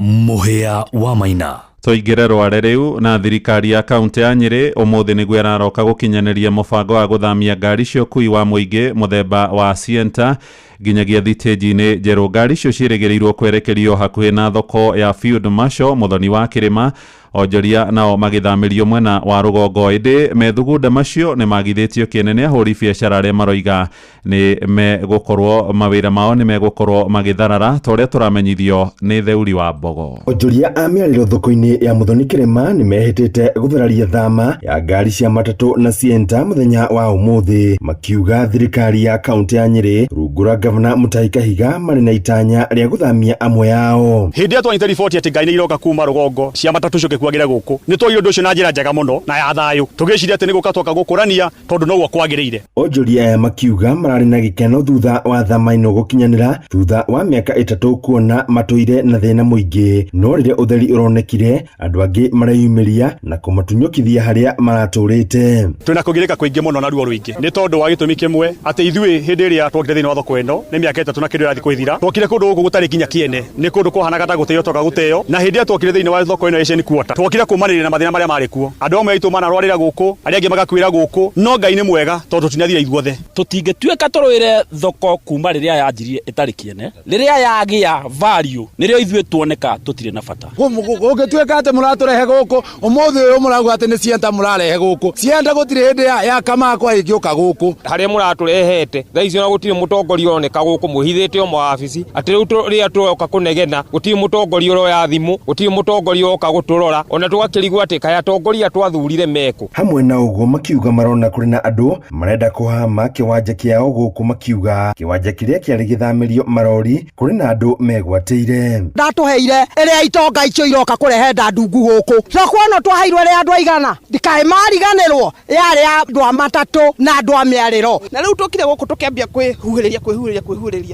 Mũhĩa wa Maina. Tũingĩre rware rĩu na thirikari ya kaunti ya Nyĩrĩ ũmũthĩ nĩguo ĩraroka gũkinyanĩria mũbango wa gũthamia ngari cia ũkui wa mũingĩ mũthemba wa Sienta nginyagia thitĩnji-inĩ njerũ. Ngari icio ciĩrĩgĩrĩirwo kwerekerio hakuhĩ na thoko ya Field Marshal Mũthoni wa Kĩrĩma, onjoria nao magĩthamĩrio mwena wa rũgongo. Ĩndĩ methugunda macio nĩ magithĩtio kĩnene ahũri biacara arĩa maroiga nĩ megũkorwo mawĩra mao nĩ megũkorwo magĩtharara ta ũrĩa tũramenyithio nĩ Theuri wa Mbogo. Onjoria a mĩarĩro thoko-inĩ ya Mũthoni Kĩrĩma nĩ mehĩtĩte gũthararia thama ya ngari cia matatũ na Sienta mũthenya wa ũmũthĩ, makiuga thirikari ya kaunti ya Nyĩrĩ rungu rwa Gavana Mutahi Kahiga marĩ na itanya rĩa gũthamia amwe yao. Hĩndĩ ĩrĩa twanyita riboti atĩ ngari nĩ iroka kuma rũgongo cia matatũ kwagire guku ni twaire undu ucio na njira njega muno na ya thayu tugiciria ati ni guka twoka gukurania tondu no gwa kwagirire. Onjoria aya makiuga marari na gikeno thutha wa thamaino gukinyanira thutha wa miaka 3 kuona matuire na thina muingi, no rire utheri uronekire andu angi mareyumiria na kumatunyukithia haria maraturite. Twina kugirika kuingi muno na ruo ruingi ni tondu wa gitumi kimwe ati ithui hindi iria twokire thiini wa thoko eno ni miaka 3 na kindu irathi kwithira twokire kundu guku gutari kinya kiene ni kundu kuhana gata guteo toka guteo na hindi twokire thiini wa thoko eno iceni kuota twokire kumanirira na mathina maria mari kuo andu amwe aitu mana rwarira guku aria angi magakwira guku no Ngai ni mwega tondu tinathira ithuothe tutingetuika turuire thoko kuma riria yanjirie itari kiene riria yagia value nirio ithuĩ tuoneka tutire na bata gũgĩtuĩka atĩ mũratũrehe gũkũ ũmũthĩ ũyũ mũrauga atĩ nĩ cienda mũrarehe gũkũ cienda gũtirĩ hĩndĩ ya kamakwa ĩngĩũka gũkũ harĩa mũratũrehete thaa ici ona gũtirĩ mũtongoria ũroneka gũkũ mwĩhithĩte o mawabici atĩ rĩu rĩrĩa tũroka kũnegena gũtirĩ mũtongoria ũroya thimũ gũtirĩ mũtongoria ũroka gũtũrora ona tũgakĩrigwo atĩ kaĩ atongoria twathurire meko. Hamwe na ũguo makiuga marona kũrĩ na andũ marenda kũhama kĩwanja kĩao gũkũ makiuga kĩwanja kĩrĩa kĩarĩ gĩthamĩrio marori kũrĩ na andũ megwatĩire. Ndatũheire ĩrĩa itonga icio iroka kũrehe ndandungu gũkũ twakwona twaheirwo ĩrĩa andũ aigana ndikaĩ mariganĩrwo yarĩ andũ a matatũ na andũ a mĩarĩro na rĩu tũkire gũkũ tũkĩambia kwĩhuhĩrĩria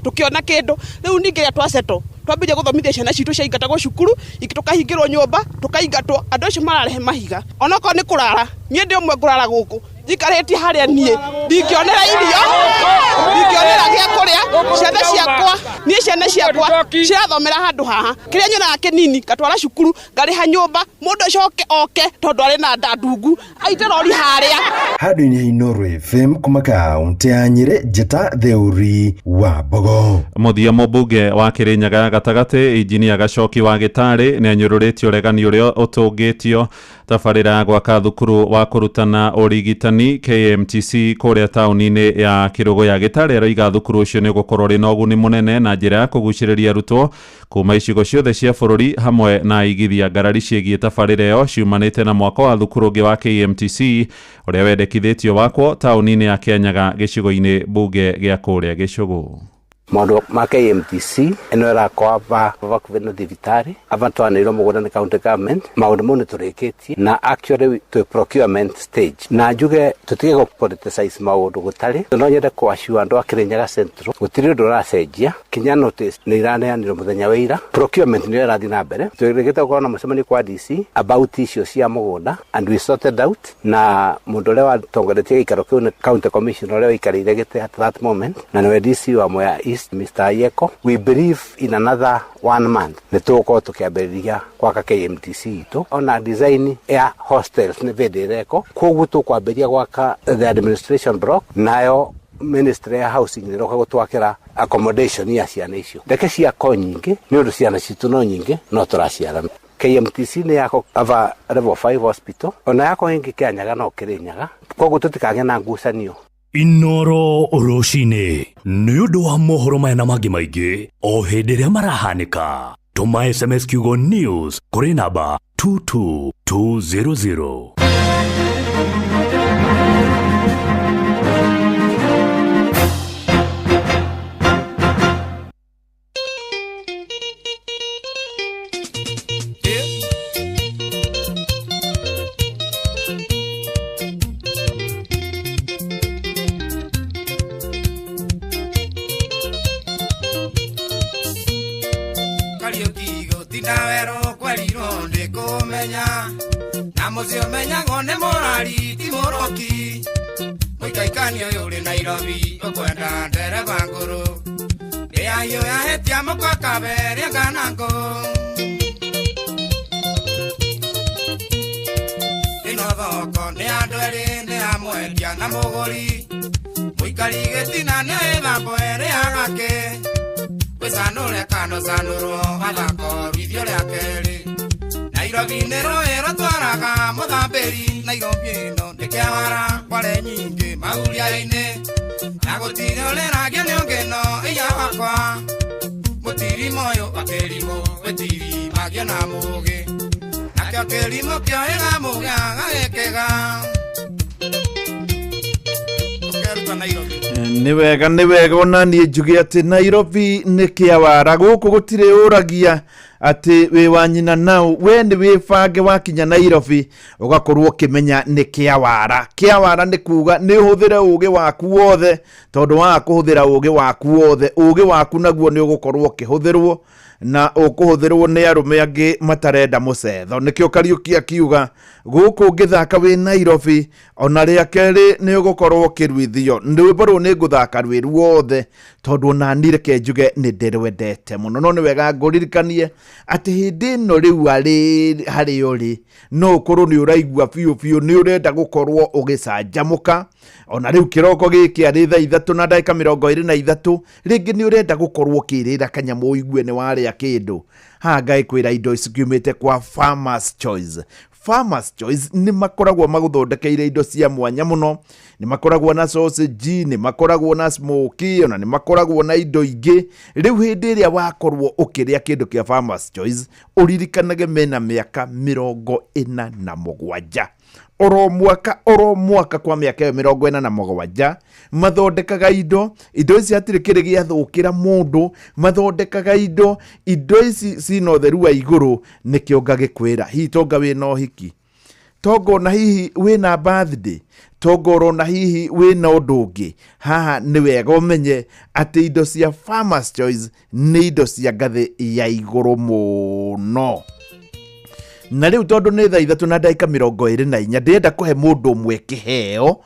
tũkĩona kĩndũ rĩu ningĩ ya twaceto twambire gũthomithia ciana citũ ciaingatagwo cukuru tukahingĩrwo nyũmba tukaingatwo andũ acio mararehe mahiga onokorwo nĩ kũrara niĩ ndĩ ũmwe ngũrara gũkũ njikarĩtie harĩa niĩ ndingĩonera irio ndingĩonera gĩa kũrĩa ciana ciakwa cirathomera handũ haha kĩrĩa nyonaga kĩnini ngatwara cukuru ngarĩha nyũmba mũndũ acoke oke tondũ arĩ na ndandungu aite rori harĩa. Handũ-inĩ ha Inooro FM kuma kaunti ya Nyĩrĩ, Njeta Theuri wa Mbogo. Mũthia mũmbunge wa Kĩrĩnyaga gatagatĩ Injinia Gacoki wa Gĩtarĩ nĩanyũrũrĩtie ũregani ũrĩa ũtũngĩtio tabarĩra ya gwaka thukuru wa kũrutana ũrigitani KMTC kũrĩa taũni-inĩ ya Kĩrũgũ ya Gĩtarĩ. Aroiga thukuru ũcio nĩ gũkorwo rĩ na ũguni mũnene na njĩra ya kũgucĩrĩria arutwo kuma icigo ciothe cia bũrũri hamwe na aigithia ngarari ciĩgiĩ tabarĩra ĩyo ciumanĩte na mwako wa thukuru ũngĩ wa KMTC ũrĩa wendekithĩtio wakwo taũni-inĩ ya Kĩanyaga gĩcigo-inĩ mbunge gĩa kũrĩa Gĩcũgũ. Maundu ma KMTC eno rakwa vakuve na thibitarĩ avatwanĩirwo mũgũnda nĩ county government maundu mau nĩtũrĩkĩtie na actually to procurement stage na njuge tutige go politicize maundu gũtarĩ no nyende kũassure andũ a Kĩrĩnyaga Central gũtirĩ ũndũ ũracenjia kinya notice nĩ iraneanirwo mũthenya wa ira procurement nĩ ĩrathiĩ na mbere tũrĩkĩte gũkorwo na mũcemanio kwa DC about icio cia mũgũnda and we sorted out na mũndũ ũrĩa watongoretie gĩikaro kĩu nĩ county commissioner ũrĩa waikarĩire gĩtĩ at that moment na nĩwe DC wa Mwea East Mr. Ayeko. We believe in another 1 month nĩtũgũkorwo tũkĩambĩrĩria gwaka KMTC itũ ona design ya hostels nĩ vĩndĩreko koguo tũkwambĩrĩria gwaka the administration block nayo ministry ya housing nĩroka gũtwakĩra accommodation ya ciana icio ndeke ciako nyingĩ nĩ ũndũ ciana citũ no nyingĩ no tũraciarana. KMTC nĩ yako ava level 5 hospital ona yako ĩngĩ Kĩanyaga no Kĩrĩnyaga koguo tũtikagĩa na ngucanio. Inooro Rũcinĩ nĩ ũndũ wa mohoro maya na mangĩ maingĩ o hĩndĩ ĩrĩa marahanĩka tũma SMS kiugo news kũrĩ namba 22200. Mũcio menyagwo nĩ mũrari ti mũroki mũikaikanio yũrĩ Nairobi ũkwenda ndereba ngũrũ rĩa hiũ yahetia mũkaka beria nganangũ ĩno thoko nĩ andũ erĩ nĩ amwendia na mũgũri mũikari gĩtina nĩ ĩthambo erĩ agake wĩcanũre kanocanũrwo mathako rithio rĩa kerĩ Nairobi nĩrũĩ rũtwaraga mũthambĩri Nairobi ĩno nĩ kĩawara kware nyingĩ mauria-inĩ na gũtirĩ ũrĩragio nĩ ũngĩno iya wakwa mũtirimo ũyũ wa kĩrimũ wĩtiri magio na mũgĩ nakĩo kĩrimũ kĩoĩga mũgĩ agagĩkĩga ũkeruta Nairobi. Nĩ wega ona niĩ njuge atĩ Nairobi nĩ kĩawara gũkũ gũtirĩ ũragia ati we wanyina nao we ni wibange wakinya Nairobi ugakorwo kimenya ni kiawara ni kuga ni huthire ugi waku wothe tondu wa kuhuthira ugi waku wothe ugi waku naguo ni ugukorwo kihuthirwo na ukuhuthirwo ni arume angi matarenda mucetho nikio Kariuki akiuga guku ngithaka wi Nairobi ona ria keri ni ugukorwo kirwithio ndwiborwo ni nguthaka rwiru wothe tondu na nireke njuge ni ndirwendete muno no ni wega nguririkanie ati hindi no riu ari hari uri no ukorwo ni uraigua fiu ni urenda gukorwo ugicanjamuka ona riu kiroko giki ari thaa 3:23 ringi ni urenda gukorwo kirira kanyamu igue ni waria kindu hangai kwira indo icikiumite kwa Farmers Choice. Farmers Choice ni makoragwo maguthondekeire indo cia mwanya muno, ni makoragwo na sausage, ni makoragwo na smoky, ona ni makoragwo na indo ingi. Riu hindi iria wakorwo ukiria kindu kia Farmers Choice uririkanage mena miaka 47 oro mwaka kwa miaka 47 mathondekaga indo ici atiri kiri giathukira mundu mathondekaga indo ici cina utheru wa iguru nikio ngagikwira hi tonga wina uhiki tongo na hihi wina birthday tongo na hihi wina udungi haha ni wega umenye ati indo cia Farmers Choice ni indo cia ngathi ya iguru muno. Na riu tondu ni thaa 3:24 ndirenda kuhe mundu umwe kiheo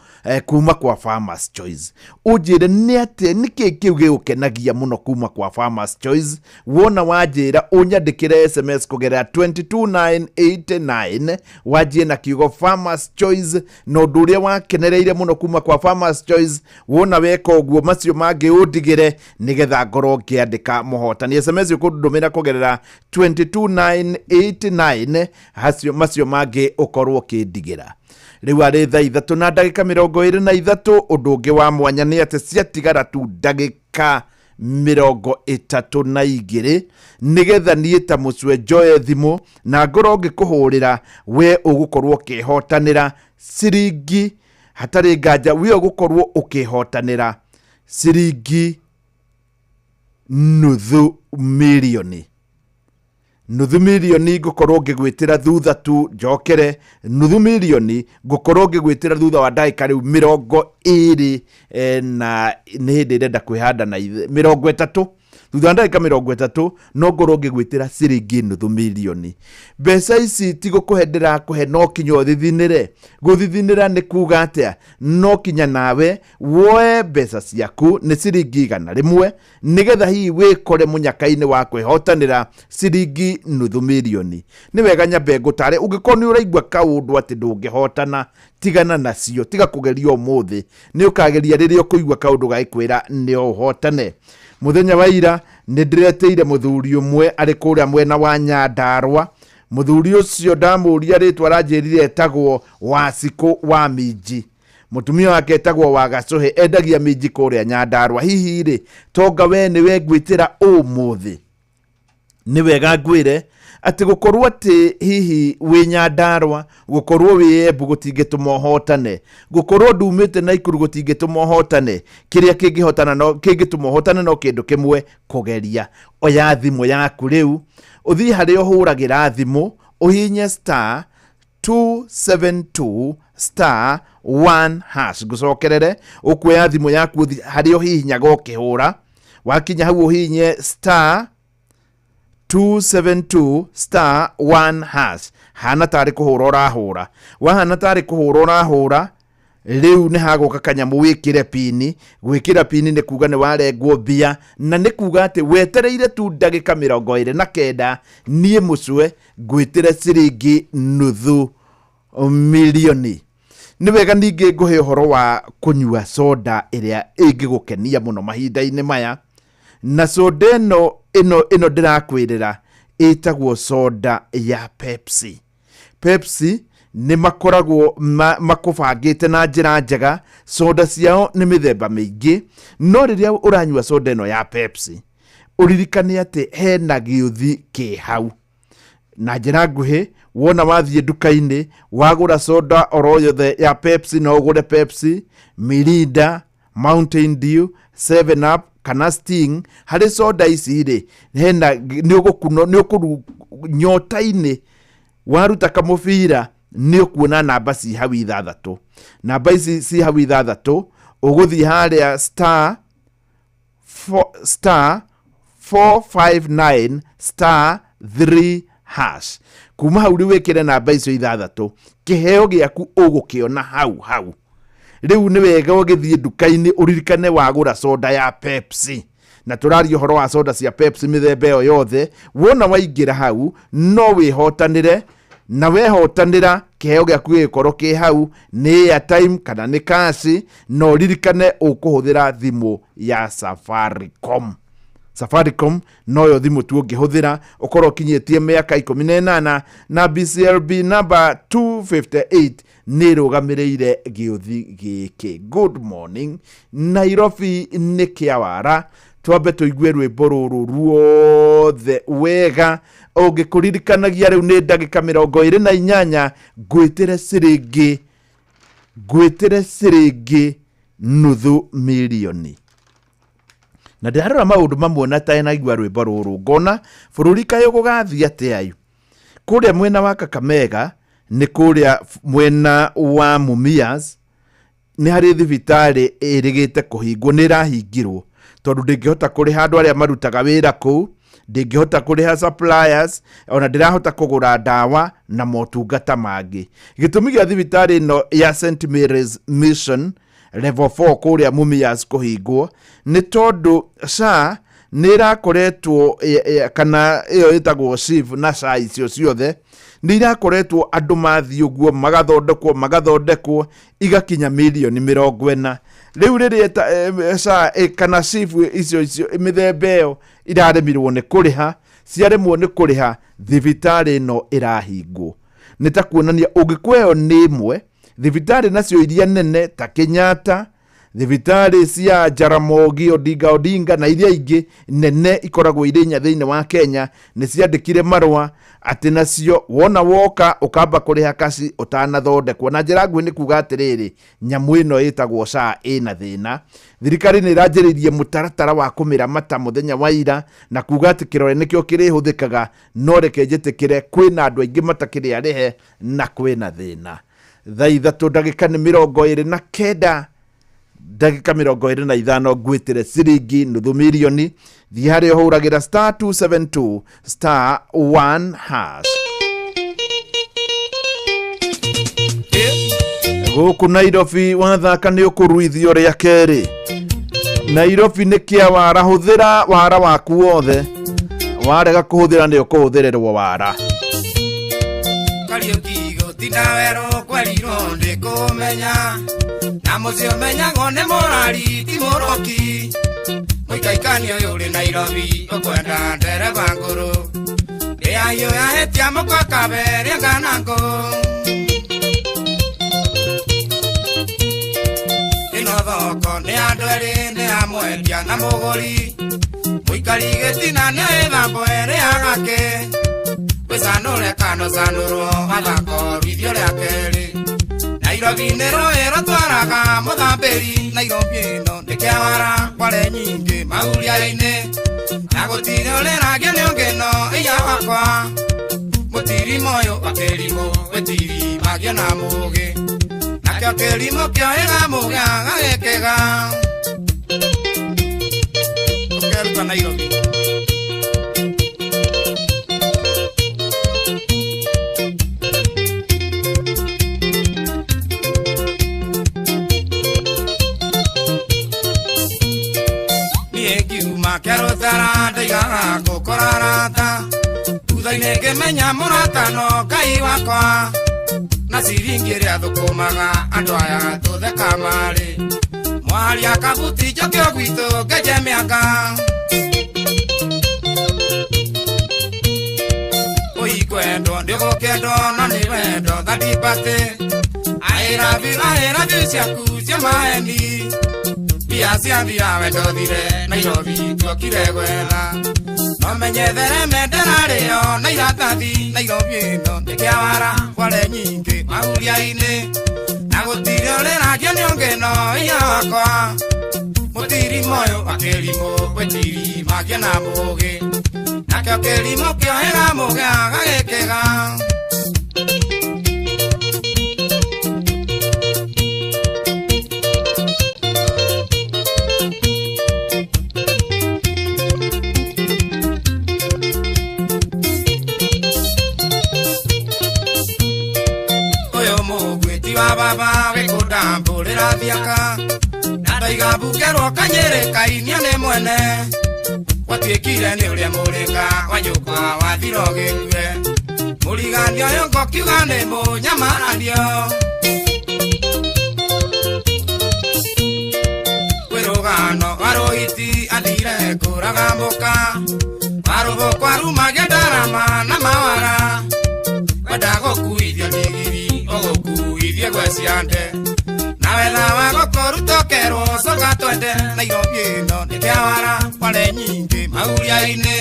kuma kwa Farmers Choice. Ujire ni ati niki kiu giukenagia muno kuma kwa Farmers Choice wona wajira unyandikire SMS kugera 22989 wajie na kiugo Farmers Choice no nduria wakenereire muno kuma kwa Farmers Choice wona weka uguo macio mangi undigire nigetha ngoro ngiandika muhotani. SMS ukundumira kugera 22989 hacio macio mangi ukorwo kindigira. Riu ari thaa 3:23 undu ungi wa mwanya ni ati ciatigara tu ndagika 32 nigetha nie ta mucwe njoe thimu na ngoro ngikuhurira we ugukorwo kihotanira ciringi hatari nganja we ugukorwo ukihotanira ciringi nuthu milioni ngukorwo ngigwitira thutha tu njokere nuthu milioni ngukorwo ngigwitira thutha wa ndagika riu 20 na ni hindi ndenda kwihanda na 30 thutha wa ndagika 30 no ngorwo ngigwitira ciringi nuthu milioni. Mbeca ici ti gukuhendera kuhe no kinyo thithinire guthithinira ni kuga atia no kinya nawe woe mbeca ciaku ni ciringi 100 nigetha hi wikore munyakaini wa kwihotanira ciringi nuthu milioni. Ni wega nyambe ngutare ungikorwo ni uraigua kaundu ati ndungihotana tigana nacio tiga kugeria umuthi ni ukageria riria kuigua kaundu gaikwira ni uhotane. Muthenya wa ira ni ndireteire muthuri umwe ari kuria mwena wa Nyandarua. Muthuri ucio ndamuria ritwa ranjirire etagwo Wasiku wa Minji. Mutumia wake etagwo wa Gacuhi endagia minji kuria Nyandarua. Hihi ri tonga we ni we ngwitira umuthi ni wega ngwire ati gukorwo ati hihi wi Nyandarua gukorwo wi Embu gutingituma hotane gukorwo ndumite na Ikuru gutingituma hotane kiria kingihotana no kingituma hotane no kindu kimwe kugeria oya thimu yaku riu uthi hari uhuragira thimu uhinye *272*1# gucokerere ukuya thimu yaku uthi hari uhinyaga ukihura wakinya hau uhinye *272*1# hana tari kuhura urahura wahana tari kuhura urahura riu ni haguka kanyamu wikire pini gwikira pini ni kuga ni warengwo bia na ni kuga ati wetereire tu ndagika 29 nie mucwe gwitire ciringi nuthu milioni. Ni wega ningi nguhe uhoro wa kunyua soda iria ingigukenia muno mahinda-ini maya na soda ino ndirakwirira itagwo soda ya Pepsi. Pepsi ni makoragwo makubangite na njira njega. Soda ciao ni mithemba mingi no riria uranyua soda ino ya Pepsi uririkane ati hena giuthi ki hau na njira nguhi wona wathie nduka-ini wagura soda oro yothe ya Pepsi no ugure Pepsi, Mirinda, Mountain Dew, 7 Up kana Sting harĩ soda ici rĩ hena nĩ ũkũru nyota-inĩ waruta kamũbira nĩ ũkuona namba ci hau ithathatũ. Namba ici ci hau ithathatũ ũgũthiĩ harĩa *459*3#. Kuma hau rĩu wĩkĩre namba icio ithathatũ, kĩheo gĩaku ũgũkĩona hau. Rĩu nĩ wega ũgĩthiĩ nduka-inĩ ũririkane wagũra soda ya Pepsi. Na tũraria ũhoro wa soda cia Pepsi mĩthemba ĩyo yothe. Wona waingĩra hau no wĩhotanĩre, na wehotanĩra kĩheo gĩaku gĩkorwo kĩ hau nĩ airtime kana nĩ cash, no ririkane ũkũhũthĩra thimũ ya Safaricom. Safaricom noyo thimũ tu ũngĩhũthĩra ũkorwo kinyĩtie mĩaka 18 na BCLB number 258 nĩ rũgamĩrĩire gĩũthi gĩkĩ. Good morning Nairobi nĩ Kĩawara. Twambe tũigue rwĩmbo rũrũ ruothe wega. Ũngĩkũririkanagia rĩu nĩ ndagĩka 28 ngwĩtĩre ciringi nuthu milioni. Na ndarora maũndũ mamwe na ta naigua rwĩmbo rũrũ ngona bũrũri kayo gũgathiĩ atĩa ayu. Kũrĩa mwena wa Kakamega nĩ kũrĩa mwena wa Mumias nĩ harĩ thibitarĩ ĩrĩgĩte kũhingwo, nĩ ĩrahingirwo tondũ ndĩngĩhota kũrĩha andũ arĩa marutaga wĩra kũu, ndĩngĩhota kũrĩha suppliers, ona ndĩrahota kũgũra ndawa na motungata mangĩ. Gĩtũmi gĩa thibitarĩ ĩno ya St Mary's Mission level 4 kũrĩa Mumias kũhingwo nĩ tondũ SHA nĩ ĩrakoretwo kana ĩyo ĩtagwo SHIF na SHA icio ciothe nĩ irakoretwo andũ mathiĩ ũguo magathondekwo igakinya milioni 40. Rĩu rĩrĩa SHA kana SHIF icio mĩthemba ĩyo iraremirwo nĩ kũrĩha, ciaremwo nĩ kũrĩha, thibitarĩ ĩno ĩrahingwo. Nĩ ta kuonania ũngĩkweyo nĩ ĩmwe thibitarĩ nacio iria nene ta Kenyatta, thibitarĩ cia Jaramogi Odinga na iria ingĩ nene ikoragwo irĩ nya thĩinĩ wa Kenya nĩ ciandĩkire marũa atĩ nacio wona woka ũkamba kũrĩha kaci ũtanathondekwo. Na njĩra nguhĩ nĩ kuga atĩrĩrĩ, nyamũ ĩno ĩtagwo SHA ĩna thĩna. Thirikari nĩ ĩranjĩrĩirie mũtaratara wa kũmĩramata mũthenya wa ira na kuga atĩ kĩrore nĩkĩo kĩrĩhũthĩkaga, no reke njĩtĩkĩre kwĩna andũ aingĩ matakĩrĩ arĩhe na kwĩna thĩna. Thaa ithatũ ndagĩka nĩ 29, ndagĩka 25 ngwĩtĩre ciringi nuthu milioni. Thiĩ harĩa ũhũragĩra *272*1#. Gũkũ Nairobi wathaka nĩ ũkũruithio rĩa kerĩ. Nairobi nĩ Kĩawara, hũthĩra wara waku wothe, warega kũhũthĩra nĩ ũkũhũthĩrĩrwo wara. Tinawero kwerirwo ndĩkũmenya na mũciĩ ũmenyagwo nĩ mũrari ti mũroki. Mũikaikania ũyũ ũrĩ Nairobi ũkwenda ndereba ngũrũ, ĩayo yahĩtia mũkaka berĩa nganangũ. Ĩno thoko nĩ andũ erĩ, nĩ ya mwendia na mũgũri. Mũikari gĩtina nĩ ĩthambo erĩ agake, wĩcanũre kano canũrwo mathako rwithio rĩa kerĩ. Nairobi nĩ rũĩ rũtwaraga mũthambĩri, Nairobi ĩno nĩ Kĩawara kware nyingĩ mauria-inĩ, na gũtirĩ ũrĩragio nĩ ũngĩno iya wakwa. Mũtirimo ũyũ wa kĩrimũ wĩtiri magio na mũgĩ, nakĩo kĩrimũ kĩoĩga mũgĩ agagĩkĩga. Ũkeruta Nairobi. Kerotara ndaigaga gũkorarata, thutha-inĩ ngĩmenya mũrata no Ngai wakwa. Na ciringi ĩrĩa thũkũmaga andũ aya tũtheka marĩ, mwaria kabuti njokio gwitũ ngenje mĩaka. Ũikwendwo ndĩgũkendwo no nĩ wendo thatipatĩ, ahĩrabi ciaku cia maheni. Bia ciathira wendo thire, Nairobi tuokire gwetha, no menyethere mendera rĩo na iratathi. Nairobi ĩno nĩ Kĩawara kware nyingĩ mauria-inĩ, na gũtirĩ ũrĩragio nĩ ũngĩno iya wakwa. mũtiri moyo akĩrimũ gwĩtiri magia na mũgĩ nakĩo kĩrimũ kĩohera mũgĩ agagĩkĩga baba wekuda mbulira thiaka ndaiga bukerwo kanyere kainia ne mwene watwikire ni uria murika wanyuka wathirogewe muriganio yongo kiugane munyamaranio werogano waroiti athire kuraga mboka warogo kwaruma gendarama na mawara wadago kuithia migiri ogokuithia gweciande nawe nawe gokorutokerwo soga twende Nairobi ino nikiawara pale nyingi mauria-ini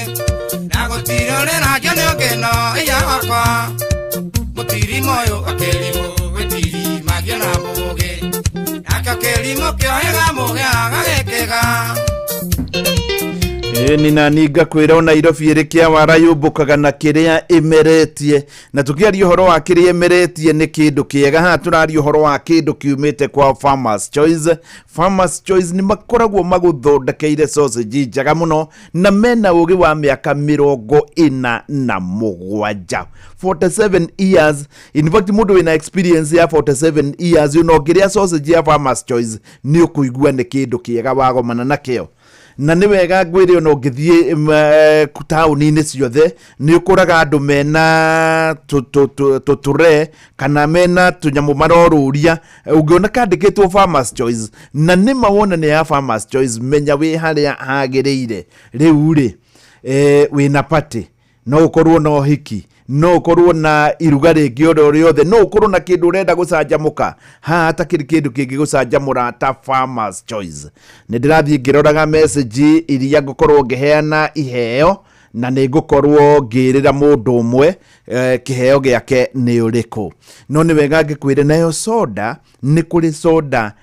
nagutirorera ngenio ngeno iya wakwa mutiri moyo akĩrimũ gwĩtiri magia na mũgĩ nakĩo kĩrimũ kĩohega mũgĩ agagĩkĩga nina ninga kwira Nairobi ĩrĩ kĩawara yũmbũkaga na kĩrĩa ĩmeretie na tukiaria ũhoro wa kĩrĩa ĩmeretie nĩ kĩndũ kĩega haha tũraria ũhoro wa kĩndũ kiumĩte kwa Farmers Choice. Farmers Choice nĩ makoragwo magũthondekeire sausage njega mũno na mena ũgĩ wa mĩaka 47 47 years. In fact mũndũ wĩna experience ya 47 years ũnongĩrĩa sausage ya Farmers Choice nĩ ũkũigua nĩ kĩndũ kĩega wagomana nakĩo na nĩ wega ngwĩre ona ũngĩthiĩ taũni-inĩ ciothe nĩ ũkoraga andũ mena tũture kana mena tũnyamũ marorũria ũngĩona kandĩkĩtwo Farmers Choice na nĩ mawona nĩ ya Farmers Choice menya wĩ harĩa hagĩrĩire. Rĩu rĩ wĩna party no ũkorwo na ũhiki no ũkorwo na iruga rĩngĩ o rĩothe no ũkorwo na kĩndũ ũrenda gũcanjamũka haha hatakĩrĩ kĩndũ kĩngĩ gũcanjamũra ta Farmers Choice. Nĩ ndĩrathiĩ ngĩroraga message iria ngũkorwo ngĩheana iheo na nĩ ngũkorwo ngĩrĩra mũndũ ũmwe kĩheo gĩake nĩ ũrĩkũ. No nĩ wega ngĩkwĩre nayo soda nĩ kũrĩ soda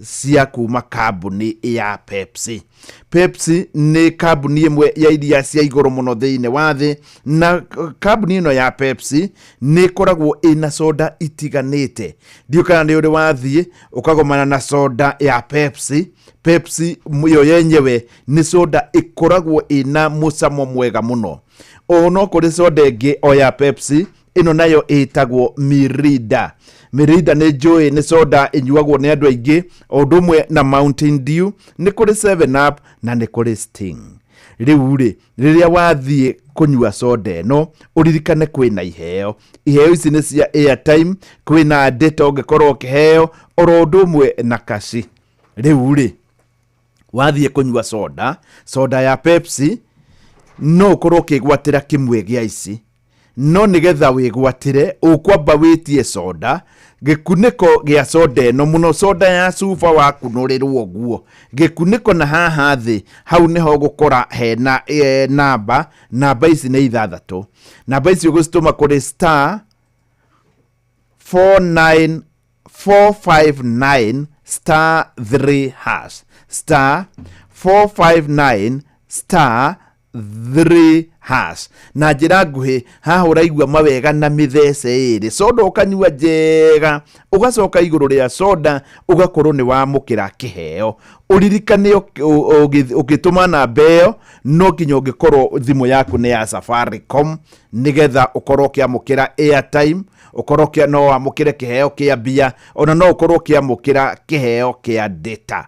cia kuma kambuni ya Pepsi. Pepsi nĩ kambuni ĩmwe ya iria cia igũrũ mũno thĩinĩ wa thĩ na kambuni ĩno ya Pepsi nĩ koragwo ĩna soda itiganĩte. Ndiũ kana nĩ ũrĩ wathiĩ ũkagomana na soda ya Pepsi. Pepsi yo yenyewe nĩ soda ĩkoragwo ĩna mũcamo mwega mũno. Ono kũrĩ soda ĩngĩ o ya Pepsi ĩno nayo ĩtagwo Mirinda. Mirinda nĩ njũĩ nĩ soda ĩnyuagwo nĩ andũ aingĩ o ũndũ ũmwe na Mountain Dew, nĩ kũrĩ 7up na nĩ kũrĩ Sting. Rĩu rĩ rĩrĩa wathiĩ kũnyua soda ĩno ũririkane kwĩna iheo. Iheo ici nĩ cia airtime, kwĩna data ũngĩkorwo ũkĩheo oro ũndũ ũmwe na kaci. Rĩu rĩ wathiĩ kũnyua soda ya Pepsi no ũkorwo ũkĩgwatĩra kĩmwe gĩa ici. No nĩgetha wĩgwatĩre ũkwamba wĩtie soda gĩkunĩko gĩa soda ĩno mũno soda ya cuba wakunũrĩrwo ũguo gĩkunĩko na haha thĩ hau nĩho gũkora hena namba ici nĩ 6. Namba ici ũgũcitũma kũrĩ star 459 star 3 hash star 459 star 3 hash. Na njĩra nguhĩ haha ũraigua mawega na mĩthece ĩrĩ soda ũkanyua njega ũgacoka igũrũ rĩa soda ũgakorwo nĩ wamũkĩra kĩheo. Ũririkane ũgĩtũma namba ĩyo no nginya ũngĩkorwo thimũ yaku nĩ ya Safaricom nĩgetha ũkorwo ũkĩamũkĩra airtime, ũkorwo no wamũkĩre kĩheo kĩa mbia ona no ũkorwo ũkĩamũkĩra kĩheo kĩa data.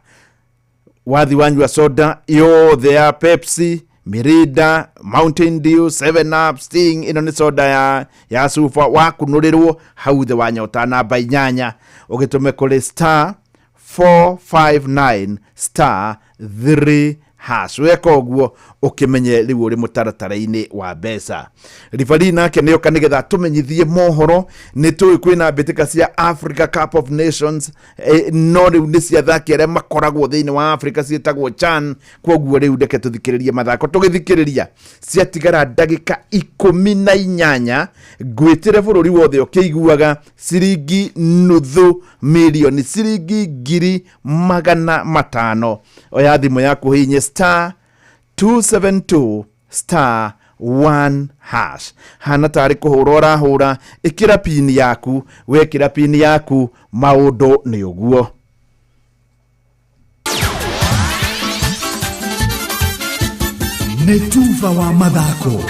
Wathi wanyua soda yothe ya Pepsi, Mirinda, Mountain Dew, 7up, Sting, ino ni soda ya sufa wakunũrĩrwo hau thĩ wanyota namba 8 ũgĩtũme kũrĩ star 459 star 3 hash weka uguo ukimenye riu uri mutaratara-ini wa mbeca. Referee nake nio kanigetha tumenyithie mohoro ni tui kwina mbitika cia Africa Cup of Nations no riu ni cia thaki aria makoragwo thiini wa Africa cietagwo CHAN. Koguo riu ndeke tuthikiririe mathako tugithikiriria cia tigara ndagika 18 gwitire bururi wothe ukiguaga ciringi nuthu milioni ciringi 500,000 oya thimu yaku hinye *272*1 hash hana tari kuhura urahura ikira pini yaku wekira pini yaku maundu ni uguo. Netuva wa mathako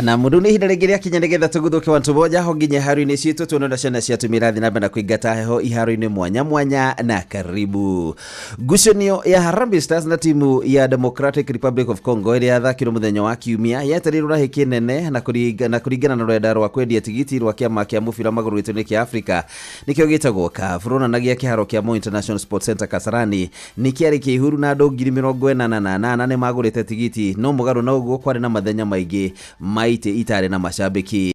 na mundu ni hinda ringi riakinya nigetha tuguthuke wantu moja ho nginya iharo-ini citu tuonera ciana cia tumirathi na benda kuingata heho iharo-ini mwanya mwanya na karibu. Ngucanio ya Harambee Stars na timu ya Democratic Republic of Congo iria yathakirwo muthenya wa kiumia yetereirwo na hiki nene na kuringana na rwenda rwa kwendia tigiti rwa kiama kia mubira maguru gituni kia Africa nikio gitagwo CAF runanagia kiharo kia Moi International Sports Center Kasarani nikiari kihuru na andu 48,000 ni magurite tigiti no mugaru na uguo kwari na mathenya maingi maite itare na mashabiki.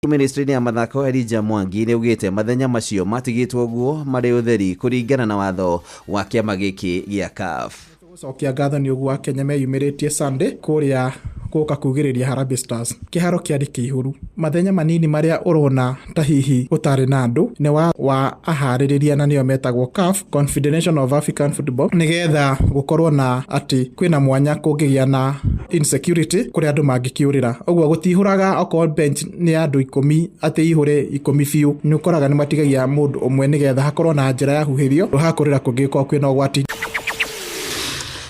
Ministry ya mathako Elijah Mwangi ni ugite mathenya macio matigitwo guo mari utheri kuringana na watho wa kiama giki gia CAF. Sokia gatho ni uguo Kenya meyumiritie Sunday kuria guka kugiriria Harambee Stars kiharo kiari kihuru mathenya manini maria urona ta hihi utari na andu ni wa ahaririria na nio metagwo CAF Confederation of African Football nigetha gukorwo na ati kwina mwanya kungigia na insecurity kuri andu mangikiurira ogwo gutihuraga oko bench ni andu 10 ati ihure 10 fiu ni ukoraga ni matigagia mundu umwe nigetha hakorwo na njira ya huhirio hakurira kungikwa kwina ugwati.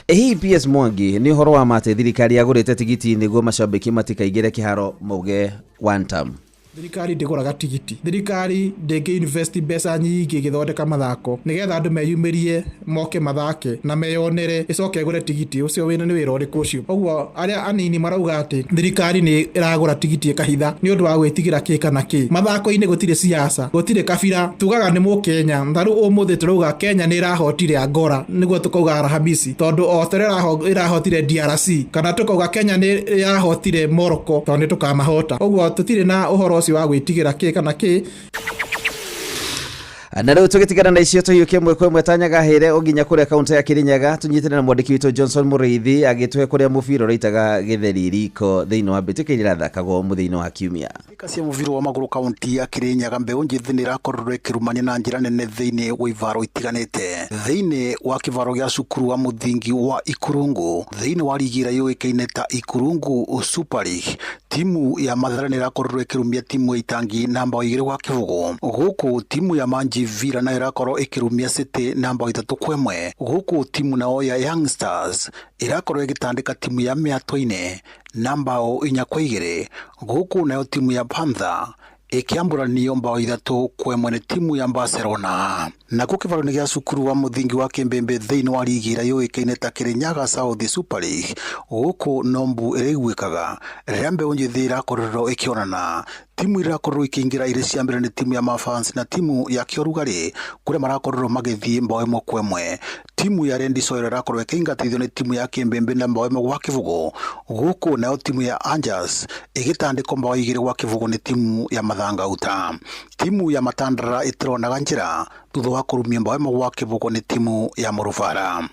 Hii PS Mwangi ni horo wa mate thirikari agurite tigiti niguo mashabiki matikaigire kiharo mauge one time. Thirikari ndiguraga tigiti, thirikari ndenge invest mbeca nyingi githondeka mathako nigetha andu meyumirie moke mathake na meyonere icoke igure tigiti ucio wina ni wira uriku ucio. Ogwo aria anini marauga ati thirikari ni iragura tigiti ikahitha ni undu wa gwitigira kika na ki mathako-ini gutire siasa gutire kabira tugaga ni mu Kenya ndaru umuthi turuga Kenya ni irahotire Angola niguo tukauga Alhamisi tondu otere irahotire DRC kana tukauga Kenya ni irahotire Morocco tondu tukamahota. Ogwo tutire na uhoro wa gwitigira kika na ki na riu tugitigana na icio tuyuke mwe kwa mwetanyaga here oginya kuria kaunti ya Kirinyaga tunyitire na mwandiki witu Johnson Muriithi agitwe kuria mubiro raitaga githeri riko thiini wa mbitika iria thakagwo muthini wa kiumia cia mubiro wa maguru kaunti ya Kirinyaga mbeu njithi ni rakorwo ikirumania na njira nene thiini wa ivaro itiganite thiini wa kivaro gia cukuru wa muthingi wa Ikurungu thiini wa ligira yuikaine ta Ikurungu Super League timu ya Mathare ni rakorwo ikirumia timu itangi namba 2 gwa kivugo guku timu ya Manji Villa na irakorwo ikirumia City namba 3-1 guku timu nao ya Young Stars irakorwo igitandika timu ya Miatoine namba 4-2 guku nayo timu ya Panther ikiamburanio mbao 3-1 ni timu ya Barcelona na kukivaro gia cukuru wa muthingi wa Kimbembe thiini wa ligira yuikaine ta Kirinyaga South Super League guku nombu iriguikaga riambe unjithira kororo ikionana timu irakorwo ikingira ire cia mbere ni timu ya Mafans na timu ya Kiorugari kuria marakorwo magithie mbao 1-1 timu ya Rendi Soil irakorwo ikingatithio ni timu ya Kimbembe na mbao 1 gwa kivugo guku nayo timu ya Angels igitandiko mbao 2 gwa kivugo ni timu ya Mathanga Uta timu ya Matandara itironaga njira thutha wa kurumia mbao 1 gwa kivugo ni timu ya Murufara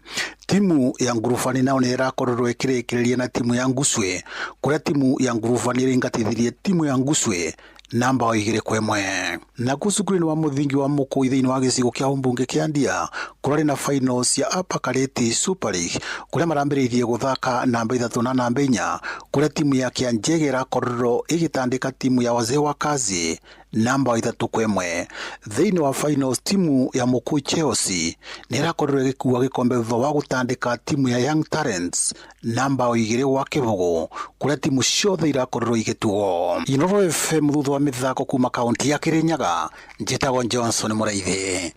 timu ya Ngurufani nao ni irakorwo ikirekereria na timu ya Nguswe kuria timu ya Ngurufani iringatithirie timu ya Nguswe namba 2-1 na kusukurini wa muthingi wa Mukui thiini wa gicigo kia Umbunge kia Ndia kurari na finals ya Upper Kareti Super League kuria marambiririe guthaka namba 3 na namba 4 kuria timu ya Kianjege irakorwo igitandika timu ya Wazee wa Kazi namba 3-1 thiini wa finals timu ya Mukui Chelsea ni irakorwo igikuwa gikombe thutha wa gutandika timu ya Young Talents namba 2 gwa kivugo kuria timu ciothe irakorwo igituo Inoro FM thutha wa mithako kuma kaunti ya Kirinyaga njitagwo Johnson Muriithi.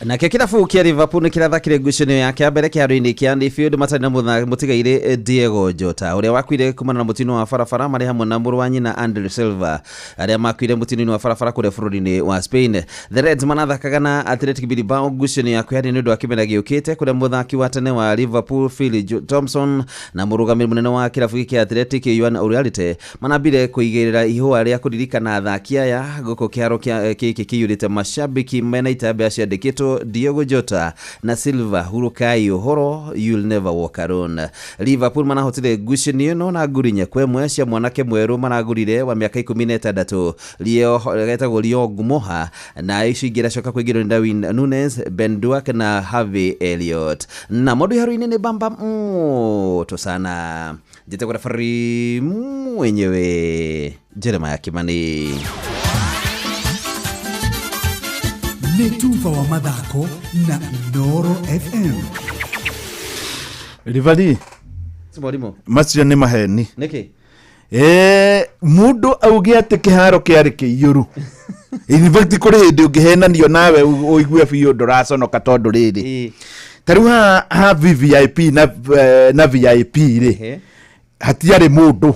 Na kirabu kia Liverpool ni kirathakire ngucanio yake mbere kiharoini kia Anfield matari na mutigaire Diego Jota uria wakuire kumana na mutino wa farafara mari hamwe na muru wa nyina Andre Silva aria makuire mutino wa farafara kure bururi-ini wa Spain. The Reds manathakaga na Athletic Bilbao ngucanio ya kwihari ni undu wa kimera giukite kuria muthaki wa tene wa Liverpool Phil Thompson na murugamiri munene wa kirabu kia Athletic Joan Uriarte manambire kuigirira ihua ria kuririkana athaki aya guko kiharo kiki kiyurite mashabiki mena itabia ciandikitwo Diego Jota na Silva hurukai uhoro you'll never walk alone. Liverpool manahotire ngucanio no na ngurinya kwemwe cia mwanake mweru managurire wa miaka 16 Leo getagwo Leo Gumoha na icingira coka kwigirwo ni Darwin Nunes, Ben Duak na Harvey Elliott. Na modu haruini ni bamba moto sana. Jete kwa rafari mwenyewe Jeremiah Kimani. Netuva wa mathako na Noro FM. Rivali Simorimo macio ni maheni niki mundu auge ati kiharo kiari kiyuru in fact kuri hindi ungihenanio nawe uigue biu nduraconoka tondu riri taru ha VIP na VIP ri hatiari mundu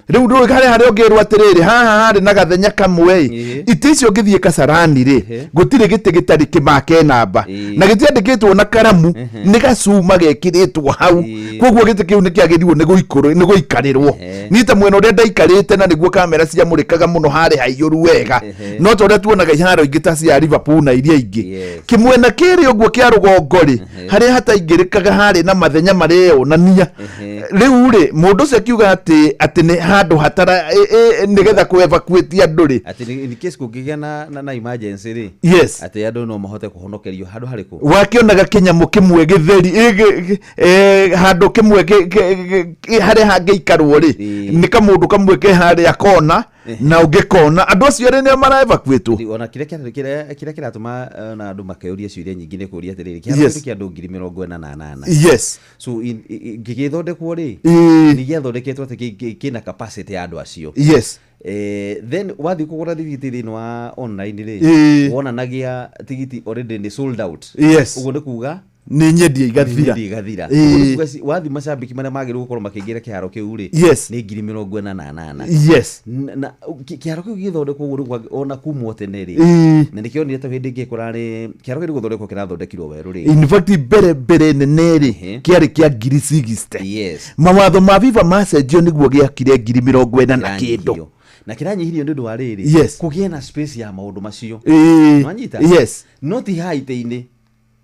riu ndu kare hari ongerwa atiriri haha hari na gathenya kamwe iticio ngithie Kasarani ri gutire gite gitari kimake namba na gitiandikitwo na karamu ni gacuma gekiritwo hau koguo gite kiu ni kiagirirwo ni guikarirwo nita mwena uria ndaikarite na niguo kamera cia murikaga muno hari haiyuru wega no tondu tuonaga iharo ingita cia Liverpool na iria ingi kimwena kiri uguo kia rugongori hari hataingirikaga hari na mathenya mareo nania riu ri mundu cia kiuga ati ni handu hatara nigetha ku evacuate anduri ati in case kugigia na emergency ri yes ati andu no mahote kuhonokerio handu hariku wakionaga kinyamu kimwe githeri handu kimwe hari hangeikarwo ri ni kamundu kamwe ke hari akona na ungikona andu acio ri ni mara evacuate ona kire kiratuma na andu makeuria ciuria nyingi ni kuria atiriri kia andu 48 yes so gigithondekwo ri ni giathondeketwo ati kina capacity ya andu acio yes then wathi kugura tigiti thini wa online ri wonanagia tigiti already ni sold out yes uguo ni kuga ni nyendi igathira wathi macambiki maria magiru gukorwo makiingira kiharo kiu ri yes ni 48 yes na kiharo kiu githondekwo uguo ona kumwo tene ri na nikionire ta hindi ngikurari kiharo kiu githondekwo kirathondekirwo weru ri in fact bere nene ri kiari kia 60 yes mawatho ma FIFA macenjio niguo giakire 40 na kindu na kiranyihirio ndu wa riri yes kugie na space ya maundu macio nwanyita yes not height-ini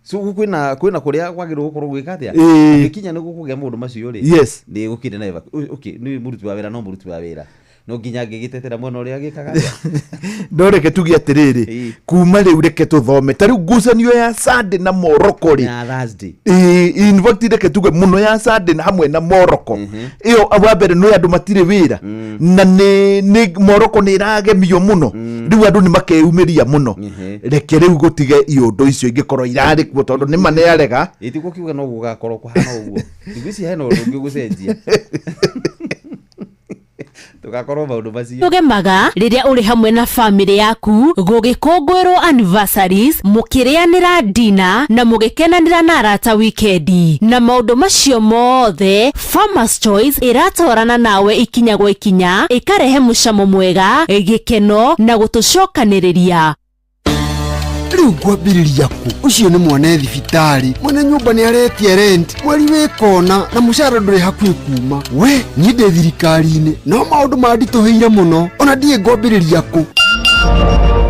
so kwina kuria kwagirwo gukorwo gwikatia gikinya ni gukugia maundu macio ri yes ni gukire na okay ni muruti wa wira no muruti wa wira no nginya ngigitetera mwana uria gikaga ndoreke tugi atiriri kuma riu reke tuthome tari ngucanio ya Sunday na Morocco ri na Thursday in fact reke tuge muno ya Sunday hamwe na Morocco iyo abambere no andu matire wira na ni Morocco ni iragemio muno riu andu ni makeumiria muno reke riu gutige iundu icio ingikorwo irari kuo tondu ni manearega itiko kiuga no gugakorwo kuhana uguo igwisi hena undu ngigucenjia tugakorwo maundu macio tugemaga riria uri hamwe na family yaku gugikongwerwo anniversaries mukirianira dinner na mugikenanira na arata weekendi na maundu macio mothe Farmers Choice iratwarana nawe ikinya gwa ikinya ikarehe mucamo mwega gikeno na gutucokaniria riu ngwambiriria ku ucio ni mwana thibitari mwene nyumba ni aretie rent mweri wikona na mucara nduri hakuhi kuma we nyinde thirikari-ini no maundu mandituheire muno ona ndie ngwambiriria ku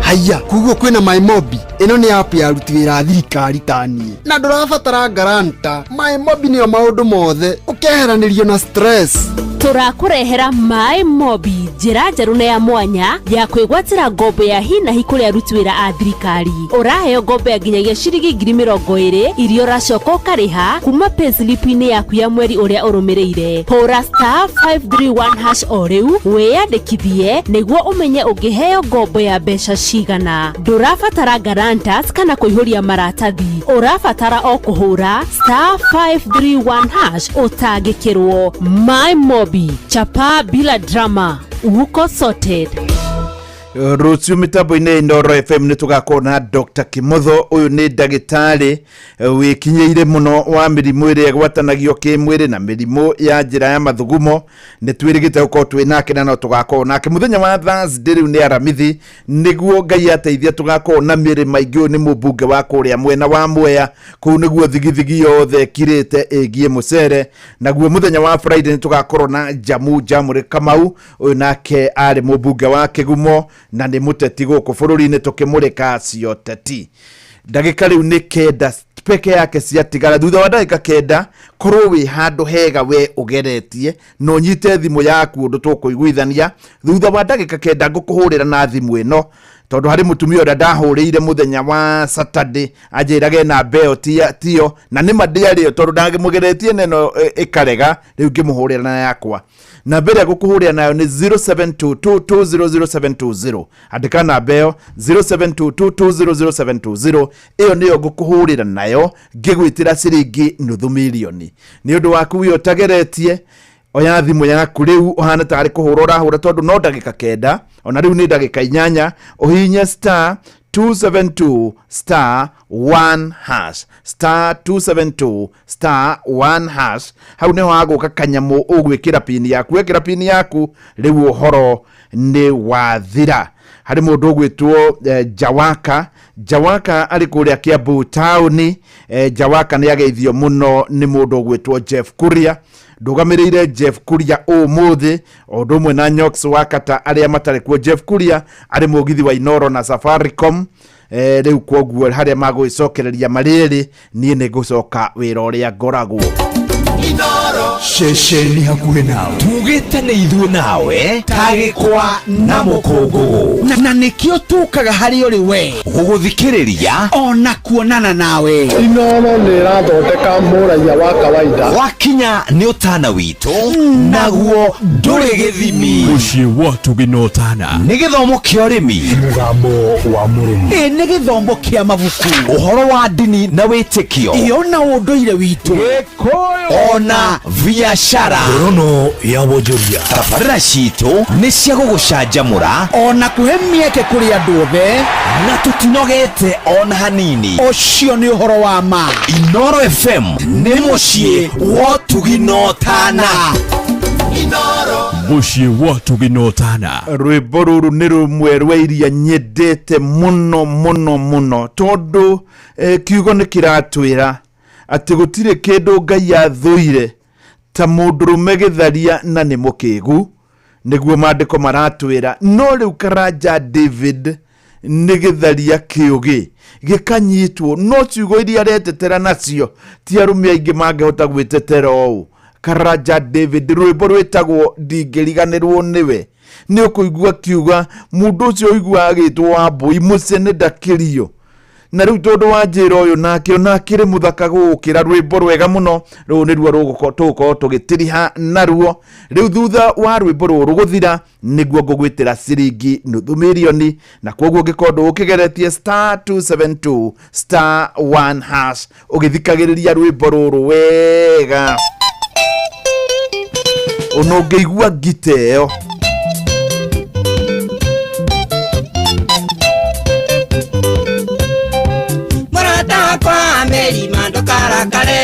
haya kuguo kwina MyMobi ino ni app ya ruti wira thirikari tani na ndurabatara garanta MyMobi niyo maundu mothe ukeheranirio na stress turakurehera MyMobi njira njeru na ya mwanya ya kwigwatira ngombo ya hi na hi kuria aruti wira a thirikari uraheo ngombo ya nginyagia ciringi 20,000 irio racoka ukariha kuma payslip-ini yaku ya mweri uria urumireire hura *531# o riu wiyandikithie niguo umenye ungiheo ngombo ya mbeca cigana ndurabatara guarantors kana kuihuria maratathi urabatara o kuhura *531# utangikirwo MyMobi chapa bila drama uko sorted Rucio mitambo-inĩ Inooro FM nĩ tũgakorwo na Dr. Kimotho. Ũyũ nĩ ndagĩtarĩ wĩkinyĩire mũno wa mĩrimũ ĩrĩa ĩgwatanagio kĩmwĩrĩ na mĩrimũ ya njĩra ya mathugumo. Nĩ twĩrĩgĩte gũkorwo twĩ nake na no tũgakorwo nake mũthenya wa Thursday, rĩu nĩ aramithi, nĩguo Ngai ateithia tũgakorwo na mĩrĩ maingĩ. Ũyũ nĩ mũmbunge wa kũrĩa mwena wa Mwea, kũu nĩguo thigithigi yothe ĩkirĩte ĩgiĩ mũcere. Naguo mũthenya wa Friday nĩ tũgakorwo na Jamũrĩ Kamau, ũyũ nake arĩ mũmbunge wa Kĩgumo na nĩ mũteti gũkũ bũrũri-inĩ tũkĩmũrĩka cio teti. Ndagĩka rĩu nĩ kenda peke yake ciatigara. Thutha wa ndagĩka kenda korwo wĩ handũ hega we ũgeretie no nyite thimũ yaku ũndũ tũkũiguithania. Thutha wa ndagĩka kenda ngũkũhũrĩra na thimũ ĩno, tondũ harĩ mũtumia ũrĩa ndahũrĩire mũthenya wa Saturday anjĩrage na mbeo tio na nĩ mandĩarĩo tondũ ndangĩmũgeretie neno ĩkarega. Rĩu ngĩmũhũrĩra na yakwa. Na mbere gũkũhũrĩra nayo nĩ 0722200720. Andĩka na mbeo 0722200720. Ĩyo nĩyo ngũkũhũrĩra nayo ngĩgwĩtĩra ciringi nuthu milioni. Nĩ ũndũ waku wĩ ũtageretie, oya thimũ yaku rĩu ũhana tarĩ kũhũra ũrahũra, tondũ no ndagĩka kenda, ona rĩu nĩ ndagĩka inyanya. Ũhihinye *272*1#, *272*1#. Hau nĩho hagũka kanyamũ ũgwĩkĩra pini yaku. Wekĩra pini yaku rĩu ũhoro nĩ wathira. Harĩ mũndũ ũgwĩtwo Jawaka arĩ kũrĩa Kiambu taũni. Jawaka nĩ ageithio mũno nĩ mũndũ ũgwĩtwo Jeff Kuria. Ndũgamĩrĩire Jeff Kuria ũmũthĩ, o ũndũ ũmwe na Nyox Wakata arĩa matarĩ kuo. Jeff Kuria arĩ mũgithi wa Inooro na Safaricom. Rĩu kwoguo harĩa magũĩcokereria marĩrĩ, niĩ nĩ ngũcoka wĩra ũrĩa ngoragwo. Inooro ceceni hakuhĩ nawe, tugĩte nĩ ithuĩ nawe, tagĩkwa na mũkũngũgũ, na nĩkĩo tũkaga harĩ ũrĩ we gũgũthikĩrĩria ona kuonana nawe. Inooro nĩ ĩrathondeka mũraia wa kawaida. Wakinya nĩ ũtana witũ, naguo ndũrĩ gĩthimi. Mũciĩ wa Tuginotana nĩ gĩthomo kĩa ũrĩmi, mũgambo wa mũrĩmi, nĩ gĩthomo kĩa mabuku, ũhoro wa ndini na wĩtĩkio, iyo na ũndũire witũ, ona biashara, rono ya wonjoria. Tabarĩra citũ nĩ cia gũgũcanjamũra ona kũhe mĩeke kũrĩ andũ othe, na tũtinogete ona hanini. Ũcio nĩ ũhoro wa ma. Inooro FM nĩ mũciĩ wa Tuginotana. Inooro mũciĩ wa Tuginotana. Rwĩmbo rũrũ nĩ rũmwe rwa iria nyendete mũno mũno mũno, tondũ kiugo nĩ kĩratwĩra atĩ gũtirĩ kĩndũ Ngai athũire ta mũndũrũme gĩtharia na nĩ mũkĩgu. Nĩguo maandĩko maratwĩra. No rĩu Karanja David nĩ gĩtharia kĩũgĩ gĩkanyitwo, no ciugo iria aretetera nacio ti arũme aingĩ mangĩhota gwĩtetera ũũ. Karanja David rwĩmbo rwĩtagwo ndingĩriganĩrwo nĩwe. Nĩ ũkũigua kiuga mũndũ ũcio ũigua agĩtwo Wambũi mũcene ndakĩrio. Na rĩu tondũ wa njĩra ũyũ nake ona akĩrĩ mũthaka gũkĩra. Rwĩmbo rwega mũno rũu nĩruo tũgũkorwo tũgĩtiriha naruo. Rĩu thutha wa rwĩmbo rũrũ gũthira nĩguo ngũgwĩtĩra ciringi nuthu milioni. Na kwoguo ũngĩkorwo ũkĩgeretie *272*1# ũgĩthikagĩrĩria rwĩmbo rũrũ wega, ona ũngĩigua ngita ĩyo. Merima ndokarakare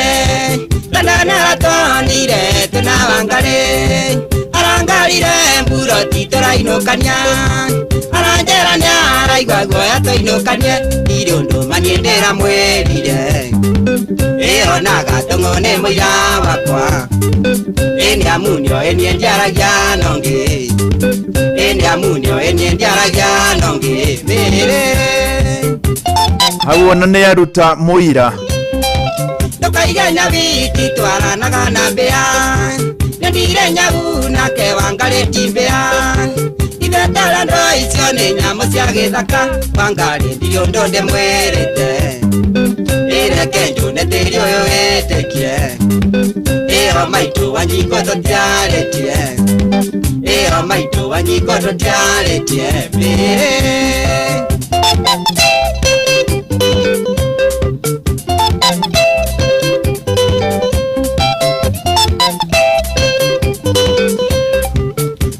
Landana tonire tunawangare Arangarire mburoti torainokania Arangerania araigwa guoya toinokania Irundu maniendera mwelire Iyo nagatongone moira wakwa Eni amunyo eniendiaragia nongi Eni amunyo eniendiaragia nongi Mere hau ona nĩ aruta mũira. Ndũkaiga nyabiti twaranaga na mbĩa, nĩndire nyabu nake Wangarĩ mbĩa. Ithetara ndo icio nĩ nyamũ cia gĩthaka, Wangarĩ ndirĩ ũndũ ndĩmwĩrĩte. Ĩreke njũne tĩri ũyũ wĩtĩkie, ĩyo maitũ wanyingo tũtiarĩtie, ĩyo maitũ wanyingo tũtiarĩtie.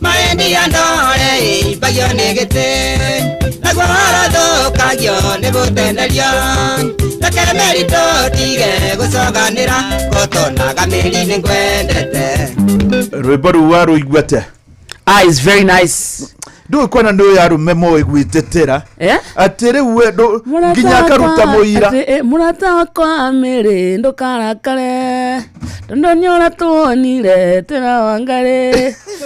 Maendi andore bagyo negete nibutenderio reke merito tige gucoganira gotonaga meri ningwendete rwimbo ruwa ruiguate. It's very nice. Ndu kwana ndo yarume mo igwitetera atire we ndo nginya karuta muira murata wakwa mere ndukarakare ndo nyora tuonire tena wangare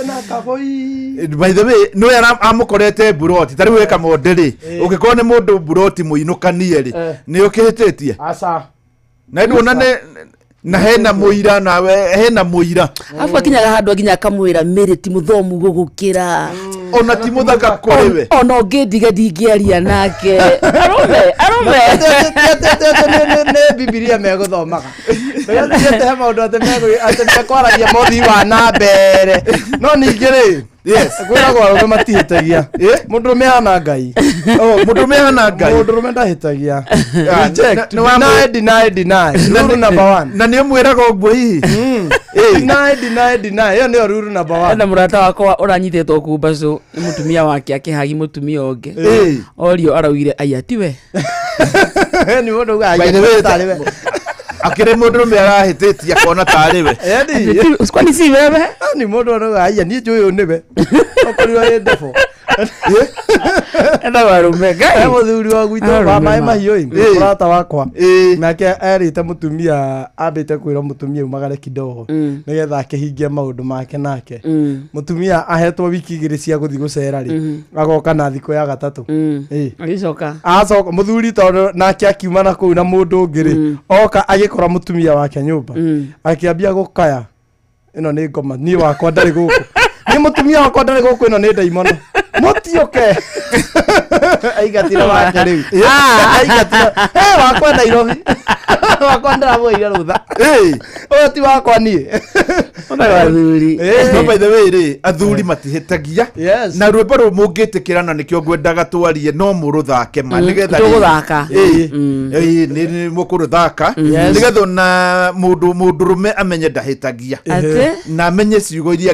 na kaboi. By the way no yara amukorete buroti tari weka modeli ugikorwo ni mundu buroti muinukanie ri ni ukihitetie asa na ndu onane na hena muira nawe hena muira afu akinyaga handu aginya kamwira mere ti muthomu gugukira ona ti muthaka kuriwe ona ngidige ndingiaria nake arume ne bibilia meguthomaga ndete he maundu ate mekwaragia mothi wa na mbere no ningire yes gwiragwo arume matihitagia mundurume hana ngai mundurume hana ngai mundurume ndahitagia deny rule number 1 na ni mwiraga ogwo hihi deny yo ni rule number 1 na murata wakwa uranyithetwo kumbacu ni mutumia wake akihagi mutumia ungi orio arawire aya tiwe ni mundu gaya akire mundu me arahititie akona tariwe kwani si wewe ni mundu no gaya ni njuyo niwe okoriwa yendefo enda warume gai muthuri wa gwito mama mahiyo murata wakwa nake erite mutumia ambite kwira mutumia umagare kidogo nigetha akihingie maundu make nake mutumia ahetwo wiki igiri cia guthi gucera ri agoka na thiko ya gatatu agicoka muthuri tondu nake akiuma na kuu na mundu ngiri oka agikora mutumia wake nyumba akiambia gukaya ino ni ngoma ni wakwa ndari guku ni mutumia wakwa ndari guku ino ni daimono mutioke aigatira wake riu aigatira wakwa Nairobi wakwa ndaraboire rutha oti wakwa ni ona wathuri no by the way ri athuri matihitagia na rwimbo ru mungitikirana nikio ngwendaga twarie no muruthake ma nigetha tuguthaka ni mukuruthaka nigetha na mundurume amenye ndahitagia na amenye ciugo iria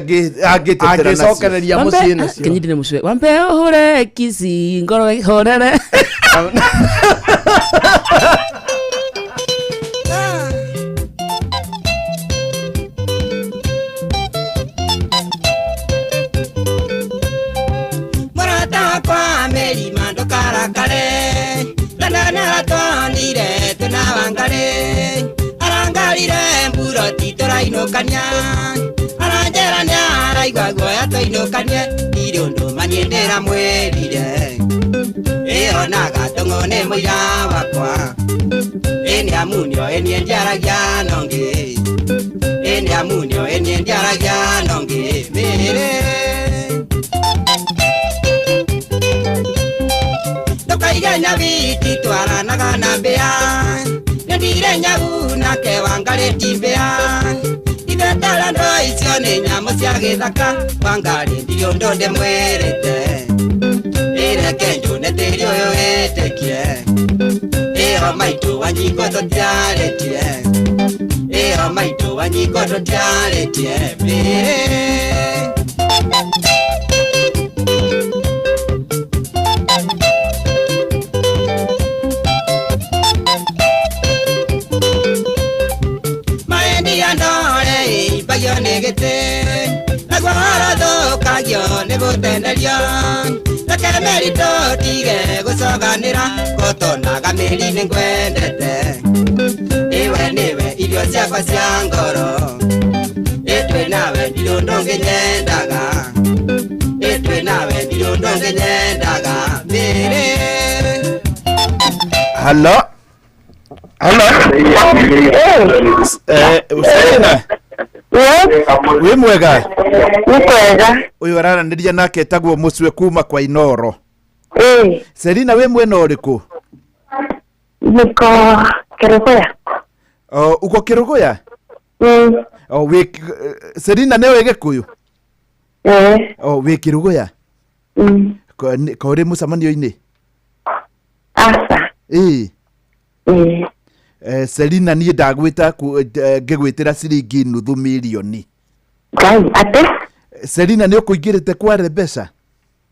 angitetera nacio agicokereria mucii nacio kenyindine mucwe wambe hore kisi ngoro horere murata kwa meri mando karakare nana tonire tunawangare arangarire mburoti torainukania aranjerania araigwa guoya toinukanie iri undu maniendera mwerire ionaga tong'one muira wakwa eni amunio eniendiaragia nongi eni amunio eniendiaragia nongi mere ndokaiga nyabiti twaranaga na mbea nendire nyagu nake wangareti mbea ithetara ndo icio nĩ nyamũ cia gĩthaka wangarĩ ndirio ndo ndĩmwĩrĩte ĩreke njũne tĩri ũyũ wĩtĩkie ĩyo maitũ wanyingo tũtiarĩtie ĩyo maitũ wanyingo tũtiarĩtie maendia ndore ibagio nĩ gĩtĩ naguo horothũkagio nĩ gũtenderio reke merito tige gũcoganĩra gũtonaga mĩri nĩ ngwendete iwe nĩwe irio ciakwa cia ngoro ĩtwĩ nawe ndirũ ndũngĩnyendaga ĩtwĩ nawe ndirũ ndũngĩnyendaga mĩrĩ Hello. Usaina. We mwega. Mwega. Uyu arananiria nake etagwo Mucwe kuma kwa Inoro. Selina we mwena uriku? Niko Kerugoya. Uko Kerugoya? We Selina newe Gikuyu? We Kerugoya? Ko uri mucamanio-ini? Asa. Selina niĩ ndagwĩta ngĩgwĩtĩra ciringi nuthu milioni. Ate? Selina nĩ ũkũingĩrĩte kware mbeca?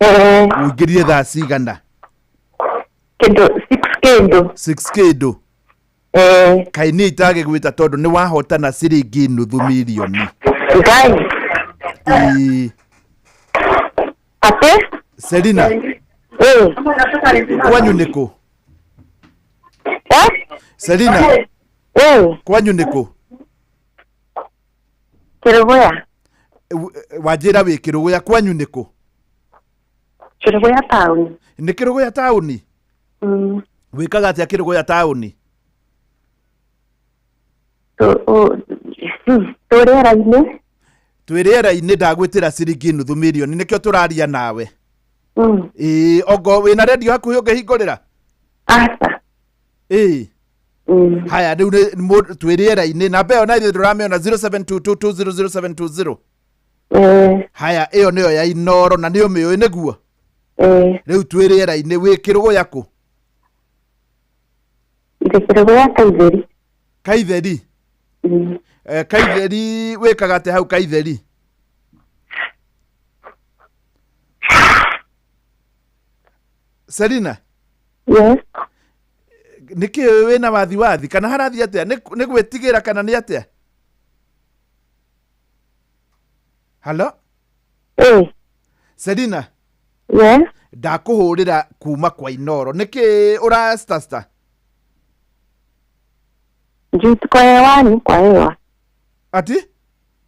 Ũingĩrire thaa cigana? Kĩndũ 6 kendo. 6 kendo. Kai ni itage gwita tondu ni wahotana ciringi nuthu milioni. Ngai. Ate? Selina. Kwanyu niko. Selina. Kwanyu niko. Kirugoya. Wajira wi Kirugoya kwanyu niko. Kirugoya town. Ni Kirugoya town? Wikaga atia Kirugoya town? Twirera-ini. Twirera-ini ndagwitira ciringi nuthu milioni nikio turaria nawe. Ogo wina radio hakuhi ungehingurira? Asa. Haya riu twirera-ini na beo na nduramiona 0722200720. Haya iyo niyo ya Inoro na niyo miyo niguo. Riu twirera-ini wi Kirugoya ku? Ndi Kirugoya Kaitheri. Kaitheri? Kaitheri wikaga ate hau Kaitheri? Selina? Yes. Niki wina wathi kana harathi atia ni gwitigira kana ni atia? Hello? Selina? Yes. Ndakuhurira kuma kwa Inoro niki ura stasta? Jutu kwa hewani kwa hewa. Ati?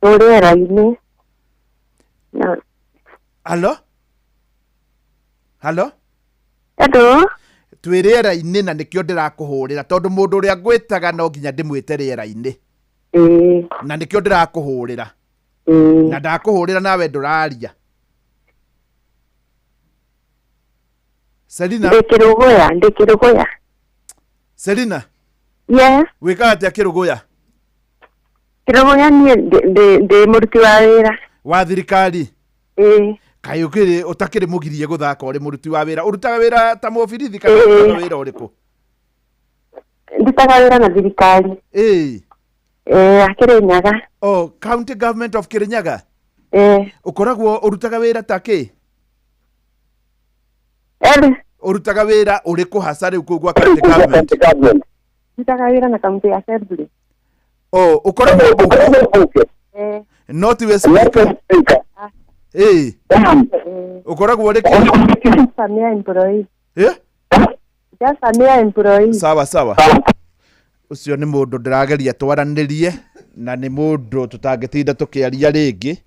Twirera-ini. Hello? Hello? Hello? Twirera-ini na nikio ndirakuhurira tondu mundu uria ngwitaga no nginya ndimwite riera-ini. Na nikio ndirakuhurira. Na ndakuhurira nawe nduraria. Selina? Ndi Kirugoya. Selina? Yes. Wikaga atia Kirugoya? Kirugoya ni ndi muruti wa wira. Wa thirikari? Kai ukiri utakiri mugirie guthaka uri muruti wa wira. Urutaga wira ta mobirithi kana wira uriku? Ndutaga wira na thirikari. Kirinyaga. County Government of Kirinyaga? Ukoragwo urutaga wira ta ki? Urutaga wira uriku hasa riu kugwa county government? Ndutaga wira na county assembly. Ukoragwo not we speaker. Ukoragwo riki? Samia employee. Just Samia employee. Sawa. Ucio ni mundu ndirageria twaranirie na ni mundu tutangitinda tukiaria ringi.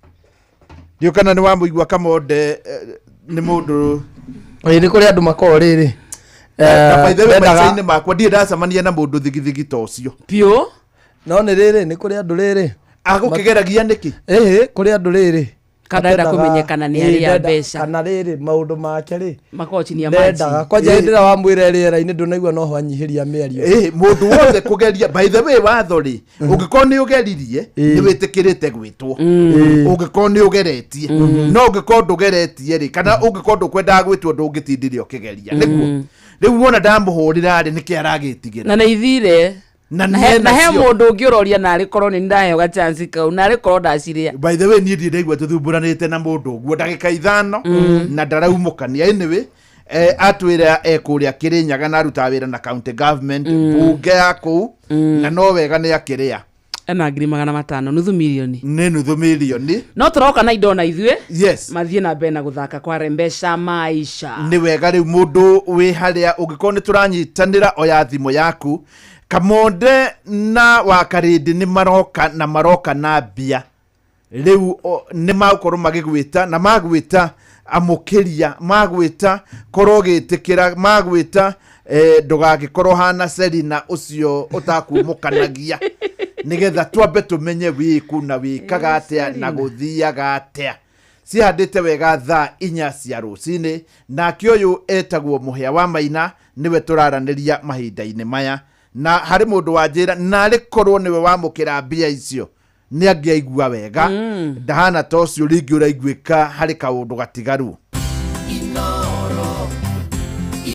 Ndio kana ni wamuigua Kamonde ni mundu ni kuri andu makoo riri. By the way, macaini makwa ndirĩ ndacemania na mũndũ thigithigi ta ũcio piũ no nĩ rĩrĩ nĩ kũrĩ andũ rĩrĩ agũkĩgeragia nĩkĩ kũrĩ andũ rĩrĩ kandaenda kũmenyekana nĩ arĩa mbeca kana rĩrĩ maũndũ make rĩ makochinia maji kwanja hĩndĩ ĩrĩa wamwĩra rĩera-inĩ ndũnaigua no ho anyihĩria mĩario mũndũ wothe kũgeria by the way watho rĩ ũngĩkorwo nĩ ũgeririe nĩ wĩtĩkĩrĩte gwĩtwo ũngĩkorwo nĩ ũgeretie no ũngĩkorwo ndũgeretie rĩ kana ũngĩkorwo ndũkwendaga gwĩtwo ndũngĩtindĩre ũkĩgeria nĩguo rĩu wona ndamũhũrĩra rĩ nĩkĩ aragĩtigĩra na nĩ ithire na he mũndũ ũngĩ ũroria narĩ korwo nĩ ndaheo ga chance kau narĩ korwo ndaciria by the way niĩ ndirĩigua tũthumburanĩte na mũndũ ũguo ndagĩka 5 na ndaraumũkania anyway atwĩra ekũrĩa Kĩrĩnyaga na arutaga wĩra na county government bunge ya kũu na no wega nĩ akĩrĩa ena 500,000 nuthu milioni nĩ nuthu milioni no tũroka na indo na ithuĩ yes mathiĩ na mbere na gũthaka kwa mbeca maisha nĩ wega rĩu mũndũ wĩ harĩa ũngĩkorwo nĩ tũranyitanĩra oya thimũ yaku Kamonde na Wakarĩndĩ nĩ maroka na mbia rĩu nĩ magũkorwo magĩgwĩta na magwĩta amũkĩria magwĩta korwo gĩtĩkĩra magwĩta ndũgagĩkorwo hana Selina ũcio ũtakumũkanagia nigetha twambe tumenye wiku na wikaga atia na guthiaga atia cihandĩte wega thaa 4 cia rũcinĩ nake ũyũ etagwo Mũhĩa wa Maina niwe tũraranĩria mahinda-inĩ maya na harĩ mũndũ wanjĩra narĩ korwo niwe wamũkĩra mbia icio nĩ angĩaigua wega ndahana ta ũcio rĩngĩ ũraiguĩka harĩ kaũndũ gatigaru